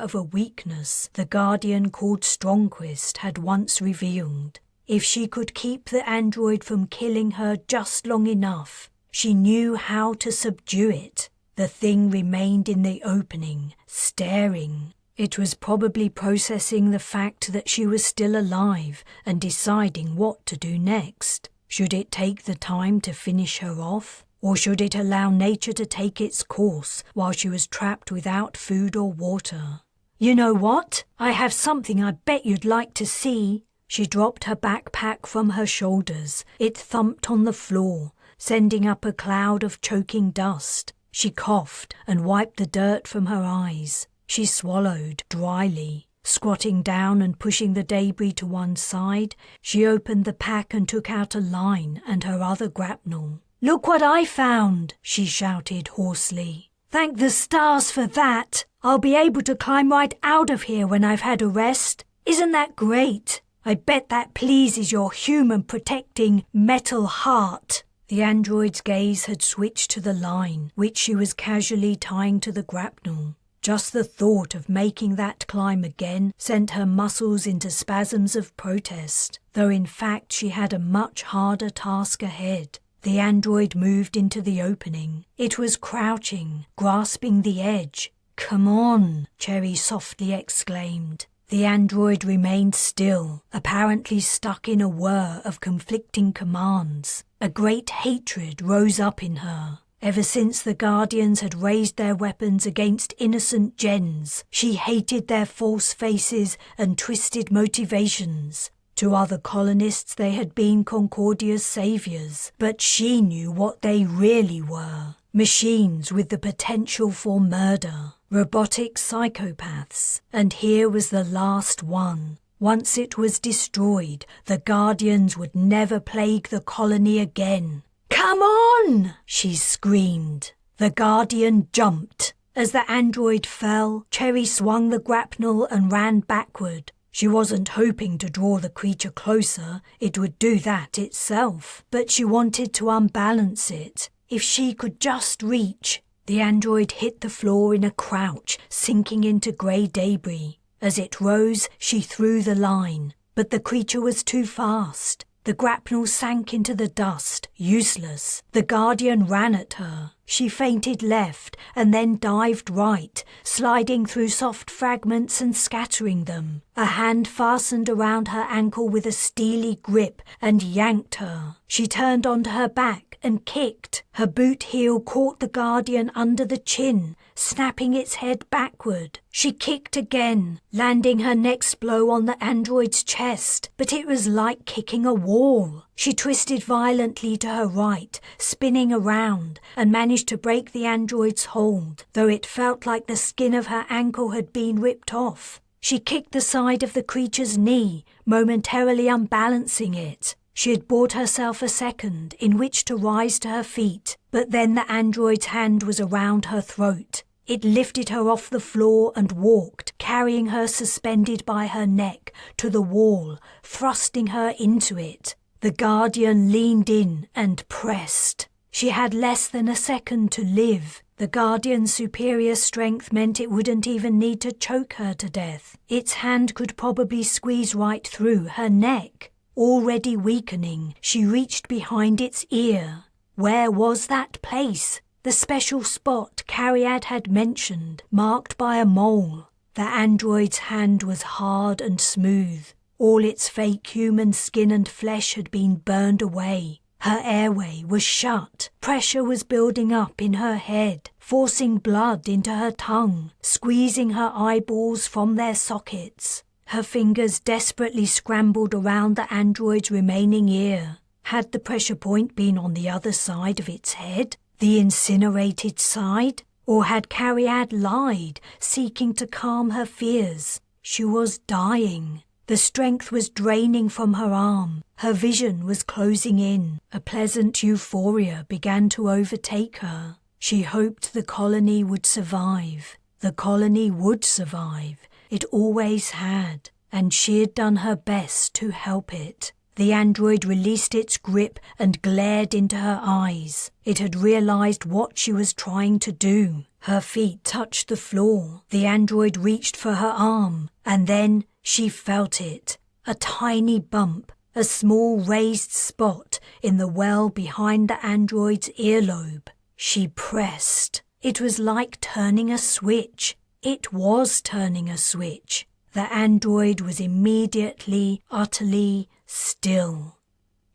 of a weakness the Guardian called Strongquist had once revealed. If she could keep the android from killing her just long enough, she knew how to subdue it. The thing remained in the opening, staring. It was probably processing the fact that she was still alive and deciding what to do next. Should it take the time to finish her off? Or should it allow nature to take its course while she was trapped without food or water? You know what? I have something I bet you'd like to see. She dropped her backpack from her shoulders. It thumped on the floor, sending up a cloud of choking dust. She coughed and wiped the dirt from her eyes. She swallowed dryly. Squatting down and pushing the debris to one side, she opened the pack and took out a line and her other grapnel. "Look what I found!" she shouted hoarsely. "Thank the stars for that! I'll be able to climb right out of here when I've had a rest. Isn't that great? I bet that pleases your human-protecting metal heart." The android's gaze had switched to the line, which she was casually tying to the grapnel. Just the thought of making that climb again sent her muscles into spasms of protest, though in fact she had a much harder task ahead. The android moved into the opening. It was crouching, grasping the edge. "Come on," Cherry softly exclaimed. The android remained still, apparently stuck in a whir of conflicting commands. A great hatred rose up in her. Ever since the Guardians had raised their weapons against innocent gens, she hated their false faces and twisted motivations. To other colonists they had been Concordia's saviors, but she knew what they really were. Machines with the potential for murder. Robotic psychopaths. And here was the last one. Once it was destroyed, the Guardians would never plague the colony again. "Come on!" she screamed. The Guardian jumped. As the android fell, Cherry swung the grapnel and ran backward. She wasn't hoping to draw the creature closer, it would do that itself, but she wanted to unbalance it. If she could just reach. The android hit the floor in a crouch, sinking into grey debris. As it rose, she threw the line, but the creature was too fast. The grapnel sank into the dust, useless. The Guardian ran at her. She feinted left and then dived right, sliding through soft fragments and scattering them. A hand fastened around her ankle with a steely grip and yanked her. She turned onto her back and kicked. Her boot heel caught the Guardian under the chin, snapping its head backward. She kicked again, landing her next blow on the android's chest, but it was like kicking a wall. She twisted violently to her right, spinning around, and managed to break the android's hold, though it felt like the skin of her ankle had been ripped off. She kicked the side of the creature's knee, momentarily unbalancing it. She had bought herself a second in which to rise to her feet, but then the android's hand was around her throat. It lifted her off the floor and walked, carrying her suspended by her neck to the wall, thrusting her into it. The Guardian leaned in and pressed. She had less than a second to live. The Guardian's superior strength meant it wouldn't even need to choke her to death. Its hand could probably squeeze right through her neck. Already weakening, she reached behind its ear. Where was that place? The special spot Cariad had mentioned, marked by a mole. The android's hand was hard and smooth. All its fake human skin and flesh had been burned away. Her airway was shut. Pressure was building up in her head, forcing blood into her tongue, squeezing her eyeballs from their sockets. Her fingers desperately scrambled around the android's remaining ear. Had the pressure point been on the other side of its head? The incinerated side? Or had Cariad lied, seeking to calm her fears? She was dying. The strength was draining from her arm. Her vision was closing in. A pleasant euphoria began to overtake her. She hoped the colony would survive. The colony would survive. It always had, and she had done her best to help it. The android released its grip and glared into her eyes. It had realized what she was trying to do. Her feet touched the floor. The android reached for her arm, and then she felt it. A tiny bump, a small raised spot in the well behind the android's earlobe. She pressed. It was like turning a switch. It was turning a switch. The android was immediately, utterly still.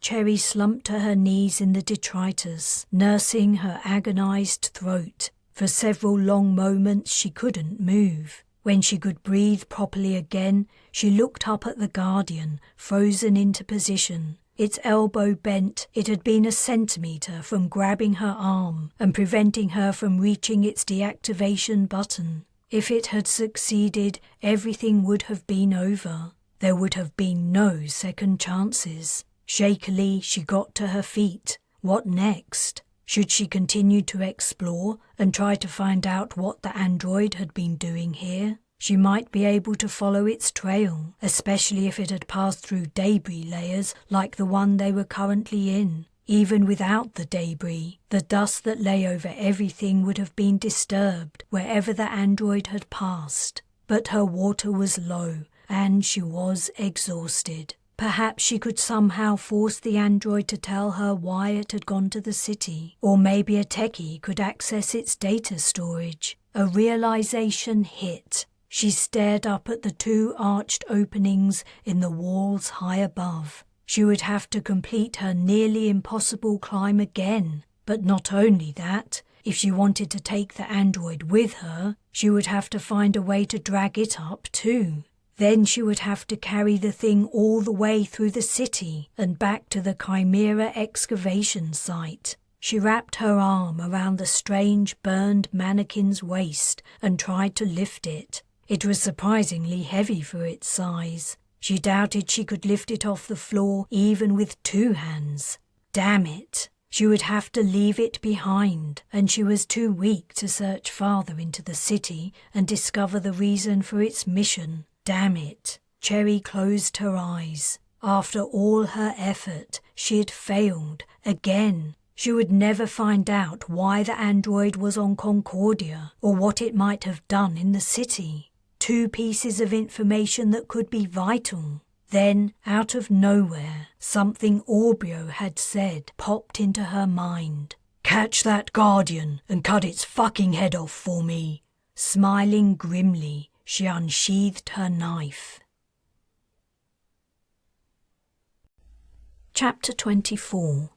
Cherry slumped to her knees in the detritus, nursing her agonized throat. For several long moments she couldn't move. When she could breathe properly again, she looked up at the Guardian, frozen into position. Its elbow bent. It had been a centimetre from grabbing her arm and preventing her from reaching its deactivation button. If it had succeeded, everything would have been over. There would have been no second chances. Shakily, she got to her feet. What next? Should she continue to explore and try to find out what the android had been doing here? She might be able to follow its trail, especially if it had passed through debris layers like the one they were currently in. Even without the debris, the dust that lay over everything would have been disturbed wherever the android had passed. But her water was low, and she was exhausted. Perhaps she could somehow force the android to tell her why it had gone to the city, or maybe a techie could access its data storage. A realization hit. She stared up at the two arched openings in the walls high above. She would have to complete her nearly impossible climb again. But not only that, if she wanted to take the android with her, she would have to find a way to drag it up too. Then she would have to carry the thing all the way through the city and back to the Chimera excavation site. She wrapped her arm around the strange burned mannequin's waist and tried to lift it. It was surprisingly heavy for its size. She doubted she could lift it off the floor even with 2 hands. Damn it! She would have to leave it behind, and she was too weak to search farther into the city and discover the reason for its mission. Damn it! Cherry closed her eyes. After all her effort, she had failed again. She would never find out why the android was on Concordia or what it might have done in the city. 2 pieces of information that could be vital. Then, out of nowhere, something Orbio had said popped into her mind. "Catch that Guardian and cut its fucking head off for me." Smiling grimly, she unsheathed her knife. Chapter 24.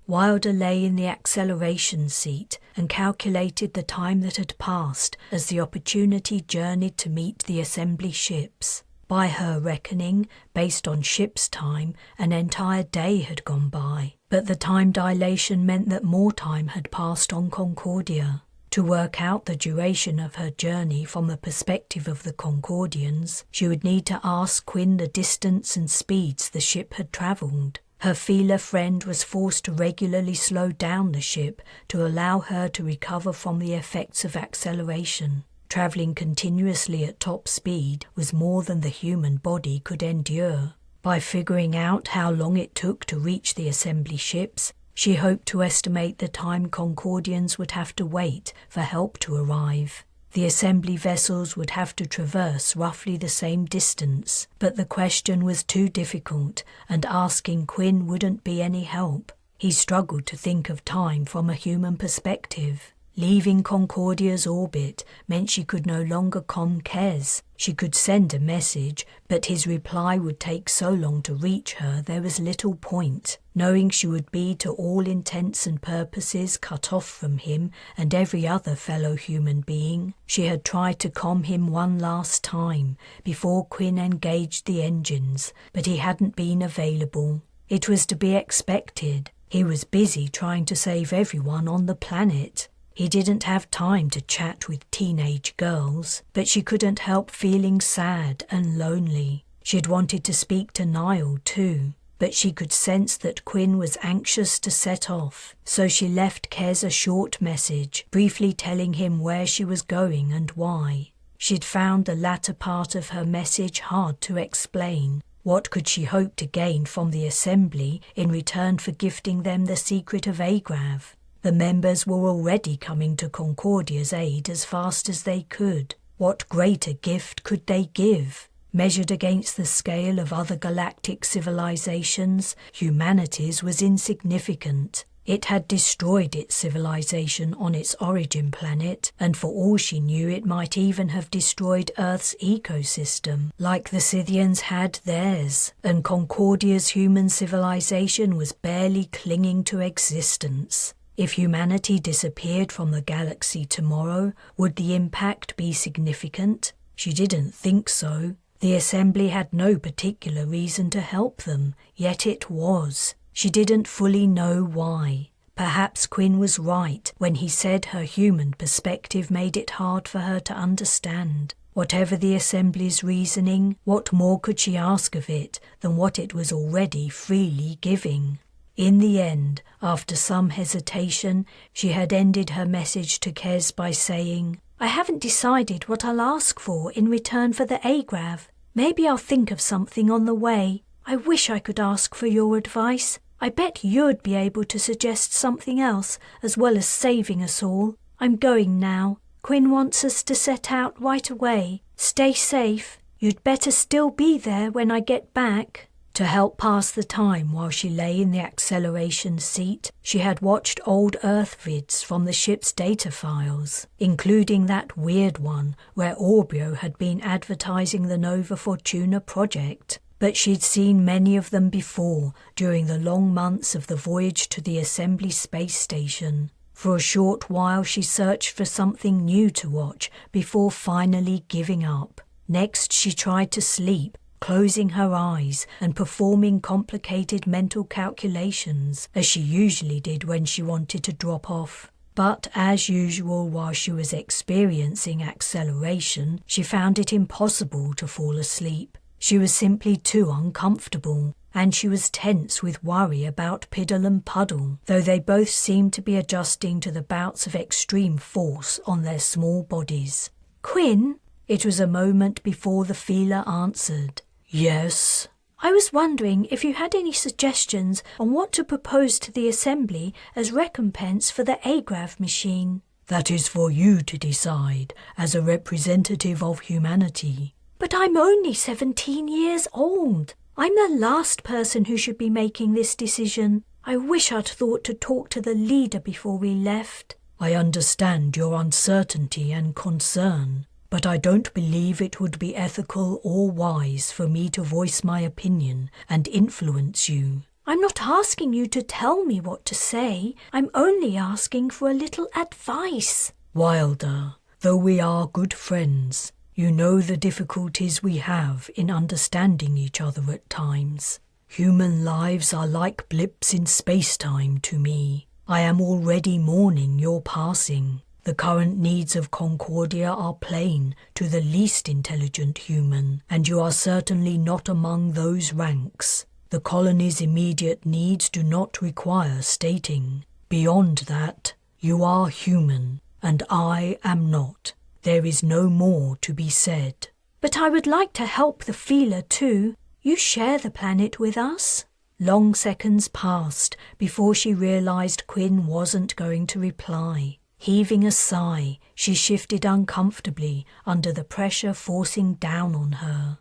Wilder lay in the acceleration seat and calculated the time that had passed as the Opportunity journeyed to meet the assembly ships. By her reckoning, based on ship's time, an entire day had gone by, but the time dilation meant that more time had passed on Concordia. To work out the duration of her journey from the perspective of the Concordians, she would need to ask Quinn the distance and speeds the ship had travelled. Her feeler friend was forced to regularly slow down the ship to allow her to recover from the effects of acceleration. Travelling continuously at top speed was more than the human body could endure. By figuring out how long it took to reach the assembly ships, she hoped to estimate the time Concordians would have to wait for help to arrive. The assembly vessels would have to traverse roughly the same distance, but the question was too difficult, and asking Quinn wouldn't be any help. He struggled to think of time from a human perspective. Leaving Concordia's orbit meant she could no longer con Kes. She could send a message, but his reply would take so long to reach her there was little point. Knowing she would be to all intents and purposes cut off from him and every other fellow human being, she had tried to calm him one last time before Quinn engaged the engines, but he hadn't been available. It was to be expected. He was busy trying to save everyone on the planet. He didn't have time to chat with teenage girls, but she couldn't help feeling sad and lonely. She'd wanted to speak to Niall too, but she could sense that Quinn was anxious to set off, so she left Kes a short message, briefly telling him where she was going and why. She'd found the latter part of her message hard to explain. What could she hope to gain from the assembly in return for gifting them the secret of Agrav? The members were already coming to Concordia's aid as fast as they could. What greater gift could they give? Measured against the scale of other galactic civilizations, humanity's was insignificant. It had destroyed its civilization on its origin planet, and for all she knew it might even have destroyed Earth's ecosystem, like the Scythians had theirs, and Concordia's human civilization was barely clinging to existence. If humanity disappeared from the galaxy tomorrow, would the impact be significant? She didn't think so. The assembly had no particular reason to help them, yet it was. She didn't fully know why. Perhaps Quinn was right when he said her human perspective made it hard for her to understand. Whatever the assembly's reasoning, what more could she ask of it than what it was already freely giving? In the end, after some hesitation, she had ended her message to Kes by saying, "I haven't decided what I'll ask for in return for the agrav. Maybe I'll think of something on the way. I wish I could ask for your advice. I bet you'd be able to suggest something else, as well as saving us all. I'm going now. Quinn wants us to set out right away. Stay safe. You'd better still be there when I get back." To help pass the time while she lay in the acceleration seat, she had watched old Earth vids from the ship's data files, including that weird one where Orbio had been advertising the Nova Fortuna project. But she'd seen many of them before during the long months of the voyage to the Assembly space station. For a short while she searched for something new to watch before finally giving up. Next she tried to sleep, closing her eyes and performing complicated mental calculations, as she usually did when she wanted to drop off. But as usual, while she was experiencing acceleration, she found it impossible to fall asleep. She was simply too uncomfortable, and she was tense with worry about Piddle and Puddle, though they both seemed to be adjusting to the bouts of extreme force on their small bodies. "Quinn?" It was a moment before the feeler answered. "Yes?" "I was wondering if you had any suggestions on what to propose to the Assembly as recompense for the agrav machine." "That is for you to decide, as a representative of humanity." "But I'm only 17 years old. I'm the last person who should be making this decision. I wish I'd thought to talk to the leader before we left." "I understand your uncertainty and concern, but I don't believe it would be ethical or wise for me to voice my opinion and influence you." "I'm not asking you to tell me what to say. I'm only asking for a little advice." "Wilder, though we are good friends, you know the difficulties we have in understanding each other at times. Human lives are like blips in space-time to me. I am already mourning your passing. The current needs of Concordia are plain to the least intelligent human, and you are certainly not among those ranks. The colony's immediate needs do not require stating. Beyond that, you are human, and I am not. There is no more to be said." "But I would like to help the feeler too. You share the planet with us." Long seconds passed before she realized Quinn wasn't going to reply. Heaving a sigh, she shifted uncomfortably under the pressure forcing down on her.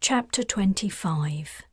Chapter 25.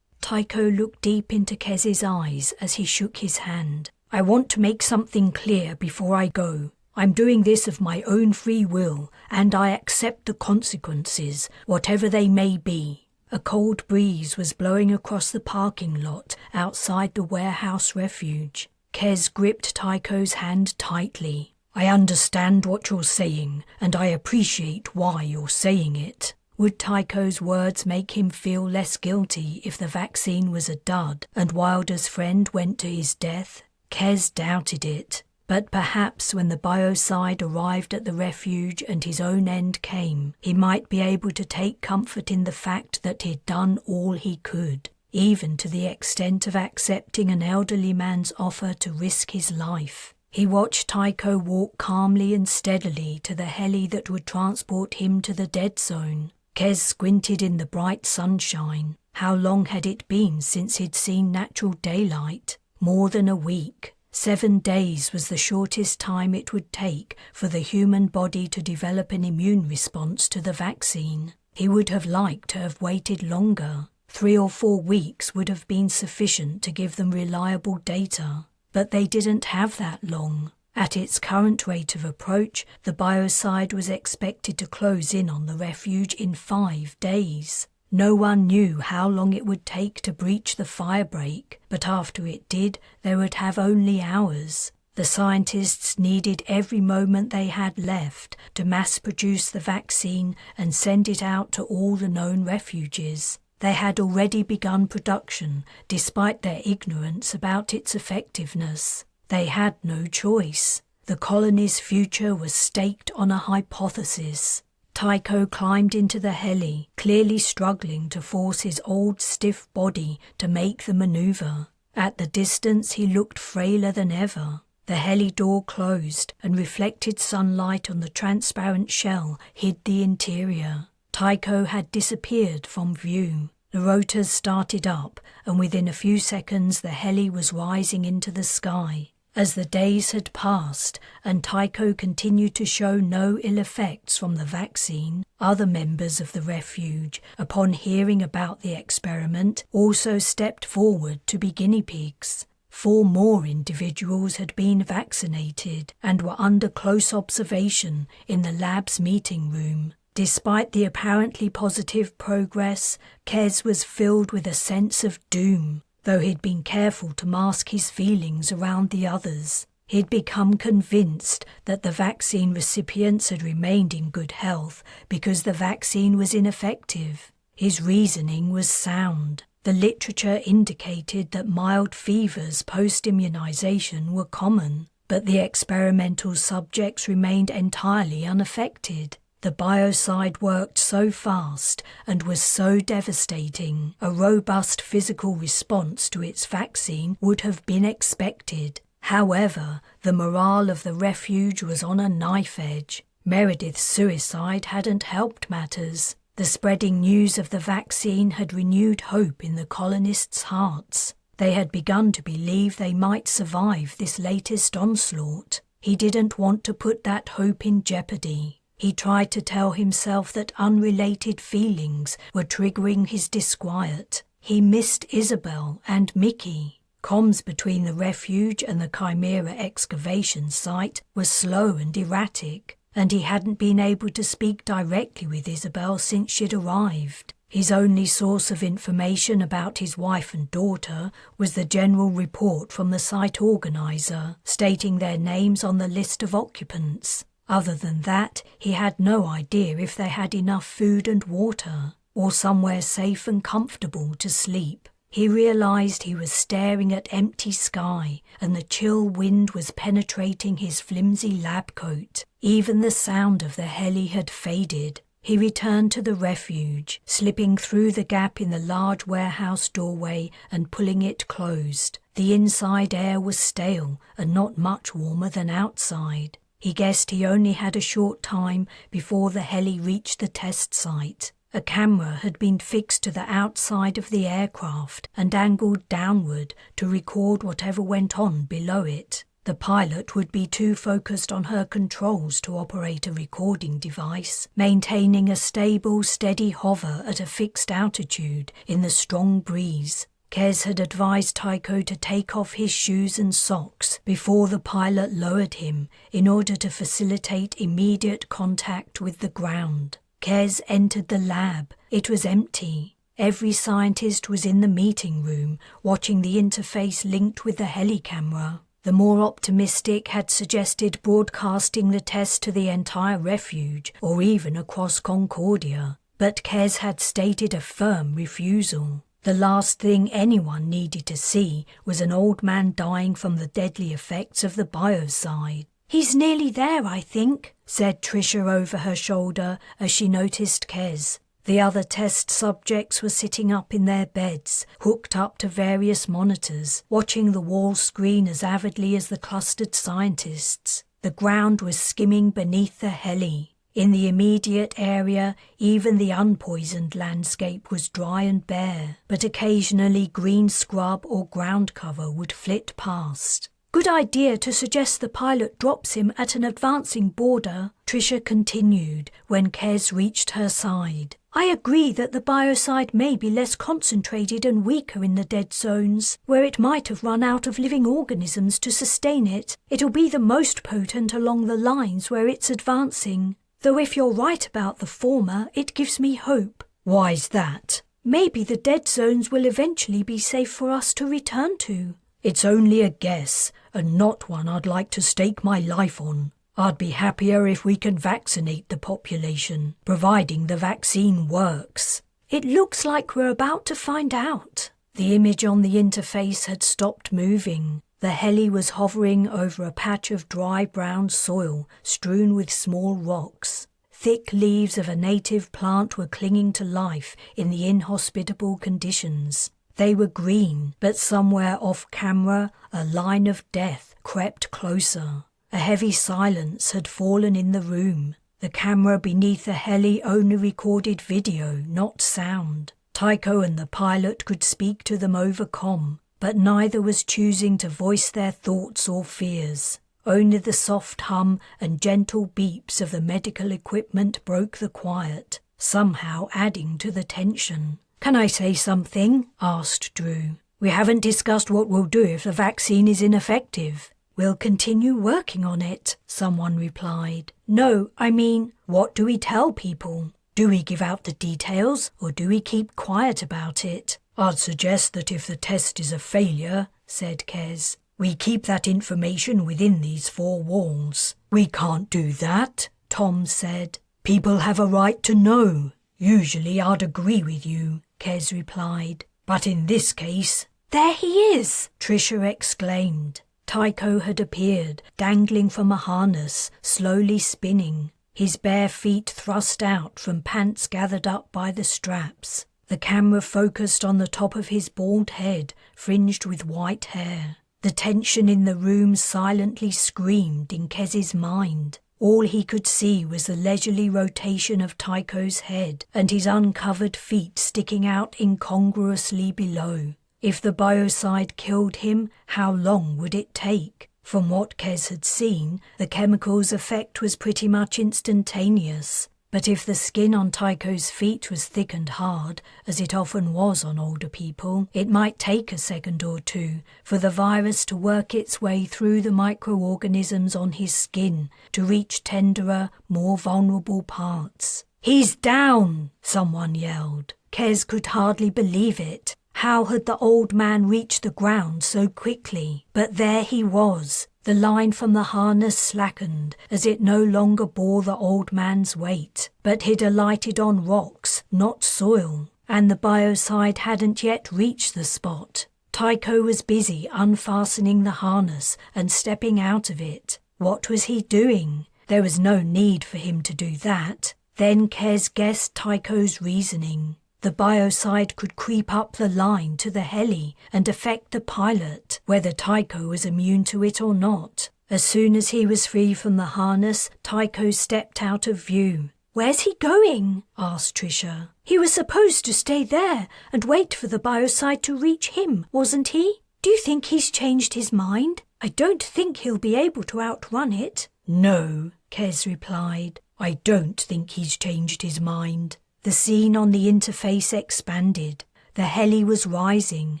Tycho looked deep into Kes's eyes as he shook his hand. "I want to make something clear before I go. I'm doing this of my own free will, and I accept the consequences, whatever they may be." A cold breeze was blowing across the parking lot outside the warehouse refuge. Kes gripped Tycho's hand tightly. "I understand what you're saying, and I appreciate why you're saying it." Would Tycho's words make him feel less guilty if the vaccine was a dud and Wilder's friend went to his death? Kes doubted it. But perhaps when the biocide arrived at the refuge and his own end came, he might be able to take comfort in the fact that he'd done all he could, even to the extent of accepting an elderly man's offer to risk his life. He watched Tycho walk calmly and steadily to the heli that would transport him to the dead zone. Kes squinted in the bright sunshine. How long had it been since he'd seen natural daylight? More than a week. 7 days was the shortest time it would take for the human body to develop an immune response to the vaccine. He would have liked to have waited longer. 3 or 4 weeks would have been sufficient to give them reliable data. But they didn't have that long. At its current rate of approach, the biocide was expected to close in on the refuge in 5 days. No one knew how long it would take to breach the firebreak, but after it did, they would have only hours. The scientists needed every moment they had left to mass-produce the vaccine and send it out to all the known refuges. They had already begun production, despite their ignorance about its effectiveness. They had no choice. The colony's future was staked on a hypothesis. Tycho climbed into the heli, clearly struggling to force his old stiff body to make the maneuver. At the distance he looked frailer than ever. The heli door closed, and reflected sunlight on the transparent shell hid the interior. Tycho had disappeared from view. The rotors started up, and within a few seconds the heli was rising into the sky. As the days had passed and Tycho continued to show no ill effects from the vaccine, other members of the refuge, upon hearing about the experiment, also stepped forward to be guinea pigs. 4 more individuals had been vaccinated and were under close observation in the lab's meeting room. Despite the apparently positive progress, Kes was filled with a sense of doom. Though he'd been careful to mask his feelings around the others, he'd become convinced that the vaccine recipients had remained in good health because the vaccine was ineffective. His reasoning was sound. The literature indicated that mild fevers post-immunization were common, but the experimental subjects remained entirely unaffected. The biocide worked so fast and was so devastating, a robust physical response to its vaccine would have been expected. However, the morale of the refuge was on a knife edge. Meredith's suicide hadn't helped matters. The spreading news of the vaccine had renewed hope in the colonists' hearts. They had begun to believe they might survive this latest onslaught. He didn't want to put that hope in jeopardy. He tried to tell himself that unrelated feelings were triggering his disquiet. He missed Isabel and Mickey. Comms between the refuge and the Chimera excavation site was slow and erratic, and he hadn't been able to speak directly with Isabel since she'd arrived. His only source of information about his wife and daughter was the general report from the site organizer, stating their names on the list of occupants. Other than that, he had no idea if they had enough food and water, or somewhere safe and comfortable to sleep. He realized he was staring at empty sky, and the chill wind was penetrating his flimsy lab coat. Even the sound of the heli had faded. He returned to the refuge, slipping through the gap in the large warehouse doorway and pulling it closed. The inside air was stale and not much warmer than outside. He guessed he only had a short time before the heli reached the test site. A camera had been fixed to the outside of the aircraft and angled downward to record whatever went on below it. The pilot would be too focused on her controls to operate a recording device, maintaining a stable, steady hover at a fixed altitude in the strong breeze. Kes had advised Tycho to take off his shoes and socks before the pilot lowered him in order to facilitate immediate contact with the ground. Kes entered the lab. It was empty. Every scientist was in the meeting room, watching the interface linked with the heli camera. The more optimistic had suggested broadcasting the test to the entire refuge or even across Concordia, but Kes had stated a firm refusal. The last thing anyone needed to see was an old man dying from the deadly effects of the biocide. "He's nearly there, I think," said Tricia over her shoulder as she noticed Kes. The other test subjects were sitting up in their beds, hooked up to various monitors, watching the wall screen as avidly as the clustered scientists. The ground was skimming beneath the heli. In the immediate area, even the unpoisoned landscape was dry and bare, but occasionally green scrub or ground cover would flit past. "Good idea to suggest the pilot drops him at an advancing border," Tricia continued when Kes reached her side. "I agree that the biocide may be less concentrated and weaker in the dead zones, where it might have run out of living organisms to sustain it. It'll be the most potent along the lines where it's advancing. Though if you're right about the former, it gives me hope." Why's that? Maybe the dead zones will eventually be safe for us to return to. It's only a guess, and not one I'd like to stake my life on. I'd be happier if we can vaccinate the population, providing the vaccine works. It looks like we're about to find out. The image on the interface had stopped moving. The heli was hovering over a patch of dry brown soil strewn with small rocks. Thick leaves of a native plant were clinging to life in the inhospitable conditions. They were green, but somewhere off camera, a line of death crept closer. A heavy silence had fallen in the room. The camera beneath the heli only recorded video, not sound. Tycho and the pilot could speak to them over comm, but neither was choosing to voice their thoughts or fears. Only the soft hum and gentle beeps of the medical equipment broke the quiet, somehow adding to the tension. "Can I say something?" asked Drew. "We haven't discussed what we'll do if the vaccine is ineffective." "We'll continue working on it," someone replied. "No, I mean, what do we tell people? Do we give out the details, or do we keep quiet about it?" "I'd suggest that if the test is a failure," said Kes, "we keep that information within these four walls." "We can't do that," Tom said. "People have a right to know." "Usually I'd agree with you," Kes replied. "But in this case—" "There he is!" Tricia exclaimed. Tycho had appeared, dangling from a harness, slowly spinning, his bare feet thrust out from pants gathered up by the straps. The camera focused on the top of his bald head, fringed with white hair. The tension in the room silently screamed in Kes's mind. All he could see was the leisurely rotation of Tycho's head and his uncovered feet sticking out incongruously below. If the biocide killed him, how long would it take? From what Kes had seen, the chemical's effect was pretty much instantaneous. But if the skin on Tycho's feet was thick and hard, as it often was on older people, it might take a second or two for the virus to work its way through the microorganisms on his skin to reach tenderer, more vulnerable parts. "He's down!" someone yelled. Kes could hardly believe it. How had the old man reached the ground so quickly? But there he was. The line from the harness slackened as it no longer bore the old man's weight, but he'd alighted on rocks, not soil, and the biocide hadn't yet reached the spot. Tycho was busy unfastening the harness and stepping out of it. What was he doing? There was no need for him to do that. Then Kes guessed Tycho's reasoning. The biocide could creep up the line to the heli and affect the pilot, whether Tycho was immune to it or not. As soon as he was free from the harness, Tycho stepped out of view. "Where's he going?" asked Tricia. "He was supposed to stay there and wait for the biocide to reach him, wasn't he? Do you think he's changed his mind? I don't think he'll be able to outrun it." "No," Kes replied. "I don't think he's changed his mind." The scene on the interface expanded. The heli was rising,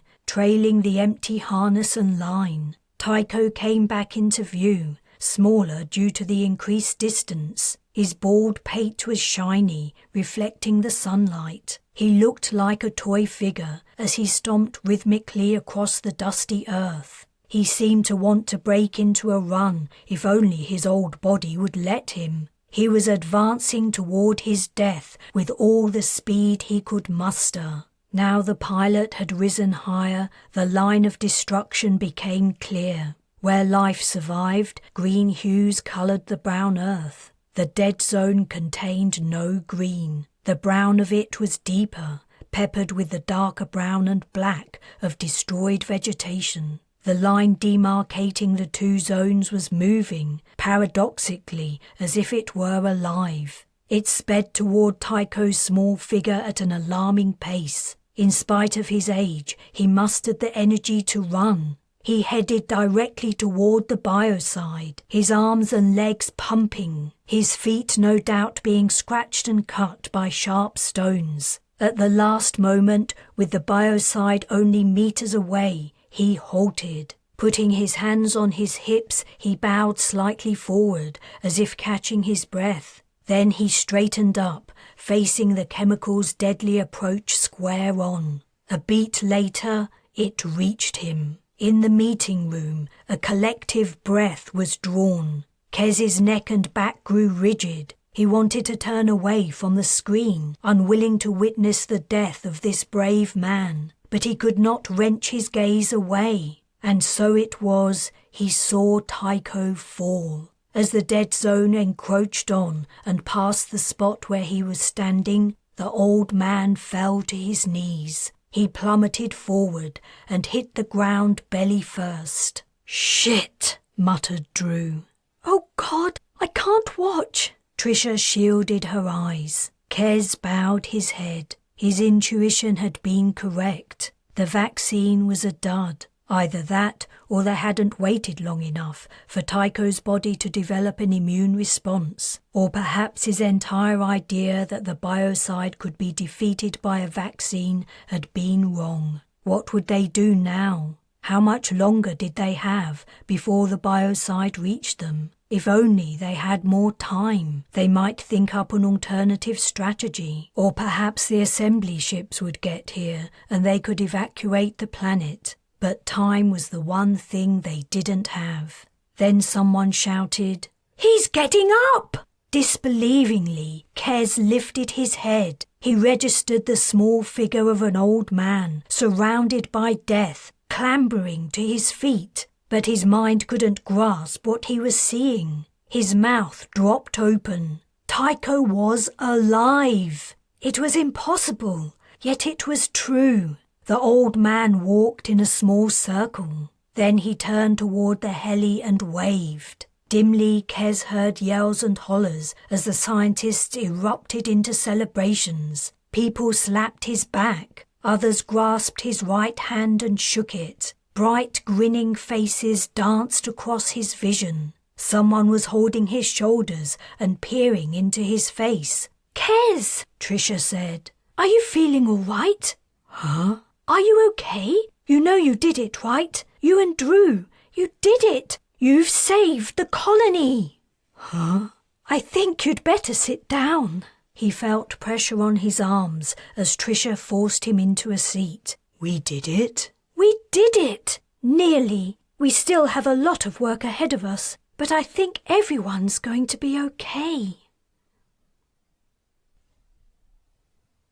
trailing the empty harness and line. Tycho came back into view, smaller due to the increased distance. His bald pate was shiny, reflecting the sunlight. He looked like a toy figure as he stomped rhythmically across the dusty earth. He seemed to want to break into a run if only his old body would let him. He was advancing toward his death with all the speed he could muster. Now the pilot had risen higher, the line of destruction became clear. Where life survived, green hues colored the brown earth. The dead zone contained no green. The brown of it was deeper, peppered with the darker brown and black of destroyed vegetation. The line demarcating the two zones was moving, paradoxically, as if it were alive. It sped toward Tycho's small figure at an alarming pace. In spite of his age, he mustered the energy to run. He headed directly toward the biocide, his arms and legs pumping, his feet no doubt being scratched and cut by sharp stones. At the last moment, with the biocide only meters away, he halted. Putting his hands on his hips, he bowed slightly forward, as if catching his breath. Then he straightened up, facing the chemical's deadly approach square on. A beat later, it reached him. In the meeting room, a collective breath was drawn. Kez's neck and back grew rigid. He wanted to turn away from the screen, unwilling to witness the death of this brave man. But he could not wrench his gaze away. And so it was, he saw Tycho fall. As the dead zone encroached on and past the spot where he was standing, the old man fell to his knees. He plummeted forward and hit the ground belly first. "Shit," muttered Drew. "Oh God, I can't watch." Trisha shielded her eyes. Kez bowed his head. His intuition had been correct. The vaccine was a dud. Either that, or they hadn't waited long enough for Tycho's body to develop an immune response. Or perhaps his entire idea that the biocide could be defeated by a vaccine had been wrong. What would they do now? How much longer did they have before the biocide reached them? If only they had more time, they might think up an alternative strategy. Or perhaps the assembly ships would get here and they could evacuate the planet. But time was the one thing they didn't have. Then someone shouted, "He's getting up!" Disbelievingly, Kez lifted his head. He registered the small figure of an old man, surrounded by death, clambering to his feet. But his mind couldn't grasp what he was seeing. His mouth dropped open. Tycho was alive! It was impossible, yet it was true. The old man walked in a small circle. Then he turned toward the heli and waved. Dimly, Kez heard yells and hollers as the scientists erupted into celebrations. People slapped his back. Others grasped his right hand and shook it. Bright, grinning faces danced across his vision. Someone was holding his shoulders and peering into his face. "Kez," Trisha said, "are you feeling all right?" "Huh?" "Are you okay? You know you did it, right? You and Drew. You did it. You've saved the colony." "Huh?" "I think you'd better sit down." He felt pressure on his arms as Trisha forced him into a seat. "We did it?" "We did it. Nearly. We still have a lot of work ahead of us, but I think everyone's going to be okay."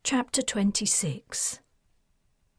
Chapter 26.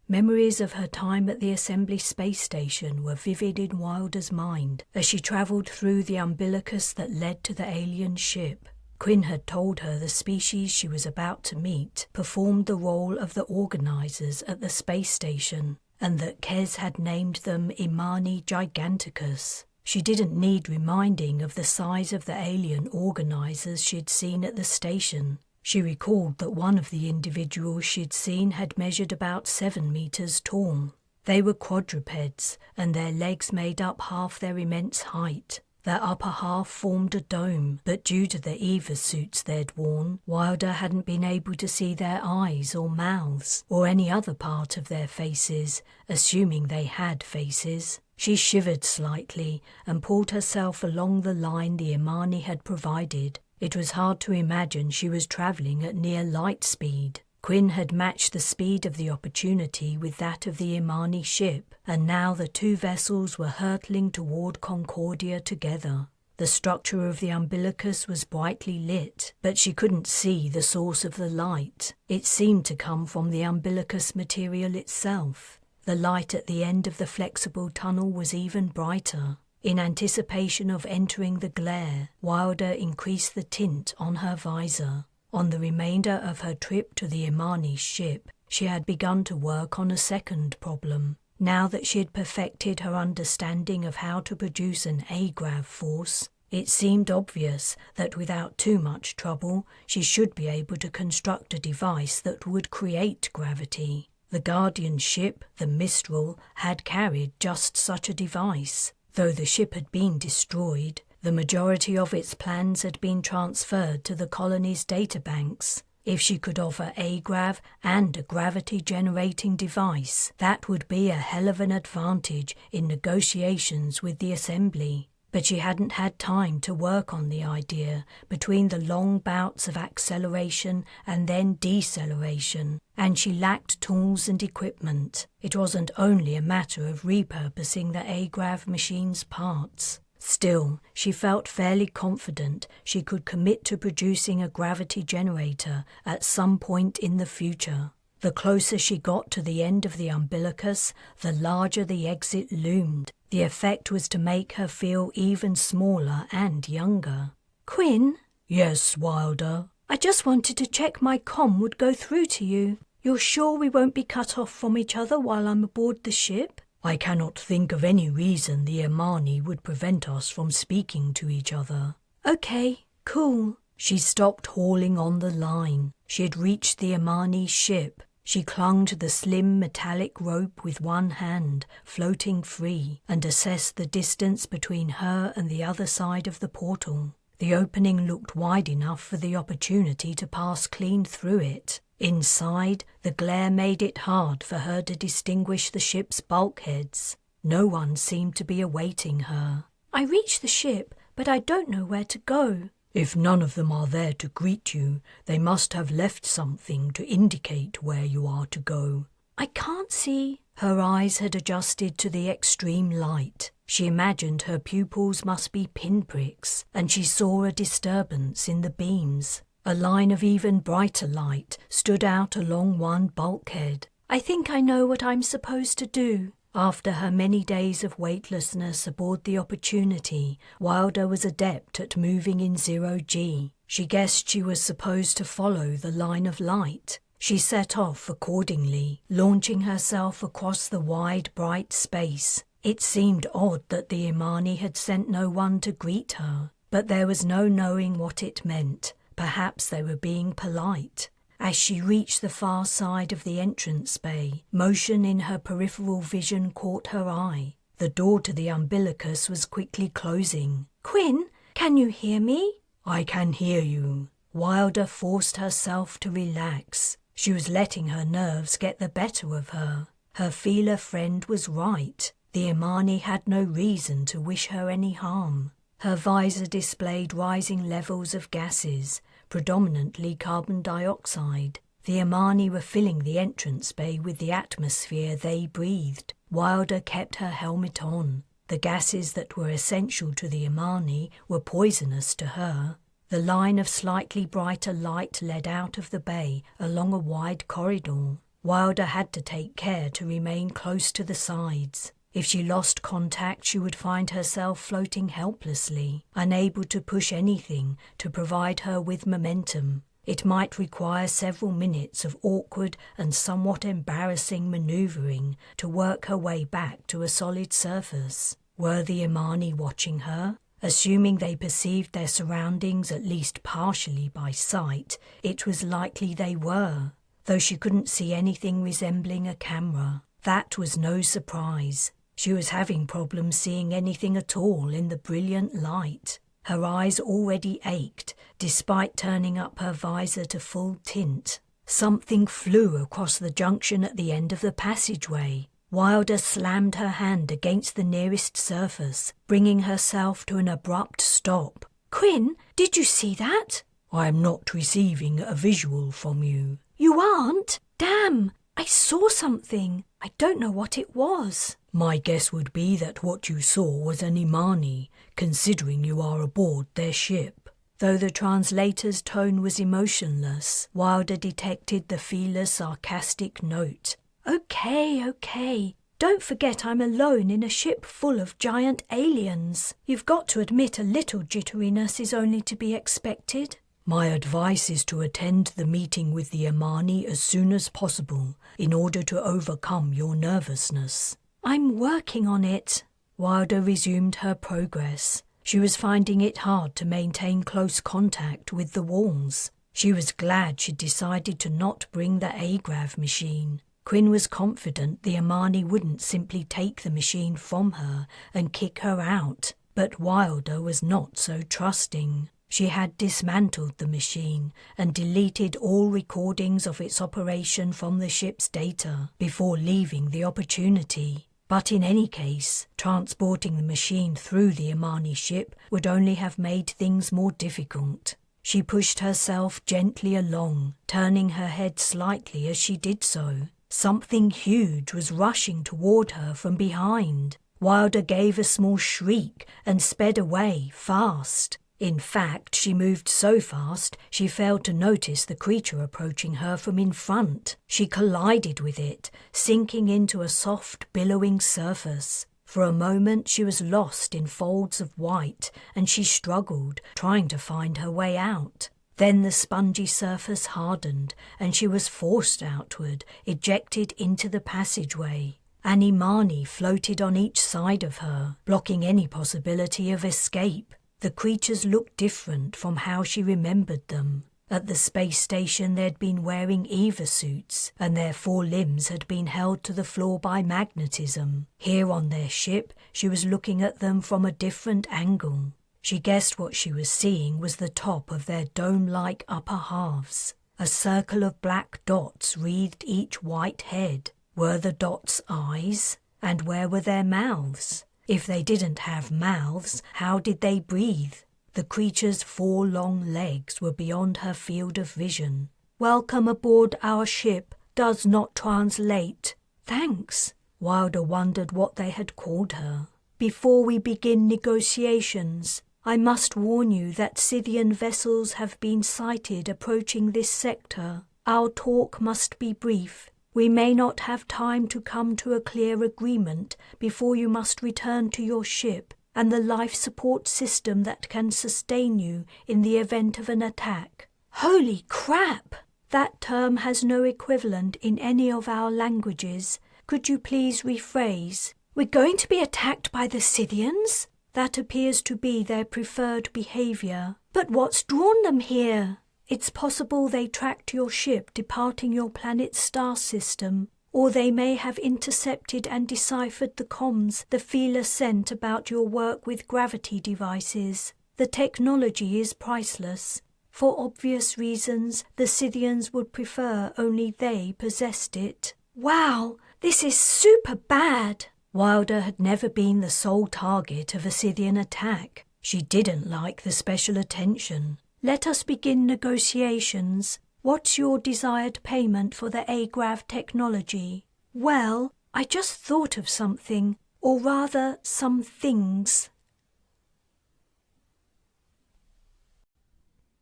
Memories of her time at the assembly space station were vivid in Wilder's mind as she travelled through the umbilicus that led to the alien ship. Quinn had told her the species she was about to meet performed the role of the organisers at the space station, and that Kez had named them Imani Giganticus. She didn't need reminding of the size of the alien organisers she'd seen at the station. She recalled that one of the individuals she'd seen had measured about 7 meters tall. They were quadrupeds, and their legs made up half their immense height. Their upper half formed a dome, but due to the EVA suits they'd worn, Wilder hadn't been able to see their eyes or mouths, or any other part of their faces, assuming they had faces. She shivered slightly and pulled herself along the line the Imani had provided. It was hard to imagine she was travelling at near light speed. Quinn had matched the speed of the Opportunity with that of the Imani ship, and now the two vessels were hurtling toward Concordia together. The structure of the umbilicus was brightly lit, but she couldn't see the source of the light. It seemed to come from the umbilicus material itself. The light at the end of the flexible tunnel was even brighter. In anticipation of entering the glare, Wilder increased the tint on her visor. On the remainder of her trip to the Imani ship, she had begun to work on a second problem. Now that she had perfected her understanding of how to produce an A-grav force, it seemed obvious that without too much trouble, she should be able to construct a device that would create gravity. The Guardian ship, the Mistral, had carried just such a device. Though the ship had been destroyed, the majority of its plans had been transferred to the colony's databanks. If she could offer A-grav and a gravity-generating device, that would be a hell of an advantage in negotiations with the assembly. but she hadn't had time to work on the idea between the long bouts of acceleration and then deceleration, and she lacked tools and equipment. It wasn't only a matter of repurposing the agrav machine's parts. Still, she felt fairly confident she could commit to producing a gravity generator at some point in the future. The closer she got to the end of the umbilicus, the larger the exit loomed. The effect was to make her feel even smaller and younger. Quinn? Yes, Wilder? I just wanted to check my comm would go through to you. You're sure we won't be cut off from each other while I'm aboard the ship? I cannot think of any reason the Imani would prevent us from speaking to each other. Okay, cool. She stopped hauling on the line. She had reached the Imani's ship. She clung to the slim metallic rope with one hand, floating free, and assessed the distance between her and the other side of the portal. The opening looked wide enough for the opportunity to pass clean through it. Inside, the glare made it hard for her to distinguish the ship's bulkheads. No one seemed to be awaiting her. I reached the ship, but I don't know where to go. If none of them are there to greet you, they must have left something to indicate where you are to go. I can't see. Her eyes had adjusted to the extreme light. She imagined her pupils must be pinpricks, and she saw a disturbance in the beams. A line of even brighter light stood out along one bulkhead. I think I know what I'm supposed to do. After her many days of weightlessness aboard the Opportunity, Wilder was adept at moving in zero-G. She guessed she was supposed to follow the line of light. She set off accordingly, launching herself across the wide, bright space. It seemed odd that the Imani had sent no one to greet her, but there was no knowing what it meant. Perhaps they were being polite. As she reached the far side of the entrance bay, motion in her peripheral vision caught her eye. The door to the umbilicus was quickly closing. Quinn, can you hear me? I can hear you. Wilder forced herself to relax. She was letting her nerves get the better of her. Her feeler friend was right. The Imani had no reason to wish her any harm. Her visor displayed rising levels of gases, predominantly carbon dioxide. The Imani were filling the entrance bay with the atmosphere they breathed. Wilder kept her helmet on. The gases that were essential to the Imani were poisonous to her. The line of slightly brighter light led out of the bay along a wide corridor. Wilder had to take care to remain close to the sides. If she lost contact, she would find herself floating helplessly, unable to push anything to provide her with momentum. It might require several minutes of awkward and somewhat embarrassing manoeuvring to work her way back to a solid surface. Were the Imani watching her? Assuming they perceived their surroundings at least partially by sight, it was likely they were, though she couldn't see anything resembling a camera. That was no surprise. She was having problems seeing anything at all in the brilliant light. Her eyes already ached, despite turning up her visor to full tint. Something flew across the junction at the end of the passageway. Wilder slammed her hand against the nearest surface, bringing herself to an abrupt stop. Quinn, did you see that? I am not receiving a visual from you. You aren't? Damn! I saw something. I don't know what it was. My guess would be that what you saw was an Imani, considering you are aboard their ship. Though the translator's tone was emotionless, Wilder detected the feeler's sarcastic note. Okay. Don't forget I'm alone in a ship full of giant aliens. You've got to admit a little jitteriness is only to be expected. My advice is to attend the meeting with the Imani as soon as possible in order to overcome your nervousness. I'm working on it. Wilder resumed her progress. She was finding it hard to maintain close contact with the walls. She was glad she'd decided to not bring the agrav machine. Quinn was confident the Imani wouldn't simply take the machine from her and kick her out, but Wilder was not so trusting. She had dismantled the machine and deleted all recordings of its operation from the ship's data before leaving the Opportunity. But in any case, transporting the machine through the Imani ship would only have made things more difficult. She pushed herself gently along, turning her head slightly as she did so. Something huge was rushing toward her from behind. Wilder gave a small shriek and sped away fast. In fact, she moved so fast she failed to notice the creature approaching her from in front. She collided with it, sinking into a soft, billowing surface. For a moment she was lost in folds of white, and she struggled, trying to find her way out. Then the spongy surface hardened, and she was forced outward, ejected into the passageway. An Imani floated on each side of her, blocking any possibility of escape. The creatures looked different from how she remembered them. At the space station they'd been wearing EVA suits, and their 4 limbs had been held to the floor by magnetism. Here on their ship, she was looking at them from a different angle. She guessed what she was seeing was the top of their dome-like upper halves. A circle of black dots wreathed each white head. Were the dots eyes? And where were their mouths? If they didn't have mouths, how did they breathe? The creature's 4 long legs were beyond her field of vision. "Welcome aboard our ship. Does not translate." "Thanks." Wilder wondered what they had called her. "Before we begin negotiations, I must warn you that Scythian vessels have been sighted approaching this sector. Our talk must be brief. We may not have time to come to a clear agreement before you must return to your ship and the life support system that can sustain you in the event of an attack." "Holy crap! That term has no equivalent in any of our languages. Could you please rephrase? We're going to be attacked by the Scythians? That appears to be their preferred behavior. But what's drawn them here? It's possible they tracked your ship departing your planet's star system, or they may have intercepted and deciphered the comms the feeler sent about your work with gravity devices. The technology is priceless. For obvious reasons, the Scythians would prefer only they possessed it." "Wow, this is super bad!" Wilder had never been the sole target of a Scythian attack. She didn't like the special attention. "Let us begin negotiations. What's your desired payment for the Agrav technology?" "Well, I just thought of something, or rather some things."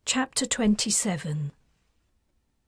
Chapter 27.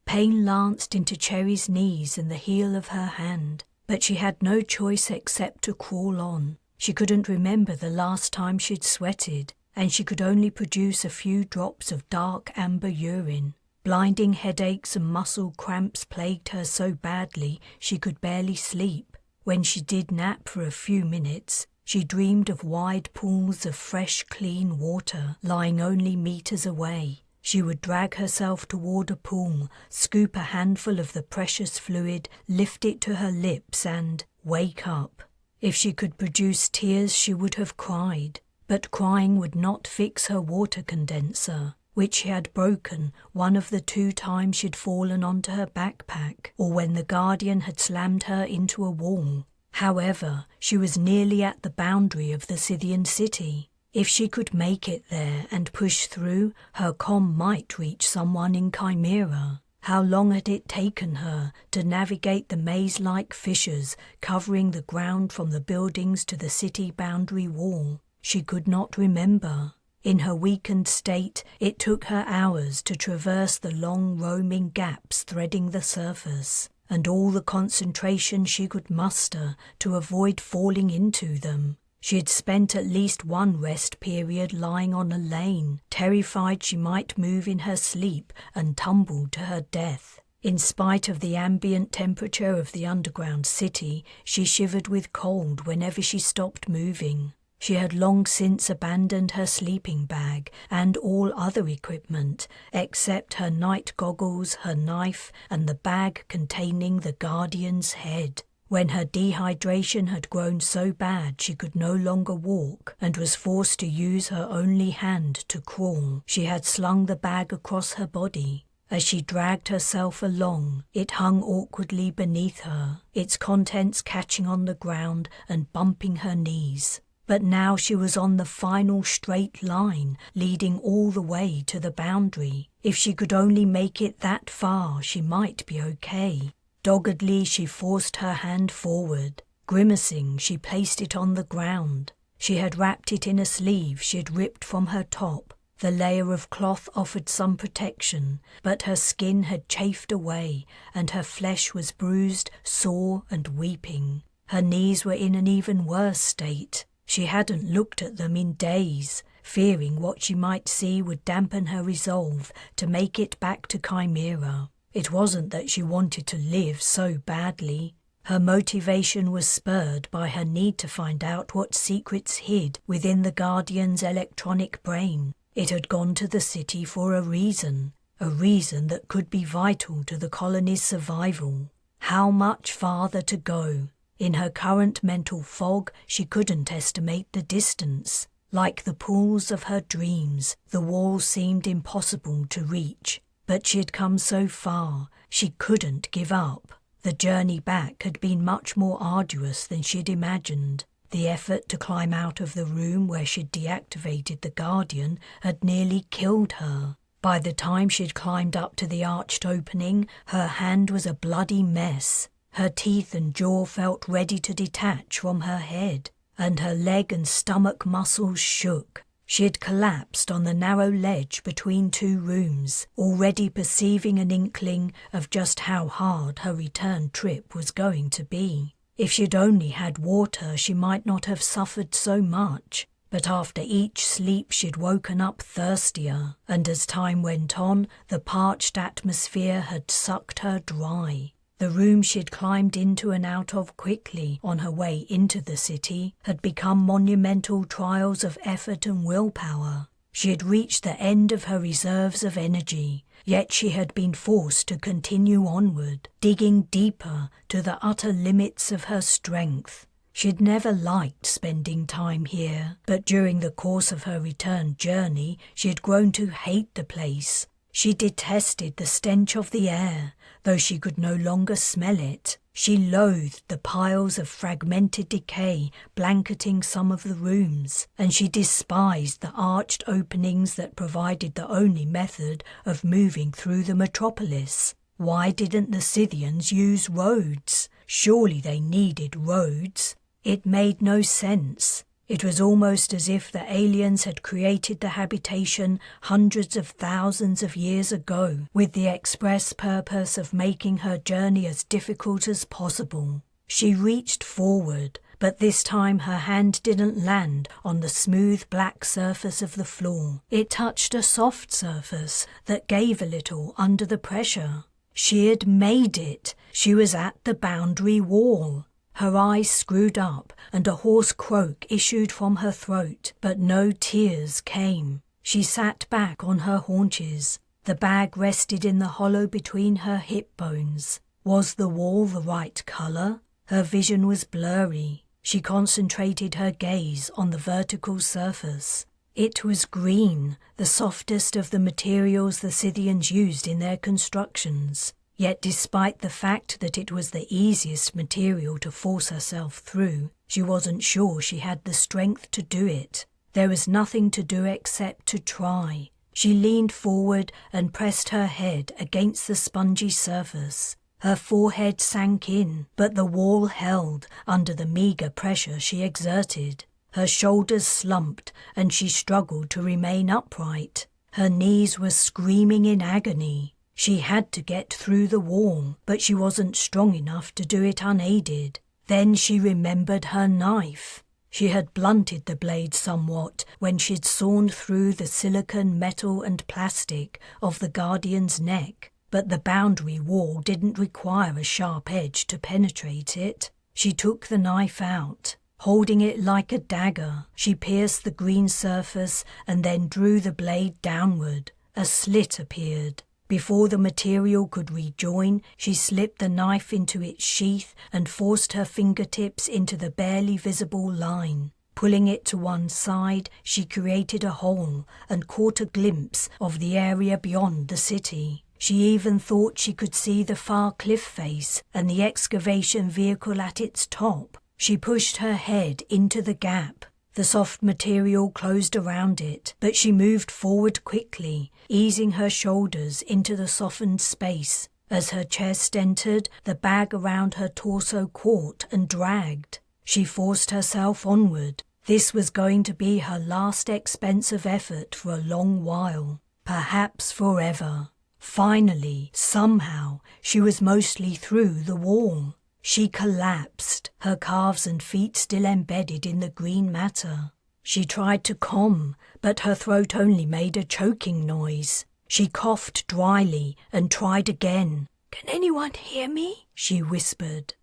Pain lanced into Cherry's knees and the heel of her hand, but she had no choice except to crawl on. She couldn't remember the last time she'd sweated, and she could only produce a few drops of dark amber urine. Blinding headaches and muscle cramps plagued her so badly she could barely sleep. When she did nap for a few minutes, she dreamed of wide pools of fresh, clean water lying only meters away. She would drag herself toward a pool, scoop a handful of the precious fluid, lift it to her lips and wake up. If she could produce tears, she would have cried. But crying would not fix her water condenser, which she had broken one of the 2 times she'd fallen onto her backpack, or when the Guardian had slammed her into a wall. However, she was nearly at the boundary of the Scythian city. If she could make it there and push through, her comm might reach someone in Chimera. How long had it taken her to navigate the maze-like fissures covering the ground from the buildings to the city boundary wall? She could not remember. In her weakened state, it took her hours to traverse the long roaming gaps threading the surface, and all the concentration she could muster to avoid falling into them. She had spent at least one rest period lying on a lane, terrified she might move in her sleep and tumble to her death. In spite of the ambient temperature of the underground city, she shivered with cold whenever she stopped moving. She had long since abandoned her sleeping bag and all other equipment, except her night goggles, her knife, and the bag containing the Guardian's head. When her dehydration had grown so bad she could no longer walk and was forced to use her only hand to crawl, she had slung the bag across her body. As she dragged herself along, it hung awkwardly beneath her, its contents catching on the ground and bumping her knees. But now she was on the final straight line, leading all the way to the boundary. If she could only make it that far, she might be okay. Doggedly, she forced her hand forward. Grimacing, she placed it on the ground. She had wrapped it in a sleeve she had ripped from her top. The layer of cloth offered some protection, but her skin had chafed away, and her flesh was bruised, sore, and weeping. Her knees were in an even worse state. She hadn't looked at them in days, fearing what she might see would dampen her resolve to make it back to Chimera. It wasn't that she wanted to live so badly. Her motivation was spurred by her need to find out what secrets hid within the Guardian's electronic brain. It had gone to the city for a reason that could be vital to the colony's survival. How much farther to go? In her current mental fog, she couldn't estimate the distance. Like the pools of her dreams, the wall seemed impossible to reach. But she had come so far, she couldn't give up. The journey back had been much more arduous than she'd imagined. The effort to climb out of the room where she'd deactivated the Guardian had nearly killed her. By the time she'd climbed up to the arched opening, her hand was a bloody mess. Her teeth and jaw felt ready to detach from her head, and her leg and stomach muscles shook. She had collapsed on the narrow ledge between two rooms, already perceiving an inkling of just how hard her return trip was going to be. If she'd only had water, she might not have suffered so much. But after each sleep she'd woken up thirstier, and as time went on, the parched atmosphere had sucked her dry. The room she'd climbed into and out of quickly on her way into the city had become monumental trials of effort and willpower. She had reached the end of her reserves of energy, yet she had been forced to continue onward, digging deeper to the utter limits of her strength. She'd never liked spending time here, but during the course of her return journey, she had grown to hate the place. She detested the stench of the air, though she could no longer smell it. She loathed the piles of fragmented decay blanketing some of the rooms, and she despised the arched openings that provided the only method of moving through the metropolis. Why didn't the Scythians use roads? Surely they needed roads. It made no sense. It was almost as if the aliens had created the habitation hundreds of thousands of years ago, with the express purpose of making her journey as difficult as possible. She reached forward, but this time her hand didn't land on the smooth black surface of the floor. It touched a soft surface that gave a little under the pressure. She had made it. She was at the boundary wall. Her eyes screwed up and a hoarse croak issued from her throat, but no tears came. She sat back on her haunches. The bag rested in the hollow between her hip bones. Was the wall the right colour? Her vision was blurry. She concentrated her gaze on the vertical surface. It was green, the softest of the materials the Scythians used in their constructions. Yet despite the fact that it was the easiest material to force herself through, she wasn't sure she had the strength to do it. There was nothing to do except to try. She leaned forward and pressed her head against the spongy surface. Her forehead sank in, but the wall held under the meagre pressure she exerted. Her shoulders slumped and she struggled to remain upright. Her knees were screaming in agony. She had to get through the wall, but she wasn't strong enough to do it unaided. Then she remembered her knife. She had blunted the blade somewhat when she'd sawn through the silicon, metal and plastic of the Guardian's neck, but the boundary wall didn't require a sharp edge to penetrate it. She took the knife out. Holding it like a dagger, she pierced the green surface and then drew the blade downward. A slit appeared. Before the material could rejoin, she slipped the knife into its sheath and forced her fingertips into the barely visible line. Pulling it to one side, she created a hole and caught a glimpse of the area beyond the city. She even thought she could see the far cliff face and the excavation vehicle at its top. She pushed her head into the gap. The soft material closed around it, but she moved forward quickly, easing her shoulders into the softened space. As her chest entered, the bag around her torso caught and dragged. She forced herself onward. This was going to be her last expensive effort for a long while, perhaps forever. Finally, somehow, she was mostly through the wall. She collapsed, her calves and feet still embedded in the green matter. She tried to calm, but her throat only made a choking noise. She coughed dryly and tried again. "Can anyone hear me?" she whispered.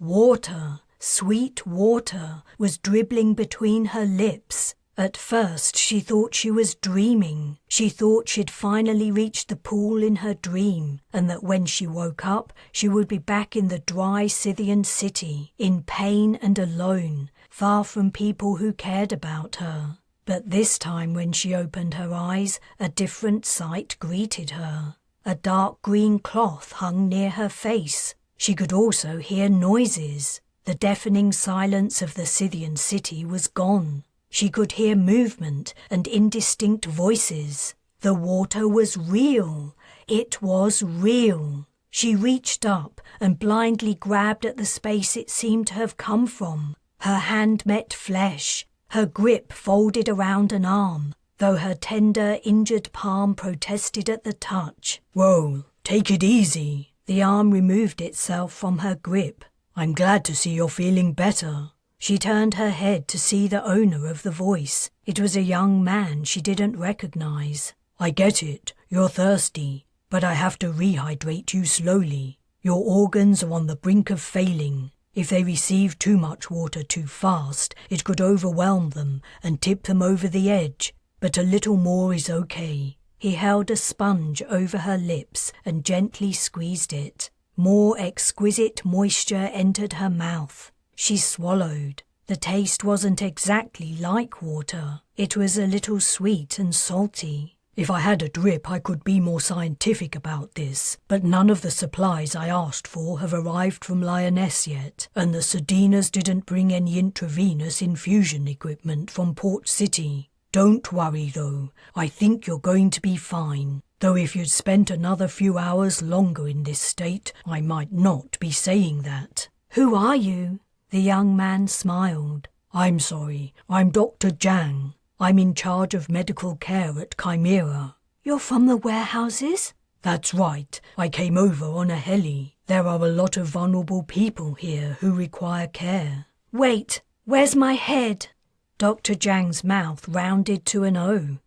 Water, sweet water, was dribbling between her lips. At first she thought she was dreaming. She thought she'd finally reached the pool in her dream, and that when she woke up she would be back in the dry Scythian city, in pain and alone, far from people who cared about her. But this time when she opened her eyes, a different sight greeted her. A dark green cloth hung near her face. She could also hear noises. The deafening silence of the Scythian city was gone. She could hear movement and indistinct voices. The water was real. It was real. She reached up and blindly grabbed at the space it seemed to have come from. Her hand met flesh. Her grip folded around an arm, though her tender, injured palm protested at the touch. Whoa, take it easy. The arm removed itself from her grip. I'm glad to see you're feeling better. She turned her head to see the owner of the voice. It was a young man she didn't recognize. I get it, you're thirsty, but I have to rehydrate you slowly. Your organs are on the brink of failing. If they receive too much water too fast, it could overwhelm them and tip them over the edge, but a little more is okay. He held a sponge over her lips and gently squeezed it. More exquisite moisture entered her mouth. She swallowed. The taste wasn't exactly like water. It was a little sweet and salty. If I had a drip, I could be more scientific about this, but none of the supplies I asked for have arrived from Lioness yet, and the Sadinas didn't bring any intravenous infusion equipment from Port City. Don't worry, though. I think you're going to be fine. Though if you'd spent another few hours longer in this state, I might not be saying that. "Who are you?" The young man smiled. I'm sorry, I'm Dr. Jang. I'm in charge of medical care at Chimera. "You're from the warehouses?" That's right, I came over on a heli. There are a lot of vulnerable people here who require care. "Wait, where's my head?" Dr. Jang's mouth rounded to an O.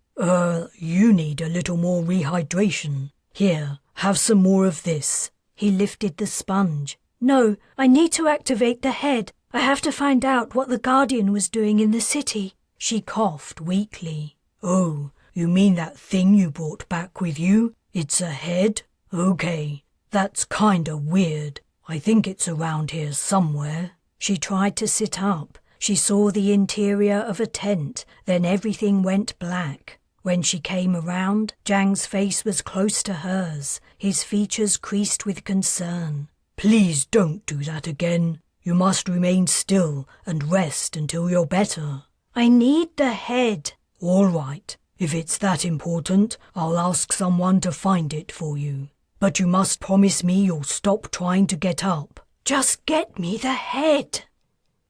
You need a little more rehydration. Here, have some more of this." He lifted the sponge. "No, I need to activate the head. I have to find out what the Guardian was doing in the city." She coughed weakly. "Oh, you mean that thing you brought back with you? It's a head? Okay, that's kinda weird. I think it's around here somewhere." She tried to sit up. She saw the interior of a tent, then everything went black. When she came around, Jang's face was close to hers, his features creased with concern. "Please don't do that again. You must remain still and rest until you're better." "I need the head." "All right. If it's that important, I'll ask someone to find it for you. But you must promise me you'll stop trying to get up." "Just get me the head."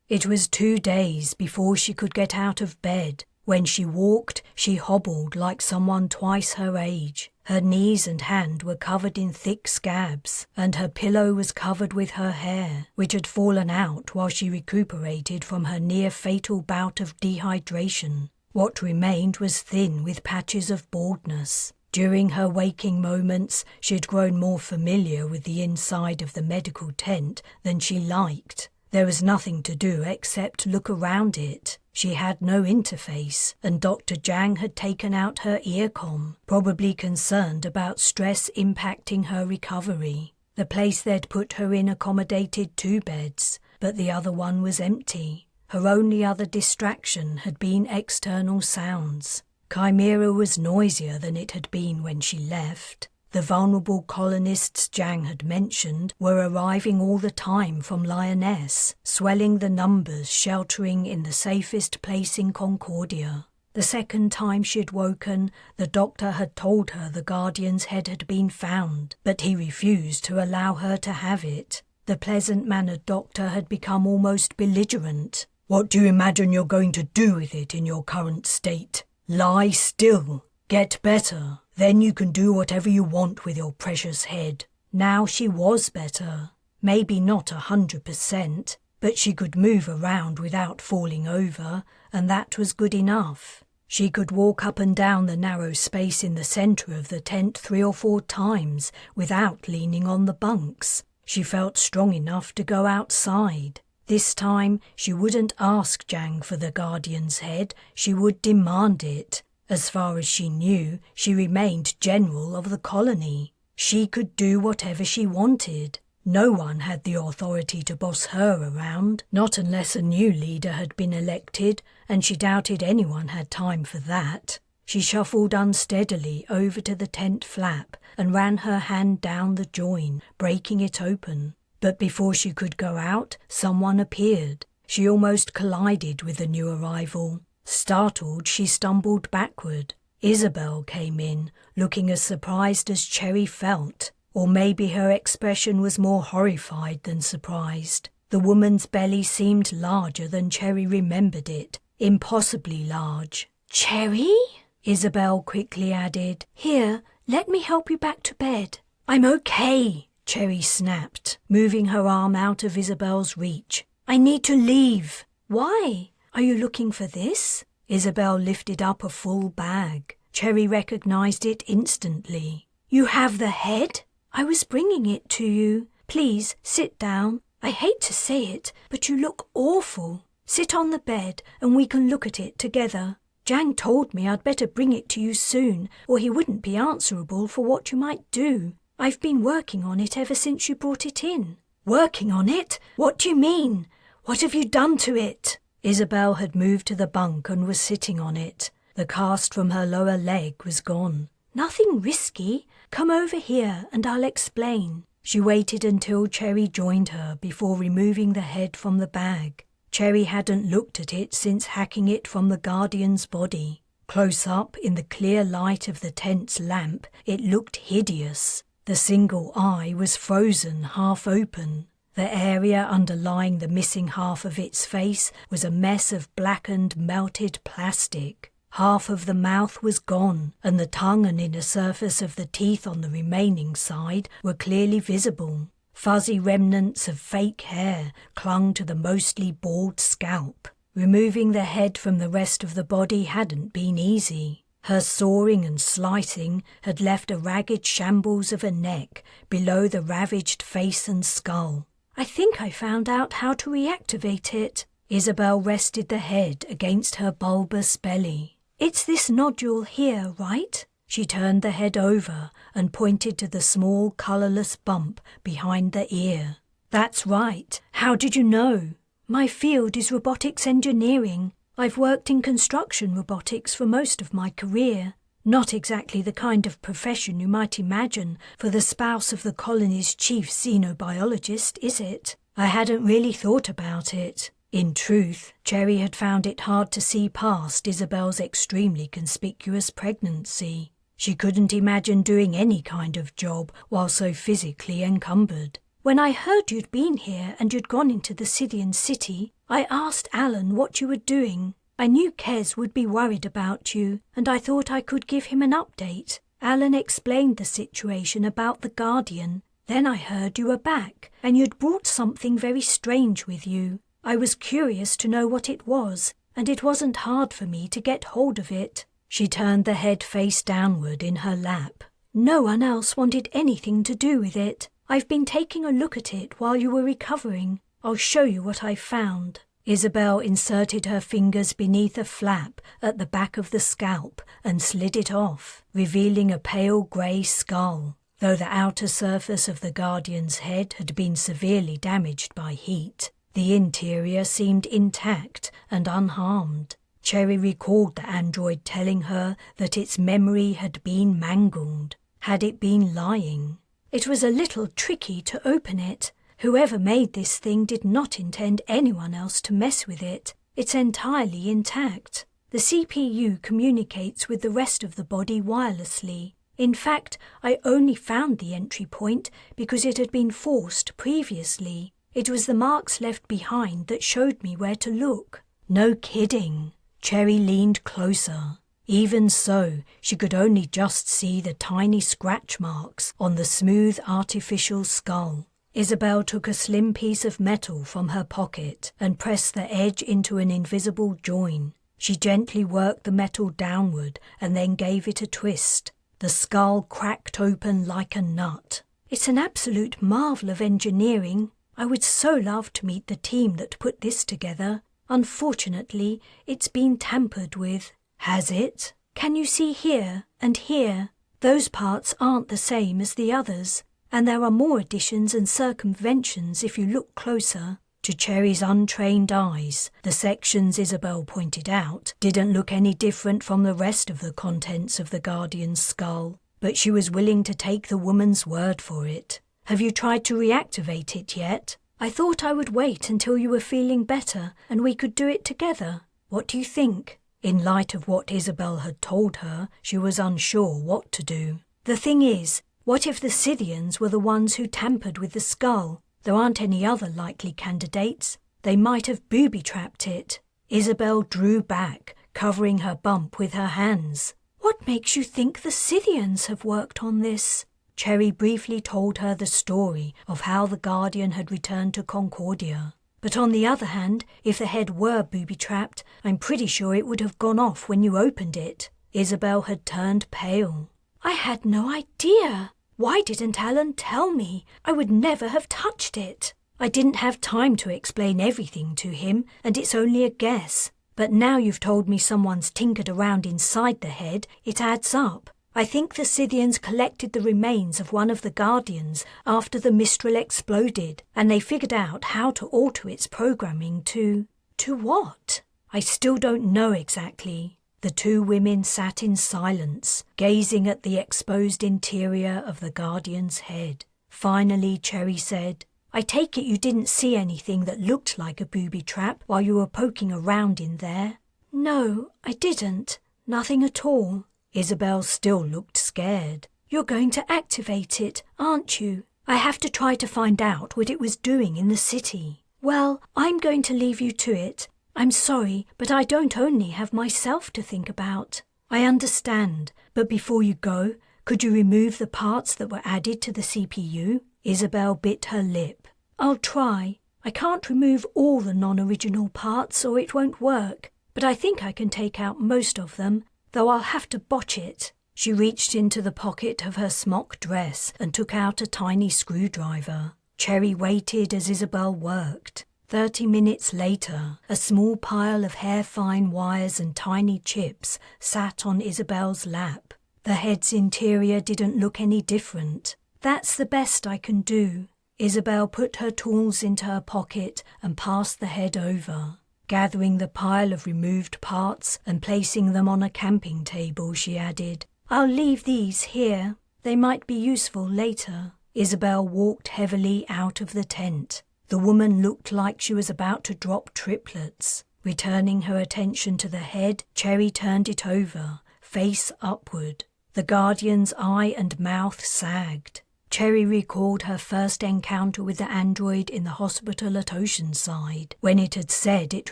It was 2 days before she could get out of bed. When she walked, she hobbled like someone twice her age. Her knees and hand were covered in thick scabs, and her pillow was covered with her hair, which had fallen out while she recuperated from her near-fatal bout of dehydration. What remained was thin with patches of baldness. During her waking moments, she had grown more familiar with the inside of the medical tent than she liked. There was nothing to do except look around it. She had no interface, and Dr. Jang had taken out her earcom, probably concerned about stress impacting her recovery. The place they'd put her in accommodated 2 beds, but the other one was empty. Her only other distraction had been external sounds. Chimera was noisier than it had been when she left. The vulnerable colonists Jang had mentioned were arriving all the time from Lioness, swelling the numbers, sheltering in the safest place in Concordia. The second time she'd woken, the doctor had told her the Guardian's head had been found, but he refused to allow her to have it. The pleasant-mannered doctor had become almost belligerent. "What do you imagine you're going to do with it in your current state? Lie still. Get better. Then you can do whatever you want with your precious head." Now she was better. Maybe not 100%, but she could move around without falling over, and that was good enough. She could walk up and down the narrow space in the centre of the tent 3 or 4 times without leaning on the bunks. She felt strong enough to go outside. This time she wouldn't ask Jang for the Guardian's head, she would demand it. As far as she knew, she remained general of the colony. She could do whatever she wanted. No one had the authority to boss her around, not unless a new leader had been elected, and she doubted anyone had time for that. She shuffled unsteadily over to the tent flap and ran her hand down the join, breaking it open. But before she could go out, someone appeared. She almost collided with the new arrival. Startled, she stumbled backward. Isabel came in, looking as surprised as Cherry felt. Or maybe her expression was more horrified than surprised. The woman's belly seemed larger than Cherry remembered it, impossibly large. "Cherry?" Isabel quickly added. "Here, let me help you back to bed." "I'm okay," Cherry snapped, moving her arm out of Isabel's reach. "I need to leave." "Why? Are you looking for this?" Isabel lifted up a full bag. Cherry recognized it instantly. "You have the head?" "I was bringing it to you. Please, sit down. I hate to say it, but you look awful. Sit on the bed and we can look at it together. Jang told me I'd better bring it to you soon, or he wouldn't be answerable for what you might do. I've been working on it ever since you brought it in." "Working on it? What do you mean? What have you done to it?" Isabel had moved to the bunk and was sitting on it. The cast from her lower leg was gone. "Nothing risky. Come over here and I'll explain." She waited until Cherry joined her before removing the head from the bag. Cherry hadn't looked at it since hacking it from the Guardian's body. Close up, in the clear light of the tent's lamp, it looked hideous. The single eye was frozen, half open. The area underlying the missing half of its face was a mess of blackened, melted plastic. Half of the mouth was gone, and the tongue and inner surface of the teeth on the remaining side were clearly visible. Fuzzy remnants of fake hair clung to the mostly bald scalp. Removing the head from the rest of the body hadn't been easy. Her sawing and slicing had left a ragged shambles of a neck below the ravaged face and skull. "I think I found out how to reactivate it." Isabel rested the head against her bulbous belly. "It's this nodule here, right?" She turned the head over and pointed to the small, colourless bump behind the ear. "That's right. How did you know?" "My field is robotics engineering. I've worked in construction robotics for most of my career. Not exactly the kind of profession you might imagine for the spouse of the colony's chief xenobiologist, is it?" I hadn't really thought about it. In truth, Cherry had found it hard to see past Isabel's extremely conspicuous pregnancy. She couldn't imagine doing any kind of job while so physically encumbered. "When I heard you'd been here and you'd gone into the Scythian city, I asked Alan what you were doing. I knew Kes would be worried about you, and I thought I could give him an update. Alan explained the situation about the Guardian. Then I heard you were back, and you'd brought something very strange with you. I was curious to know what it was, and it wasn't hard for me to get hold of it." She turned the head face downward in her lap. "No one else wanted anything to do with it. I've been taking a look at it while you were recovering. I'll show you what I found." Isabel inserted her fingers beneath a flap at the back of the scalp and slid it off, revealing a pale grey skull. Though the outer surface of the Guardian's head had been severely damaged by heat, the interior seemed intact and unharmed. Cherry recalled the android telling her that its memory had been mangled. Had it been lying? It was a little tricky to open it. Whoever made this thing did not intend anyone else to mess with it. It's entirely intact. The CPU communicates with the rest of the body wirelessly. In fact, I only found the entry point because it had been forced previously. It was the marks left behind that showed me where to look. No kidding. Cherry leaned closer. Even so, she could only just see the tiny scratch marks on the smooth artificial skull. Isabel took a slim piece of metal from her pocket and pressed the edge into an invisible join. She gently worked the metal downward and then gave it a twist. The skull cracked open like a nut. It's an absolute marvel of engineering. I would so love to meet the team that put this together. Unfortunately, it's been tampered with. Has it? Can you see here and here? Those parts aren't the same as the others, and there are more additions and circumventions if you look closer. To Cherry's untrained eyes, the sections Isabel pointed out didn't look any different from the rest of the contents of the Guardian's skull, but she was willing to take the woman's word for it. Have you tried to reactivate it yet? I thought I would wait until you were feeling better and we could do it together. What do you think? In light of what Isabel had told her, she was unsure what to do. The thing is, what if the Scythians were the ones who tampered with the skull? There aren't any other likely candidates. They might have booby-trapped it. Isabel drew back, covering her bump with her hands. What makes you think the Scythians have worked on this? Cherry briefly told her the story of how the Guardian had returned to Concordia. But on the other hand, if the head were booby-trapped, I'm pretty sure it would have gone off when you opened it. Isabel had turned pale. I had no idea. Why didn't Alan tell me? I would never have touched it. I didn't have time to explain everything to him, and it's only a guess. But now you've told me someone's tinkered around inside the head, it adds up. I think the Scythians collected the remains of one of the Guardians after the Mistral exploded, and they figured out how to alter its programming to... To what? I still don't know exactly. The two women sat in silence, gazing at the exposed interior of the Guardian's head. Finally, Cherry said, I take it you didn't see anything that looked like a booby trap while you were poking around in there? No, I didn't. Nothing at all. Isabel still looked scared. You're going to activate it, aren't you? I have to try to find out what it was doing in the city. Well, I'm going to leave you to it. I'm sorry, but I don't only have myself to think about. I understand, but before you go, could you remove the parts that were added to the CPU? Isabel bit her lip. I'll try. I can't remove all the non-original parts or it won't work, but I think I can take out most of them, though I'll have to botch it. She reached into the pocket of her smock dress and took out a tiny screwdriver. Cherry waited as Isabel worked. 30 minutes later, a small pile of hair-fine wires and tiny chips sat on Isabel's lap. The head's interior didn't look any different. That's the best I can do. Isabel put her tools into her pocket and passed the head over. Gathering the pile of removed parts and placing them on a camping table, she added, I'll leave these here. They might be useful later. Isabel walked heavily out of the tent. The woman looked like she was about to drop triplets. Returning her attention to the head, Cherry turned it over, face upward. The Guardian's eye and mouth sagged. Cherry recalled her first encounter with the android in the hospital at Oceanside, when it had said it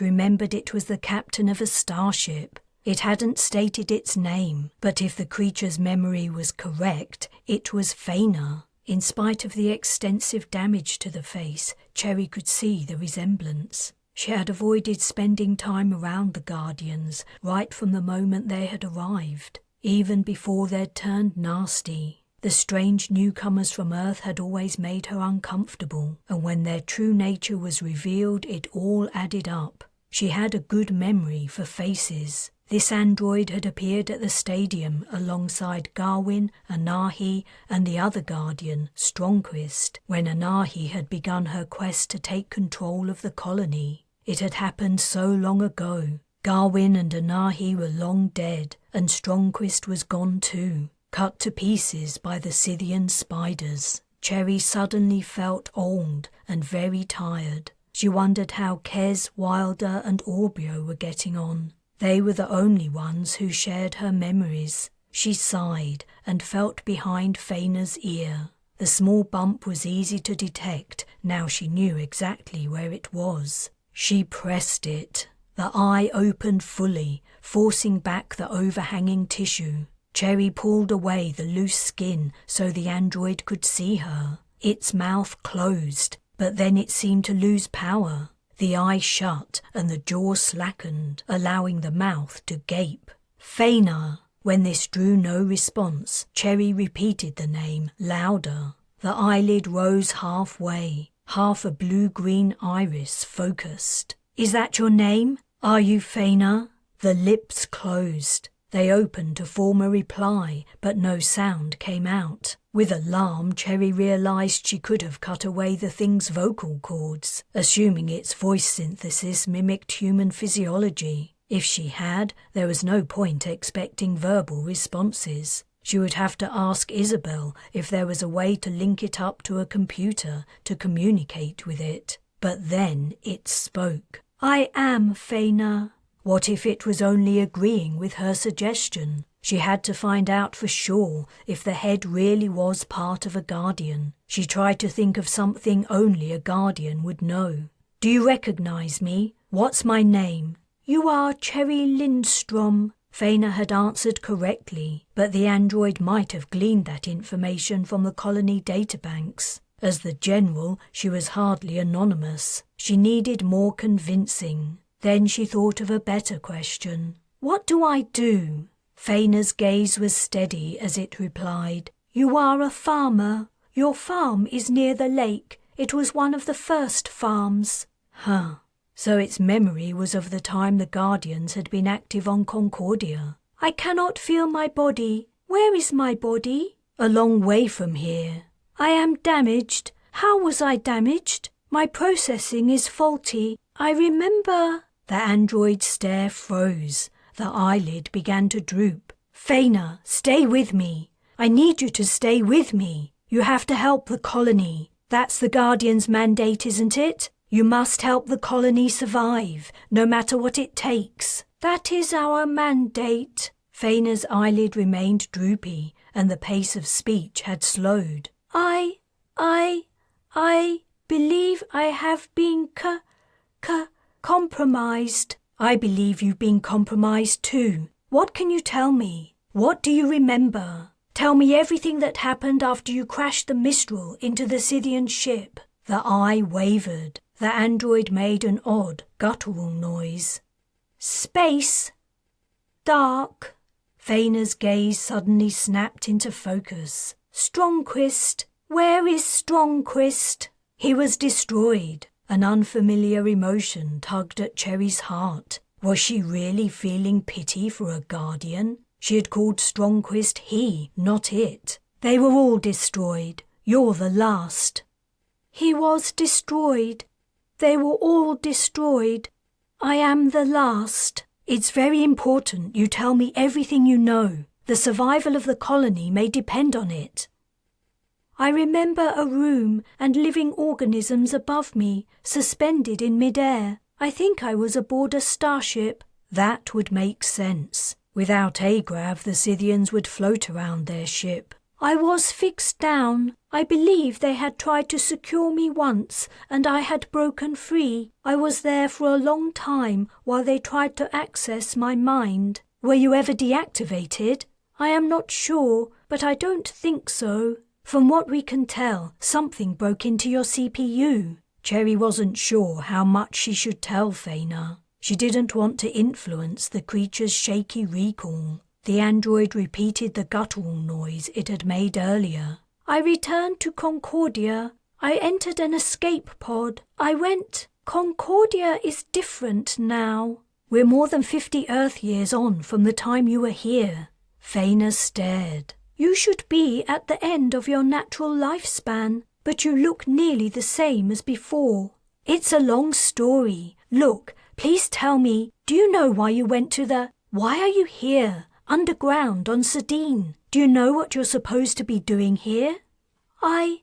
remembered it was the captain of a starship. It hadn't stated its name, but if the creature's memory was correct, it was Faina. In spite of the extensive damage to the face, Cherry could see the resemblance. She had avoided spending time around the Guardians right from the moment they had arrived, even before they'd turned nasty. The strange newcomers from Earth had always made her uncomfortable, and when their true nature was revealed, it all added up. She had a good memory for faces. This android had appeared at the stadium alongside Garwin, Anahi, and the other Guardian, Strongquist, when Anahi had begun her quest to take control of the colony. It had happened so long ago. Garwin and Anahi were long dead, and Strongquist was gone too. cut to pieces by the Scythian spiders. Cherry suddenly felt old and very tired. She wondered how Kes, Wilder and Orbio were getting on. They were the only ones who shared her memories. She sighed and felt behind Faina's ear. The small bump was easy to detect, now she knew exactly where it was. She pressed it. The eye opened fully, forcing back the overhanging tissue. Cherry pulled away the loose skin so the android could see her. Its mouth closed, but then it seemed to lose power. The eye shut and the jaw slackened, allowing the mouth to gape. Faina! When this drew no response, Cherry repeated the name, louder. The eyelid rose halfway, half a blue-green iris focused. Is that your name? Are you Faina? The lips closed. They opened to form a reply, but no sound came out. With alarm, Cherry realized she could have cut away the thing's vocal cords, assuming its voice synthesis mimicked human physiology. If she had, there was no point expecting verbal responses. She would have to ask Isabel if there was a way to link it up to a computer to communicate with it. But then it spoke. I am Faina. What if it was only agreeing with her suggestion? She had to find out for sure if the head really was part of a guardian. She tried to think of something only a guardian would know. Do you recognize me? What's my name? You are Cherry Lindstrom. Faina had answered correctly, but the android might have gleaned that information from the colony databanks. As the general, she was hardly anonymous. She needed more convincing. Then she thought of a better question. What do I do? Faina's gaze was steady as it replied, You are a farmer. Your farm is near the lake. It was one of the first farms. Huh. So its memory was of the time the Guardians had been active on Concordia. I cannot feel my body. Where is my body? A long way from here. I am damaged. How was I damaged? My processing is faulty. I remember... The android's stare froze. The eyelid began to droop. Faina, stay with me. I need you to stay with me. You have to help the colony. That's the Guardian's mandate, isn't it? You must help the colony survive, no matter what it takes. That is our mandate. Faina's eyelid remained droopy, and the pace of speech had slowed. I believe I have been compromised. I believe you've been compromised too. What can you tell me? What do you remember? Tell me everything that happened after you crashed the Mistral into the Scythian ship. The eye wavered. The android made an odd, guttural noise. Space. Dark. Faina's gaze suddenly snapped into focus. Strongquist. Where is Strongquist? He was destroyed. An unfamiliar emotion tugged at Cherry's heart. Was she really feeling pity for a guardian? She had called Strongquist he, not it. They were all destroyed. You're the last. He was destroyed. They were all destroyed. I am the last. It's very important you tell me everything you know. The survival of the colony may depend on it. I remember a room and living organisms above me, suspended in mid-air. I think I was aboard a starship. That would make sense. Without Agrav, the Scythians would float around their ship. I was fixed down. I believe they had tried to secure me once, and I had broken free. I was there for a long time while they tried to access my mind. Were you ever deactivated? I am not sure, but I don't think so. From what we can tell, something broke into your CPU. Cherry wasn't sure how much she should tell Faina. She didn't want to influence the creature's shaky recall. The android repeated the guttural noise it had made earlier. I returned to Concordia. I entered an escape pod. I went. Concordia is different now. We're more than 50 Earth years on from the time you were here. Faina stared. You should be at the end of your natural lifespan, but you look nearly the same as before. It's a long story. Look, please tell me, do you know why you went to the... Why are you here? underground on Sardine. Do you know what you're supposed to be doing here? I...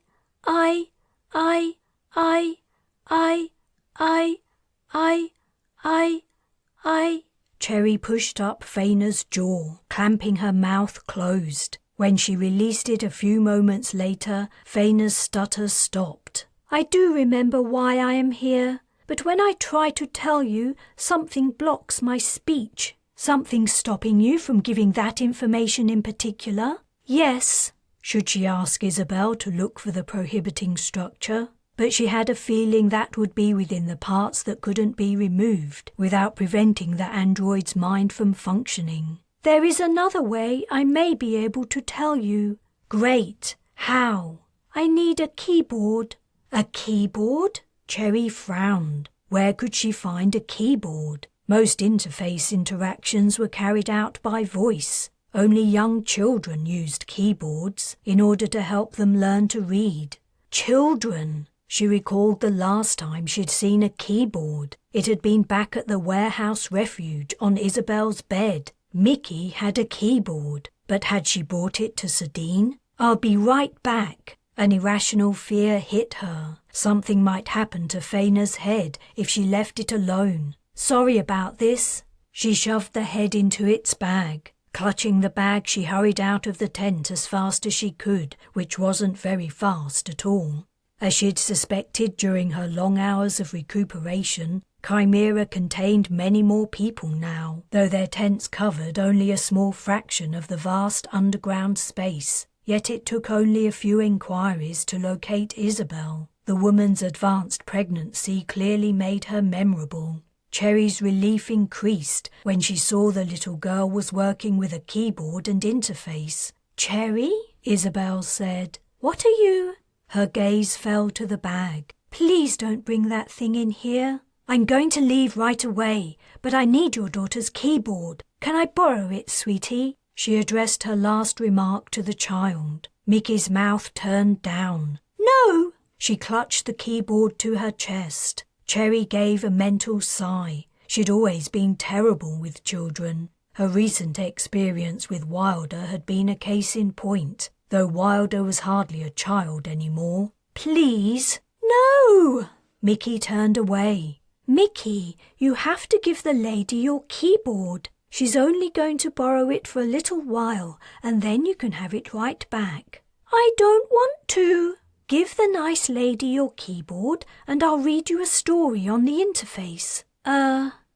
Cherry pushed up Faina's jaw, clamping her mouth closed. When she released it a few moments later, Faina's stutter stopped. I do remember why I am here, but when I try to tell you, something blocks my speech. Something stopping you from giving that information in particular? Yes. Should she ask Isabel to look for the prohibiting structure? But she had a feeling that would be within the parts that couldn't be removed without preventing the android's mind from functioning. There is another way I may be able to tell you. Great. How? I need a keyboard. A keyboard? Cherry frowned. Where could she find a keyboard? Most interface interactions were carried out by voice. Only young children used keyboards in order to help them learn to read. Children! She recalled the last time she'd seen a keyboard. It had been back at the warehouse refuge on Isabel's bed. Mickey had a keyboard, but had she brought it to Sardine? I'll be right back. An irrational fear hit her. Something might happen to Faina's head if she left it alone. Sorry about this. She shoved the head into its bag. Clutching the bag, she hurried out of the tent as fast as she could, which wasn't very fast at all. As she'd suspected during her long hours of recuperation, Chimera contained many more people now, though their tents covered only a small fraction of the vast underground space. Yet it took only a few inquiries to locate Isabel. The woman's advanced pregnancy clearly made her memorable. Cherry's relief increased when she saw the little girl was working with a keyboard and interface. Cherry? Isabel said. What are you? Her gaze fell to the bag. Please don't bring that thing in here. I'm going to leave right away, but I need your daughter's keyboard. Can I borrow it, sweetie? She addressed her last remark to the child. Mickey's mouth turned down. No! She clutched the keyboard to her chest. Cherry gave a mental sigh. She'd always been terrible with children. Her recent experience with Wilder had been a case in point, though Wilder was hardly a child anymore. Please? No! Mickey turned away. Mickey, you have to give the lady your keyboard. She's only going to borrow it for a little while, and then you can have it right back. I don't want to. Give the nice lady your keyboard, and I'll read you a story on the interface.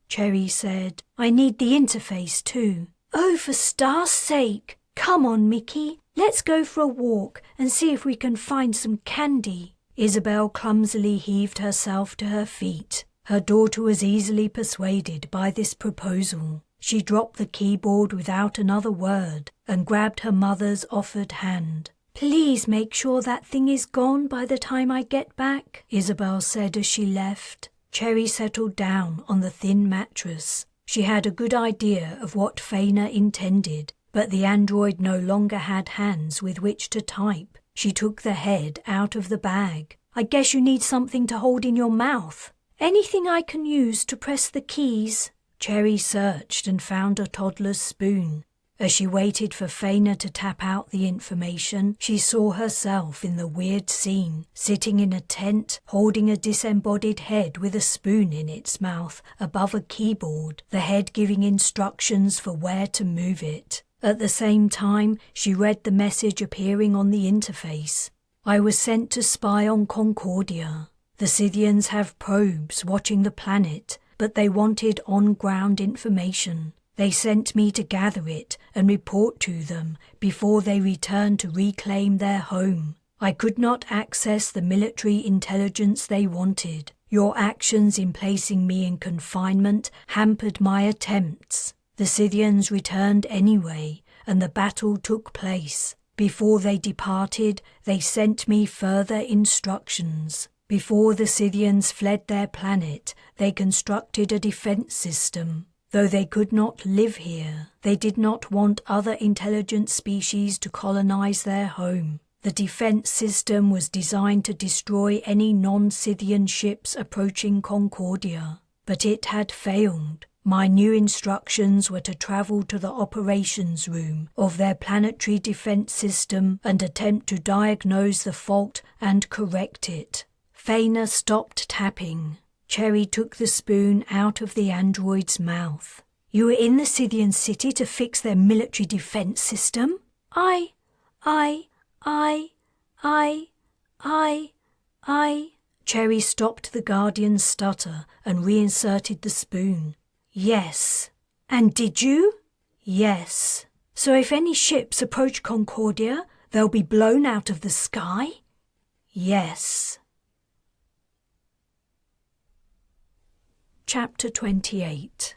Cherry said. I need the interface too. Oh, for star's sake. Come on, Mickey. Let's go for a walk and see if we can find some candy. Isabel clumsily heaved herself to her feet. Her daughter was easily persuaded by this proposal. She dropped the keyboard without another word and grabbed her mother's offered hand. Please make sure that thing is gone by the time I get back, Isabel said as she left. Cherry settled down on the thin mattress. She had a good idea of what Faina intended, but the android no longer had hands with which to type. She took the head out of the bag. I guess you need something to hold in your mouth. Anything I can use to press the keys. Cherry searched and found a toddler's spoon. As she waited for Faina to tap out the information, she saw herself in the weird scene, sitting in a tent, holding a disembodied head with a spoon in its mouth above a keyboard, the head giving instructions for where to move it. At the same time, she read the message appearing on the interface. I was sent to spy on Concordia. The Scythians have probes watching the planet, but they wanted on-ground information. They sent me to gather it and report to them before they returned to reclaim their home. I could not access the military intelligence they wanted. Your actions in placing me in confinement hampered my attempts. The Scythians returned anyway, and the battle took place. Before they departed, they sent me further instructions. Before the Scythians fled their planet, they constructed a defense system. Though they could not live here, they did not want other intelligent species to colonize their home. The defense system was designed to destroy any non-Scythian ships approaching Concordia. But it had failed. My new instructions were to travel to the operations room of their planetary defense system and attempt to diagnose the fault and correct it. Faina stopped tapping. Cherry took the spoon out of the android's mouth. You were in the Scythian city to fix their military defense system? I. Cherry stopped the Guardian's stutter and reinserted the spoon. Yes. And did you? Yes. So if any ships approach Concordia, they'll be blown out of the sky? Yes. Chapter 28.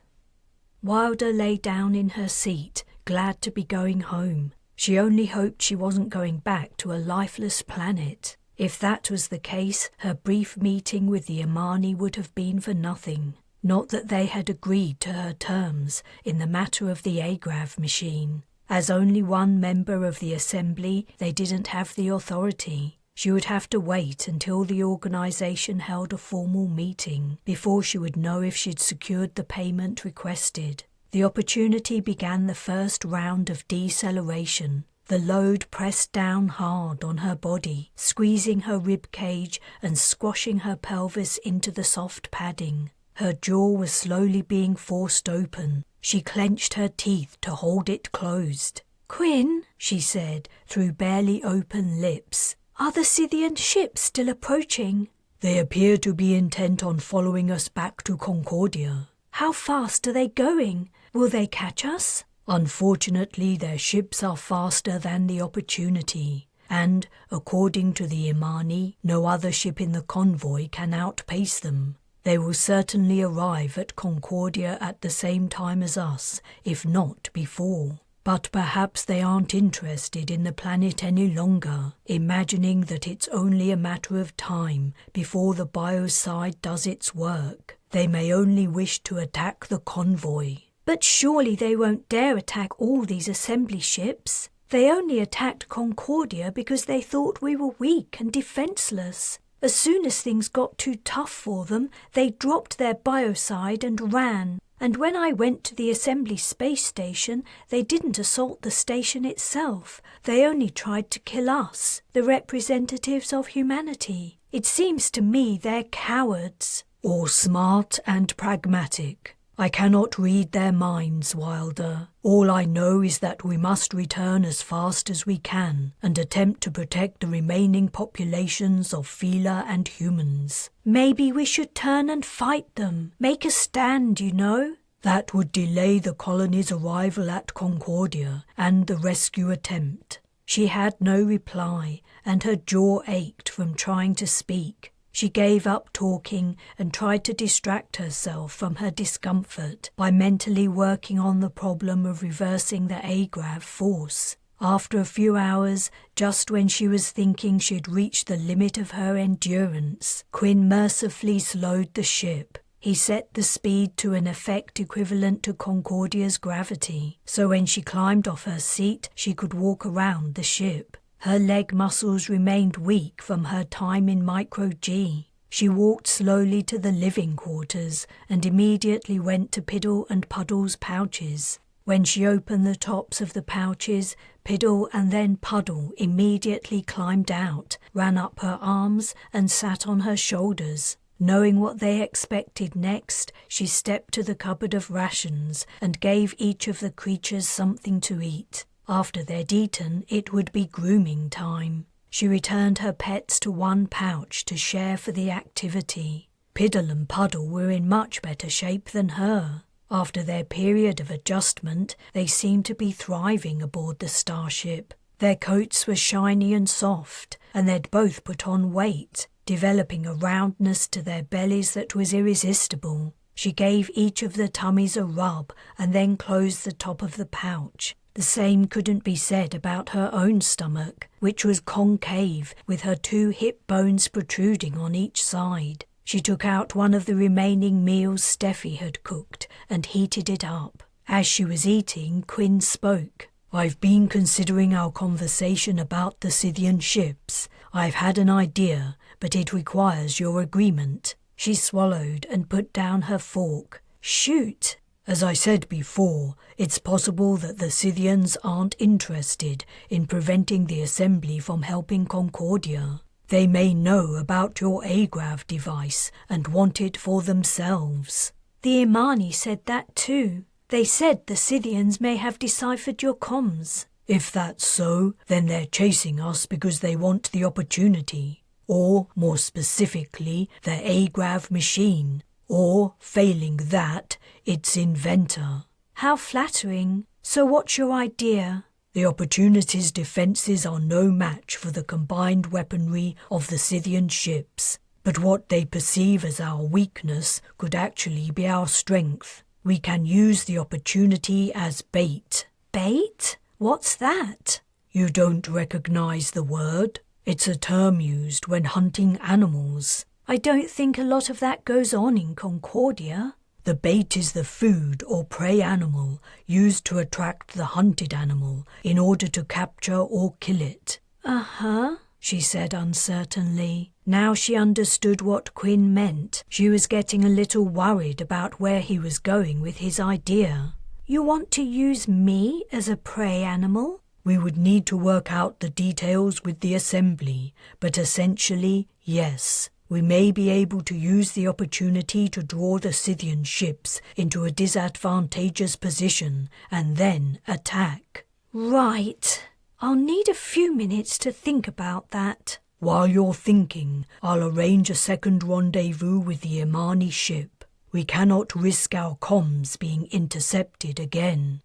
Wilder lay down in her seat, glad to be going home. She only hoped she wasn't going back to a lifeless planet. If that was the case, her brief meeting with the Imani would have been for nothing. Not that they had agreed to her terms in the matter of the Agrav machine. As only one member of the assembly, they didn't have the authority. She would have to wait until the organisation held a formal meeting before she would know if she'd secured the payment requested. The opportunity began the first round of deceleration. The load pressed down hard on her body, squeezing her rib cage and squashing her pelvis into the soft padding. Her jaw was slowly being forced open. She clenched her teeth to hold it closed. "Quinn," she said, through barely open lips, "are the Scythian ships still approaching?" "They appear to be intent on following us back to Concordia." "How fast are they going? Will they catch us?" "Unfortunately, their ships are faster than the opportunity, and, according to the Imani, no other ship in the convoy can outpace them. They will certainly arrive at Concordia at the same time as us, if not before. But perhaps they aren't interested in the planet any longer, imagining that it's only a matter of time before the biocide does its work. They may only wish to attack the convoy." "But surely they won't dare attack all these assembly ships. They only attacked Concordia because they thought we were weak and defenseless. As soon as things got too tough for them, they dropped their biocide and ran. And when I went to the assembly space station, they didn't assault the station itself. They only tried to kill us, the representatives of humanity. It seems to me they're cowards." "Or smart and pragmatic. I cannot read their minds, Wilder. All I know is that we must return as fast as we can and attempt to protect the remaining populations of Fila and humans." "Maybe we should turn and fight them. Make a stand, you know." "That would delay the colony's arrival at Concordia and the rescue attempt." She had no reply, and her jaw ached from trying to speak. She gave up talking and tried to distract herself from her discomfort by mentally working on the problem of reversing the Agrav force. After a few hours, just when she was thinking she'd reached the limit of her endurance, Quinn mercifully slowed the ship. He set the speed to an effect equivalent to Concordia's gravity, so when she climbed off her seat, she could walk around the ship. Her leg muscles remained weak from her time in Micro-G. She walked slowly to the living quarters and immediately went to Piddle and Puddle's pouches. When she opened the tops of the pouches, Piddle and then Puddle immediately climbed out, ran up her arms and sat on her shoulders. Knowing what they expected next, she stepped to the cupboard of rations and gave each of the creatures something to eat. After they'd eaten, it would be grooming time. She returned her pets to one pouch to share for the activity. Piddle and Puddle were in much better shape than her. After their period of adjustment, they seemed to be thriving aboard the starship. Their coats were shiny and soft, and they'd both put on weight, developing a roundness to their bellies that was irresistible. She gave each of the tummies a rub and then closed the top of the pouch. The same couldn't be said about her own stomach, which was concave with her 2 hip bones protruding on each side. She took out one of the remaining meals Steffi had cooked and heated it up. As she was eating, Quinn spoke. "I've been considering our conversation about the Scythian ships. I've had an idea, but it requires your agreement." She swallowed and put down her fork. "Shoot." As I said before, it's possible that the Scythians aren't interested in preventing the assembly from helping Concordia. They may know about your agrav device and want it for themselves. The Imani said that too. They said the Scythians may have deciphered your comms. If that's so, then they're chasing us because they want the opportunity. Or, more specifically, their agrav machine. Or, failing that, its inventor. How flattering. So what's your idea? The Opportunity's defences are no match for the combined weaponry of the Scythian ships. But what they perceive as our weakness could actually be our strength. We can use the Opportunity as bait. Bait? What's that? You don't recognise the word? It's a term used when hunting animals. I don't think a lot of that goes on in Concordia. The bait is the food or prey animal used to attract the hunted animal in order to capture or kill it. Uh-huh, she said uncertainly. Now she understood what Quinn meant. She was getting a little worried about where he was going with his idea. You want to use me as a prey animal? We would need to work out the details with the assembly, but essentially, yes. We may be able to use the Opportunity to draw the Scythian ships into a disadvantageous position and then attack. Right. I'll need a few minutes to think about that. While you're thinking, I'll arrange a second rendezvous with the Imani ship. We cannot risk our comms being intercepted again.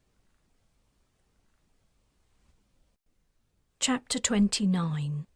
Chapter 29.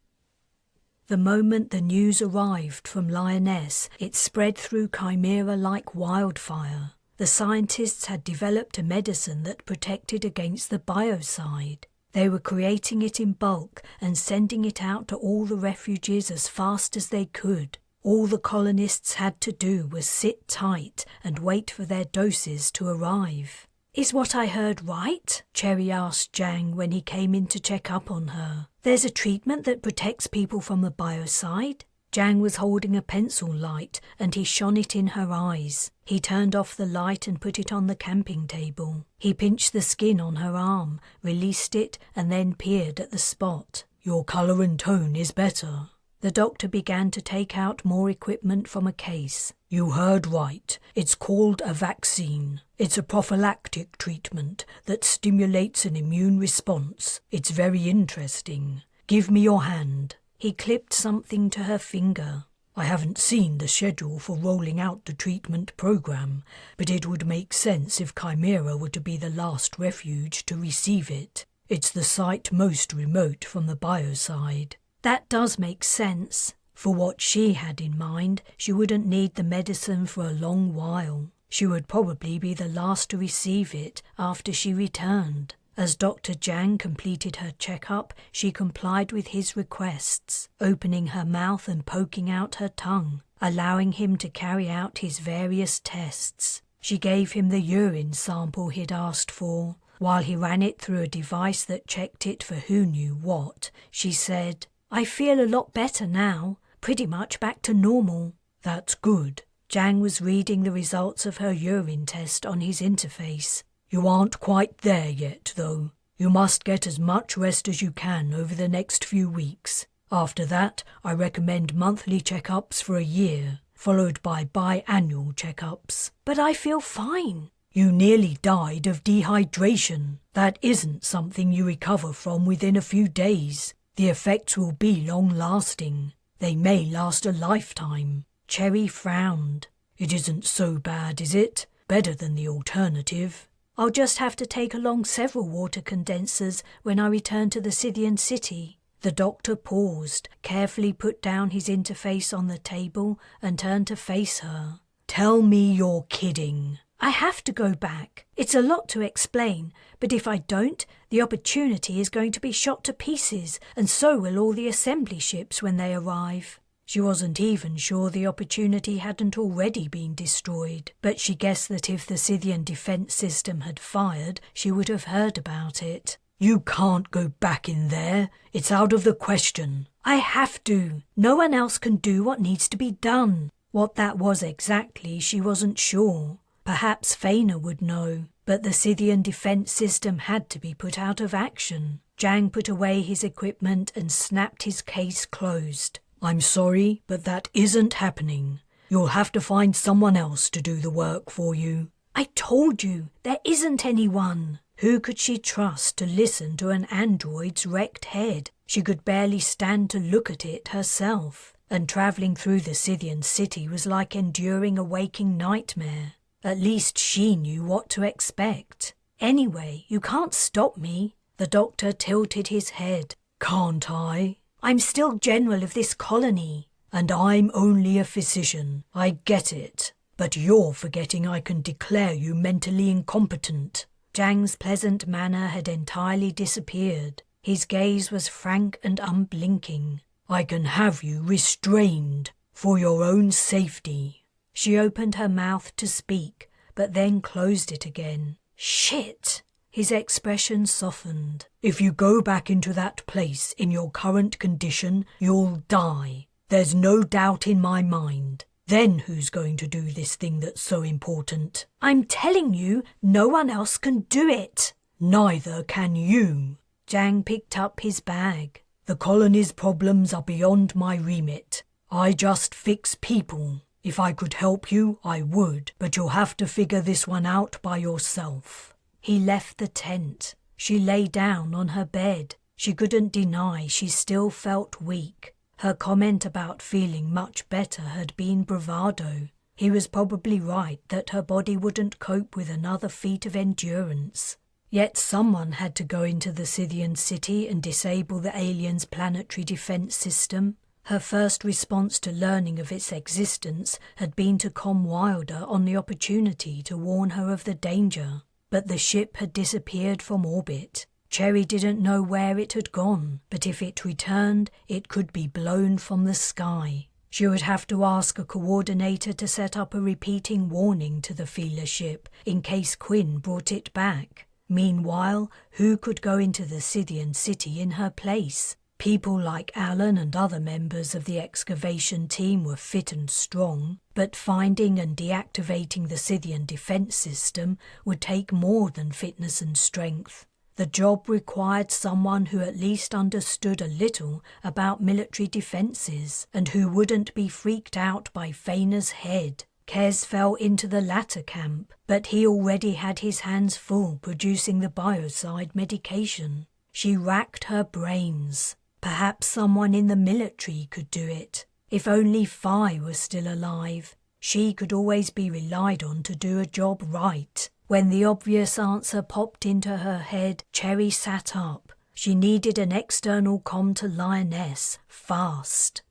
The moment the news arrived from Lioness, it spread through Chimera like wildfire. The scientists had developed a medicine that protected against the biocide. They were creating it in bulk and sending it out to all the refugees as fast as they could. All the colonists had to do was sit tight and wait for their doses to arrive. Is what I heard right? Cherry asked Jang when he came in to check up on her. There's a treatment that protects people from the biocide? Jang was holding a pencil light and he shone it in her eyes. He turned off the light and put it on the camping table. He pinched the skin on her arm, released it and then peered at the spot. Your colour and tone is better. The doctor began to take out more equipment from a case. You heard right. It's called a vaccine. It's a prophylactic treatment that stimulates an immune response. It's very interesting. Give me your hand. He clipped something to her finger. I haven't seen the schedule for rolling out the treatment program, but it would make sense if Chimera were to be the last refuge to receive it. It's the site most remote from the biocide. That does make sense. For what she had in mind, she wouldn't need the medicine for a long while. She would probably be the last to receive it after she returned. As Dr. Jang completed her checkup, she complied with his requests, opening her mouth and poking out her tongue, allowing him to carry out his various tests. She gave him the urine sample he'd asked for. While he ran it through a device that checked it for who knew what, she said, I feel a lot better now, pretty much back to normal. That's good. Jang was reading the results of her urine test on his interface. You aren't quite there yet, though. You must get as much rest as you can over the next few weeks. After that, I recommend monthly checkups for a year, followed by biannual checkups. But I feel fine. You nearly died of dehydration. That isn't something you recover from within a few days. The effects will be long-lasting. They may last a lifetime. Cherry frowned. It isn't so bad, is it? Better than the alternative. I'll just have to take along several water condensers when I return to the Scythian city. The doctor paused, carefully put down his interface on the table and turned to face her. Tell me you're kidding. I have to go back. It's a lot to explain, but if I don't, the Opportunity is going to be shot to pieces, and so will all the assembly ships when they arrive. She wasn't even sure the Opportunity hadn't already been destroyed, but she guessed that if the Scythian defense system had fired, she would have heard about it. You can't go back in there. It's out of the question. I have to. No one else can do what needs to be done. What that was exactly, she wasn't sure. Perhaps Faina would know, but the Scythian defense system had to be put out of action. Jang put away his equipment and snapped his case closed. I'm sorry, but that isn't happening. You'll have to find someone else to do the work for you. I told you, there isn't anyone. Who could she trust to listen to an android's wrecked head? She could barely stand to look at it herself, and travelling through the Scythian city was like enduring a waking nightmare. At least she knew what to expect. Anyway, you can't stop me. The doctor tilted his head. Can't I? I'm still general of this colony. And I'm only a physician. I get it. But you're forgetting I can declare you mentally incompetent. Jang's pleasant manner had entirely disappeared. His gaze was frank and unblinking. I can have you restrained for your own safety. She opened her mouth to speak, but then closed it again. Shit! His expression softened. If you go back into that place in your current condition, you'll die. There's no doubt in my mind. Then who's going to do this thing that's so important? I'm telling you, no one else can do it. Neither can you. Jang picked up his bag. The colony's problems are beyond my remit. I just fix people. If I could help you, I would, but you'll have to figure this one out by yourself. He left the tent. She lay down on her bed. She couldn't deny she still felt weak. Her comment about feeling much better had been bravado. He was probably right that her body wouldn't cope with another feat of endurance. Yet someone had to go into the Scythian city and disable the aliens' planetary defense system. Her first response to learning of its existence had been to calm Wilder on the opportunity to warn her of the danger. But the ship had disappeared from orbit. Cherry didn't know where it had gone, but if it returned, it could be blown from the sky. She would have to ask a coordinator to set up a repeating warning to the feeler ship in case Quinn brought it back. Meanwhile, who could go into the Scythian city in her place? People like Alan and other members of the excavation team were fit and strong, but finding and deactivating the Scythian defense system would take more than fitness and strength. The job required someone who at least understood a little about military defenses and who wouldn't be freaked out by Faina's head. Kes fell into the latter camp, but he already had his hands full producing the biocide medication. She racked her brains. Perhaps someone in the military could do it. If only Phi was still alive. She could always be relied on to do a job right. When the obvious answer popped into her head, Cherry sat up. She needed an external comm to Lioness, fast.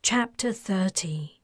Chapter 30.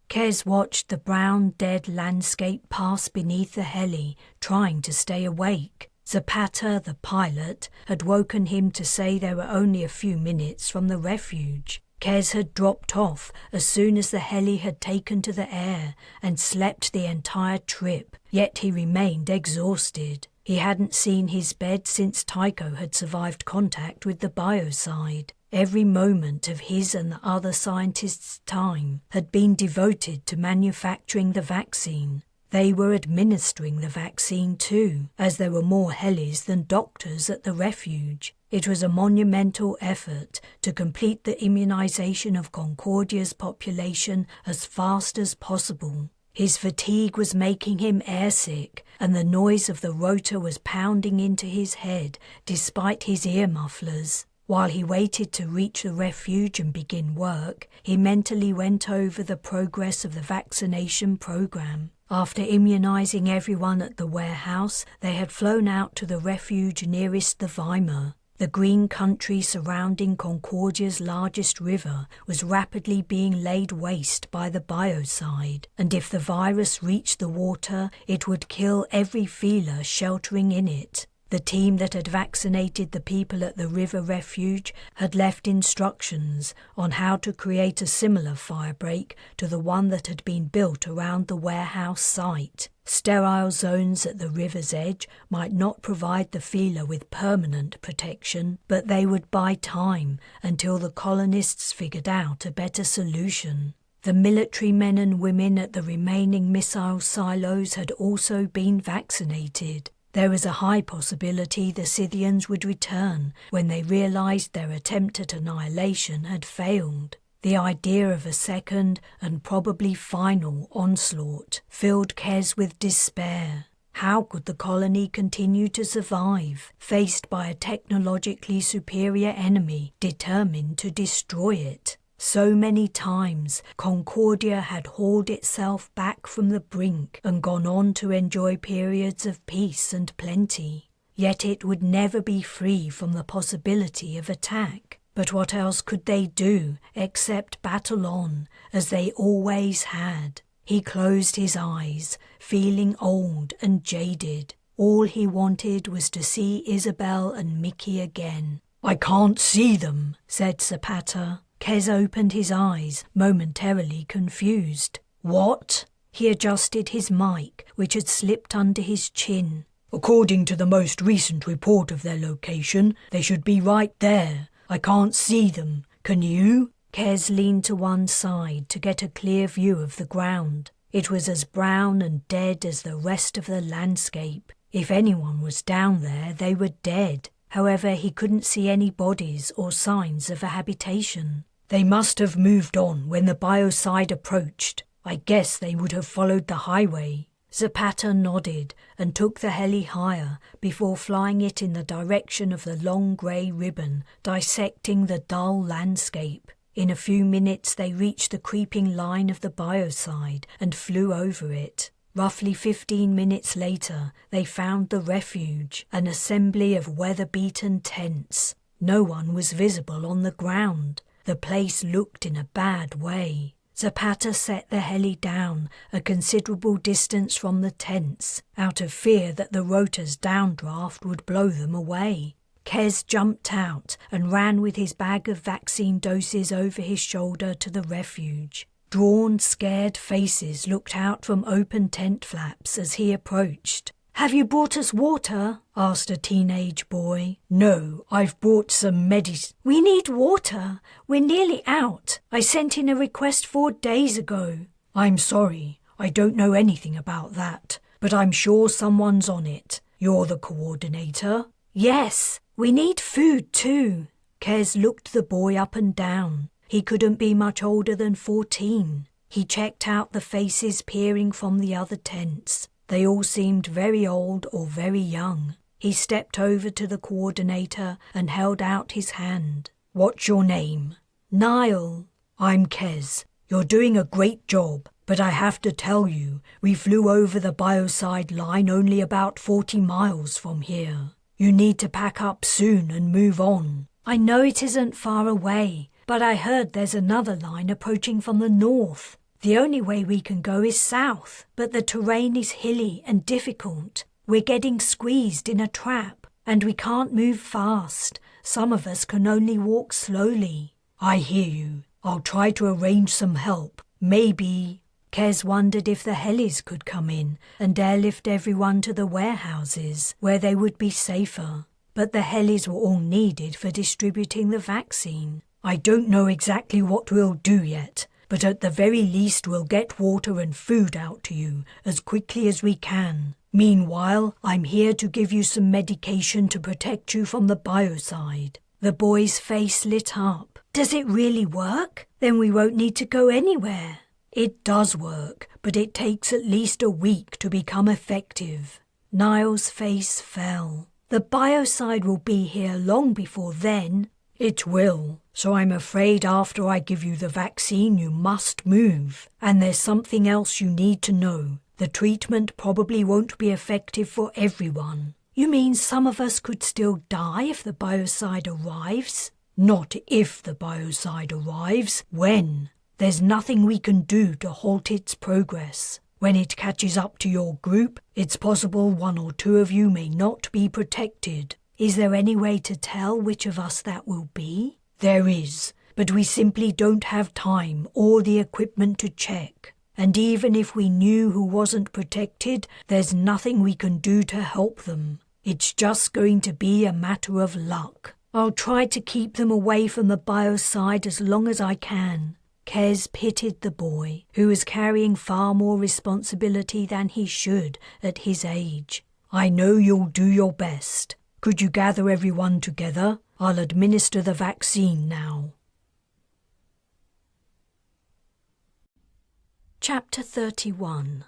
Kes watched the brown, dead landscape pass beneath the heli, trying to stay awake. Zapata, the pilot, had woken him to say they were only a few minutes from the refuge. Kes had dropped off as soon as the heli had taken to the air and slept the entire trip, yet he remained exhausted. He hadn't seen his bed since Tycho had survived contact with the biocide. Every moment of his and the other scientists' time had been devoted to manufacturing the vaccine. They were administering the vaccine too, as there were more helis than doctors at the refuge. It was a monumental effort to complete the immunization of Concordia's population as fast as possible. His fatigue was making him airsick, and the noise of the rotor was pounding into his head despite his ear mufflers. While he waited to reach the refuge and begin work, he mentally went over the progress of the vaccination program. After immunizing everyone at the warehouse, they had flown out to the refuge nearest the Weimar. The green country surrounding Concordia's largest river was rapidly being laid waste by the biocide, and if the virus reached the water, it would kill every feeler sheltering in it. The team that had vaccinated the people at the river refuge had left instructions on how to create a similar firebreak to the one that had been built around the warehouse site. Sterile zones at the river's edge might not provide the feeler with permanent protection, but they would buy time until the colonists figured out a better solution. The military men and women at the remaining missile silos had also been vaccinated. There was a high possibility the Scythians would return when they realized their attempt at annihilation had failed. The idea of a second and probably final onslaught filled Kes with despair. How could the colony continue to survive, faced by a technologically superior enemy determined to destroy it? So many times Concordia had hauled itself back from the brink and gone on to enjoy periods of peace and plenty. Yet it would never be free from the possibility of attack. But what else could they do except battle on, as they always had? He closed his eyes, feeling old and jaded. All he wanted was to see Isabel and Mickey again. "I can't see them," said Zapata. Kes opened his eyes, momentarily confused. "What?" He adjusted his mic, which had slipped under his chin. "According to the most recent report of their location, they should be right there. I can't see them. Can you?" Kes leaned to one side to get a clear view of the ground. It was as brown and dead as the rest of the landscape. If anyone was down there, they were dead. However, he couldn't see any bodies or signs of a habitation. "They must have moved on when the biocide approached. I guess they would have followed the highway." Zapata nodded and took the heli higher before flying it in the direction of the long grey ribbon dissecting the dull landscape. In a few minutes they reached the creeping line of the biocide and flew over it. Roughly 15 minutes later they found the refuge, an assembly of weather-beaten tents. No one was visible on the ground. The place looked in a bad way. Zapata set the heli down a considerable distance from the tents, out of fear that the rotor's downdraft would blow them away. Kes jumped out and ran with his bag of vaccine doses over his shoulder to the refuge. Drawn, scared faces looked out from open tent flaps as he approached. "Have you brought us water?" asked a teenage boy. "No, I've brought some We need water. We're nearly out. I sent in a request 4 days ago." "I'm sorry, I don't know anything about that, but I'm sure someone's on it. You're the coordinator?" "Yes, we need food too." Kes looked the boy up and down. He couldn't be much older than 14. He checked out the faces peering from the other tents. They all seemed very old or very young. He stepped over to the coordinator and held out his hand. "What's your name?" "Niall." "I'm Kes. You're doing a great job, but I have to tell you, we flew over the biocide line only about 40 miles from here. You need to pack up soon and move on." "I know it isn't far away, but I heard there's another line approaching from the north. The only way we can go is south, but the terrain is hilly and difficult. We're getting squeezed in a trap, and we can't move fast. Some of us can only walk slowly." "I hear you. I'll try to arrange some help. Maybe..." Kes wondered if the helis could come in and airlift everyone to the warehouses, where they would be safer. But the helis were all needed for distributing the vaccine. "I don't know exactly what we'll do yet, but at the very least we'll get water and food out to you as quickly as we can. Meanwhile, I'm here to give you some medication to protect you from the biocide." The boy's face lit up. "Does it really work? Then we won't need to go anywhere." "It does work, but it takes at least a week to become effective." Niall's face fell. "The biocide will be here long before then." "It will, so I'm afraid after I give you the vaccine you must move. And there's something else you need to know. The treatment probably won't be effective for everyone." "You mean some of us could still die if the biocide arrives?" "Not if the biocide arrives, when. There's nothing we can do to halt its progress. When it catches up to your group, it's possible 1 or 2 of you may not be protected." "Is there any way to tell which of us that will be?" "There is, but we simply don't have time or the equipment to check. And even if we knew who wasn't protected, there's nothing we can do to help them. It's just going to be a matter of luck." "I'll try to keep them away from the biocide as long as I can." Kes pitied the boy, who was carrying far more responsibility than he should at his age. I know you'll do your best. Could you gather everyone together? I'll administer the vaccine now. Chapter 31.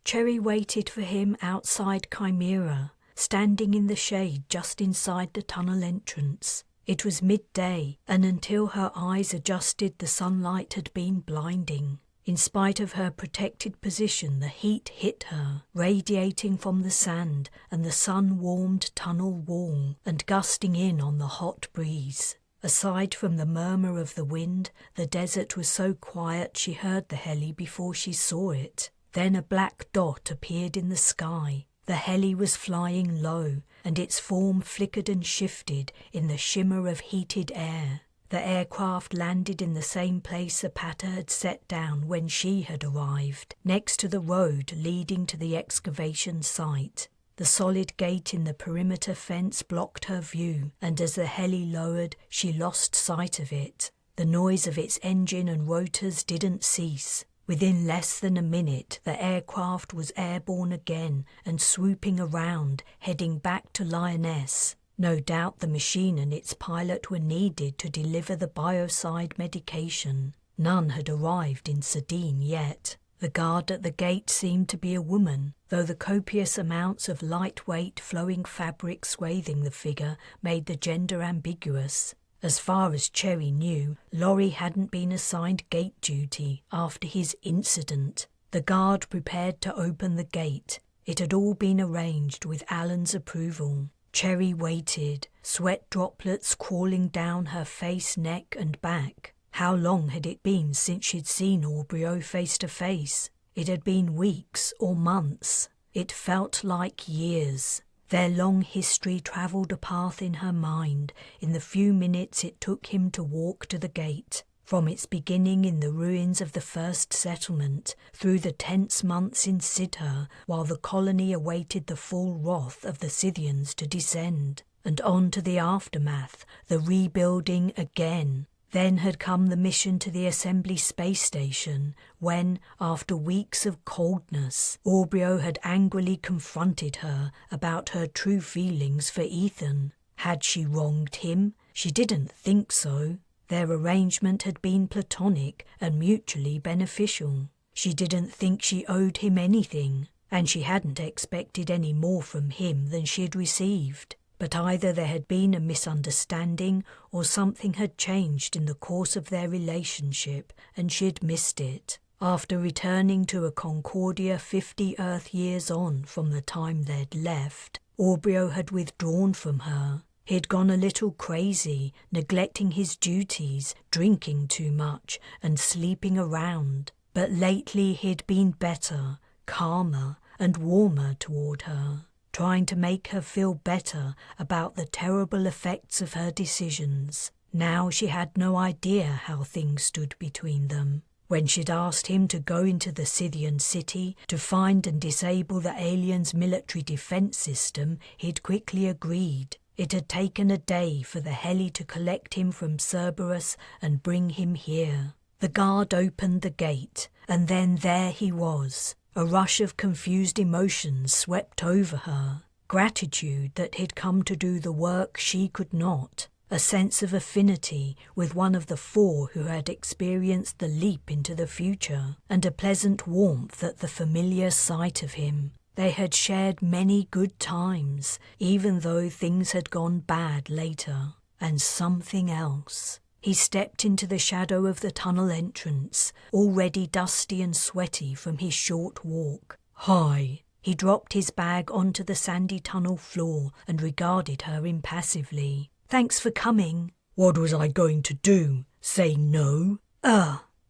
Cherry waited for him outside Chimera, standing in the shade just inside the tunnel entrance. It was midday, and until her eyes adjusted, the sunlight had been blinding. In spite of her protected position, the heat hit her, radiating from the sand and the sun-warmed tunnel wall and gusting in on the hot breeze. Aside from the murmur of the wind, the desert was so quiet she heard the heli before she saw it. Then a black dot appeared in the sky. The heli was flying low, and its form flickered and shifted in the shimmer of heated air. The aircraft landed in the same place Zapata had set down when she had arrived, next to the road leading to the excavation site. The solid gate in the perimeter fence blocked her view, and as the heli lowered, she lost sight of it. The noise of its engine and rotors didn't cease. Within less than a minute, the aircraft was airborne again and swooping around, heading back to Lioness. No doubt the machine and its pilot were needed to deliver the biocide medication. None had arrived in Sardine yet. The guard at the gate seemed to be a woman, though the copious amounts of lightweight flowing fabric swathing the figure made the gender ambiguous. As far as Cherry knew, Laurie hadn't been assigned gate duty after his incident. The guard prepared to open the gate. It had all been arranged with Alan's approval. Cherry waited, sweat droplets crawling down her face, neck and back. How long had it been since she'd seen Aubrio face to face? It had been weeks or months. It felt like years. Their long history travelled a path in her mind in the few minutes it took him to walk to the gate. From its beginning in the ruins of the first settlement, through the tense months in Sidher, while the colony awaited the full wrath of the Scythians to descend, and on to the aftermath, the rebuilding again. Then had come the mission to the Assembly Space Station, when, after weeks of coldness, Aubrio had angrily confronted her about her true feelings for Ethan. Had she wronged him? She didn't think so. Their arrangement had been platonic and mutually beneficial. She didn't think she owed him anything, and she hadn't expected any more from him than she had received. But either there had been a misunderstanding or something had changed in the course of their relationship and she'd missed it. After returning to a Concordia 50 Earth years on from the time they'd left, Aubrio had withdrawn from her. He'd gone a little crazy, neglecting his duties, drinking too much and sleeping around. But lately he'd been better, calmer and warmer toward her, trying to make her feel better about the terrible effects of her decisions. Now she had no idea how things stood between them. When she'd asked him to go into the Scythian city to find and disable the aliens' military defense system, he'd quickly agreed. It had taken a day for the heli to collect him from Cerberus and bring him here. The guard opened the gate, and then there he was. A rush of confused emotions swept over her. Gratitude that he'd come to do the work she could not. A sense of affinity with one of the four who had experienced the leap into the future, and a pleasant warmth at the familiar sight of him. They had shared many good times, even though things had gone bad later. And something else. He stepped into the shadow of the tunnel entrance, already dusty and sweaty from his short walk. Hi. He dropped his bag onto the sandy tunnel floor and regarded her impassively. Thanks for coming. What was I going to do? Say no?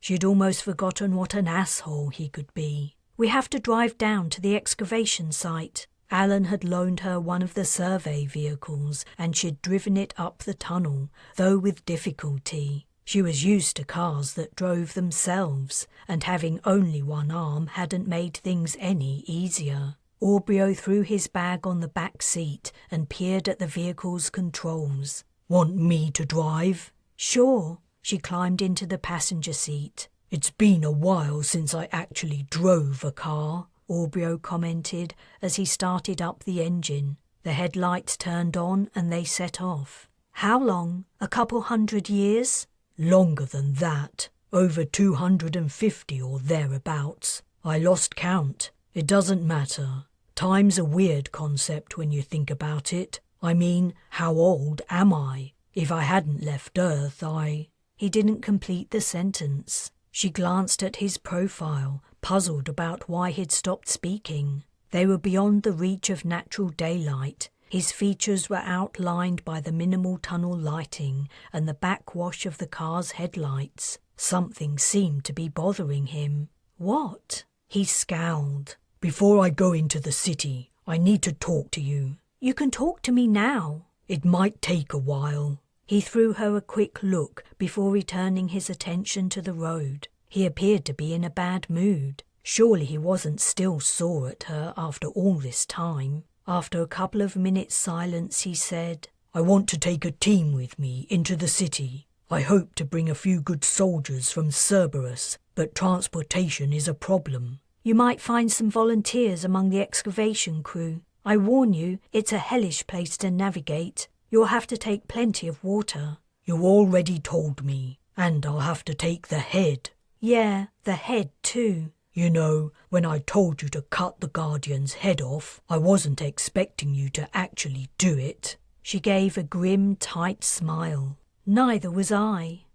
She'd almost forgotten what an asshole he could be. We have to drive down to the excavation site. Alan had loaned her one of the survey vehicles and she'd driven it up the tunnel, though with difficulty. She was used to cars that drove themselves, and having only one arm hadn't made things any easier. Aubrio threw his bag on the back seat and peered at the vehicle's controls. Want me to drive? Sure. She climbed into the passenger seat. "It's been a while since I actually drove a car," Aubryo commented as he started up the engine. The headlights turned on and they set off. "How long? A couple 100 years?" "Longer than that. Over 250 or thereabouts. I lost count. It doesn't matter. Time's a weird concept when you think about it. I mean, how old am I? If I hadn't left Earth, He didn't complete the sentence. She glanced at his profile, puzzled about why he'd stopped speaking. They were beyond the reach of natural daylight. His features were outlined by the minimal tunnel lighting and the backwash of the car's headlights. Something seemed to be bothering him. What? He scowled. "Before I go into the city, I need to talk to you." "You can talk to me now." "It might take a while." He threw her a quick look before returning his attention to the road. He appeared to be in a bad mood. Surely he wasn't still sore at her after all this time. After a couple of minutes' silence, he said, "I want to take a team with me into the city. I hope to bring a few good soldiers from Cerberus, but transportation is a problem." "You might find some volunteers among the excavation crew. I warn you, it's a hellish place to navigate. You'll have to take plenty of water." "You already told me, and I'll have to take the head." "Yeah, the head too." "You know, when I told you to cut the Guardian's head off, I wasn't expecting you to actually do it." She gave a grim, tight smile. "Neither was I."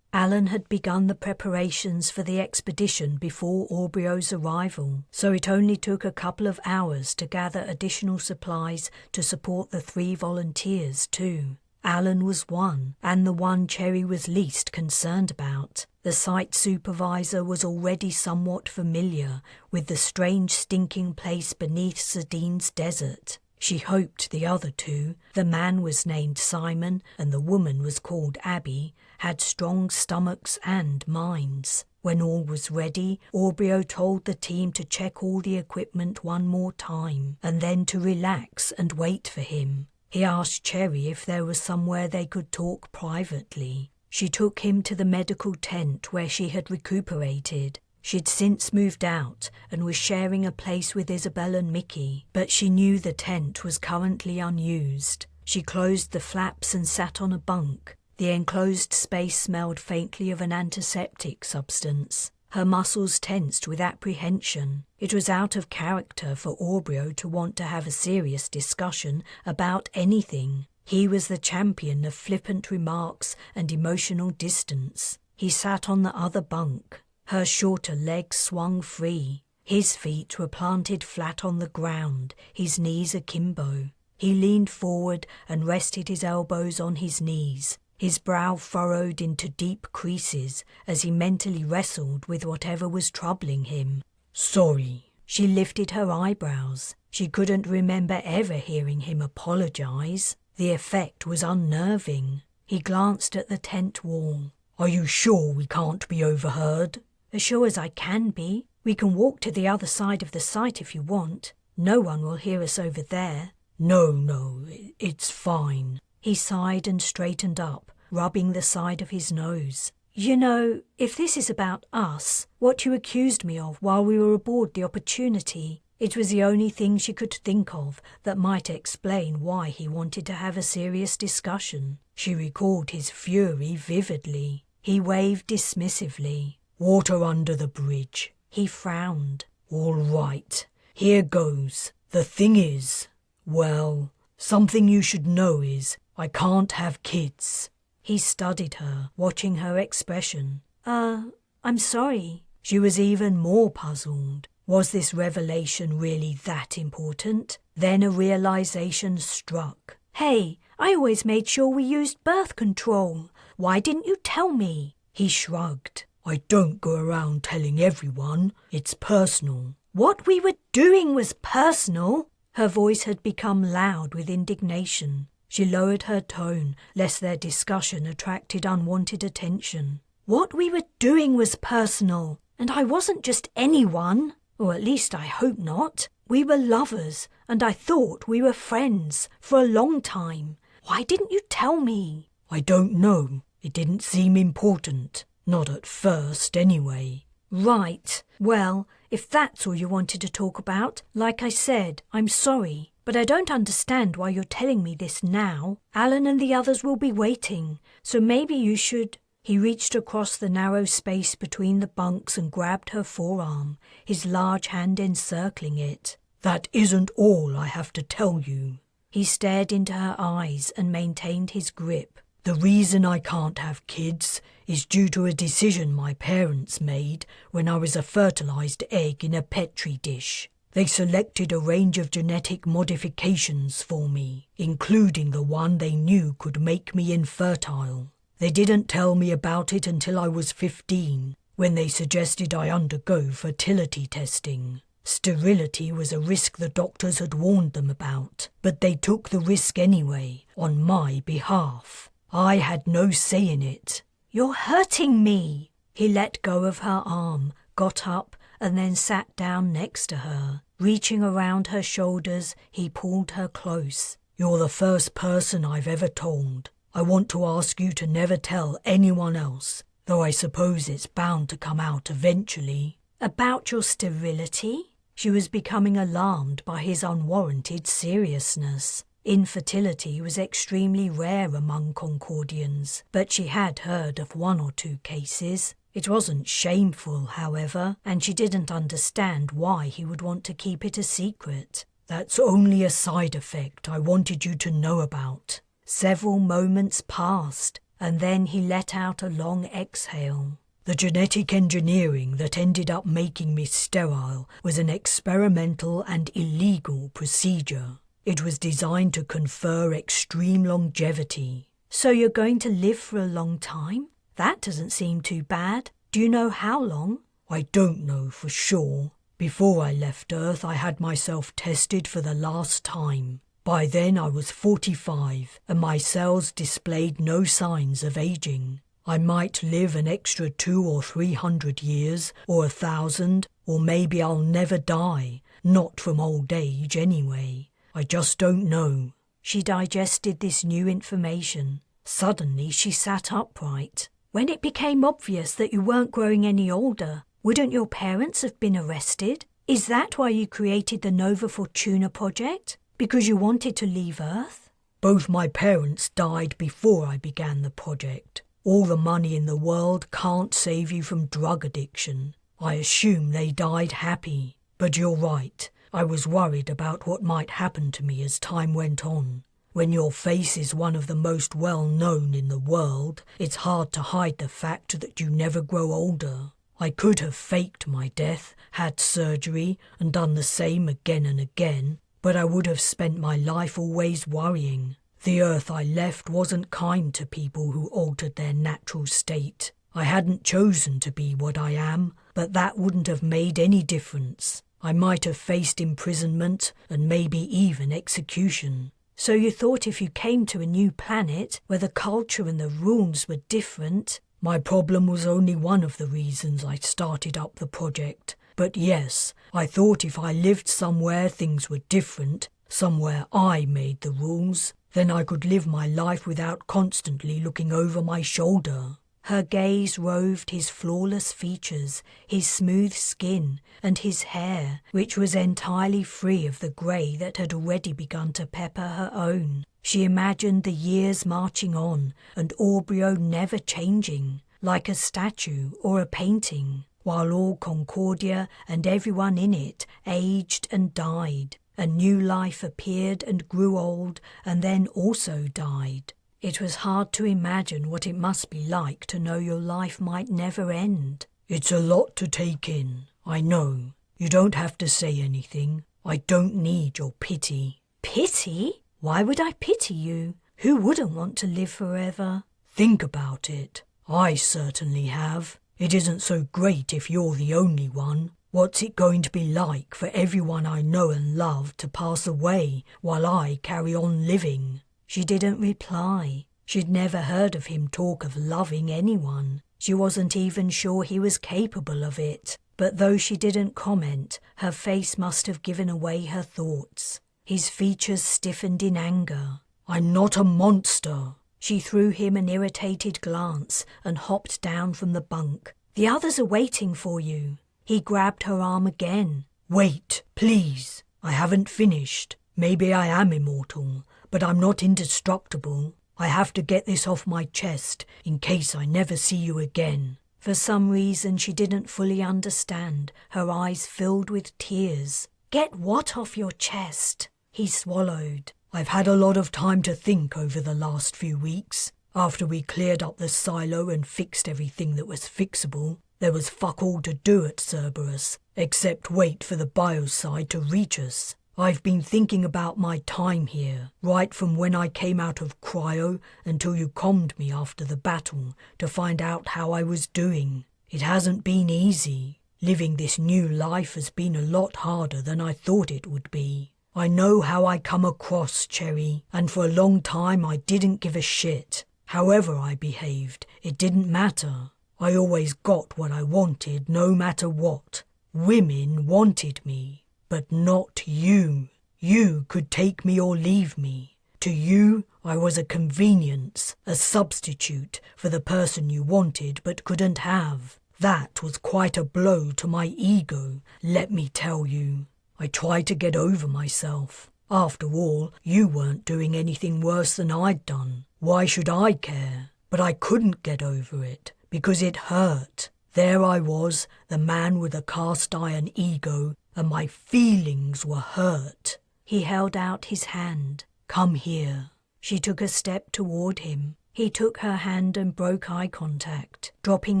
Alan had begun the preparations for the expedition before Aubryo's arrival, so it only took a couple of hours to gather additional supplies to support the 3 volunteers too. Alan was one, and the one Cherry was least concerned about. The site supervisor was already somewhat familiar with the strange stinking place beneath Sadine's desert. She hoped the other 2, the man was named Simon and the woman was called Abby, had strong stomachs and minds. When all was ready, Aubryo told the team to check all the equipment one more time and then to relax and wait for him. He asked Cherry if there was somewhere they could talk privately. She took him to the medical tent where she had recuperated. She'd since moved out and was sharing a place with Isabel and Mickey, but she knew the tent was currently unused. She closed the flaps and sat on a bunk. The enclosed space smelled faintly of an antiseptic substance. Her muscles tensed with apprehension. It was out of character for Aubryo to want to have a serious discussion about anything. He was the champion of flippant remarks and emotional distance. He sat on the other bunk. Her shorter legs swung free. His feet were planted flat on the ground, his knees akimbo. He leaned forward and rested his elbows on his knees, his brow furrowed into deep creases as he mentally wrestled with whatever was troubling him. "Sorry." She lifted her eyebrows. She couldn't remember ever hearing him apologize. The effect was unnerving. He glanced at the tent wall. "Are you sure we can't be overheard?" "As sure as I can be. We can walk to the other side of the site if you want. No one will hear us over there." No, it's fine." He sighed and straightened up, rubbing the side of his nose. "You know, if this is about us, what you accused me of while we were aboard the Opportunity," it was the only thing she could think of that might explain why he wanted to have a serious discussion. She recalled his fury vividly. He waved dismissively. "Water under the bridge." He frowned. "All right, here goes. The thing is, well, something you should know is I can't have kids." He studied her, watching her expression. I'm sorry." She was even more puzzled. Was this revelation really that important? Then a realization struck. "Hey, I always made sure we used birth control. Why didn't you tell me?" He shrugged. "I don't go around telling everyone. It's personal." "What we were doing was personal." Her voice had become loud with indignation. She lowered her tone, lest their discussion attracted unwanted attention. "What we were doing was personal, and I wasn't just anyone. Or at least I hope not. We were lovers, and I thought we were friends for a long time. Why didn't you tell me?" "I don't know. It didn't seem important. Not at first, anyway. Right. Well, if that's all you wanted to talk about, like I said, I'm sorry. But I don't understand why you're telling me this now. Alan and the others will be waiting, so maybe you should... He reached across the narrow space between the bunks and grabbed her forearm, his large hand encircling it. That isn't all I have to tell you. He stared into her eyes and maintained his grip. The reason I can't have kids is due to a decision my parents made when I was a fertilized egg in a petri dish. They selected a range of genetic modifications for me, including the one they knew could make me infertile. They didn't tell me about it until I was 15, when they suggested I undergo fertility testing. Sterility was a risk the doctors had warned them about, but they took the risk anyway, on my behalf. I had no say in it. You're hurting me. He let go of her arm, got up, and then sat down next to her. Reaching around her shoulders, he pulled her close. You're the first person I've ever told. I want to ask you to never tell anyone else, though I suppose it's bound to come out eventually. About your sterility? She was becoming alarmed by his unwarranted seriousness. Infertility was extremely rare among Concordians, but she had heard of 1 or 2 cases. It wasn't shameful, however, and she didn't understand why he would want to keep it a secret. That's only a side effect I wanted you to know about. Several moments passed, and then he let out a long exhale. The genetic engineering that ended up making me sterile was an experimental and illegal procedure. It was designed to confer extreme longevity. So you're going to live for a long time? That doesn't seem too bad. Do you know how long? I don't know for sure. Before I left Earth, I had myself tested for the last time. By then I was 45, and my cells displayed no signs of aging. I might live an extra 200 or 300 years, or 1,000, or maybe I'll never die. Not from old age, anyway. I just don't know. She digested this new information. Suddenly she sat upright. When it became obvious that you weren't growing any older, wouldn't your parents have been arrested? Is that why you created the Nova Fortuna project? Because you wanted to leave Earth? Both my parents died before I began the project. All the money in the world can't save you from drug addiction. I assume they died happy. But you're right. I was worried about what might happen to me as time went on. When your face is one of the most well-known in the world, it's hard to hide the fact that you never grow older. I could have faked my death, had surgery, and done the same again and again, but I would have spent my life always worrying. The Earth I left wasn't kind to people who altered their natural state. I hadn't chosen to be what I am, but that wouldn't have made any difference. I might have faced imprisonment and maybe even execution. So you thought if you came to a new planet where the culture and the rules were different... My problem was only one of the reasons I started up the project. But yes, I thought if I lived somewhere things were different, somewhere I made the rules, then I could live my life without constantly looking over my shoulder. Her gaze roved his flawless features, his smooth skin, and his hair, which was entirely free of the grey that had already begun to pepper her own. She imagined the years marching on, and Aubreo never changing, like a statue or a painting, while all Concordia and everyone in it aged and died. A new life appeared and grew old, and then also died. It was hard to imagine what it must be like to know your life might never end. It's a lot to take in, I know. You don't have to say anything. I don't need your pity. Pity? Why would I pity you? Who wouldn't want to live forever? Think about it. I certainly have. It isn't so great if you're the only one. What's it going to be like for everyone I know and love to pass away while I carry on living? She didn't reply. She'd never heard of him talk of loving anyone. She wasn't even sure he was capable of it. But though she didn't comment, her face must have given away her thoughts. His features stiffened in anger. I'm not a monster. She threw him an irritated glance and hopped down from the bunk. "The others are waiting for you." He grabbed her arm again. "Wait, please. I haven't finished. Maybe I am immortal, but I'm not indestructible. I have to get this off my chest in case I never see you again." For some reason she didn't fully understand. Her eyes filled with tears. "Get what off your chest?" He swallowed. "I've had a lot of time to think over the last few weeks. After we cleared up the silo and fixed everything that was fixable, there was fuck all to do at Cerberus, except wait for the biocide to reach us. I've been thinking about my time here, right from when I came out of cryo until you calmed me after the battle to find out how I was doing. It hasn't been easy. Living this new life has been a lot harder than I thought it would be. I know how I come across, Cherry, and for a long time I didn't give a shit. However I behaved, it didn't matter. I always got what I wanted no matter what. Women wanted me. But not you. You could take me or leave me. To you, I was a convenience, a substitute for the person you wanted but couldn't have. That was quite a blow to my ego, let me tell you. I tried to get over myself. After all, you weren't doing anything worse than I'd done. Why should I care? But I couldn't get over it, because it hurt. There I was, the man with a cast-iron ego, and my feelings were hurt. He held out his hand. "Come here." She took a step toward him. He took her hand and broke eye contact, dropping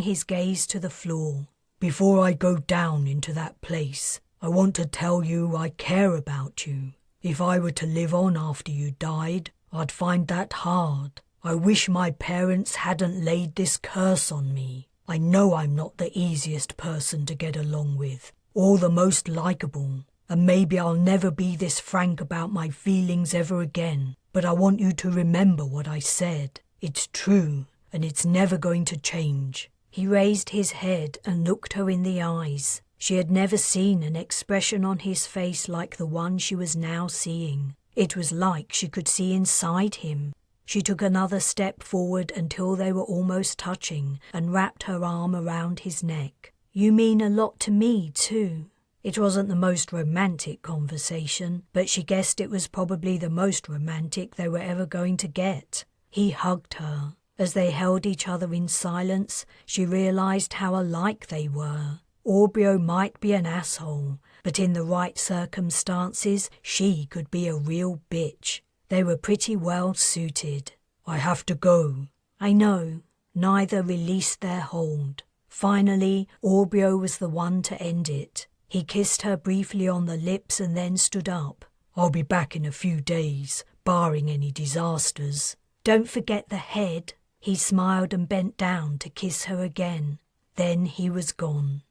his gaze to the floor. "Before I go down into that place, I want to tell you I care about you. If I were to live on after you died, I'd find that hard. I wish my parents hadn't laid this curse on me. I know I'm not the easiest person to get along with, or the most likable, and maybe I'll never be this frank about my feelings ever again, but I want you to remember what I said. It's true, and it's never going to change." He raised his head and looked her in the eyes. She had never seen an expression on his face like the one she was now seeing. It was like she could see inside him. She took another step forward until they were almost touching and wrapped her arm around his neck. "You mean a lot to me, too." It wasn't the most romantic conversation, but she guessed it was probably the most romantic they were ever going to get. He hugged her. As they held each other in silence, she realized how alike they were. Aubryo might be an asshole, but in the right circumstances, she could be a real bitch. They were pretty well suited. "I have to go." "I know." Neither released their hold. Finally, Aubryo was the one to end it. He kissed her briefly on the lips and then stood up. "I'll be back in a few days, barring any disasters." "Don't forget the head." He smiled and bent down to kiss her again. Then he was gone.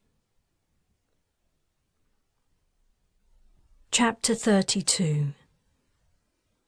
Chapter 32.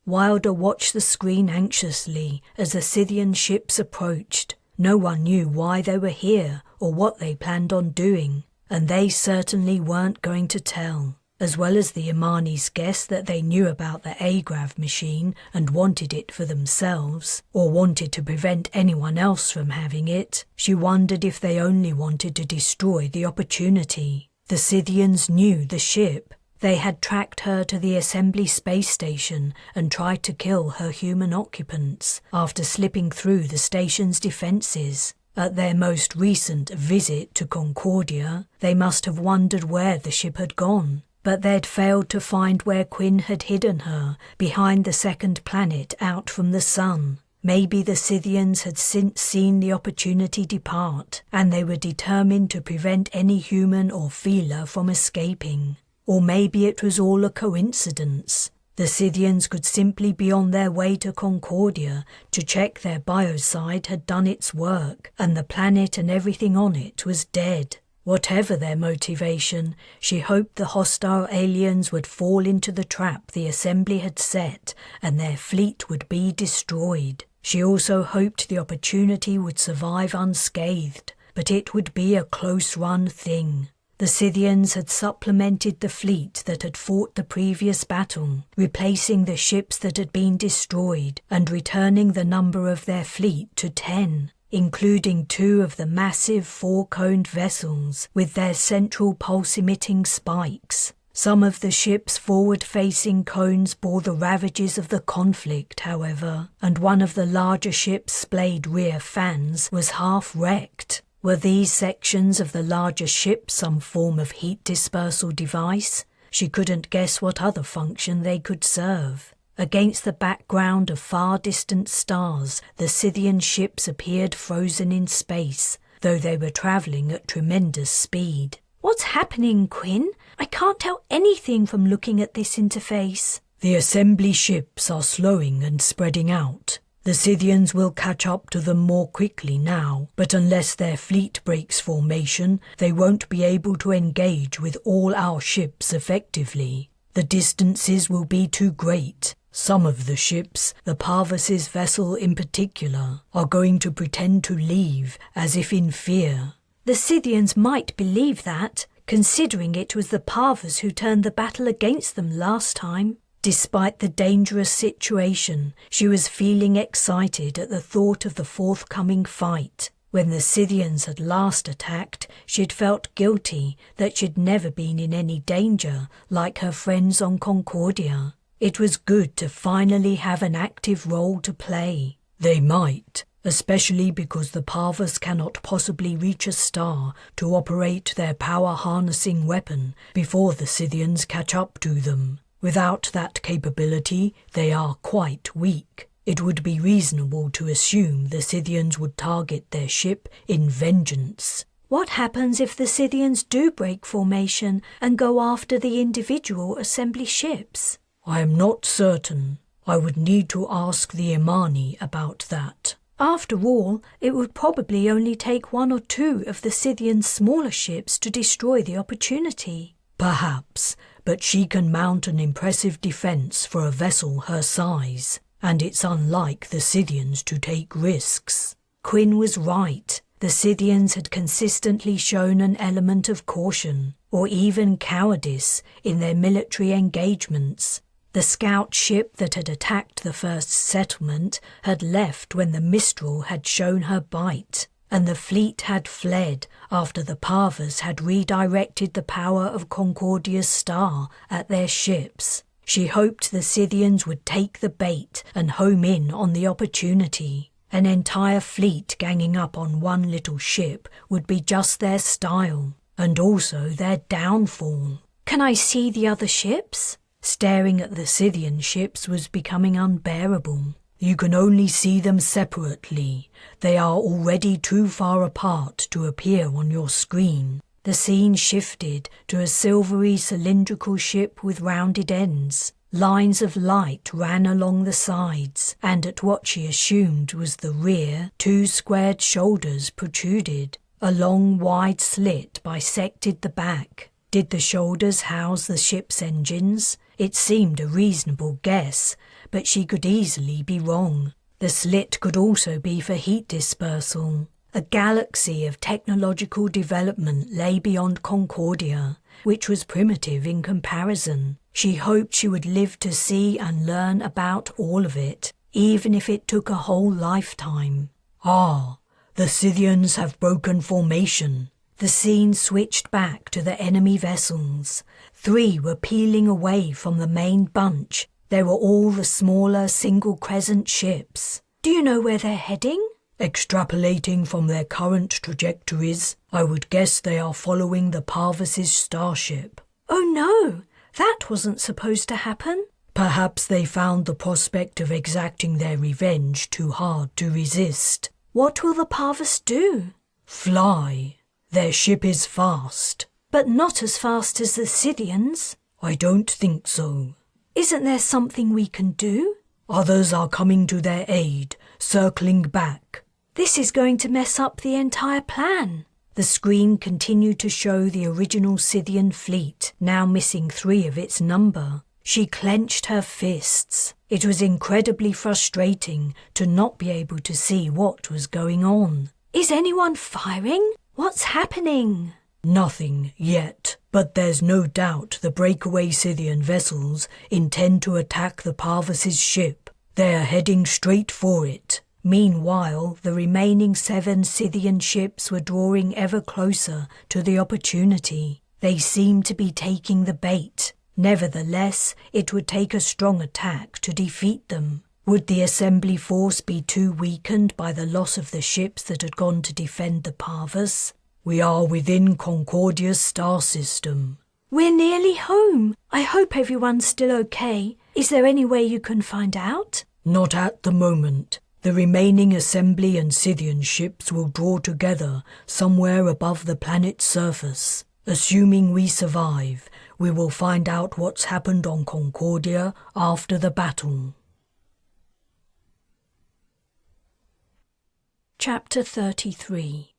Wilder watched the screen anxiously as the Scythian ships approached. No one knew why they were here or what they planned on doing, and they certainly weren't going to tell. As well as the Imani's guess that they knew about the Agrav machine and wanted it for themselves, or wanted to prevent anyone else from having it, she wondered if they only wanted to destroy the opportunity. The Scythians knew the ship. They had tracked her to the assembly space station and tried to kill her human occupants after slipping through the station's defenses. At their most recent visit to Concordia, they must have wondered where the ship had gone, but they'd failed to find where Quinn had hidden her behind the second planet out from the sun. Maybe the Scythians had since seen the opportunity depart, and they were determined to prevent any human or feeler from escaping. Or maybe it was all a coincidence. The Scythians could simply be on their way to Concordia to check their biocide had done its work, and the planet and everything on it was dead. Whatever their motivation, she hoped the hostile aliens would fall into the trap the assembly had set, and their fleet would be destroyed. She also hoped the opportunity would survive unscathed, but it would be a close-run thing. The Scythians had supplemented the fleet that had fought the previous battle, replacing the ships that had been destroyed and returning the number of their fleet to 10, including 2 of the massive 4-coned vessels with their central pulse-emitting spikes. Some of the ship's forward-facing cones bore the ravages of the conflict, however, and one of the larger ship's splayed rear fans was half-wrecked. Were these sections of the larger ship some form of heat dispersal device? She couldn't guess what other function they could serve. Against the background of far-distant stars, the Scythian ships appeared frozen in space, though they were travelling at tremendous speed. What's happening, Quinn? I can't tell anything from looking at this interface. The assembly ships are slowing and spreading out. The Scythians will catch up to them more quickly now, but unless their fleet breaks formation, they won't be able to engage with all our ships effectively. The distances will be too great. Some of the ships, the Parvus's vessel in particular, are going to pretend to leave as if in fear. The Scythians might believe that, considering it was the Parvus who turned the battle against them last time. Despite the dangerous situation, she was feeling excited at the thought of the forthcoming fight. When the Scythians had last attacked, she'd felt guilty that she'd never been in any danger like her friends on Concordia. It was good to finally have an active role to play. They might, especially because the Parvus cannot possibly reach a star to operate their power-harnessing weapon before the Scythians catch up to them. Without that capability, they are quite weak. It would be reasonable to assume the Scythians would target their ship in vengeance. What happens if the Scythians do break formation and go after the individual assembly ships? I am not certain. I would need to ask the Imani about that. After all, it would probably only take 1 or 2 of the Scythians' smaller ships to destroy the opportunity. Perhaps, but she can mount an impressive defence for a vessel her size, and it's unlike the Scythians to take risks. Quinn was right. The Scythians had consistently shown an element of caution, or even cowardice, in their military engagements. The scout ship that had attacked the first settlement had left when the Mistral had shown her bite, and the fleet had fled after the Parvus had redirected the power of Concordia's star at their ships. She hoped the Scythians would take the bait and home in on the opportunity. An entire fleet ganging up on one little ship would be just their style, and also their downfall. Can I see the other ships? Staring at the Scythian ships was becoming unbearable. You can only see them separately. They are already too far apart to appear on your screen. The scene shifted to a silvery cylindrical ship with rounded ends. Lines of light ran along the sides, and at what she assumed was the rear, 2 squared shoulders protruded. A long, wide slit bisected the back. Did the shoulders house the ship's engines? It seemed a reasonable guess, but she could easily be wrong. The slit could also be for heat dispersal. A galaxy of technological development lay beyond Concordia, which was primitive in comparison. She hoped she would live to see and learn about all of it, even if it took a whole lifetime. Ah, the Scythians have broken formation. The scene switched back to the enemy vessels. 3 were peeling away from the main bunch. They were all the smaller single crescent ships. Do you know where they're heading? Extrapolating from their current trajectories, I would guess they are following the Parvus's starship. Oh no, that wasn't supposed to happen. Perhaps they found the prospect of exacting their revenge too hard to resist. What will the Parvus do? Fly. Their ship is fast. But not as fast as the Scythians. I don't think so. Isn't there something we can do? Others are coming to their aid, circling back. This is going to mess up the entire plan. The screen continued to show the original Scythian fleet, now missing 3 of its number. She clenched her fists. It was incredibly frustrating to not be able to see what was going on. Is anyone firing? What's happening? Nothing yet, but there's no doubt the breakaway Scythian vessels intend to attack the Parvus's ship. They're heading straight for it. Meanwhile, the remaining 7 Scythian ships were drawing ever closer to the opportunity. They seemed to be taking the bait. Nevertheless, it would take a strong attack to defeat them. Would the assembly force be too weakened by the loss of the ships that had gone to defend the Parvus? We are within Concordia's star system. We're nearly home. I hope everyone's still okay. Is there any way you can find out? Not at the moment. The remaining assembly and Scythian ships will draw together somewhere above the planet's surface. Assuming we survive, we will find out what's happened on Concordia after the battle. Chapter 33.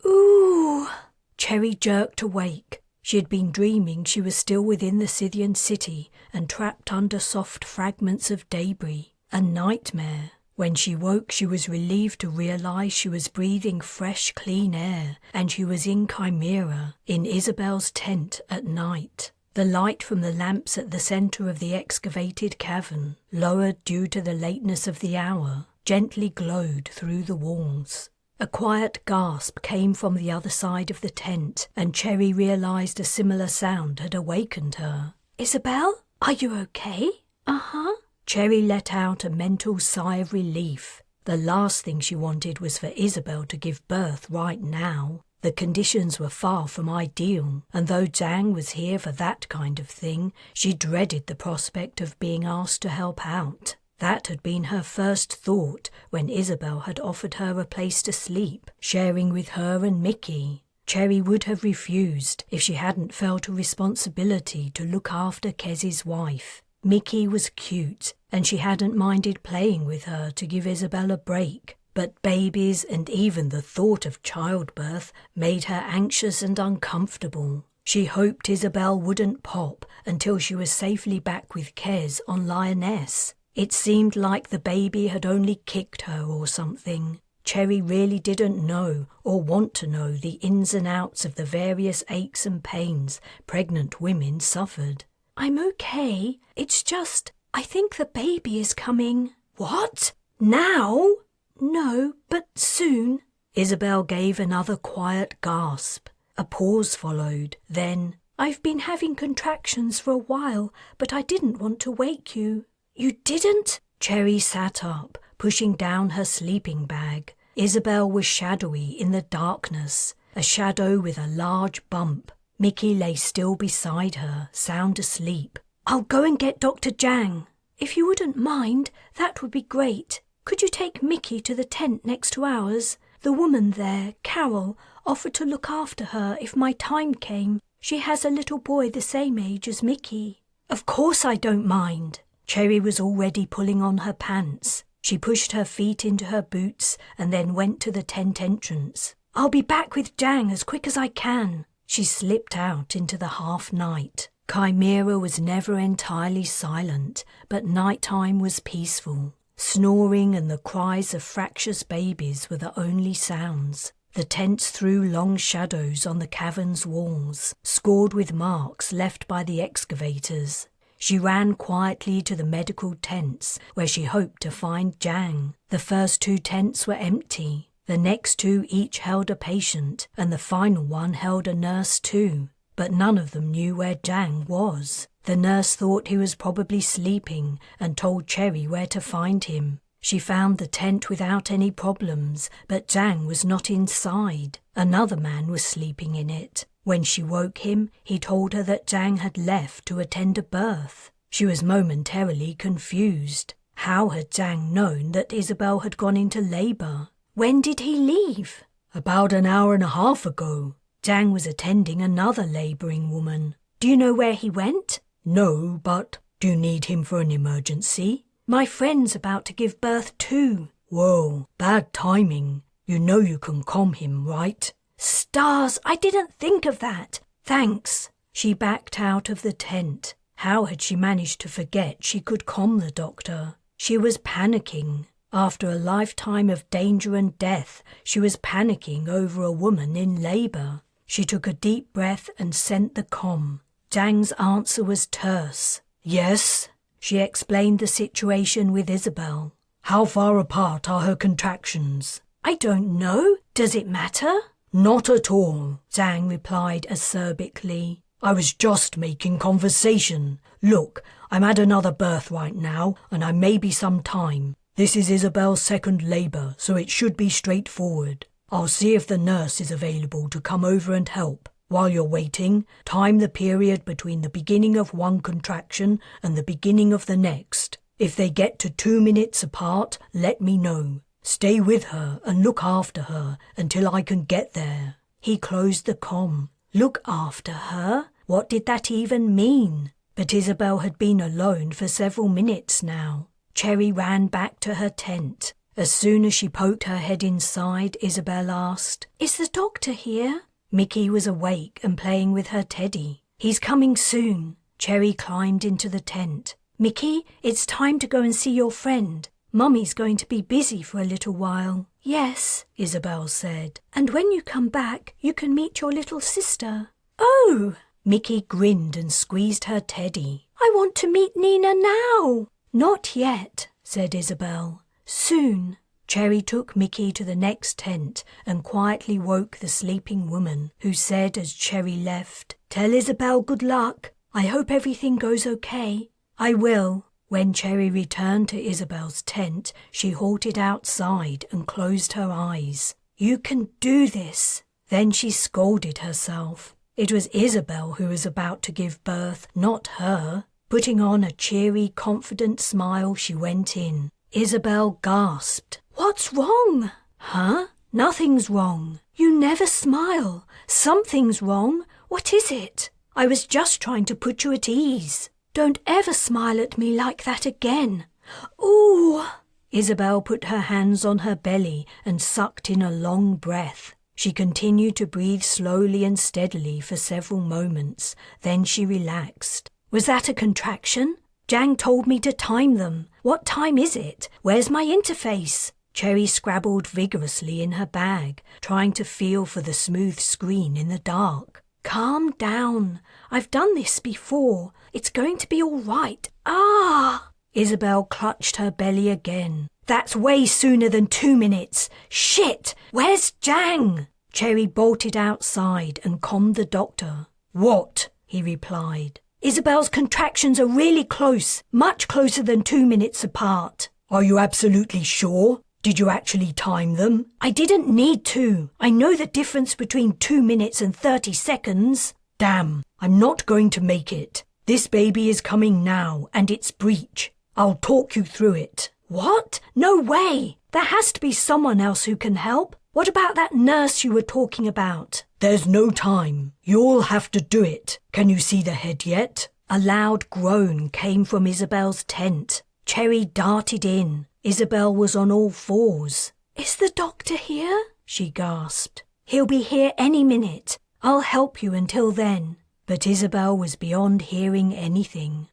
Ooh! Cherry jerked awake. She had been dreaming she was still within the Scythian city and trapped under soft fragments of debris. A nightmare. When she woke, she was relieved to realise she was breathing fresh, clean air, and she was in Chimera, in Isabel's tent at night. The light from the lamps at the centre of the excavated cavern, lowered due to the lateness of the hour, gently glowed through the walls. A quiet gasp came from the other side of the tent, and Cherry realised a similar sound had awakened her. Isabel, are you okay? Uh-huh. Cherry let out a mental sigh of relief. The last thing she wanted was for Isabel to give birth right now. The conditions were far from ideal, and though Zhang was here for that kind of thing, she dreaded the prospect of being asked to help out. That had been her first thought when Isabel had offered her a place to sleep, sharing with her and Mickey. Cherry would have refused if she hadn't felt a responsibility to look after Kez's wife. Mickey was cute, and she hadn't minded playing with her to give Isabel a break, but babies and even the thought of childbirth made her anxious and uncomfortable. She hoped Isabel wouldn't pop until she was safely back with Kez on Lioness. It seemed like the baby had only kicked her or something. Cherry really didn't know or want to know the ins and outs of the various aches and pains pregnant women suffered. I'm okay. It's just, I think the baby is coming. What? Now? No, but soon. Isabel gave another quiet gasp. A pause followed. Then, I've been having contractions for a while, but I didn't want to wake you. You didn't? Cherry sat up, pushing down her sleeping bag. Isabel was shadowy in the darkness, a shadow with a large bump. Mickey lay still beside her, sound asleep. I'll go and get Dr. Zhang. If you wouldn't mind, that would be great. Could you take Mickey to the tent next to ours? The woman there, Carol, offered to look after her if my time came. She has a little boy the same age as Mickey. Of course I don't mind. Cherry was already pulling on her pants. She pushed her feet into her boots and then went to the tent entrance. I'll be back with Zhang as quick as I can. She slipped out into the half-night. Chimera was never entirely silent, but nighttime was peaceful. Snoring and the cries of fractious babies were the only sounds. The tents threw long shadows on the cavern's walls, scored with marks left by the excavators. She ran quietly to the medical tents, where she hoped to find Zhang. The first 2 tents were empty. The next 2 each held a patient, and the final one held a nurse too. But none of them knew where Zhang was. The nurse thought he was probably sleeping and told Cherry where to find him. She found the tent without any problems, but Zhang was not inside. Another man was sleeping in it. When she woke him, he told her that Zhang had left to attend a birth. She was momentarily confused. How had Zhang known that Isabel had gone into labour? When did he leave? About an hour and a half ago. Zhang was attending another labouring woman. Do you know where he went? No, but do you need him for an emergency? My friend's about to give birth too. Whoa, bad timing. You know you can calm him, right? Stars, I didn't think of that. Thanks. She backed out of the tent. How had she managed to forget she could calm the doctor? She was panicking. After a lifetime of danger and death, she was panicking over a woman in labour. She took a deep breath and sent the comm. Zhang's answer was terse. Yes? She explained the situation with Isabel. How far apart are her contractions? I don't know. Does it matter? Not at all, Zhang replied acerbically. I was just making conversation. Look, I'm at another birth right now, and I may be some time. This is Isabel's second labour, so it should be straightforward. I'll see if the nurse is available to come over and help. While you're waiting, time the period between the beginning of one contraction and the beginning of the next. If they get to 2 minutes apart, let me know. Stay with her and look after her until I can get there. He closed the comm. Look after her? What did that even mean? But Isabel had been alone for several minutes now. Cherry ran back to her tent. As soon as she poked her head inside, Isabel asked, "Is the doctor here?" Mickey was awake and playing with her teddy. "He's coming soon." Cherry climbed into the tent. "Mickey, it's time to go and see your friend. Mummy's going to be busy for a little while." "Yes," Isabel said. "And when you come back, you can meet your little sister." "Oh!" Mickey grinned and squeezed her teddy. "I want to meet Nina now." "Not yet," said Isabel. "Soon." Cherry took Mickey to the next tent and quietly woke the sleeping woman, who said as Cherry left, "Tell Isabel good luck. I hope everything goes okay." "I will." When Cherry returned to Isabel's tent, she halted outside and closed her eyes. "You can do this." Then she scolded herself. It was Isabel who was about to give birth, not her. Putting on a cheery, confident smile, she went in. Isabel gasped. "What's wrong?" "Huh? Nothing's wrong." "You never smile. Something's wrong. What is it?" "I was just trying to put you at ease." "Don't ever smile at me like that again." "Ooh!" Isabel put her hands on her belly and sucked in a long breath. She continued to breathe slowly and steadily for several moments. Then she relaxed. "Was that a contraction? Zhang told me to time them. What time is it? Where's my interface?" Cherry scrabbled vigorously in her bag, trying to feel for the smooth screen in the dark. "Calm down. I've done this before. It's going to be all right. Ah!" Isabel clutched her belly again. "That's way sooner than 2 minutes. Shit! Where's Zhang?" Cherry bolted outside and calmed the doctor. "What?" he replied. "Isabel's contractions are really close, much closer than 2 minutes apart." "Are you absolutely sure? Did you actually time them?" "I didn't need to. I know the difference between 2 minutes and 30 seconds. "Damn, I'm not going to make it. This baby is coming now, and it's breech. I'll talk you through it." "What? No way! There has to be someone else who can help. What about that nurse you were talking about?" "There's no time. You'll have to do it. Can you see the head yet?" A loud groan came from Isabel's tent. Cherry darted in. Isabel was on all fours. "Is the doctor here?" she gasped. "He'll be here any minute. I'll help you until then." But Isabel was beyond hearing anything.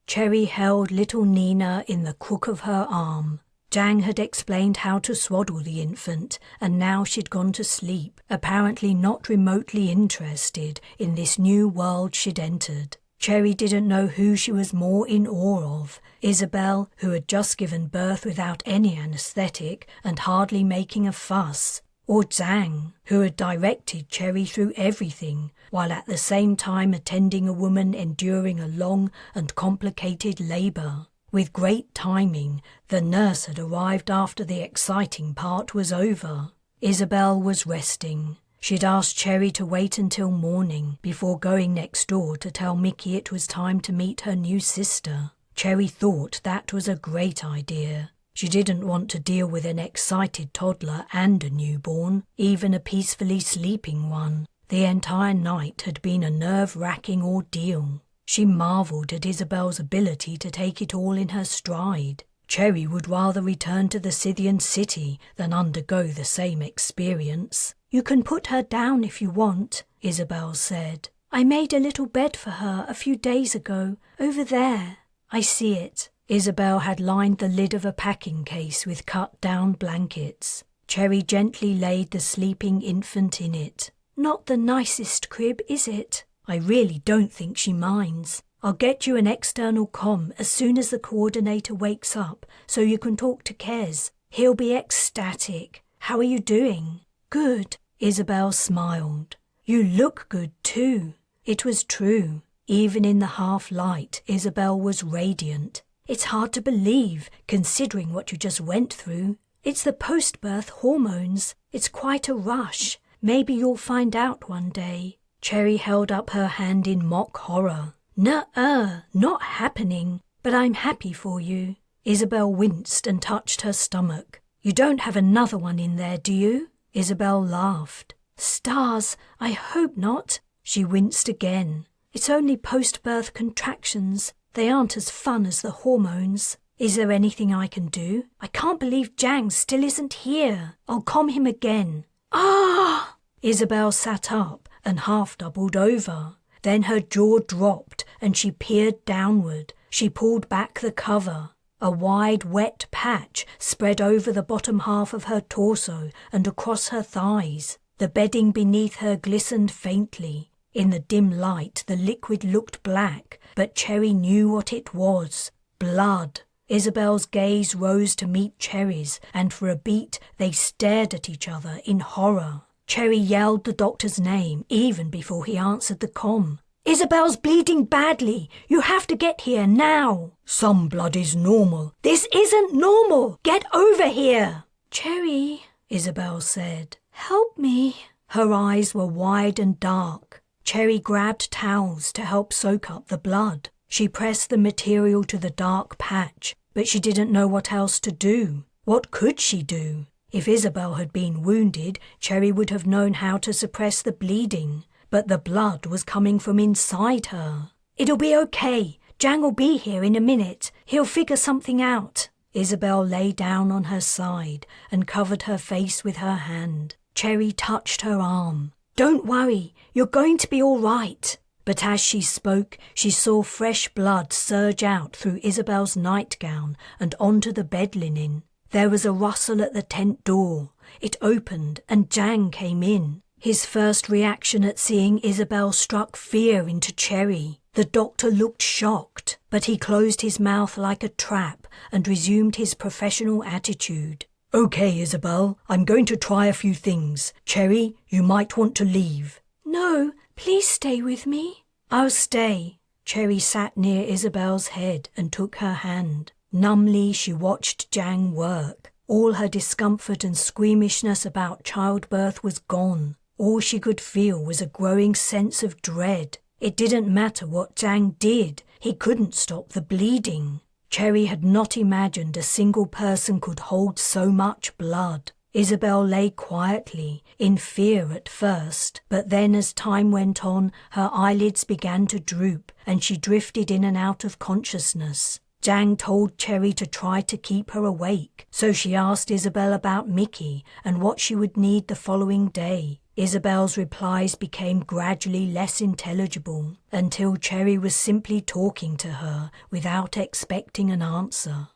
Cherry held little Nina in the crook of her arm. Zhang had explained how to swaddle the infant, and now she'd gone to sleep, apparently not remotely interested in this new world she'd entered. Cherry didn't know who she was more in awe of, Isabel, who had just given birth without any anesthetic and hardly making a fuss, or Zhang, who had directed Cherry through everything, while at the same time attending a woman enduring a long and complicated labour. With great timing, the nurse had arrived after the exciting part was over. Isabel was resting. She'd asked Cherry to wait until morning before going next door to tell Mickey it was time to meet her new sister. Cherry thought that was a great idea. She didn't want to deal with an excited toddler and a newborn, even a peacefully sleeping one. The entire night had been a nerve-wracking ordeal. She marvelled at Isabel's ability to take it all in her stride. Cherry would rather return to the Scythian city than undergo the same experience. "You can put her down if you want," Isabel said. "I made a little bed for her a few days ago, over there." "I see it." Isabel had lined the lid of a packing case with cut-down blankets. Cherry gently laid the sleeping infant in it. Not the nicest crib, is it? I really don't think she minds. I'll get you an external comm as soon as the coordinator wakes up so you can talk to Kez. He'll be ecstatic. How are you doing? Good. Isabel smiled. You look good too. It was true. Even in the half-light, Isabel was radiant. It's hard to believe, considering what you just went through. It's the post-birth hormones. It's quite a rush. Maybe you'll find out one day. Cherry held up her hand in mock horror. Nuh-uh, not happening. But I'm happy for you. Isabel winced and touched her stomach. You don't have another one in there, do you? Isabel laughed. Stars, I hope not. She winced again. It's only post-birth contractions. They aren't as fun as the hormones. Is there anything I can do? I can't believe Jang still isn't here. I'll comm him again. Ah! Isabel sat up and half doubled over. Then her jaw dropped and she peered downward. She pulled back the cover. A wide, wet patch spread over the bottom half of her torso and across her thighs. The bedding beneath her glistened faintly. In the dim light, the liquid looked black, but Cherry knew what it was. Blood. Isabel's gaze rose to meet Cherry's, and for a beat they stared at each other in horror. Cherry yelled the doctor's name even before he answered the comm. Isabel's bleeding badly. You have to get here now. Some blood is normal. This isn't normal. Get over here. Cherry, Isabel said. Help me. Her eyes were wide and dark. Cherry grabbed towels to help soak up the blood. She pressed the material to the dark patch, but she didn't know what else to do. What could she do? If Isabel had been wounded, Cherry would have known how to suppress the bleeding, but the blood was coming from inside her. It'll be okay. Jang will be here in a minute. He'll figure something out. Isabel lay down on her side and covered her face with her hand. Cherry touched her arm. Don't worry, you're going to be all right. But as she spoke, she saw fresh blood surge out through Isabel's nightgown and onto the bed linen. There was a rustle at the tent door. It opened and Jang came in. His first reaction at seeing Isabel struck fear into Cherry. The doctor looked shocked, but he closed his mouth like a trap and resumed his professional attitude. Okay, Isabel, I'm going to try a few things. Cherry, you might want to leave. No, please stay with me. I'll stay. Cherry sat near Isabel's head and took her hand. Numbly she watched Jang work. All her discomfort and squeamishness about childbirth was gone. All she could feel was a growing sense of dread. It didn't matter what Jang did. He couldn't stop the bleeding. Cherry had not imagined a single person could hold so much blood. Isabel lay quietly, in fear at first, but then as time went on, her eyelids began to droop and she drifted in and out of consciousness. Jang told Cherry to try to keep her awake, so she asked Isabel about Mickey and what she would need the following day. Isabel's replies became gradually less intelligible until Cherry was simply talking to her without expecting an answer.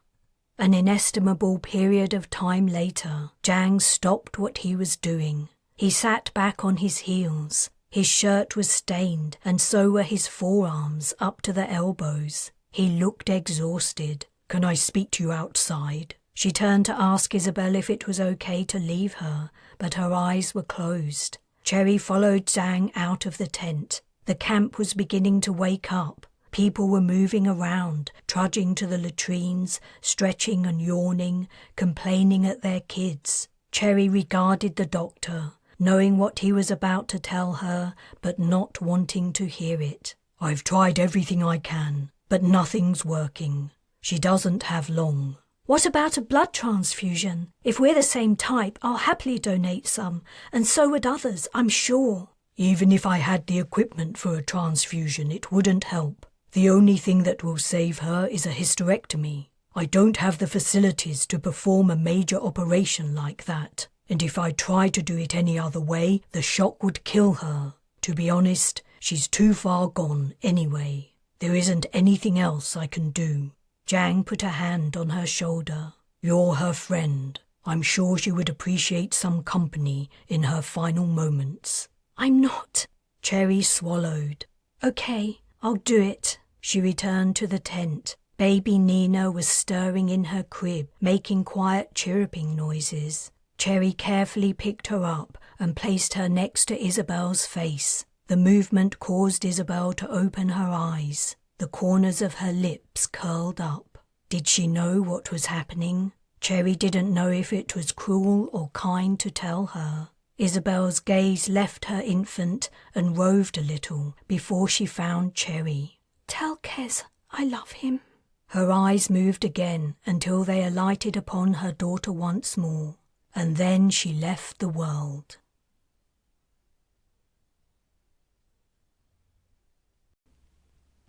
An inestimable period of time later, Jang stopped what he was doing. He sat back on his heels. His shirt was stained, and so were his forearms up to the elbows. He looked exhausted. Can I speak to you outside? She turned to ask Isabel if it was okay to leave her, but her eyes were closed. Cherry followed Jang out of the tent. The camp was beginning to wake up. People were moving around, trudging to the latrines, stretching and yawning, complaining at their kids. Cherry regarded the doctor, knowing what he was about to tell her, but not wanting to hear it. I've tried everything I can, but nothing's working. She doesn't have long. What about a blood transfusion? If we're the same type, I'll happily donate some, and so would others, I'm sure. Even if I had the equipment for a transfusion, it wouldn't help. The only thing that will save her is a hysterectomy. I don't have the facilities to perform a major operation like that, and if I tried to do it any other way, the shock would kill her. To be honest, she's too far gone anyway. There isn't anything else I can do. Jang put a hand on her shoulder. You're her friend. I'm sure she would appreciate some company in her final moments. I'm not. Cherry swallowed. Okay, I'll do it. She returned to the tent. Baby Nina was stirring in her crib, making quiet chirruping noises. Cherry carefully picked her up and placed her next to Isabel's face. The movement caused Isabel to open her eyes. The corners of her lips curled up. Did she know what was happening? Cherry didn't know if it was cruel or kind to tell her. Isabel's gaze left her infant and roved a little before she found Cherry. Tell Kes I love him. Her eyes moved again until they alighted upon her daughter once more, and then she left the world.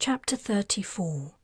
Chapter 34.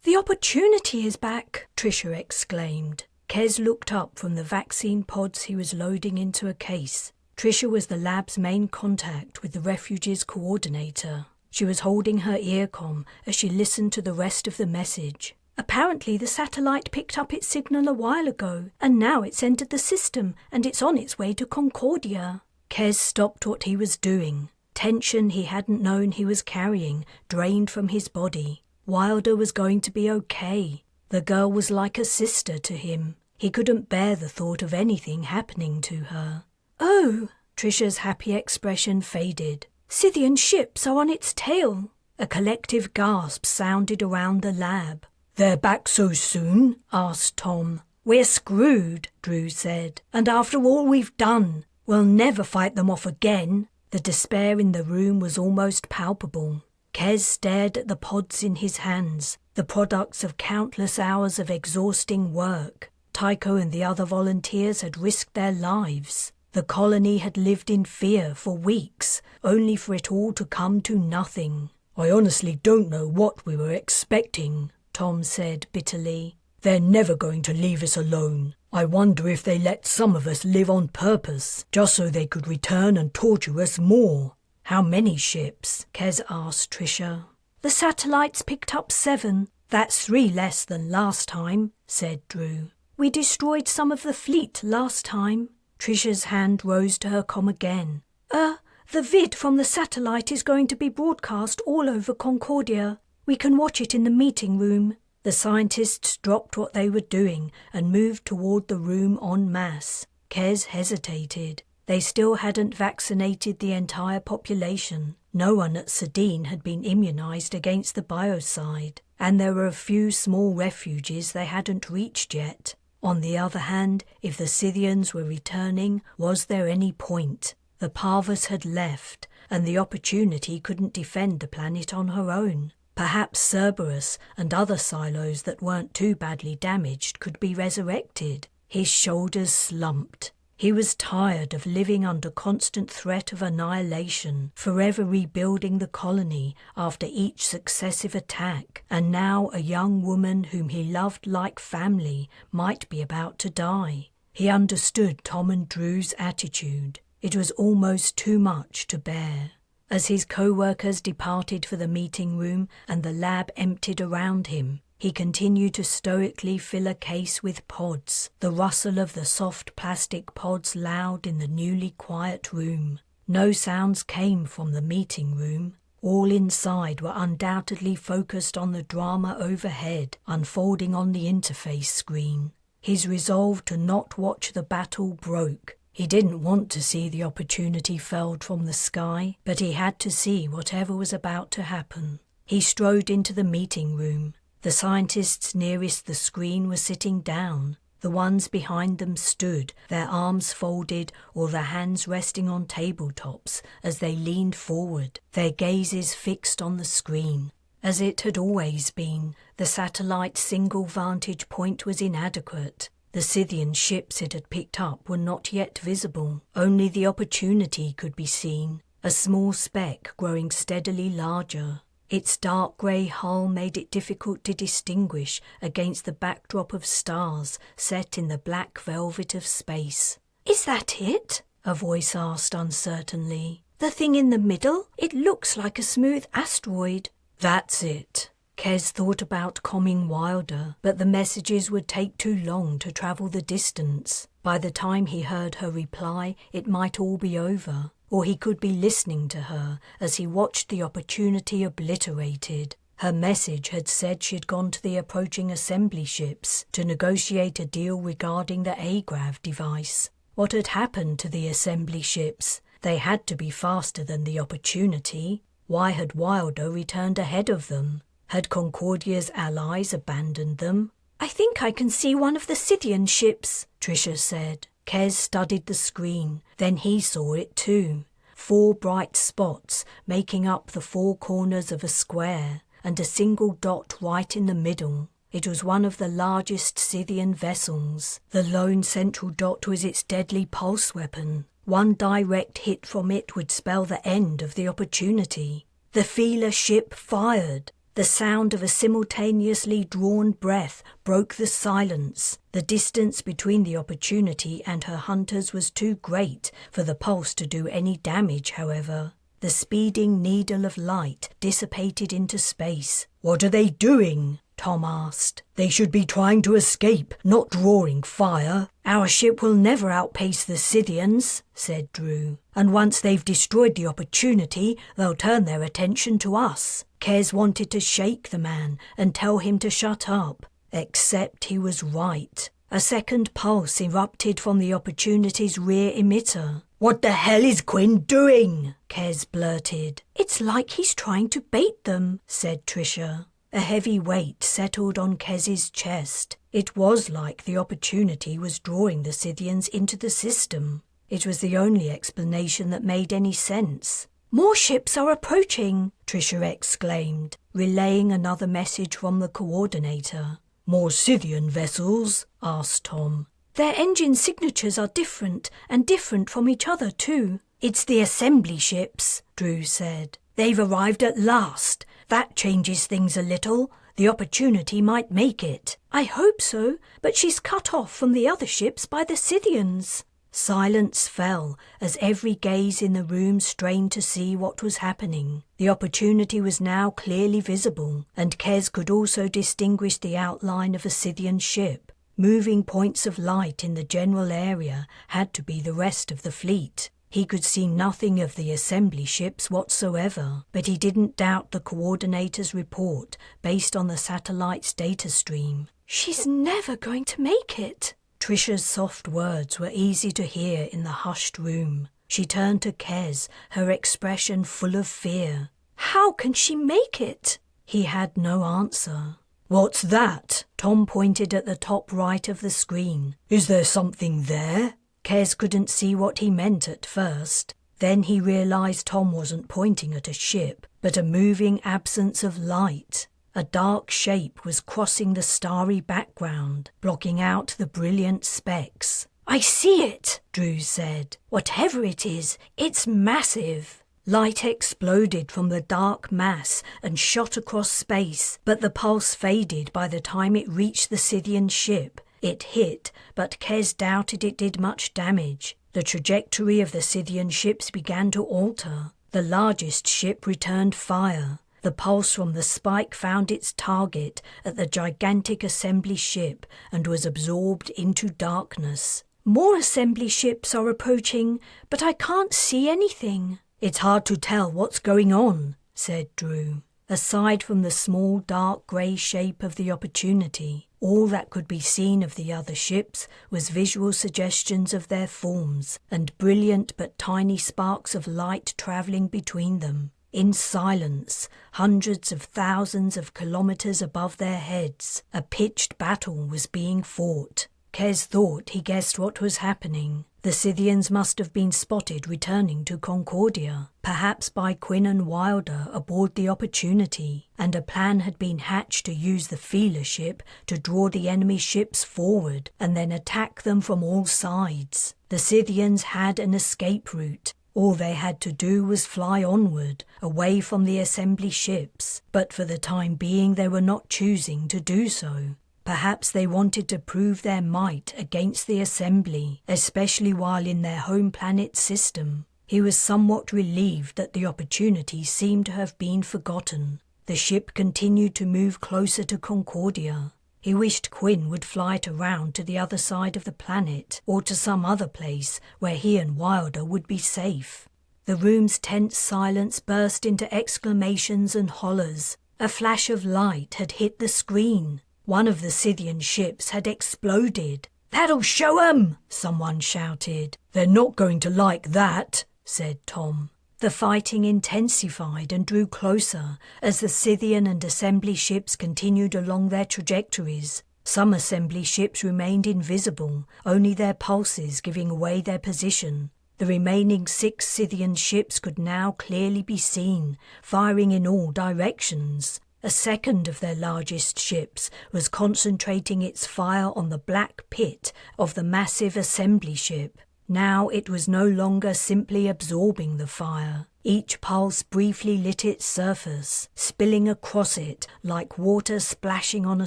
The opportunity is back, Tricia exclaimed. Kes looked up from the vaccine pods he was loading into a case. Tricia was the lab's main contact with the refugees coordinator. She was holding her earcom as she listened to the rest of the message. Apparently the satellite picked up its signal a while ago, and now it's entered the system, and it's on its way to Concordia. Kes stopped what he was doing. Tension he hadn't known he was carrying drained from his body. Wilder was going to be okay. The girl was like a sister to him. He couldn't bear the thought of anything happening to her. Oh! Tricia's happy expression faded. Scythian ships are on its tail. A collective gasp sounded around the lab. They're back so soon? Asked Tom. We're screwed, Drew said. And after all we've done, we'll never fight them off again. The despair in the room was almost palpable. Kes stared at the pods in his hands, the products of countless hours of exhausting work. Tycho and the other volunteers had risked their lives. The colony had lived in fear for weeks, only for it all to come to nothing. I honestly don't know what we were expecting, Tom said bitterly. They're never going to leave us alone. I wonder if they let some of us live on purpose, just so they could return and torture us more. How many ships? Kes asked Tricia. The satellites picked up 7. That's 3 less than last time, said Drew. We destroyed some of the fleet last time. Tricia's hand rose to her comm again. The vid from the satellite is going to be broadcast all over Concordia. We can watch it in the meeting room. The scientists dropped what they were doing and moved toward the room en masse. Kes hesitated. They still hadn't vaccinated the entire population. No one at Sedene had been immunized against the biocide, and there were a few small refuges they hadn't reached yet. On the other hand, if the Scythians were returning, was there any point? The Parvus had left, and the opportunity couldn't defend the planet on her own. Perhaps Cerberus and other silos that weren't too badly damaged could be resurrected. His shoulders slumped. He was tired of living under constant threat of annihilation, forever rebuilding the colony after each successive attack, and now a young woman whom he loved like family might be about to die. He understood Tom and Drew's attitude. It was almost too much to bear. As his co-workers departed for the meeting room and the lab emptied around him, he continued to stoically fill a case with pods, the rustle of the soft plastic pods loud in the newly quiet room. No sounds came from the meeting room. All inside were undoubtedly focused on the drama overhead, unfolding on the interface screen. His resolve to not watch the battle broke. He didn't want to see the opportunity felled from the sky, but he had to see whatever was about to happen. He strode into the meeting room. The scientists nearest the screen were sitting down. The ones behind them stood, their arms folded or their hands resting on tabletops as they leaned forward, their gazes fixed on the screen. As it had always been, the satellite's single vantage point was inadequate. The Scythian ships it had picked up were not yet visible. Only the opportunity could be seen, a small speck growing steadily larger. Its dark grey hull made it difficult to distinguish against the backdrop of stars set in the black velvet of space. "Is that it?" a voice asked uncertainly. "The thing in the middle? It looks like a smooth asteroid." "That's it." Kes thought about comming Wilder, but the messages would take too long to travel the distance. By the time he heard her reply, it might all be over. or he could be listening to her as he watched the opportunity obliterated. Her message had said she'd gone to the approaching assembly ships to negotiate a deal regarding the Agrav device. What had happened to the assembly ships? They had to be faster than the opportunity. Why had Wilder returned ahead of them? Had Concordia's allies abandoned them? "I think I can see one of the Scythian ships," Trisha said. Kes studied the screen, then he saw it too. 4 bright spots making up the 4 corners of a square, and a single dot right in the middle. It was one of the largest Scythian vessels. The lone central dot was its deadly pulse weapon. One direct hit from it would spell the end of the opportunity. The feeler ship fired. The sound of a simultaneously drawn breath broke the silence. The distance between the opportunity and her hunters was too great for the pulse to do any damage, however. The speeding needle of light dissipated into space. "What are they doing?" Tom asked. "They should be trying to escape, not drawing fire." "Our ship will never outpace the Scythians," said Drew. "And once they've destroyed the opportunity, they'll turn their attention to us." Kes wanted to shake the man and tell him to shut up, except he was right. A second pulse erupted from the opportunity's rear emitter. "What the hell is Quinn doing?" Kes blurted. "It's like he's trying to bait them," said Trisha. A heavy weight settled on Kes's chest. It was like the opportunity was drawing the Scythians into the system. It was the only explanation that made any sense. "More ships are approaching," Trisha exclaimed, relaying another message from the coordinator. "More Scythian vessels?" asked Tom. "Their engine signatures are different, and different from each other too." "It's the assembly ships," Drew said. "They've arrived at last. That changes things a little. The opportunity might make it." "I hope so, but she's cut off from the other ships by the Scythians." Silence fell as every gaze in the room strained to see what was happening. The opportunity was now clearly visible, and Kes could also distinguish the outline of a Scythian ship. Moving points of light in the general area had to be the rest of the fleet. He could see nothing of the assembly ships whatsoever, but he didn't doubt the coordinator's report based on the satellite's data stream. "She's never going to make it." Trisha's soft words were easy to hear in the hushed room. She turned to Kes, her expression full of fear. "How can she make it?" He had no answer. "What's that?" Tom pointed at the top right of the screen. "Is there something there?" Kes couldn't see what he meant at first. Then he realized Tom wasn't pointing at a ship, but a moving absence of light. A dark shape was crossing the starry background, blocking out the brilliant specks. "I see it," Drew said. "Whatever it is, it's massive." Light exploded from the dark mass and shot across space, but the pulse faded by the time it reached the Scythian ship. It hit, but Kes doubted it did much damage. The trajectory of the Scythian ships began to alter. The largest ship returned fire. The pulse from the spike found its target at the gigantic assembly ship and was absorbed into darkness. "More assembly ships are approaching, but I can't see anything." "It's hard to tell what's going on," said Drew. Aside from the small dark grey shape of the opportunity, all that could be seen of the other ships was visual suggestions of their forms and brilliant but tiny sparks of light travelling between them. In silence, hundreds of thousands of kilometres above their heads, a pitched battle was being fought. Kes thought he guessed what was happening. The Scythians must have been spotted returning to Concordia, perhaps by Quinn and Wilder aboard the Opportunity, and a plan had been hatched to use the feeler ship to draw the enemy ships forward and then attack them from all sides. The Scythians had an escape route. All they had to do was fly onward, away from the assembly ships, but for the time being they were not choosing to do so. Perhaps they wanted to prove their might against the assembly, especially while in their home planet system. He was somewhat relieved that the opportunity seemed to have been forgotten. The ship continued to move closer to Concordia. He wished Quinn would fly it around to the other side of the planet, or to some other place where he and Wilder would be safe. The room's tense silence burst into exclamations and hollers. A flash of light had hit the screen. One of the Scythian ships had exploded. "That'll show 'em!" someone shouted. "They're not going to like that," said Tom. The fighting intensified and drew closer as the Scythian and assembly ships continued along their trajectories. Some assembly ships remained invisible, only their pulses giving away their position. The remaining 6 Scythian ships could now clearly be seen, firing in all directions. A second of their largest ships was concentrating its fire on the black pit of the massive assembly ship. Now it was no longer simply absorbing the fire. Each pulse briefly lit its surface, spilling across it like water splashing on a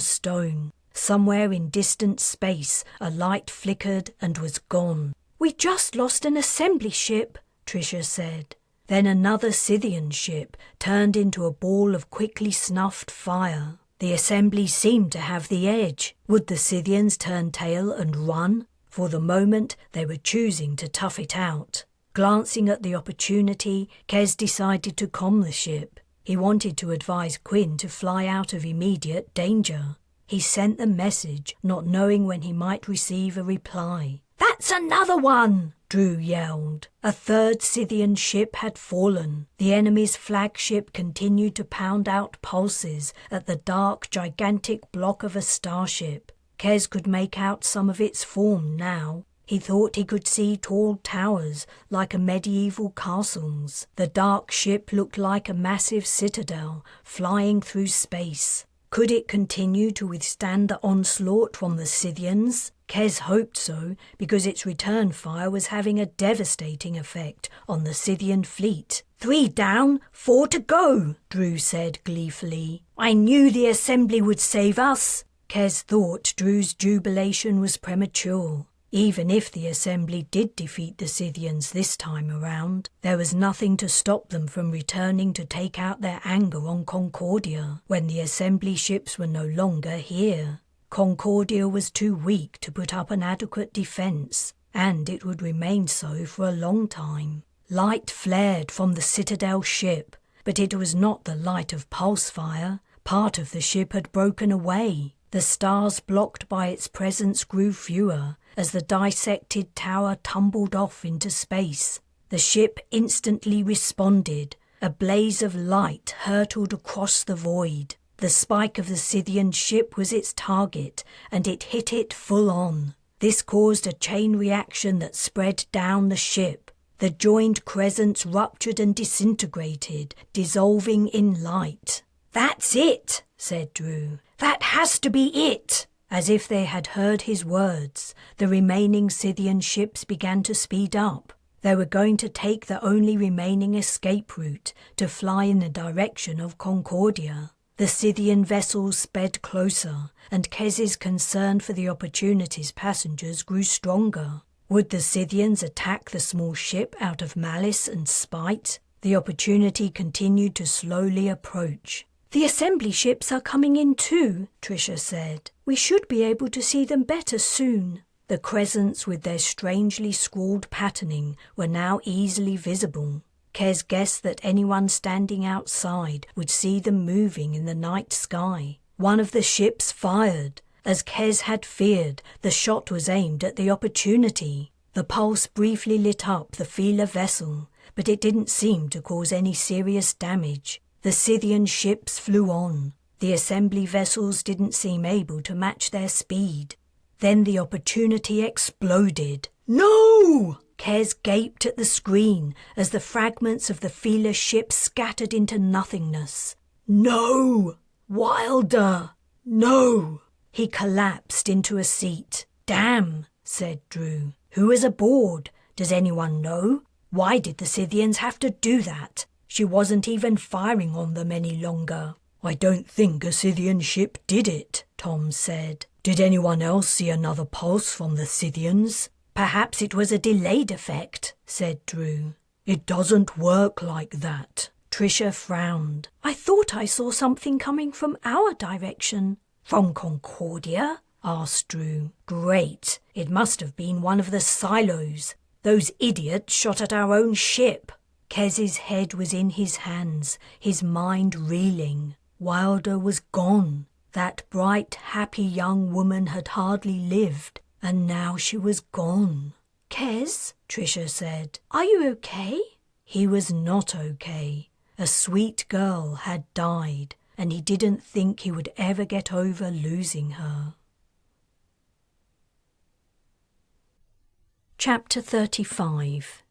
stone. Somewhere in distant space, a light flickered and was gone. "We just lost an assembly ship," Tricia said. Then another Scythian ship turned into a ball of quickly snuffed fire. The assembly seemed to have the edge. Would the Scythians turn tail and run? For the moment, they were choosing to tough it out. Glancing at the opportunity, Kes decided to calm the ship. He wanted to advise Quinn to fly out of immediate danger. He sent the message, not knowing when he might receive a reply. "That's another one!" Drew yelled. A third Scythian ship had fallen. The enemy's flagship continued to pound out pulses at the dark, gigantic block of a starship. Kes could make out some of its form now. He thought he could see tall towers like a medieval castles. The dark ship looked like a massive citadel flying through space. Could it continue to withstand the onslaught from the Scythians? Kes hoped so, because its return fire was having a devastating effect on the Scythian fleet. 3 down, 4 to go, Drew said gleefully. "I knew the assembly would save us." Kes thought Drew's jubilation was premature. Even if the assembly did defeat the Scythians this time around, there was nothing to stop them from returning to take out their anger on Concordia when the assembly ships were no longer here. Concordia was too weak to put up an adequate defense, and it would remain so for a long time. Light flared from the Citadel ship, but it was not the light of pulse fire. Part of the ship had broken away. The stars blocked by its presence grew fewer as the dissected tower tumbled off into space. The ship instantly responded. A blaze of light hurtled across the void. The spike of the Scythian ship was its target, and it hit it full on. This caused a chain reaction that spread down the ship. The joined crescents ruptured and disintegrated, dissolving in light. "That's it," said Drew. "That has to be it." As if they had heard his words, the remaining Scythian ships began to speed up. They were going to take the only remaining escape route to fly in the direction of Concordia. The Scythian vessels sped closer, and Kes's concern for the Opportunity's passengers grew stronger. Would the Scythians attack the small ship out of malice and spite? The Opportunity continued to slowly approach. "The assembly ships are coming in too," Tricia said. "We should be able to see them better soon." The crescents with their strangely scrawled patterning were now easily visible. Kes guessed that anyone standing outside would see them moving in the night sky. One of the ships fired. As Kes had feared, the shot was aimed at the Opportunity. The pulse briefly lit up the feeler vessel, but it didn't seem to cause any serious damage. The Scythian ships flew on. The assembly vessels didn't seem able to match their speed. Then the Opportunity exploded. "No!" Kes gaped at the screen as the fragments of the feeler ship scattered into nothingness. "No! Wilder! No!" He collapsed into a seat. "Damn," said Drew. "Who was aboard? Does anyone know? Why did the Scythians have to do that? She wasn't even firing on them any longer." "I don't think a Scythian ship did it," Tom said. "Did anyone else see another pulse from the Scythians?" "Perhaps it was a delayed effect," said Drew. "It doesn't work like that." Tricia frowned. "I thought I saw something coming from our direction." "From Concordia?" asked Drew. "Great. It must have been one of the silos. Those idiots shot at our own ship." Kez's head was in his hands, his mind reeling. Wilder was gone. That bright, happy young woman had hardly lived, and now she was gone. "Kez," Tricia said. "are you okay?" He was not okay. A sweet girl had died, and he didn't think he would ever get over losing her. Chapter 35.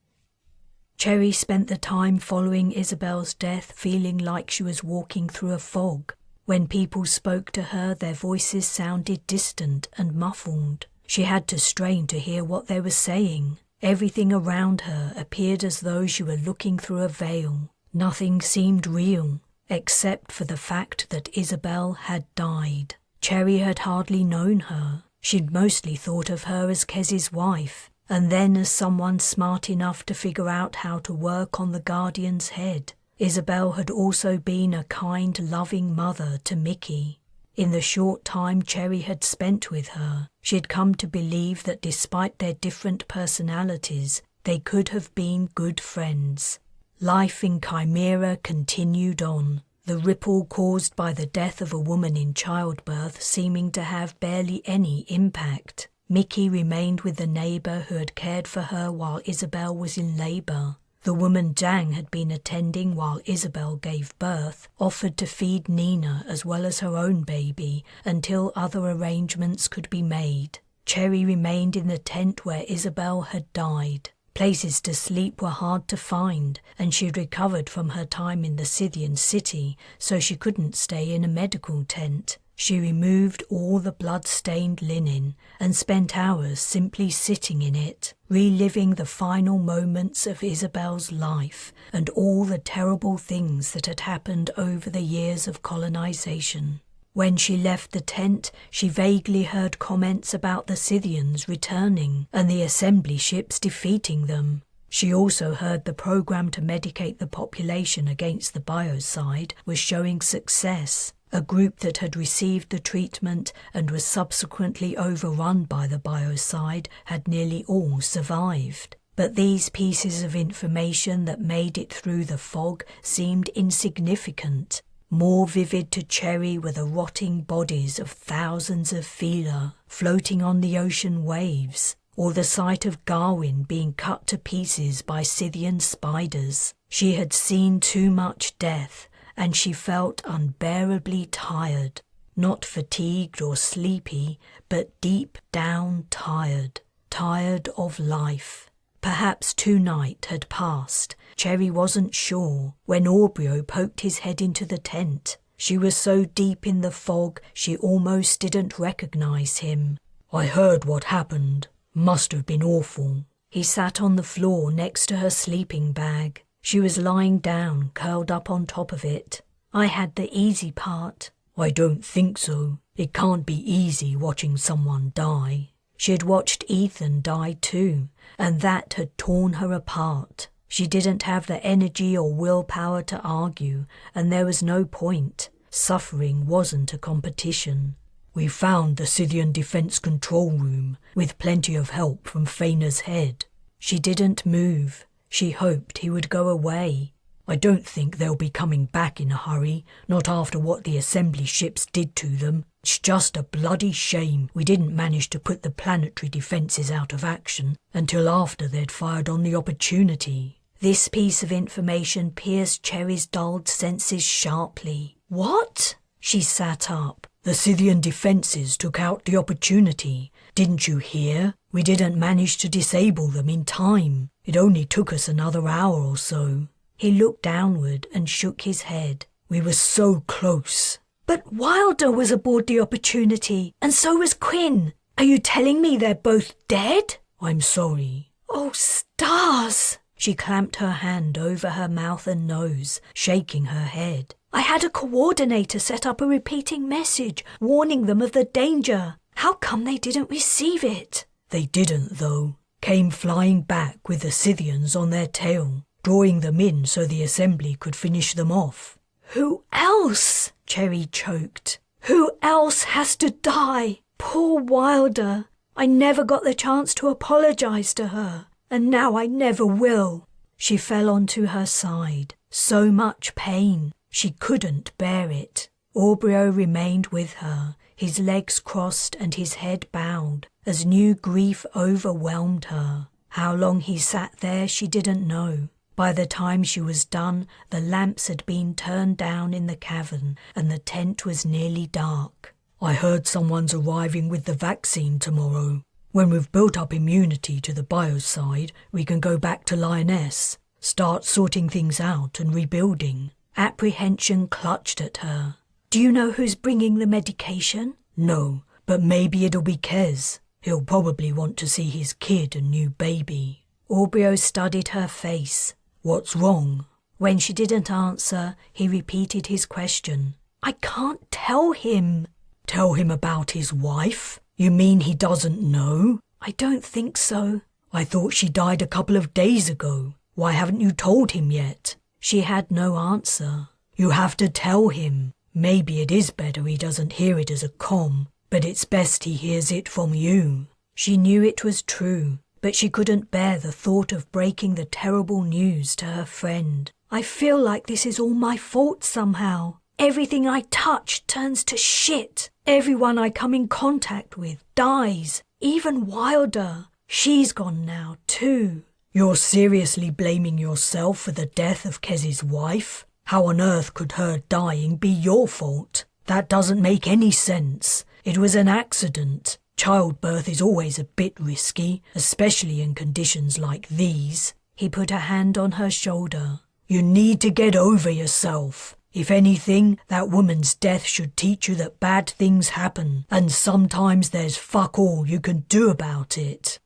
Cherry spent the time following Isabel's death feeling like she was walking through a fog. When people spoke to her, their voices sounded distant and muffled. She had to strain to hear what they were saying. Everything around her appeared as though she were looking through a veil. Nothing seemed real, except for the fact that Isabel had died. Cherry had hardly known her. She'd mostly thought of her as Kez's wife, and then as someone smart enough to figure out how to work on the Guardian's head. Isabel had also been a kind, loving mother to Mickey. In the short time Cherry had spent with her, she had come to believe that despite their different personalities, they could have been good friends. Life in Chimera continued on, the ripple caused by the death of a woman in childbirth seeming to have barely any impact. Mickey remained with the neighbour who had cared for her while Isabel was in labour. The woman Jang had been attending while Isabel gave birth offered to feed Nina as well as her own baby until other arrangements could be made. Cherry remained in the tent where Isabel had died. Places to sleep were hard to find, and she had recovered from her time in the Scythian city, so she couldn't stay in a medical tent. She removed all the blood-stained linen and spent hours simply sitting in it, reliving the final moments of Isabel's life and all the terrible things that had happened over the years of colonization. When she left the tent, she vaguely heard comments about the Scythians returning and the assembly ships defeating them. She also heard the program to medicate the population against the biocide was showing success. A group that had received the treatment and was subsequently overrun by the biocide had nearly all survived. But these pieces of information that made it through the fog seemed insignificant. More vivid to Cherry were the rotting bodies of thousands of Fila floating on the ocean waves, or the sight of Garwin being cut to pieces by Scythian spiders. She had seen too much death, and she felt unbearably tired. Not fatigued or sleepy, but deep down tired. Tired of life. Perhaps 2 nights had passed. Cherry wasn't sure when Aubrio poked his head into the tent. She was so deep in the fog she almost didn't recognize him. "I heard what happened. Must have been awful." He sat on the floor next to her sleeping bag. She was lying down, curled up on top of it. "I had the easy part." "I don't think so. It can't be easy watching someone die." She had watched Ethan die too, and that had torn her apart. She didn't have the energy or willpower to argue, and there was no point. Suffering wasn't a competition. "We found the Scythian defense control room, with plenty of help from Faina's head." She didn't move. She hoped he would go away. "I don't think they'll be coming back in a hurry, not after what the assembly ships did to them. It's just a bloody shame we didn't manage to put the planetary defences out of action until after they'd fired on the opportunity." This piece of information pierced Cherry's dulled senses sharply. "What?" She sat up. "The Scythian defences took out the opportunity. Didn't you hear? We didn't manage to disable them in time. It only took us another hour or so." He looked downward and shook his head. "We were so close." "But Wilder was aboard the Opportunity, and so was Quinn. Are you telling me they're both dead?" "I'm sorry." "Oh, stars!" She clamped her hand over her mouth and nose, shaking her head. "I had a coordinator set up a repeating message, warning them of the danger. How come they didn't receive it?" "They didn't, though. Came flying back with the Scythians on their tail, drawing them in so the assembly could finish them off." "Who else?" Cherry choked. "Who else has to die? Poor Wilder. I never got the chance to apologize to her, and now I never will." She fell onto her side. So much pain. She couldn't bear it. Aubryo remained with her, his legs crossed and his head bowed, as new grief overwhelmed her. How long he sat there she didn't know. By the time she was done, the lamps had been turned down in the cavern and the tent was nearly dark. I heard someone's arriving with the vaccine tomorrow. When we've built up immunity to the biocide, we can go back to Lioness, start sorting things out and rebuilding. Apprehension clutched at her. Do you know who's bringing the medication? No, but maybe it'll be Kez. He'll probably want to see his kid and new baby. Aubryo studied her face. What's wrong? When she didn't answer, he repeated his question. I can't tell him. Tell him about his wife? You mean he doesn't know? I don't think so. I thought she died a couple of days ago. Why haven't you told him yet? She had no answer. You have to tell him. Maybe it is better he doesn't hear it as a comm, but it's best he hears it from you. She knew it was true, but she couldn't bear the thought of breaking the terrible news to her friend. I feel like this is all my fault somehow. Everything I touch turns to shit. Everyone I come in contact with dies. Even Wilder. She's gone now too. You're seriously blaming yourself for the death of Kez's wife? How on earth could her dying be your fault? That doesn't make any sense. It was an accident. Childbirth is always a bit risky, especially in conditions like these. He put a hand on her shoulder. You need to get over yourself. If anything, that woman's death should teach you that bad things happen, and sometimes there's fuck all you can do about it.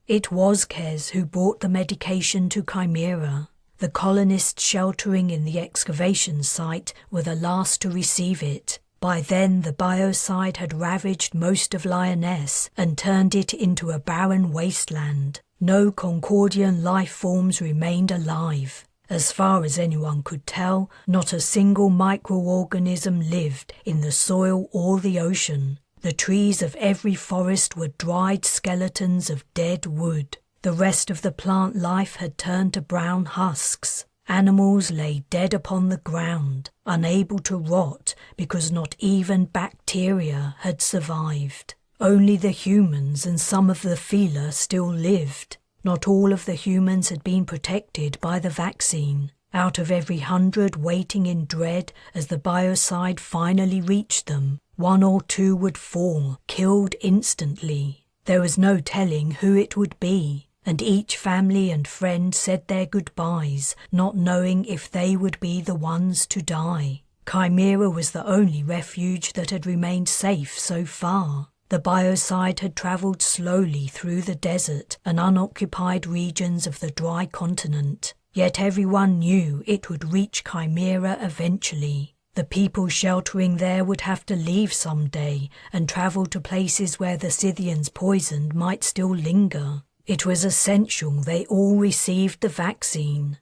It was Kez who brought the medication to Chimera. The colonists sheltering in the excavation site were the last to receive it. By then the biocide had ravaged most of Lioness and turned it into a barren wasteland. No Concordian life forms remained alive. As far as anyone could tell, not a single microorganism lived in the soil or the ocean. The trees of every forest were dried skeletons of dead wood. The rest of the plant life had turned to brown husks. Animals lay dead upon the ground, unable to rot because not even bacteria had survived. Only the humans and some of the phyla still lived. Not all of the humans had been protected by the vaccine. Out of every 100 waiting in dread as the biocide finally reached them, 1 or 2 would fall, killed instantly. There was no telling who it would be, and each family and friend said their goodbyes, not knowing if they would be the ones to die. Chimera was the only refuge that had remained safe so far. The biocide had travelled slowly through the desert and unoccupied regions of the dry continent, yet everyone knew it would reach Chimera eventually. The people sheltering there would have to leave someday and travel to places where the Scythians poisoned might still linger. It was essential they all received the vaccine.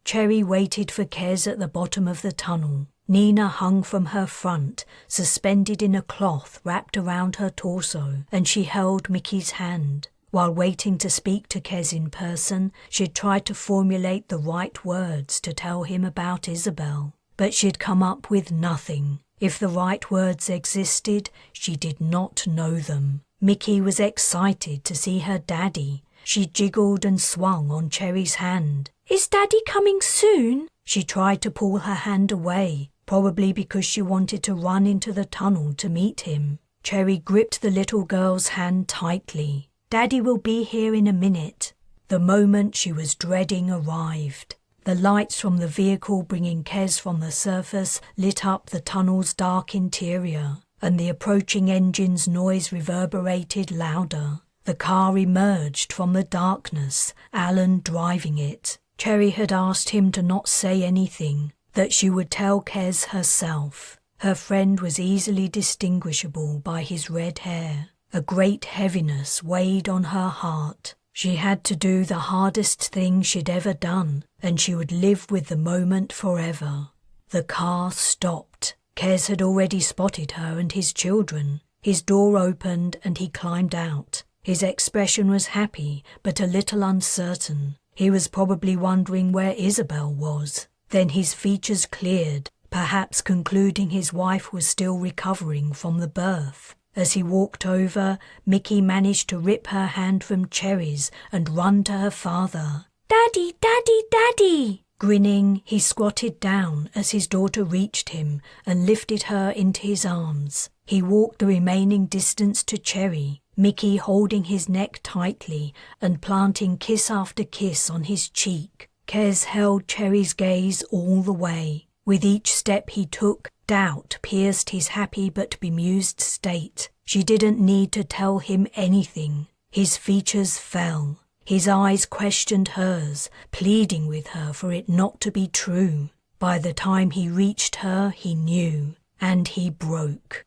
Cherry waited for Kez at the bottom of the tunnel. Nina hung from her front, suspended in a cloth wrapped around her torso, and she held Mickey's hand. While waiting to speak to Kez in person, she'd tried to formulate the right words to tell him about Isabel. But she'd come up with nothing. If the right words existed, she did not know them. Mickey was excited to see her daddy. She jiggled and swung on Cherry's hand. Is Daddy coming soon? She tried to pull her hand away, probably because she wanted to run into the tunnel to meet him. Cherry gripped the little girl's hand tightly. Daddy will be here in a minute. The moment she was dreading arrived. The lights from the vehicle bringing Kez from the surface lit up the tunnel's dark interior, and the approaching engine's noise reverberated louder. The car emerged from the darkness, Alan driving it. Cherry had asked him to not say anything, that she would tell Kez herself. Her friend was easily distinguishable by his red hair. A great heaviness weighed on her heart. She had to do the hardest thing she'd ever done, and she would live with the moment forever. The car stopped. Kez had already spotted her and his children. His door opened and he climbed out. His expression was happy, but a little uncertain. He was probably wondering where Isabel was. Then his features cleared, perhaps concluding his wife was still recovering from the birth. As he walked over, Mickey managed to rip her hand from Cherry's and run to her father. "Daddy, Daddy, Daddy!" Grinning, he squatted down as his daughter reached him and lifted her into his arms. He walked the remaining distance to Cherry, Mickey holding his neck tightly and planting kiss after kiss on his cheek. Kez held Cherry's gaze all the way. With each step he took, doubt pierced his happy but bemused state. She didn't need to tell him anything. His features fell. His eyes questioned hers, pleading with her for it not to be true. By the time he reached her, he knew, and he broke.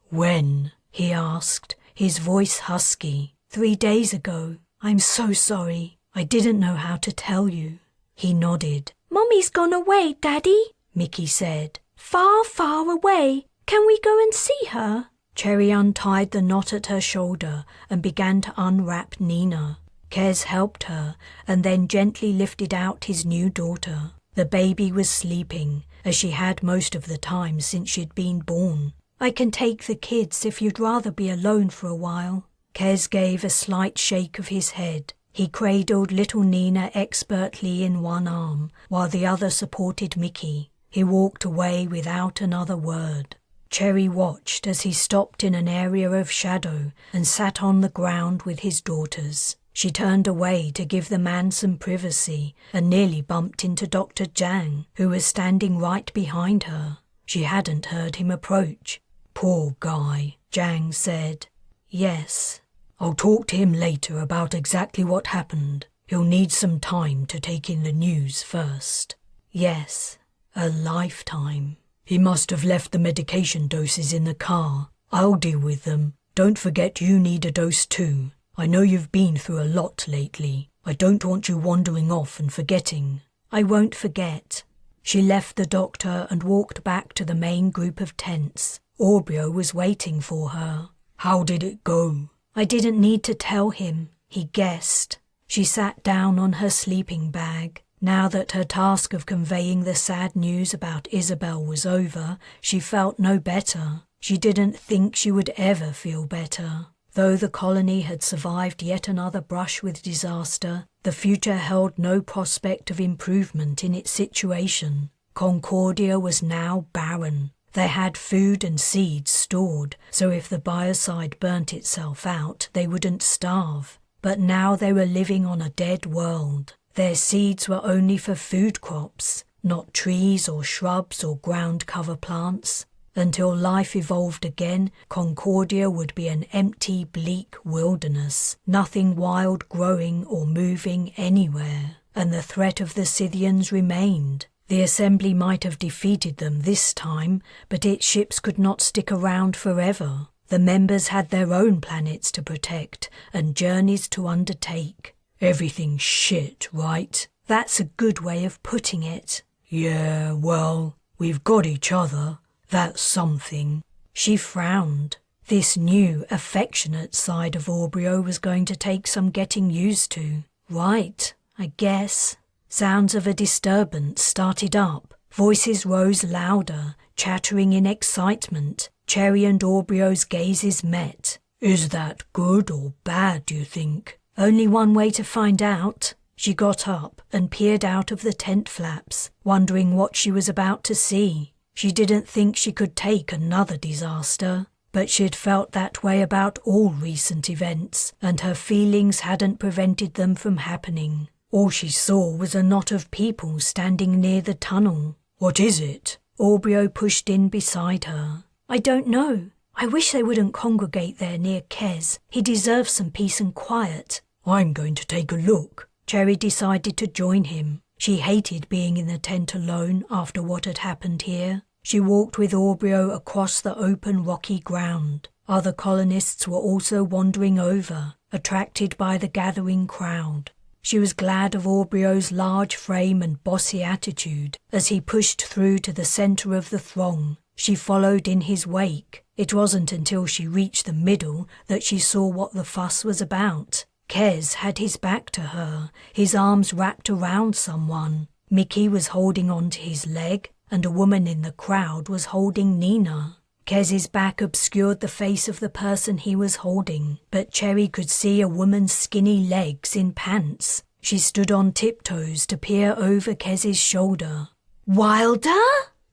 "When?" he asked, his voice husky. "3 days ago. I'm so sorry. I didn't know how to tell you." He nodded. "Mommy's gone away, Daddy," Mickey said. "Far, far away. Can we go and see her?" Cherry untied the knot at her shoulder and began to unwrap Nina. Kez helped her and then gently lifted out his new daughter. The baby was sleeping, as she had most of the time since she'd been born. "I can take the kids if you'd rather be alone for a while." Kez gave a slight shake of his head. He cradled little Nina expertly in one arm, while the other supported Mickey. He walked away without another word. Cherry watched as he stopped in an area of shadow and sat on the ground with his daughters. She turned away to give the man some privacy and nearly bumped into Dr. Zhang, who was standing right behind her. She hadn't heard him approach. "Poor guy," Zhang said. "Yes. I'll talk to him later about exactly what happened. He'll need some time to take in the news first." "Yes, a lifetime." "He must have left the medication doses in the car. I'll deal with them. Don't forget you need a dose too. I know you've been through a lot lately. I don't want you wandering off and forgetting." "I won't forget." She left the doctor and walked back to the main group of tents. Aubrio was waiting for her. "How did it go?" "I didn't need to tell him. He guessed." She sat down on her sleeping bag. Now that her task of conveying the sad news about Isabel was over, she felt no better. She didn't think she would ever feel better. Though the colony had survived yet another brush with disaster, the future held no prospect of improvement in its situation. Concordia was now barren. They had food and seeds stored, so if the biocide burnt itself out, they wouldn't starve. But now they were living on a dead world. Their seeds were only for food crops, not trees or shrubs or ground cover plants. Until life evolved again, Concordia would be an empty, bleak wilderness, nothing wild growing or moving anywhere. And the threat of the Scythians remained. The Assembly might have defeated them this time, but its ships could not stick around forever. The members had their own planets to protect and journeys to undertake. "Everything's shit, right?" "That's a good way of putting it." "Yeah, well, we've got each other. That's something." She frowned. This new, affectionate side of Aubrio was going to take some getting used to. Right, I guess. Sounds of a disturbance started up. Voices rose louder, chattering in excitement. Cherry and Aubrio's gazes met. "Is that good or bad, do you think?" "Only one way to find out." She got up and peered out of the tent flaps, wondering what she was about to see. She didn't think she could take another disaster, but she'd felt that way about all recent events, and her feelings hadn't prevented them from happening. All she saw was a knot of people standing near the tunnel. "What is it?" Aubrio pushed in beside her. "I don't know. I wish they wouldn't congregate there near Kez. He deserves some peace and quiet." "I'm going to take a look." Cherry decided to join him. She hated being in the tent alone after what had happened here. She walked with Aubrio across the open rocky ground. Other colonists were also wandering over, attracted by the gathering crowd. She was glad of Aubrio's large frame and bossy attitude as he pushed through to the center of the throng. She followed in his wake. It wasn't until she reached the middle that she saw what the fuss was about. Kes had his back to her, his arms wrapped around someone. Mickey was holding onto his leg, and a woman in the crowd was holding Nina. Kes's back obscured the face of the person he was holding, but Cherry could see a woman's skinny legs in pants. She stood on tiptoes to peer over Kes's shoulder. "Wilder?"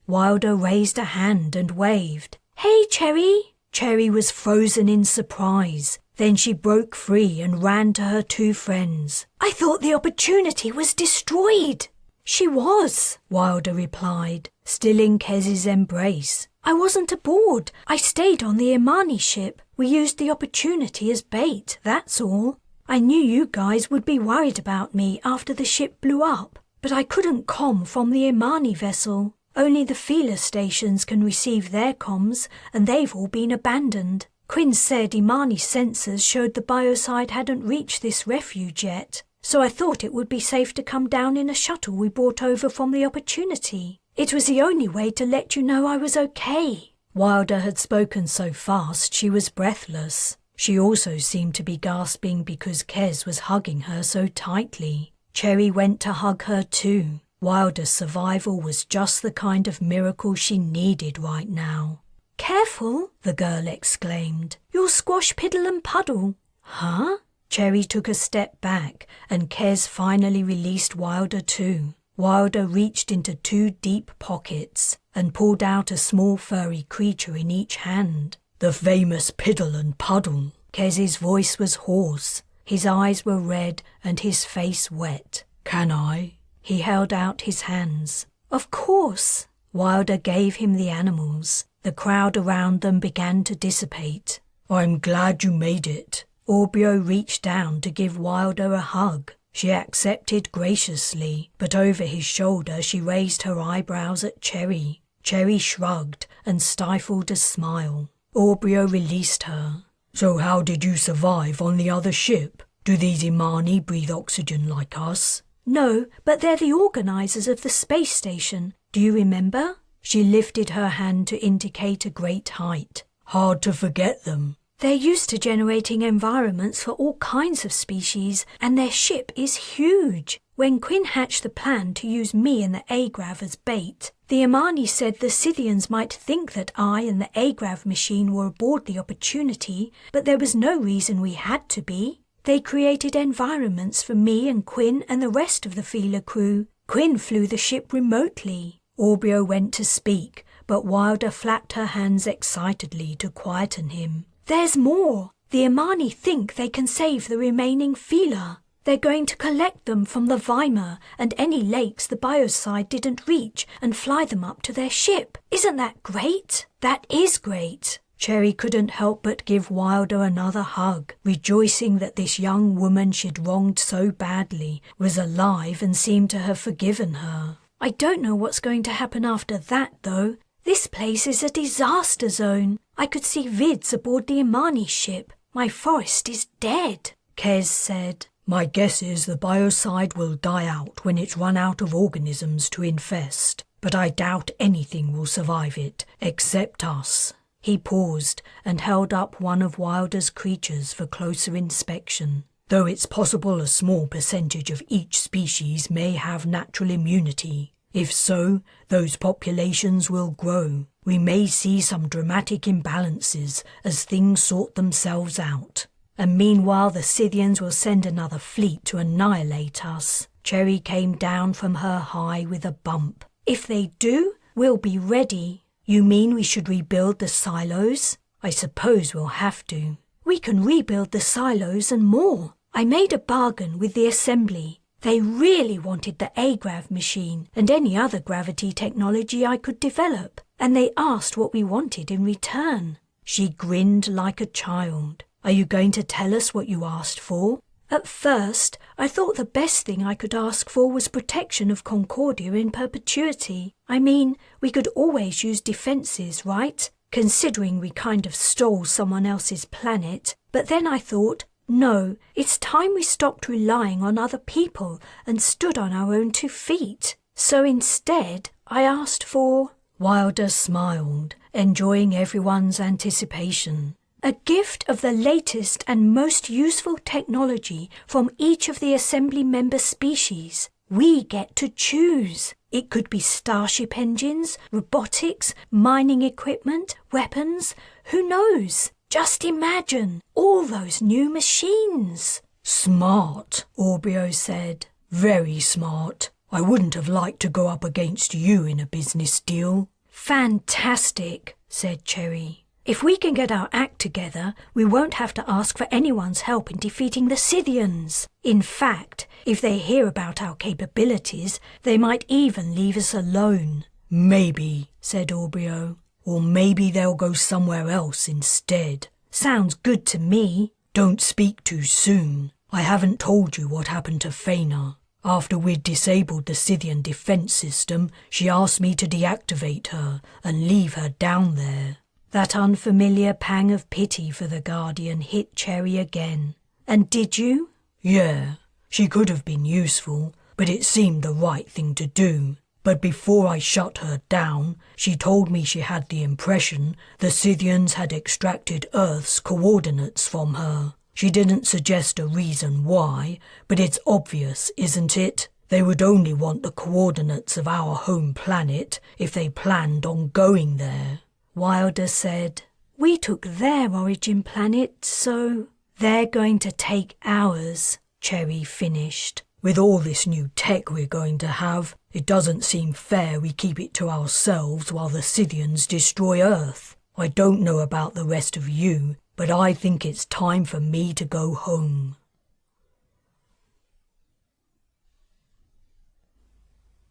Wilder raised a hand and waved. "Hey, Cherry!" Cherry was frozen in surprise. Then she broke free and ran to her two friends. "I thought the opportunity was destroyed." "She was," Wilder replied, still in Kes's embrace. "I wasn't aboard. I stayed on the Imani ship. We used the opportunity as bait, that's all. I knew you guys would be worried about me after the ship blew up, but I couldn't comm from the Imani vessel. Only the feeler stations can receive their comms, and they've all been abandoned. Quinn said Imani sensors showed the biocide hadn't reached this refuge yet, so I thought it would be safe to come down in a shuttle we brought over from the opportunity. It was the only way to let you know I was okay." Wilder had spoken so fast she was breathless. She also seemed to be gasping because Kes was hugging her so tightly. Cherry went to hug her too. Wilder's survival was just the kind of miracle she needed right now. "Careful," the girl exclaimed. "You'll squash Piddle and Puddle." "Huh?" Cherry took a step back, and Kes finally released Wilder too. Wilder reached into two deep pockets and pulled out a small furry creature in each hand. "The famous Piddle and Puddle." Kes's voice was hoarse. His eyes were red and his face wet. "Can I?" He held out his hands. "Of course." Wilder gave him the animals. The crowd around them began to dissipate. "I'm glad you made it." Orbio reached down to give Wilder a hug. She accepted graciously, but over his shoulder she raised her eyebrows at Cherry. Cherry shrugged and stifled a smile. Orbio released her. "So how did you survive on the other ship? Do these Imani breathe oxygen like us?" "No, but they're the organizers of the space station. Do you remember?" She lifted her hand to indicate a great height. "Hard to forget them." "They're used to generating environments for all kinds of species, and their ship is huge. When Quinn hatched the plan to use me and the Agrav as bait, the Imani said the Scythians might think that I and the Agrav machine were aboard the opportunity, but there was no reason we had to be. They created environments for me and Quinn and the rest of the Feeler crew. Quinn flew the ship remotely." Orbio went to speak, but Wilder flapped her hands excitedly to quieten him. "There's more. The Imani think they can save the remaining Feeler. They're going to collect them from the Weimar and any lakes the biocide didn't reach and fly them up to their ship. Isn't that great?" "That is great." Cherry couldn't help but give Wilder another hug, rejoicing that this young woman she'd wronged so badly was alive and seemed to have forgiven her. "I don't know what's going to happen after that, though. This place is a disaster zone. I could see vids aboard the Imani ship. My forest is dead," Kes said. "My guess is the biocide will die out when it's run out of organisms to infest, but I doubt anything will survive it, except us." He paused and held up one of Wilder's creatures for closer inspection. "Though it's possible a small percentage of each species may have natural immunity. If so, those populations will grow. We may see some dramatic imbalances as things sort themselves out. And meanwhile the Scythians will send another fleet to annihilate us." Cherry came down from her high with a bump. "If they do, we'll be ready." "You mean we should rebuild the silos?" "I suppose we'll have to." "We can rebuild the silos and more. I made a bargain with the assembly. They really wanted the Agrav machine and any other gravity technology I could develop, and they asked what we wanted in return." She grinned like a child. "Are you going to tell us what you asked for?" "At first, I thought the best thing I could ask for was protection of Concordia in perpetuity. I mean, we could always use defenses, right? Considering we kind of stole someone else's planet. But then I thought, no, it's time we stopped relying on other people and stood on our own 2 feet. So instead, I asked for..." Wilder smiled, enjoying everyone's anticipation. A gift of the latest and most useful technology from each of the Assembly member species. We get to choose. It could be starship engines, robotics, mining equipment, weapons. Who knows? Just imagine all those new machines. Smart, Orbio said. Very smart. I wouldn't have liked to go up against you in a business deal. Fantastic, said Cherry. If we can get our act together, we won't have to ask for anyone's help in defeating the Scythians. In fact, if they hear about our capabilities, they might even leave us alone. Maybe, said Orbio. Or maybe they'll go somewhere else instead. Sounds good to me. Don't speak too soon. I haven't told you what happened to Faina. After we'd disabled the Scythian defense system, she asked me to deactivate her and leave her down there. That unfamiliar pang of pity for the Guardian hit Cherry again. And did you? Yeah, she could have been useful, but it seemed the right thing to do. But before I shut her down, she told me she had the impression the Scythians had extracted Earth's coordinates from her. She didn't suggest a reason why, but it's obvious, isn't it? They would only want the coordinates of our home planet if they planned on going there. Wilder said, We took their origin planet, so they're going to take ours, Cherry finished. With all this new tech we're going to have, it doesn't seem fair we keep it to ourselves while the Scythians destroy Earth. I don't know about the rest of you, but I think it's time for me to go home.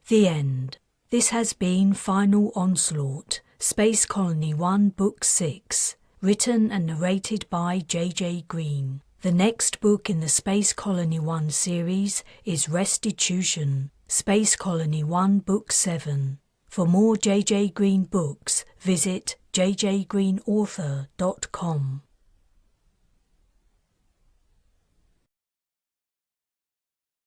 The end. This has been Final Onslaught, Space Colony 1 Book 6, written and narrated by J.J. Green. The next book in the Space Colony 1 series is Restitution, Space Colony 1 Book 7. For more J.J. Green books, visit jjgreenauthor.com.